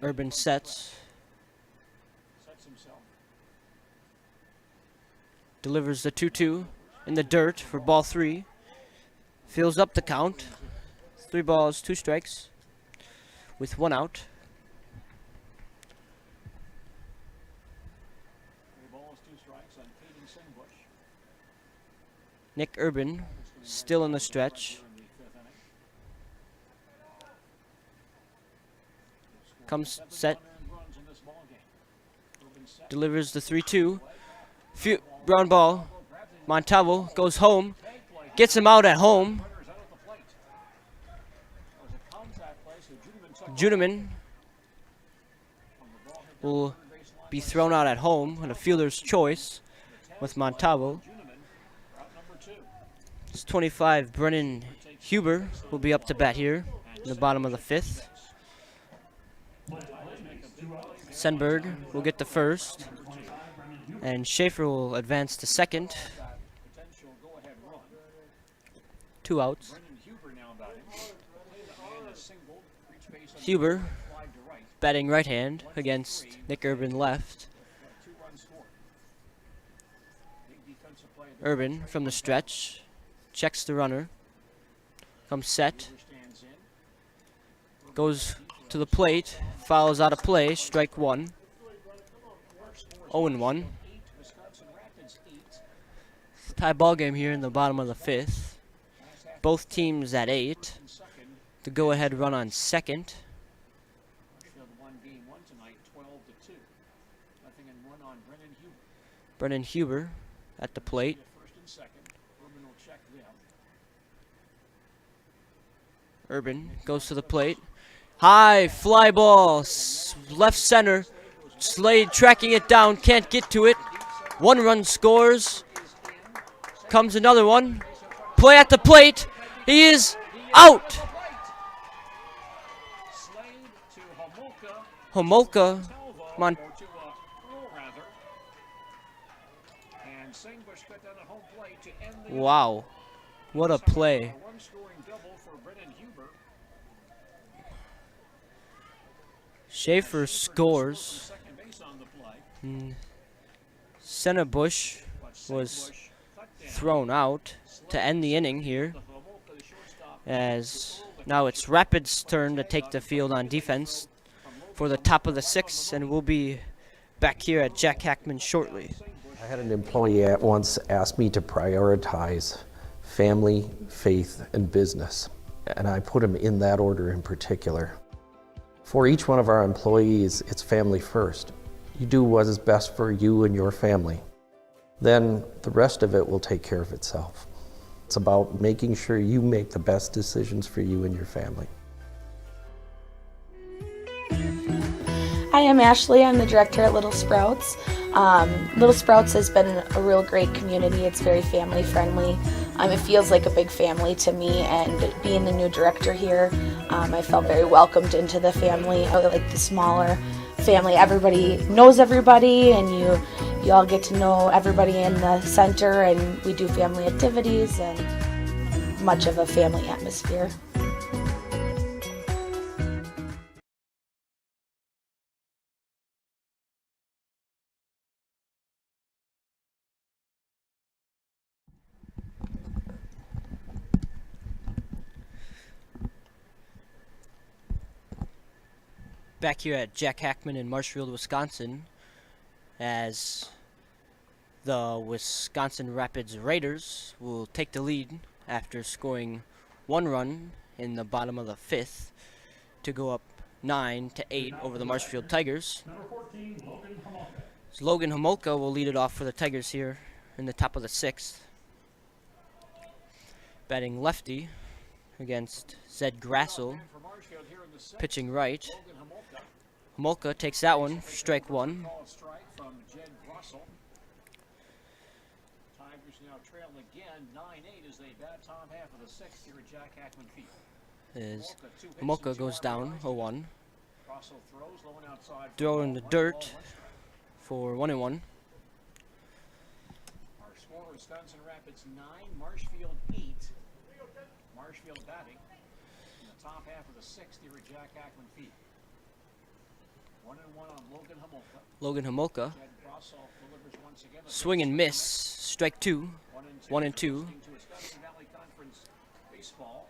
Urban sets. Delivers the 2-2 in the dirt for ball three. Fills up the count. 3 balls, 2 strikes with one out. Nick Urban still in the stretch. Comes set. Delivers the 3-2. Ground ball. Montalvo goes home. Gets him out at home. Juneman will be thrown out at home on a fielder's choice with Montalvo. It's 25. Brennan Huber will be up to bat here in the bottom of the 5th. Senberg will get the first. And Schaefer will advance to second. 2 outs. Huber batting right hand against Nick Urban left. Urban from the stretch. Checks the runner. Comes set. Goes to the plate. Fouls out of play. Strike one. 0-1. Tie ball game here in the bottom of the 5th. Both teams at 8. The go-ahead run on second. Brennan Huber at the plate. Urban goes to the plate. High fly ball, left center. Slade tracking it down, can't get to it. 1 run scores. Comes another one. Play at the plate. He is out. Homolka. Wow. What a play. Schaefer scores. Senbush was thrown out to end the inning here. As now it's Rapid's turn to take the field on defense for the top of the 6th, and we'll be back here at Jack Hackman shortly. I had an employee at once ask me to prioritize family, faith, and business. And I put them in that order in particular. For each one of our employees, it's family first. You do what is best for you and your family. Then the rest of it will take care of itself. It's about making sure you make the best decisions for you and your family. Hi, I'm Ashley. I'm the director at Little Sprouts. Little Sprouts has been a real great community. It's very family friendly. It feels like a big family to me, and being the new director here, I felt very welcomed into the family. I like the smaller family. Everybody knows everybody, and you all get to know everybody in the center, and we do family activities and much of a family atmosphere. Back here at Jack Hackman in Marshfield, Wisconsin, as the Wisconsin Rapids Raiders will take the lead after scoring 1 run in the bottom of the 5th to go up 9-8 over the Marshfield Tigers. So Logan Homolka will lead it off for the Tigers here in the top of the 6th. Batting lefty against Zed Grassel, pitching right. Homolka takes that one for strike 1. Tigers now trail again 9-8 as they bat top half of the 6th here at Jack Hackman Field. As Homolka goes down 0-1. Outside Throw in the dirt for 1-1. Our score, Wisconsin Rapids 9, Marshfield 8. Marshfield batting in the top half of the 6th here at Jack Hackman Field. 1-1 on Logan Homolka. Logan Homolka. Swing and miss. Strike 2. 1-2. Baseball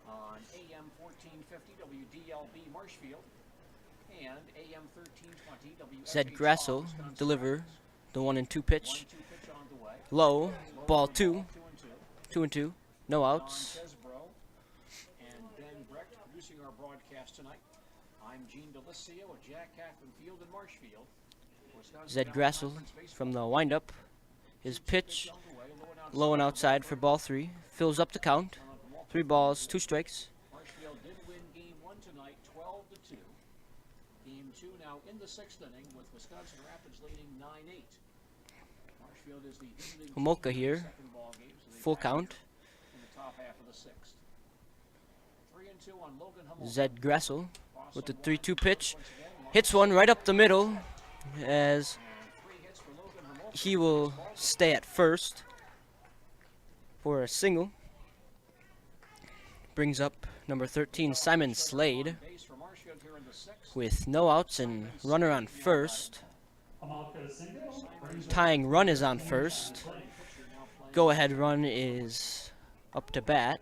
on AM 1450 WDLB Marshfield and AM 1320 Zed Grassel deliver the 1-2 pitch. Low. Ball 2. 2-2. No outs. And Ben Brecht producing our broadcast tonight. I'm Gene Delicio at Jack Hackman Field in Marshfield. Zed Grassel from the windup. His pitch low and outside for ball 3. Fills up the count. 3 balls, 2 strikes. Marshfield did win game 1 tonight, 12-2. Game 2 now in the 6th inning with Wisconsin Rapids leading 9-8. Marshfield is the visiting Homolka here. Full count. in the top half of the 6th. 3-2 on Logan Homolka. Zed Grassel with the 3-2 pitch. Hits one right up the middle as he will stay at first for a single. Brings up number 13, Simon Slade, with no outs and runner on first. Tying run is on first. Go-ahead run is up to bat.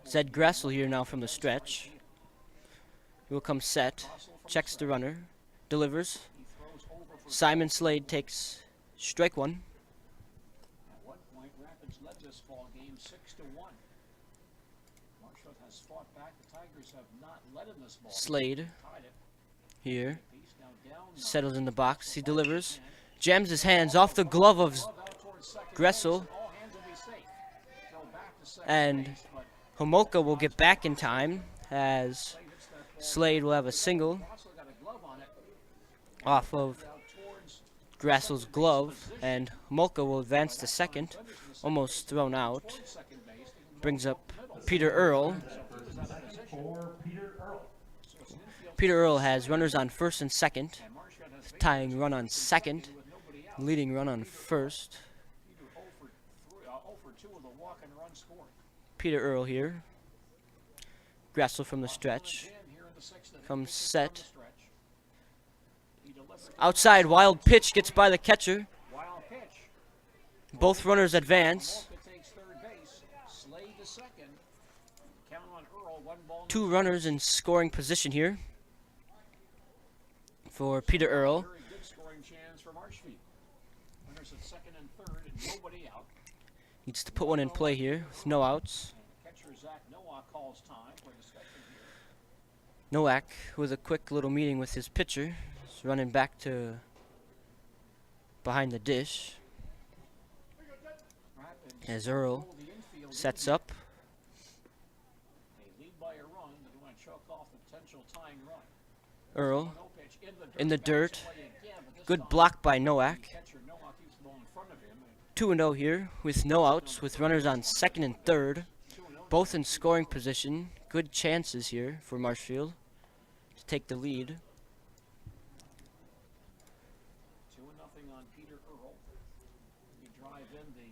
Zed Grassel here now from the stretch. He will come set, checks the runner, delivers. Simon Slade takes strike 1. At one point, Rapids led this ball game 6-1. Marshfield has fought back. The Tigers have not led in this ball. Slade here settles in the box. He delivers, jams his hands off the glove of Gressel, and Homolka will get back in time as Slade will have a single off of Grassel's glove, and Homolka will advance to second, almost thrown out. Brings up Peter Earl. Peter Earl has runners on first and second, tying run on second, leading run on first. Peter Earl here. Grassel from the stretch. Comes set. Outside, wild pitch gets by the catcher. Both runners advance. 2 runners in scoring position here for Peter Earl. Nobody out. Needs to put one in play here with no outs. Catcher Zach Nowak calls time for discussion here. Nowak with a quick little meeting with his pitcher. He's running back to behind the dish. As Earl sets up. They lead by a run, but they want to choke off the potential tying run. Earl in the dirt. Good block by Nowak. Catcher Nowak keeps the ball in front of him. 2-0 here with no outs, with runners on second and third, both in scoring position. Good chances here for Marshfield to take the lead. 2-0 on Peter Earl. You drive in the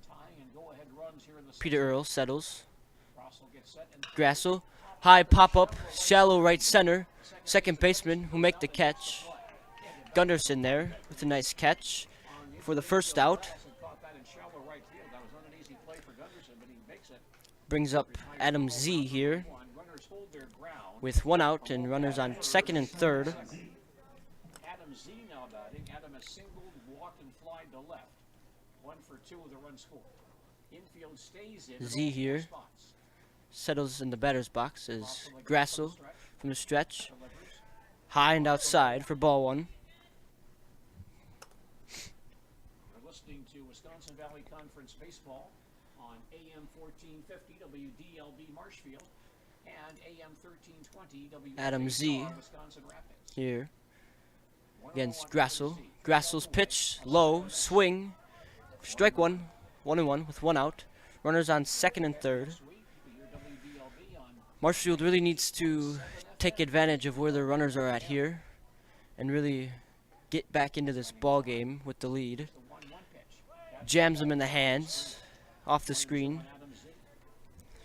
tying and go-ahead runs here in the Peter Earl settles. Russell gets set and Grassel, high pop-up, shallow right center. Second baseman who make the catch. Gunderson there with a nice catch for the first out. Brings up Adam Z here with one out and runners on second and third. Adam Z now batting. Adam has singled, walked, and flied to left. 1 for 2 with a run scored. Infield stays in. Z here settles in the batter's box as Grassel from the stretch. High and outside for ball one. We're listening to Wisconsin Valley Conference Baseball on AM 1450 WDLB Marshfield and AM 1320 Adam Z Wisconsin Rapids. here against Grassel. Grassel's pitch, low, swing, strike one, 1-1 with one out. Runners on second and third. Marshfield really needs to take advantage of where the runners are at here and really get back into this ball game with the lead. Jams them in the hands, off the screen.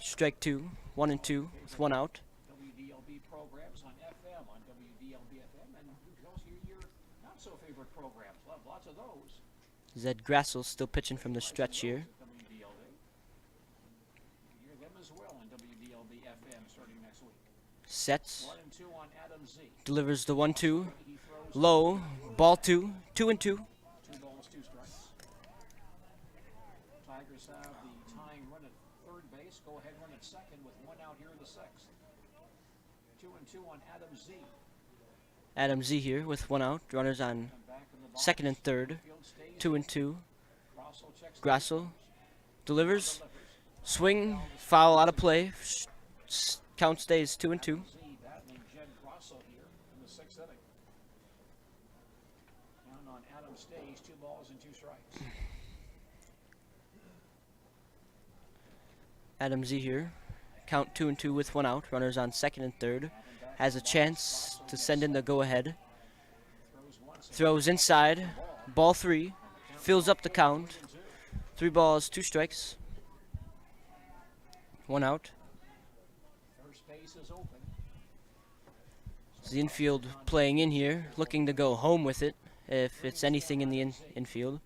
Strike two, 1-2 with one out. WDLB programs on FM, on WDLB FM, and you can also hear your not so favorite programs. We'll have lots of those. Zed Grassel still pitching from the stretch here. WDLB. You hear them as well on WDLB FM starting next week. Sets, 1-2 on Adam Z. delivers the 1-2, low, ball 2, 2-2. 2 balls, 2 strikes. Tigers have the tying run at third base. Go ahead run at second with 1 out here in the 6th. 2-2 on Adam Z. Adam Z here with one out. Runners on second and third. 2-2. Grassel delivers. Swing, foul out of play. Count stays 2-2. Battling Jed Grosso here in the 6th inning. Down on Adam stays 2 balls and 2 strikes. Adam Z here. Count 2-2 with one out. Runners on second and third. Has a chance to send in the go-ahead. Throws inside. Ball 3. Fills up the count. 3 balls, 2 strikes. 1 out. First base is open. The infield playing in here, looking to go home with it if it's anything in the infield.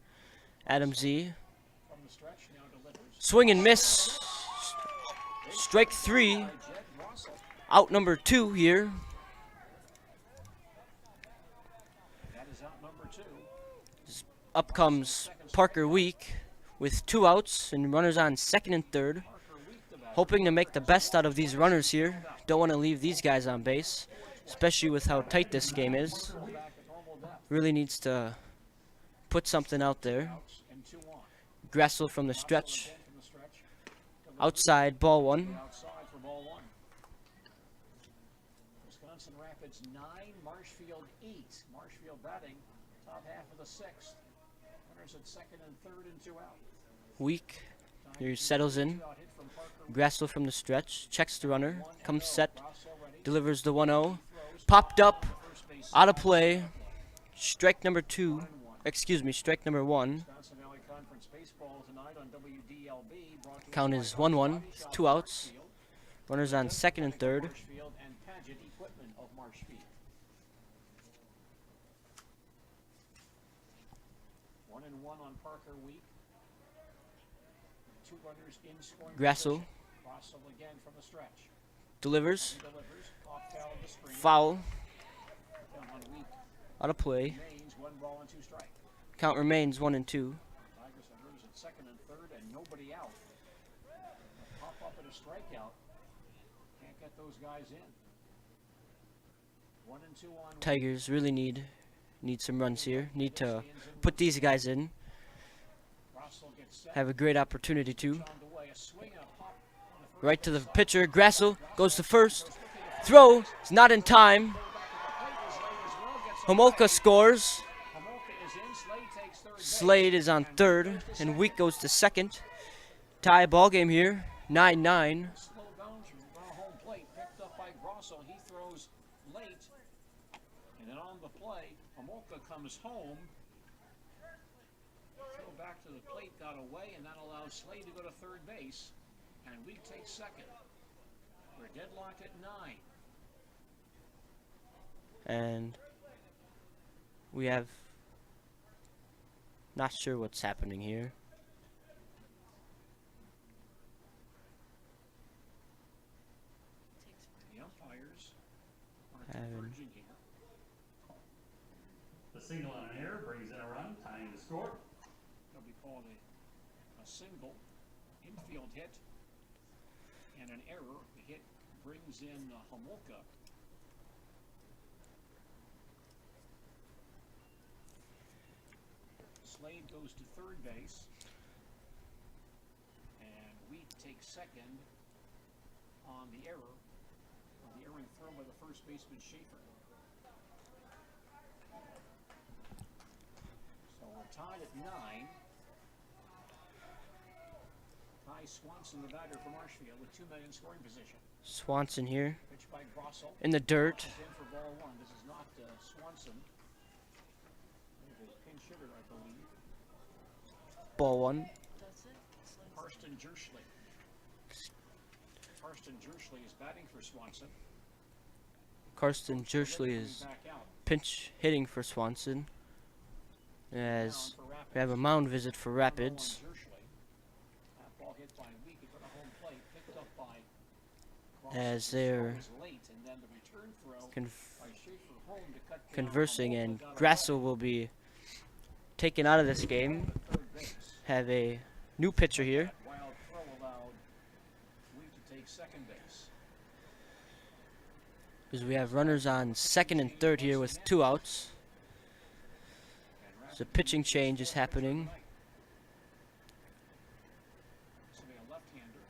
Adam Z. From the stretch now delivers. Swing and miss. Strike 3. Out number 2 here. That is out number 2. Up comes Parker Week with 2 outs and runners on second and third. Hoping to make the best out of these runners here. Don't want to leave these guys on base, especially with how tight this game is. Really needs to put something out there. Grassel from the stretch. Outside, ball 1. Outside for ball 1. Wisconsin Rapids 9, Marshfield 8. Marshfield batting top half of the 6th. Runners at second and third and 2 out. Weak. Here he settles in. Grassel from the stretch. Checks the runner. Comes set. Delivers the 1-0. Popped up. Out of play. Strike number 2. Excuse me, strike number 1. Wisconsin Valley Conference Baseball tonight on WDLB. Count is 1-1. 2 outs. Runners on second and third. Marshfield and Paget Equipment of Marshfield. 1-1 on Parker Week. 2 runners in scoring. Grassel. Grassel again from the stretch. Delivers. Off foul of the screen. Foul. Down on Week. Out of play. Remains 1 ball and 2 strikes. Count remains 1-2. Tigers have really second and third and nobody out. Pop up at a strikeout. Can't get those guys in. 1 and 2 on. Tigers really need some runs here. Need to put these guys in. Have a great opportunity to. Right to the pitcher. Grassel goes to first. Throw is not in time. Homolka scores. Slade is on third, and Week goes to second. Tie ball game here, 9-9. Slow bounce from home plate, picked up by Grosso. He throws late, and then on the play, Homolka comes home. Throw back to the plate, got away, and that allows Slade to go to third base, and Week takes second. We're deadlocked at 9. And we have not sure what's happening here. The umpires are converging here. The single on an error brings in a run, tying the score. That'll be called a single, infield hit, and an error. The hit brings in Homolka. Slade goes to third base, and Wheat takes second on the error, on the erring throw by the first baseman Schaefer. So we're tied at 9. Ty Swanson, the batter for Marshfield, with 2 men in scoring position. Swanson here Pitched by Grosso. in the dirt. In for ball 1. This is not Swanson. Pinch hitter, I believe. Ball 1. Karsten Jerschley. Karsten Jerschley is batting for Swanson. Karsten Jerschley is pinch hitting for Swanson. As we have a mound visit for Rapids. That ball hit by Week. It got a home plate, picked up by As they're late, and then the return throw by Schaefer home to cut down conversing, Homolka and got away. Grassel will be taken out of this game. Have a new pitcher here. Wild throw allowed Week to take second base. Because we have runners on second and third here with 2 outs. So pitching change is happening. This will be a left-hander.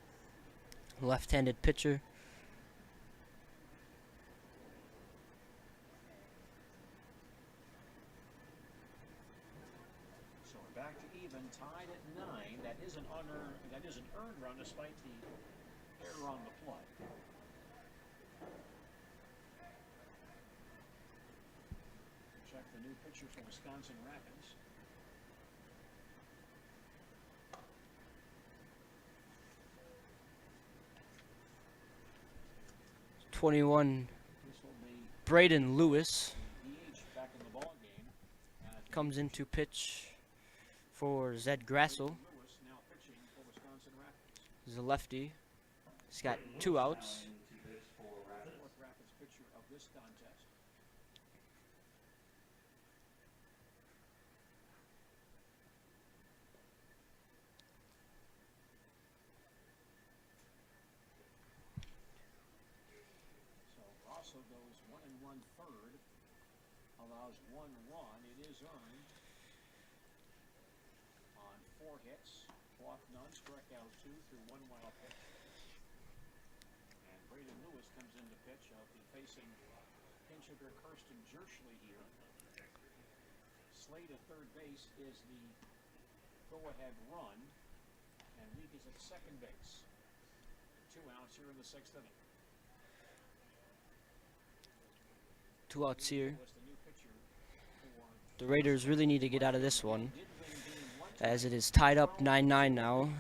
Left-handed pitcher. So we're back to even, tied at 9. That is an earned run despite the error on the play. Check the new pitcher for Wisconsin Rapids. 21, This will be Braden Lewis DH back in the ball game. comes into pitch for Zed Grassel. Lewis now pitching for Wisconsin Rapids. He's a lefty. He's got 2 outs. Fourth Rapids pitcher of this contest. So Rosso goes 1 1/3, allows 1 run. It is earned on 4 hits, walked none, struck out 2 through 1 wild pitch. And Braden Lewis comes in to pitch. He'll be facing pinch hitter Karsten Jerschley here. Slade at third base is the go-ahead run, and Leak is at second base. 2 outs here in the 6th inning. 2 outs here. Was the new pitcher for The Raiders really need to get out of this one, as it is tied up 9-9 now.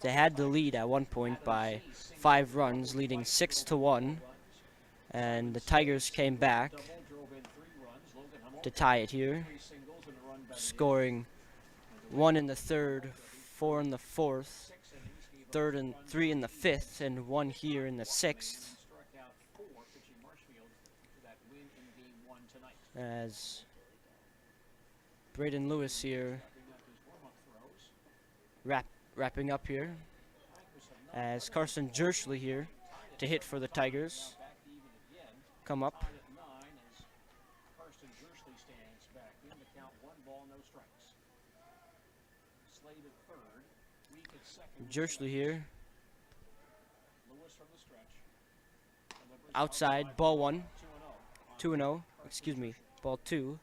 They had the lead at one point by 5 runs, leading 6-1, and the Tigers came back drove in 3 runs. Logan Hummel, to tie it here, 3 singles and a run back. scoring 1 in the 3rd, 4 in the 4th, 3rd and 3 in the 5th, and 1 here in the 6th. Struck out 4 pitching Marshfield for that win in game 1 tonight. As Braden Lewis here Bring up his warm-up throws. Wrapping up here as Carson Jerschley here to hit for the Tigers. Come up. Jerschley here. Outside, ball 1. 2-0. Excuse me, ball 2.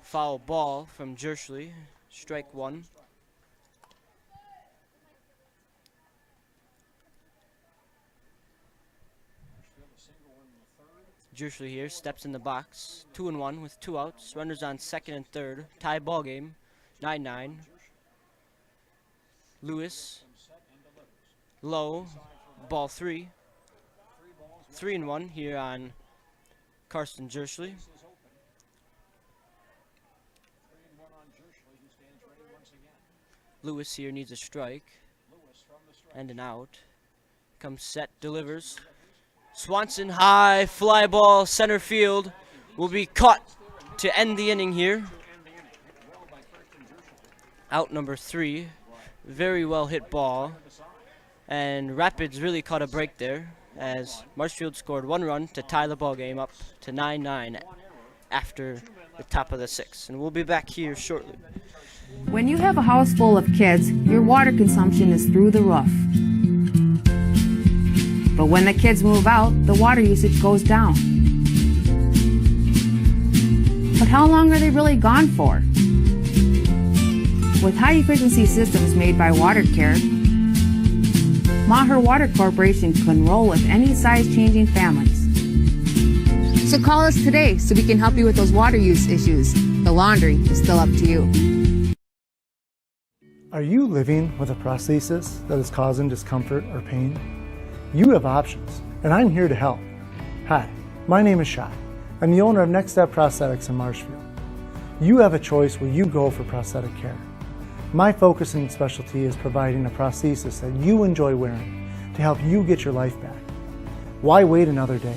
Foul ball from Jerschley. Strike 1. Jerschley here steps in the box. 2-1 with 2 outs. Runners on second and third. Tie ball game. 9-9. Lewis. Low. Ball 3. 3-1 here on Carson Jerschley. Lewis here needs a strike and an out. Comes set, delivers. Swanson high, fly ball, center field. Will be caught to end the inning here. Out number 3. Very well hit ball. And Rapids really caught a break there as Marshfield scored 1 run to tie the ball game up to 9-9 after the top of the 6th. And we'll be back here shortly. When you have a house full of kids, your water consumption is through the roof. But when the kids move out, the water usage goes down. But how long are they really gone for? With high-efficiency systems made by WaterCare, Maher Water Corporation can roll with any size-changing families. So call us today so we can help you with those water use issues. The laundry is still up to you. Are you living with a prosthesis that is causing discomfort or pain? You have options, and I'm here to help. Hi, my name is Shai. I'm the owner of Next Step Prosthetics in Marshfield. You have a choice where you go for prosthetic care. My focus and specialty is providing a prosthesis that you enjoy wearing to help you get your life back. Why wait another day?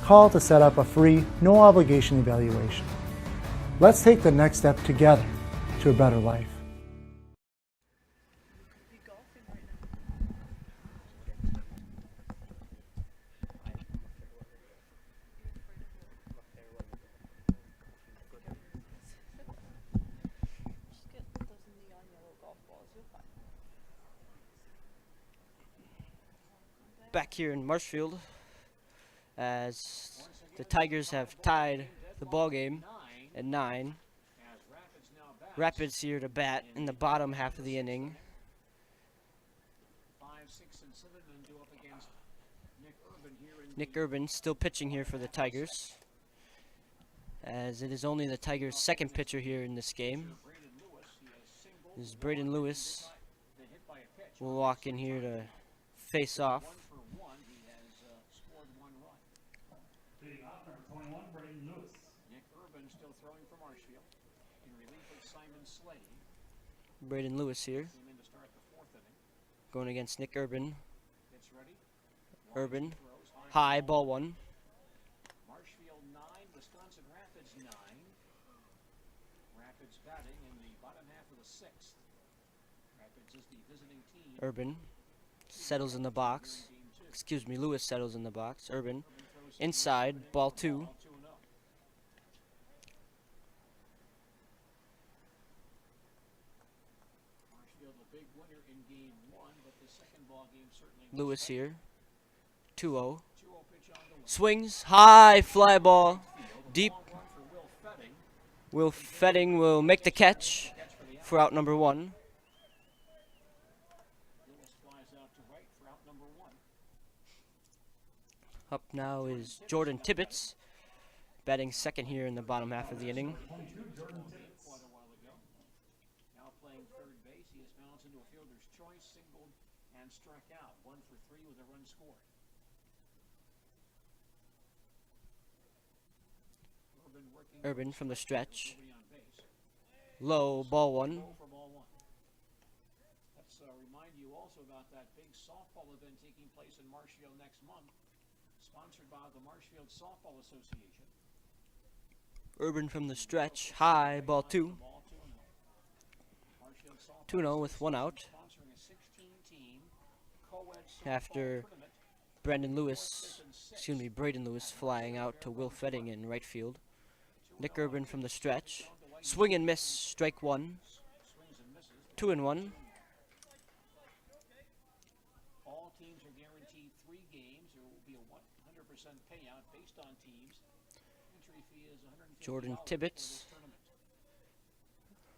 Call to set up a free, no obligation evaluation. Let's take the next step together to a better life. Back here in Marshfield as the Tigers have tied the ball game at 9. Rapids here to bat in the bottom half of the inning. Nick Urban still pitching here for the Tigers, as it is only the Tigers' second pitcher here in this game. This is Braden Lewis. Will walk in here to face off. Leading off, number 21, Braden Lewis. Nick Urban still throwing for Marshfield in relief of Simon Slade. Braden Lewis here. Came in to start the 4th inning. Going against Nick Urban. Gets ready. Urban. High, ball 1. Marshfield 9, Wisconsin Rapids 9. Rapids batting in the bottom half of the 6th. Rapids is the visiting team. Urban settles in the box. Excuse me, Lewis settles in the box. Urban inside, ball 2. Lewis here. 2-0. Swings, high, fly ball, deep. Will Fetting will make the catch for out number 1. Up now is Jordan Tibbetts, batting second here in the bottom half of the inning. Now playing third base, he is bounced into a fielder's choice, singled and struck out. 1 for 3 with a run scored. Urban from the stretch. Low, ball 1. Let's remind you also also got that big softball event taking place in Marshfield next month, sponsored by the Marshfield Softball Association. Urban from the stretch, high, ball 2. 2-0 with 1 out. After Braden Lewis flying out to Will Fetting in right field. Nick Urban from the stretch. Swing and miss, strike 1. 2-1. All teams are guaranteed 3 games. There will be a 100% payout based on teams. Entry fee is $150 Jordan for Tibbetts, this tournament.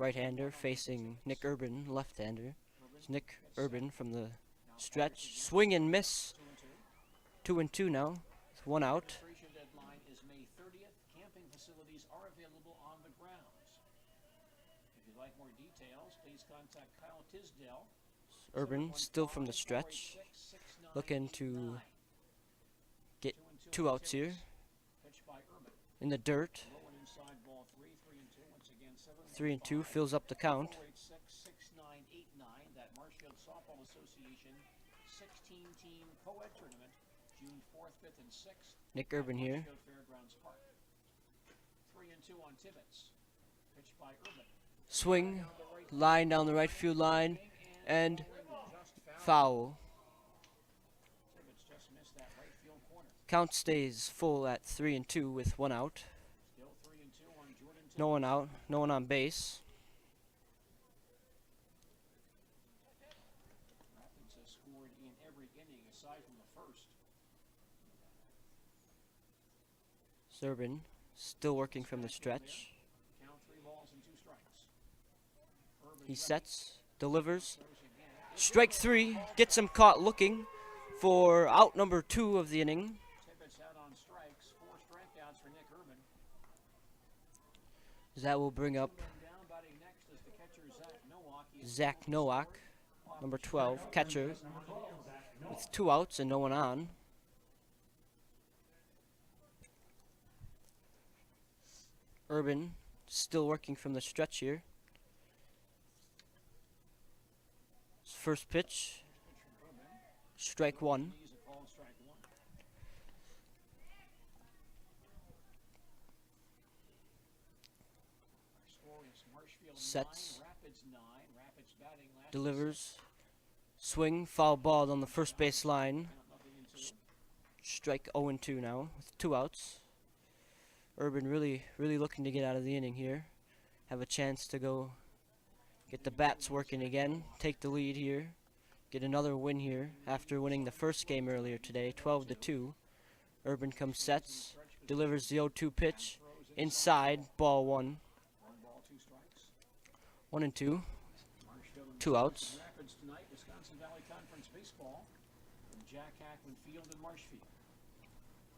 right-hander, facing Nick Urban, left-hander. It's Nick Urban from the stretch. Swing and miss. 2-2 now, with 1 out. Registration deadline is May 30th. Camping facilities are available on the grounds. If you'd like more details, please contact Kyle Tisdale. Urban still from the stretch, looking to get 2 outs here. In the dirt. 3-2 fills up the count. That Marshfield Softball Association 16-team co-ed tournament, June 4th, 5th, and 6th. Nick Urban here. Fairgrounds Park. 3-2 on Tibbetts. Pitched by Urban. Swing, line down the right field line, and foul. Tibbetts just missed that right field corner. Count stays full at 3-2 with 1 out. Still 3-2 on Jordan Tibbetts. No one out, no one on base. Rapids has scored in every inning aside from the first. Urban still working from the stretch. Count 3 balls and 2 strikes. He sets, delivers. Strike 3, gets him caught looking for out number 2 of the inning. Tibbetts out on strikes, 4 strikeouts for Nick Urban. That will bring up Down batting next is the catcher Zach Nowak. Zach Nowak, number 12, catcher, with 2 outs and no one on. Urban still working from the stretch here. His first pitch, strike 1. Sets, delivers, swing, foul ball on the first base line. Strike 0-2 now with 2 outs. Urban really looking to get out of the inning here. Have a chance to go get the bats working again. Take the lead here. Get another win here after winning the first game earlier today, 12-2. Urban comes sets, delivers the 0-2 pitch. Inside, ball 1. 1-2. 2 outs. Rapids tonight, Wisconsin Valley Conference baseball from Jack Hackman Field in Marshfield.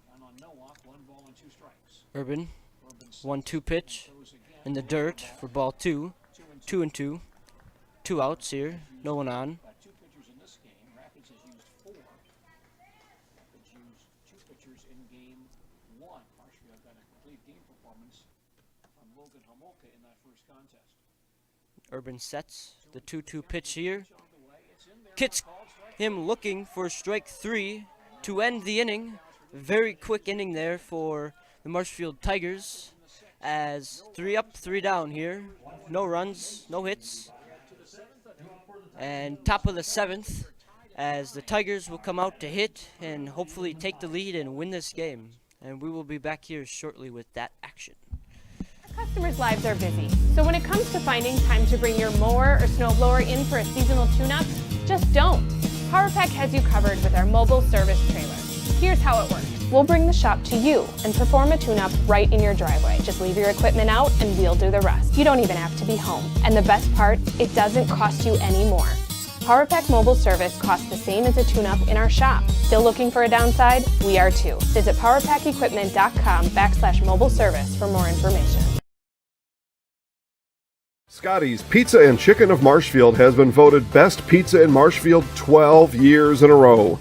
Down on Nowak, 1 ball and 2 strikes. Urban, 1-2 pitch in the dirt for ball 2. 2-2. 2 outs here, no one on. 2 pitchers in this game. Rapids has used 4. Rapids used 2 pitchers in game 1. Marshfield got a complete game performance from Logan Homolka in that first contest. Urban sets the 2-2 pitch here. Gets him looking for strike 3 to end the inning. Very quick inning there for the Marshfield Tigers, as 3 up, 3 down here. No runs, no hits. And top of the 7th, as the Tigers will come out to hit and hopefully take the lead and win this game. And we will be back here shortly with that action. Customers' lives are busy, so when it comes to finding time to bring your mower or snowblower in for a seasonal tune-up, just don't. PowerPack has you covered with our mobile service trailer. Here's how it works. We'll bring the shop to you and perform a tune-up right in your driveway. Just leave your equipment out and we'll do the rest. You don't even have to be home. And the best part, it doesn't cost you any more. PowerPack mobile service costs the same as a tune-up in our shop. Still looking for a downside? We are too. Visit powerpackequipment.com/mobile service for more information. Scotty's Pizza and Chicken of Marshfield has been voted Best Pizza in Marshfield 12 years in a row.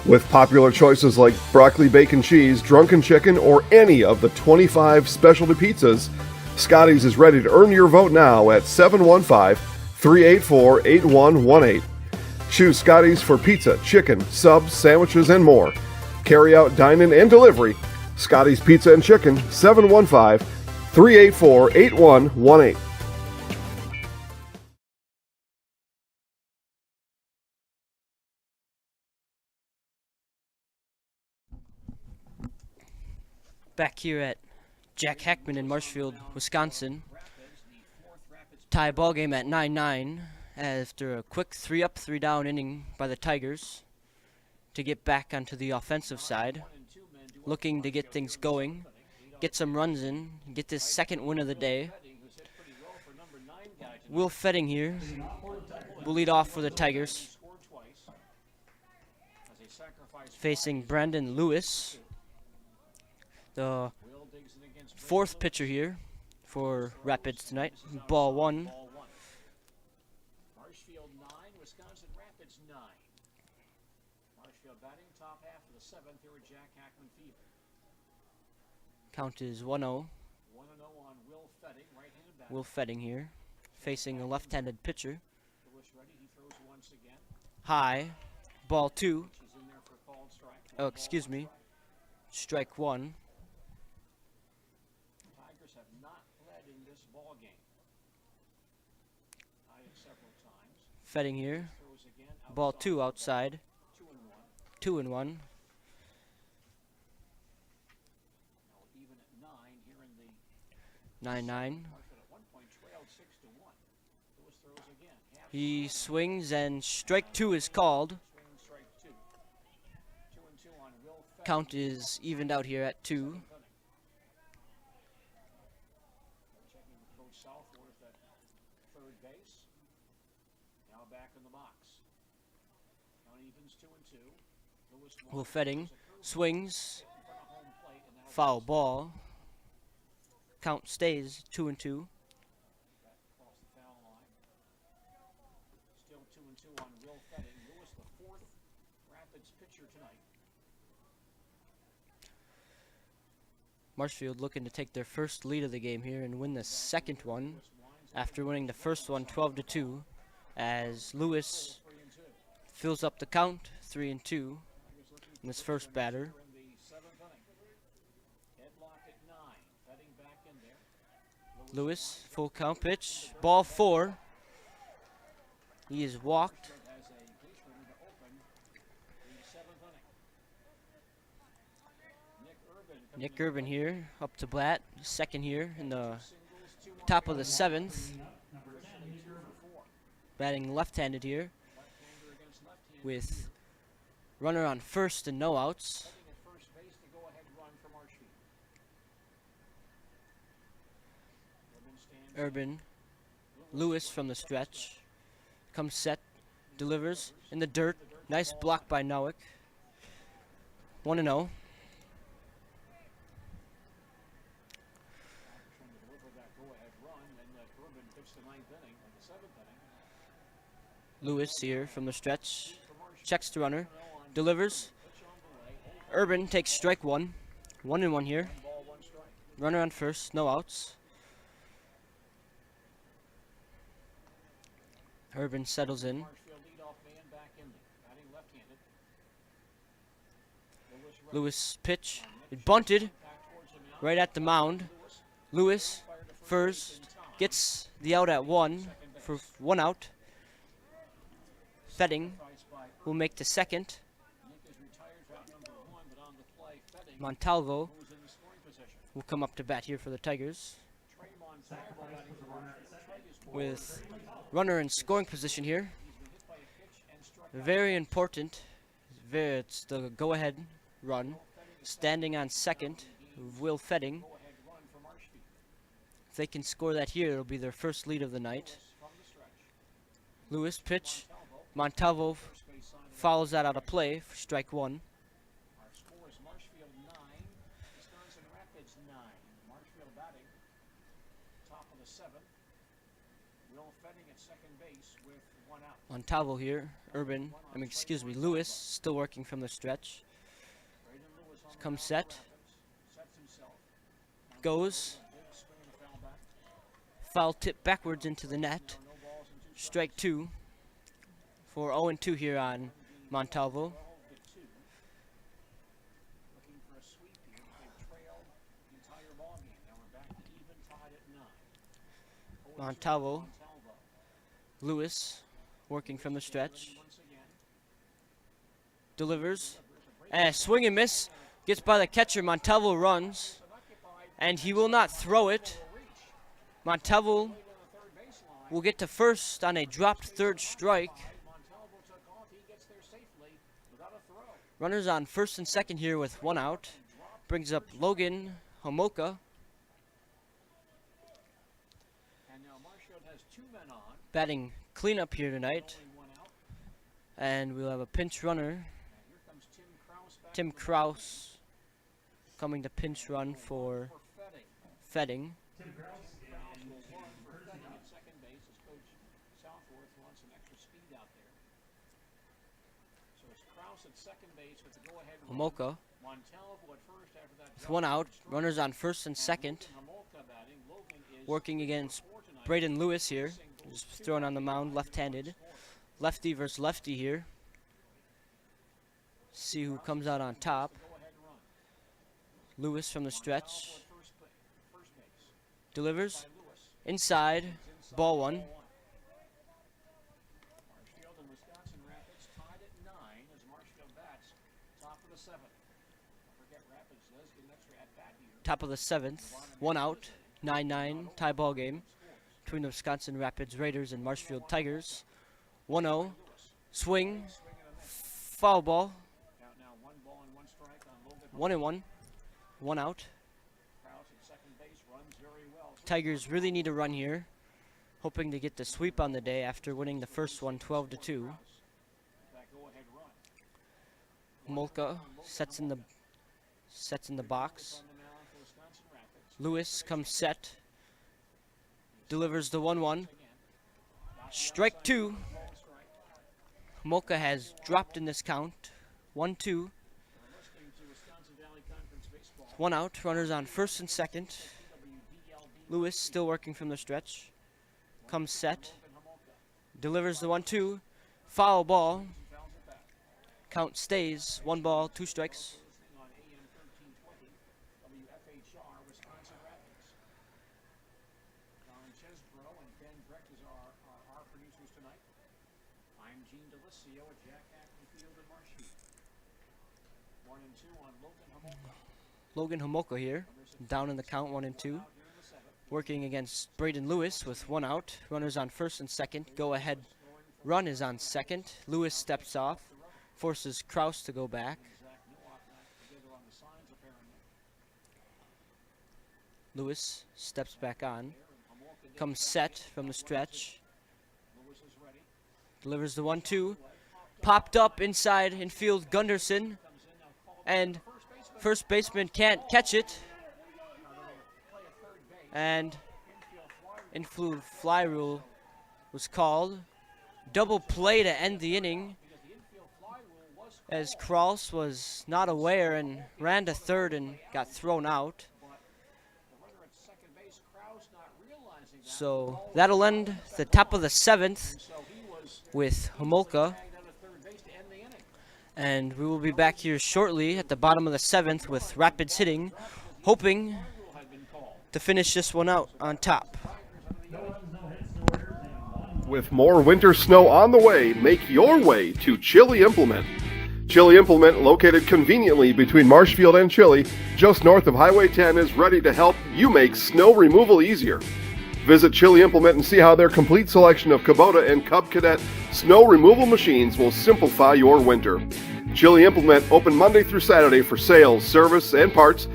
With popular choices like broccoli bacon cheese, drunken chicken, or any of the 25 specialty pizzas, Scotty's is ready to earn your vote now at 715-384-8118. Choose Scotty's for pizza, chicken, subs, sandwiches, and more. Carry out, dine-in, and delivery. Scotty's Pizza and Chicken, 715-384-8118. Back here at Jack Hackman in Marshfield, Wisconsin. Tie ball game at 9-9 after a quick 3-up, 3-down inning by the Tigers to get back onto the offensive side, looking to get things going, get some runs in, get this second win of the day. Will Fetting here will lead off for the Tigers, facing Brandon Lewis, the fourth pitcher here for Rapids tonight. Ball 1. Marshfield 9, Wisconsin Rapids 9. Marshfield batting top half of the 7th here at Jack Hackman Field. Count is 1-0. 1-0 on Will Fetting, right-handed batter. Will Fetting here, facing a left-handed pitcher. Lewis ready, he throws once again. High. Ball 2. She's in there for a called strike. Oh, excuse me. Strike 1. Tigers have not led in this ball game. Tied several times. Fetting here. Throws again. Ball 2 outside. 2-1. 2-1. Now even at 9 here in the 9-9. Marshfield at one point trailed 6-1. Lewis throws again. He swings and strike 2 is called. Swing strike 2. 2-2 on Will Fetting. Count is evened out here at 2. Checking with Coach Southworth at third base. Now back in the box. Count evens 2-2. Lewis Will Fetting swings. in front of home plate and now Foul ball. Count stays 2-2. back across the foul line. Still 2-2 on Will Fetting. Lewis, the fourth Rapids pitcher tonight. Marshfield looking to take their first lead of the game here and win the second one after winning the first one 12-2, as Lewis fills up the count 3-2 in this first batter. In the 7th inning. Headlock at 9. Fetting back in there. Lewis, full count pitch, ball 4. He is walked. Has a base runner to open the 7th inning. Nick Urban here, up to bat, second here in the top of the 7th. Batting left-handed here with runner on first and no outs. At first base, the go-ahead run for Marshfield. Urban, Lewis from the stretch, comes set, delivers in the dirt. Nice block by Nowick. 1-0. Trying to deliver that go-ahead run, and Urban pitched the 9th inning and the 7th inning. Lewis here from the stretch, checks the runner, delivers. Urban takes strike 1. 1-1 here. Ball 1 strike. Runner on first, no outs. Urban settles in. Marshfield leadoff man back in there, batting left-handed. Lewis pitch, it bunted right at the mound. Lewis first, gets the out at 1 for 1 out. Fetting will make the second. Nick is retired for out number 1, but on the play, Fetting Montalvo who's in the scoring position. will come up to bat here for the Tigers Trey Montalvo batting for Marshfield. Trey is with runner in scoring position here. hit by a pitch and struck out. Very important. It's the go-ahead run. Standing on second, Will Fetting. Go-ahead run for Marshfield. If they can score that here, it'll be their first lead of the night. From the stretch. Lewis pitch. Montalvo follows that out of play for strike 1. Our score is Marshfield 9, Wisconsin Rapids 9. Marshfield batting, top of the 7th. Will Fetting at second base with 1 out. Montalvo here. Lewis still working from the stretch. Braden Lewis on the Comes mound set. for Rapids. Sets himself. Goes. Big swing and a foul back. Foul tip backwards into the net. No balls and 2 Strike 2 for 0-2 here on Montalvo. Looking for a sweep here. They've trailed the entire ballgame. Now we're back to even, tied at 9. Montalvo. Lewis working from the stretch. Delivers. And swing and miss. Gets by the catcher. Montalvo runs. And he will not throw it. Montalvo will get to first on a dropped third strike. Runners on first and second here with 1 out. Brings up Logan Homolka. And now Marshfield has 2 men on. Batting cleanup here tonight. And we'll have a pinch runner. Tim Kraus coming to pinch run for Fetting. Tim Kraus will run for Fetting at second base as Coach Southworth wants some extra speed out there. So it's Kraus at second base with the go-ahead run. Homolka Montalvo at first after that. with 1 out. Runners on first and second. Working against Braden Lewis here. Just thrown on the mound left-handed. Lefty versus lefty here. See who comes out on top. Lewis from the stretch. Delivers. Inside. Ball 1. Marshfield and Wisconsin Rapids tied at 9 as Marshfield bats top of the 7th. Don't forget Rapids does get an extra at-bat here. Top of the 7th. 1 out. 9-9 tie ball game between the Wisconsin Rapids Raiders and Marshfield Tigers. 1-0. Swing. Foul ball. 1-1. 1 out. Tigers really need a run here, hoping to get the sweep on the day after winning the first one 12-2. Homolka sets in the box. Lewis comes set. Delivers the 1-1. Strike 2. Homolka has dropped in this count. 1-2. 1 out. Runners on first and second. Lewis still working from the stretch. Comes set. Delivers the 1-2. Foul ball. Count stays. 1 ball, 2 strikes. Logan Homolka here, down in the count 1-2. Working against Braden Lewis with 1 out. Runners on first and second. Go ahead run is on second. Lewis steps off, forces Kraus to go back. Lewis steps back on. Comes set from the stretch. Delivers the 1-2. Popped up inside infield Gunderson. And first baseman can't catch it. And infield fly rule was called. Double play to end the inning, as Kraus was not aware and ran to third and got thrown out. So that'll end the top of the 7th with Homolka. And we will be back here shortly at the bottom of the 7th with Rapids hitting, hoping to finish this one out on top. With more winter snow on the way, make your way to Chili Implement. Chili Implement, located conveniently between Marshfield and Chili, just north of Highway 10, is ready to help you make snow removal easier. Visit Chili Implement and see how their complete selection of Kubota and Cub Cadet snow removal machines will simplify your winter. Chili Implement open Monday through Saturday for sales, service, and parts.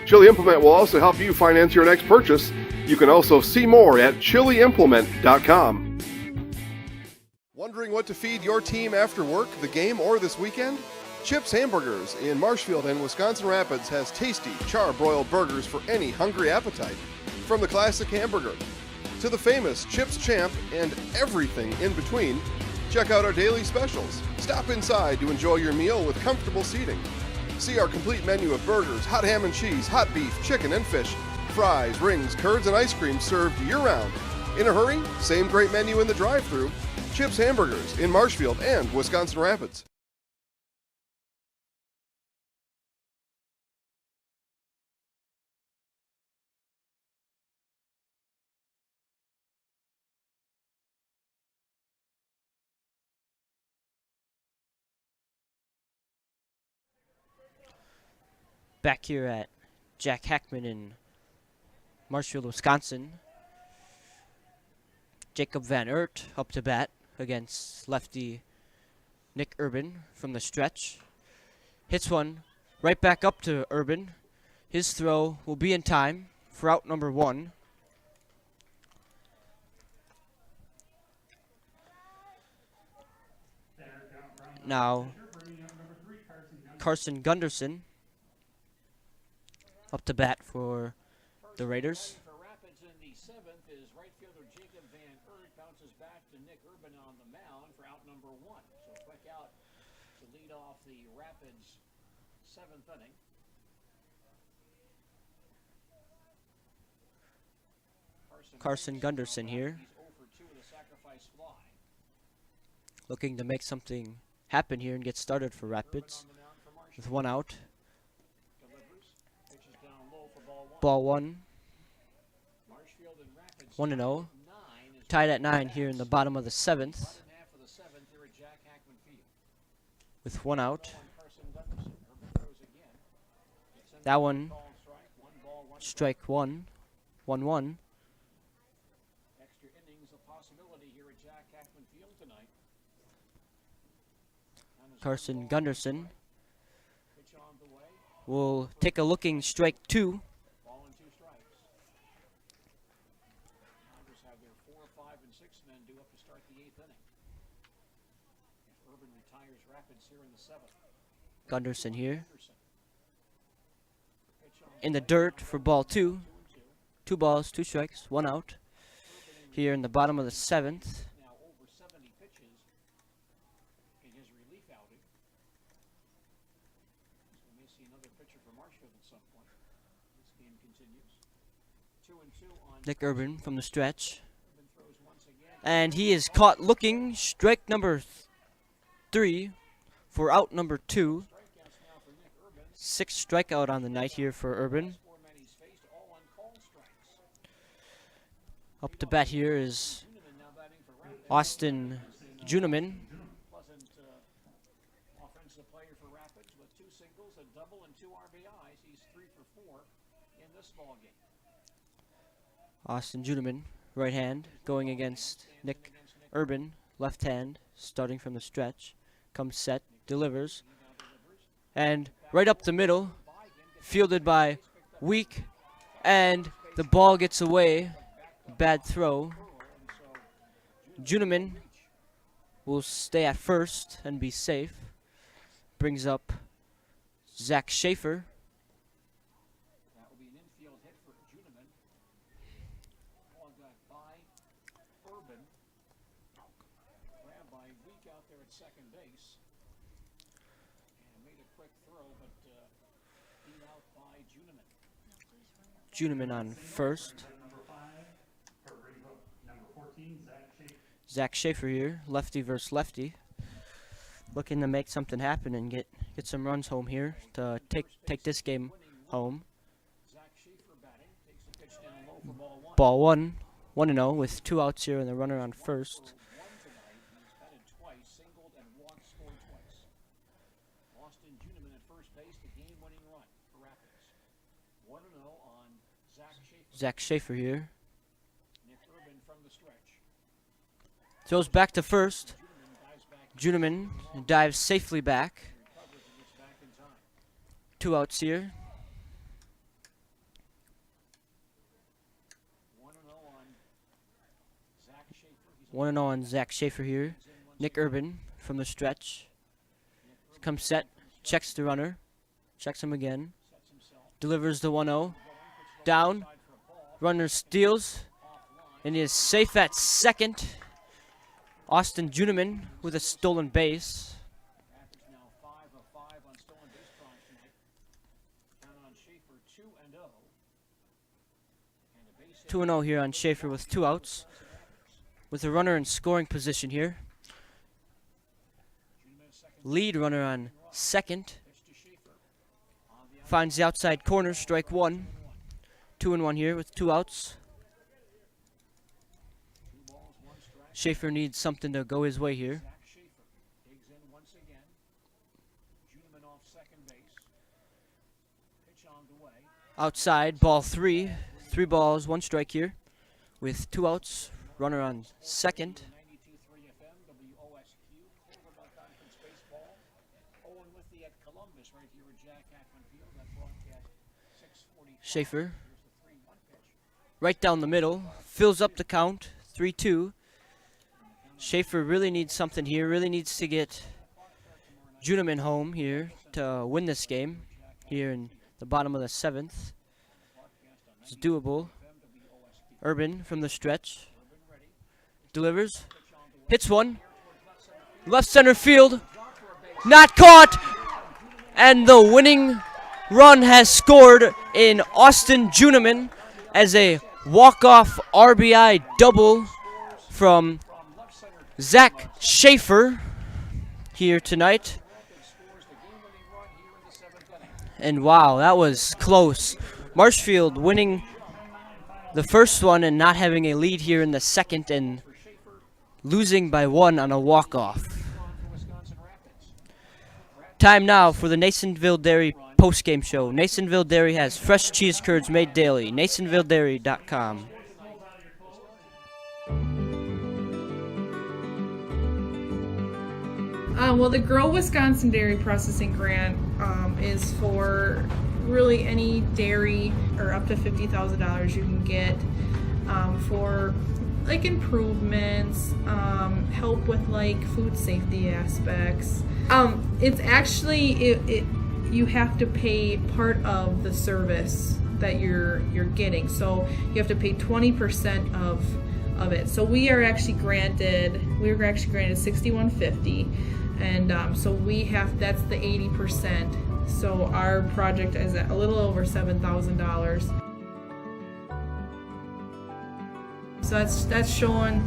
Chili Implement will also help you finance your next purchase. You can also see more at chiliimplement.com. Wondering what to feed your team after work, the game, or this weekend? Chips Hamburgers in Marshfield and Wisconsin Rapids has tasty, char-broiled burgers for any hungry appetite. From the classic hamburger to the famous Chips Champ and everything in between, check out our daily specials. Stop inside to enjoy your meal with comfortable seating. See our complete menu of burgers, hot ham and cheese, hot beef, chicken and fish, fries, rings, curds, and ice cream served year-round. In a hurry? Same great menu in the drive-thru. Chips Hamburgers in Marshfield and Wisconsin Rapids. Back here at Jack Hackman in Marshfield, Wisconsin. Jacob Van Aert up to bat against lefty Nick Urban from the stretch. Hits one right back up to Urban. His throw will be in time for out number 1. Now, Carson Gunderson up to bat for the Raiders. For Rapids in the 7th is right fielder Jacob Van Aert, bounces back to Nick Urban on the mound for out number 1. So quick out to lead off the Rapids 7th inning. Carson Gunderson here, He's 0 for 2 with a sacrifice fly. looking to make something happen here and get started for Rapids with 1 out. Pitches down low for ball 1. Ball 1. Marshfield and Rapids 1-0. Tied at 9 here in the bottom of the 7th half of the 7th here at Jack Hackman Field. with 1 out. Carson Gunderson. Urban throws again. That one, Call strike. 1 ball, 1 strike 1. 1-1. extra innings a possibility here at Jack Hackman Field tonight. Carson Gunderson Pitch on the way. will take a looking strike 2. Ball and 2 strikes. Tigers have their 4, 5, and 6 men due up to start the 8th inning. If Urban retires Rapids here in the 7th. Gunderson here Pitch on in the dirt for ball 2. 2 balls, 2 strikes, 1 out. Here in the bottom of the 7th. now over 70 pitches in his relief outing. So we may see another pitcher for Marshfield at some point. This game continues. 2 and 2 on Nick Urban from the stretch. Urban throws once again. And he is caught looking. Strike number 3 for out number 2. Strikeouts now for Nick Urban. 6th strikeout on the night here for Urban. 4 men he's faced, all uncalled strikes. Up to bat here is Juneman now batting for Rapids. Austin Juneman. Pleasant offensive player for Rapids with 2 singles, a double, and 2 RBIs. He's 3 for 4 in this ball game. Austin Juneman, right hand, going against Nick Urban, left hand, starting from the stretch. Comes set, delivers. And right up the middle, fielded by Weak, and the ball gets away. Bad throw. Juneman will stay at first and be safe. Brings up Zach Schaefer. That will be an infield hit for Juneman. Ball got by Urban. Grabbed by Week out there at second base. And made a quick throw, but beat out by Juneman. Juneman on first. Zach Schaefer here, lefty versus lefty. Looking to make something happen and get some runs home here to take this game home. Zach Schaefer batting. Takes the pitch down low for ball 1. Ball 1, 1-0 with 2 outs here and the runner on first. One tonight. He's batted twice, singled, and walked, scored twice. Austin Juneman at first base, the game-winning run for Rapids. 1-0 on Zach Schaefer. Zach Schaefer here. Nick Urban from the stretch. Throws back to first. Juneman dives back. Juneman dives safely back. Recovers and gets back in time. 2 outs here. 1-0 on Zach Schaefer. He's 1-0 on Zach Schaefer here. Nick Urban from the stretch. Comes set, checks the runner. Checks him again. sets himself. Delivers the 1-0. Down. Runner steals. And he is safe at second. Austin Juneman with a stolen base. Rapids now 5 of 5 on stolen base tries tonight. Count on Schaefer 2-0. And a base hit 2-0 here on Schaefer with 2 outs. with a runner in scoring position here. Lead runner on second. Finds the outside corner, strike one. 2-1 here with 2 outs. Schaefer needs something to go his way here. Outside, ball 3. 3 balls, 1 strike here with 2 outs. Runner on second. Schaefer, right down the middle, fills up the count, 3-2. Schaefer really needs something here, really needs to get Juneman home here to win this game here in the bottom of the 7th. It's doable. Urban from the stretch. Delivers. Hits one. Left center field. Not caught. And the winning run has scored in Austin Juneman as a walk-off RBI double from Zach Schaefer here tonight. And wow, that was close. Marshfield winning the first one and not having a lead here in the second and losing by 1 on a walk-off. Time now for the Nasonville Dairy post-game show. Nasonville Dairy has fresh cheese curds made daily. NasonvilleDairy.com. Well, the Grow Wisconsin Dairy Processing Grant is for really any dairy or up to $50,000 you can get for like improvements, help with like food safety aspects. It's actually you have to pay part of the service that you're getting, so you have to pay 20% of it. So we were actually granted $61.50, and so that's the 80%. So our project is at a little over $7,000. So that's showing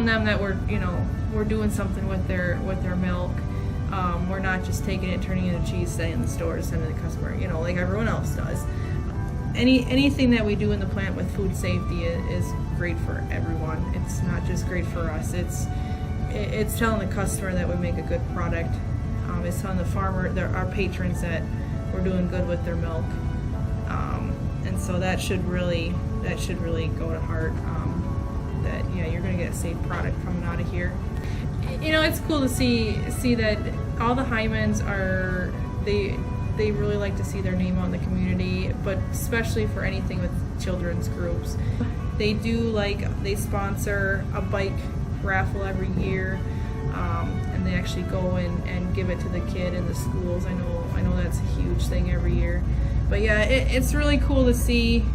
them that we're doing something with their milk. We're not just taking it and turning it into cheese, sending it in the store, sending it to the customer, like everyone else does. Anything that we do in the plant with food safety is great for everyone. It's not just great for us. It's telling the customer that we make a good product. It's telling the farmer, our patrons, that we're doing good with their milk. And so that should really go to heart. That you're going to get a safe product coming out of here. It's cool to see that all the Hymans are they really like to see their name out in the community, but especially for anything with children's groups. They sponsor a bike raffle every year, and they actually go and give it to the kid in the schools. I know that's a huge thing every year. But yeah, it's really cool to see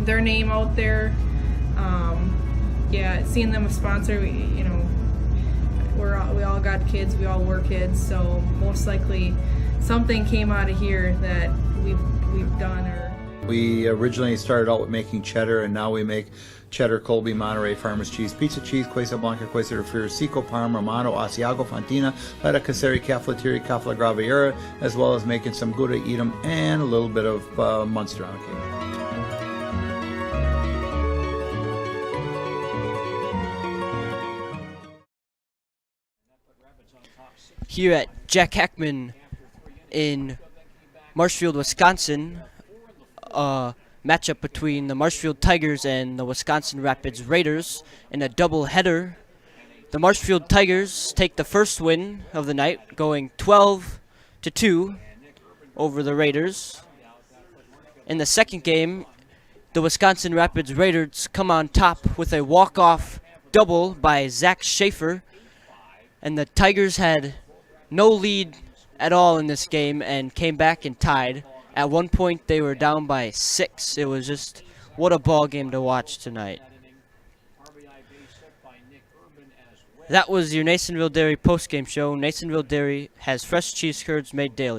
their name out there. Seeing them a sponsor, we all got kids, we all were kids, so most likely something came out of here that we've done. We originally started out with making cheddar, and now we make cheddar, Colby, Monterey, Farmers cheese, pizza cheese, Quesa Blanca, Quesa de Friar, Seco, Parma, Romano, Asiago, Fontina, Letta, Caseri, Cafetieri, Cafla Graviera, as well as making some Gouda, Edam, and a little bit of Munster on occasion. Here at Jack Hackman in Marshfield, Wisconsin, a matchup between the Marshfield Tigers and the Wisconsin Rapids Raiders in a doubleheader. The Marshfield Tigers take the first win of the night, going 12-2 over the Raiders. In the second game, the Wisconsin Rapids Raiders come on top with a walk-off double by Zach Schaefer, and the Tigers had no lead at all in this game and came back and tied. At one point, they were down by 6. It was just, what a ball game to watch tonight. That was your Nasonville Dairy postgame show. Nasonville Dairy has fresh cheese curds made daily.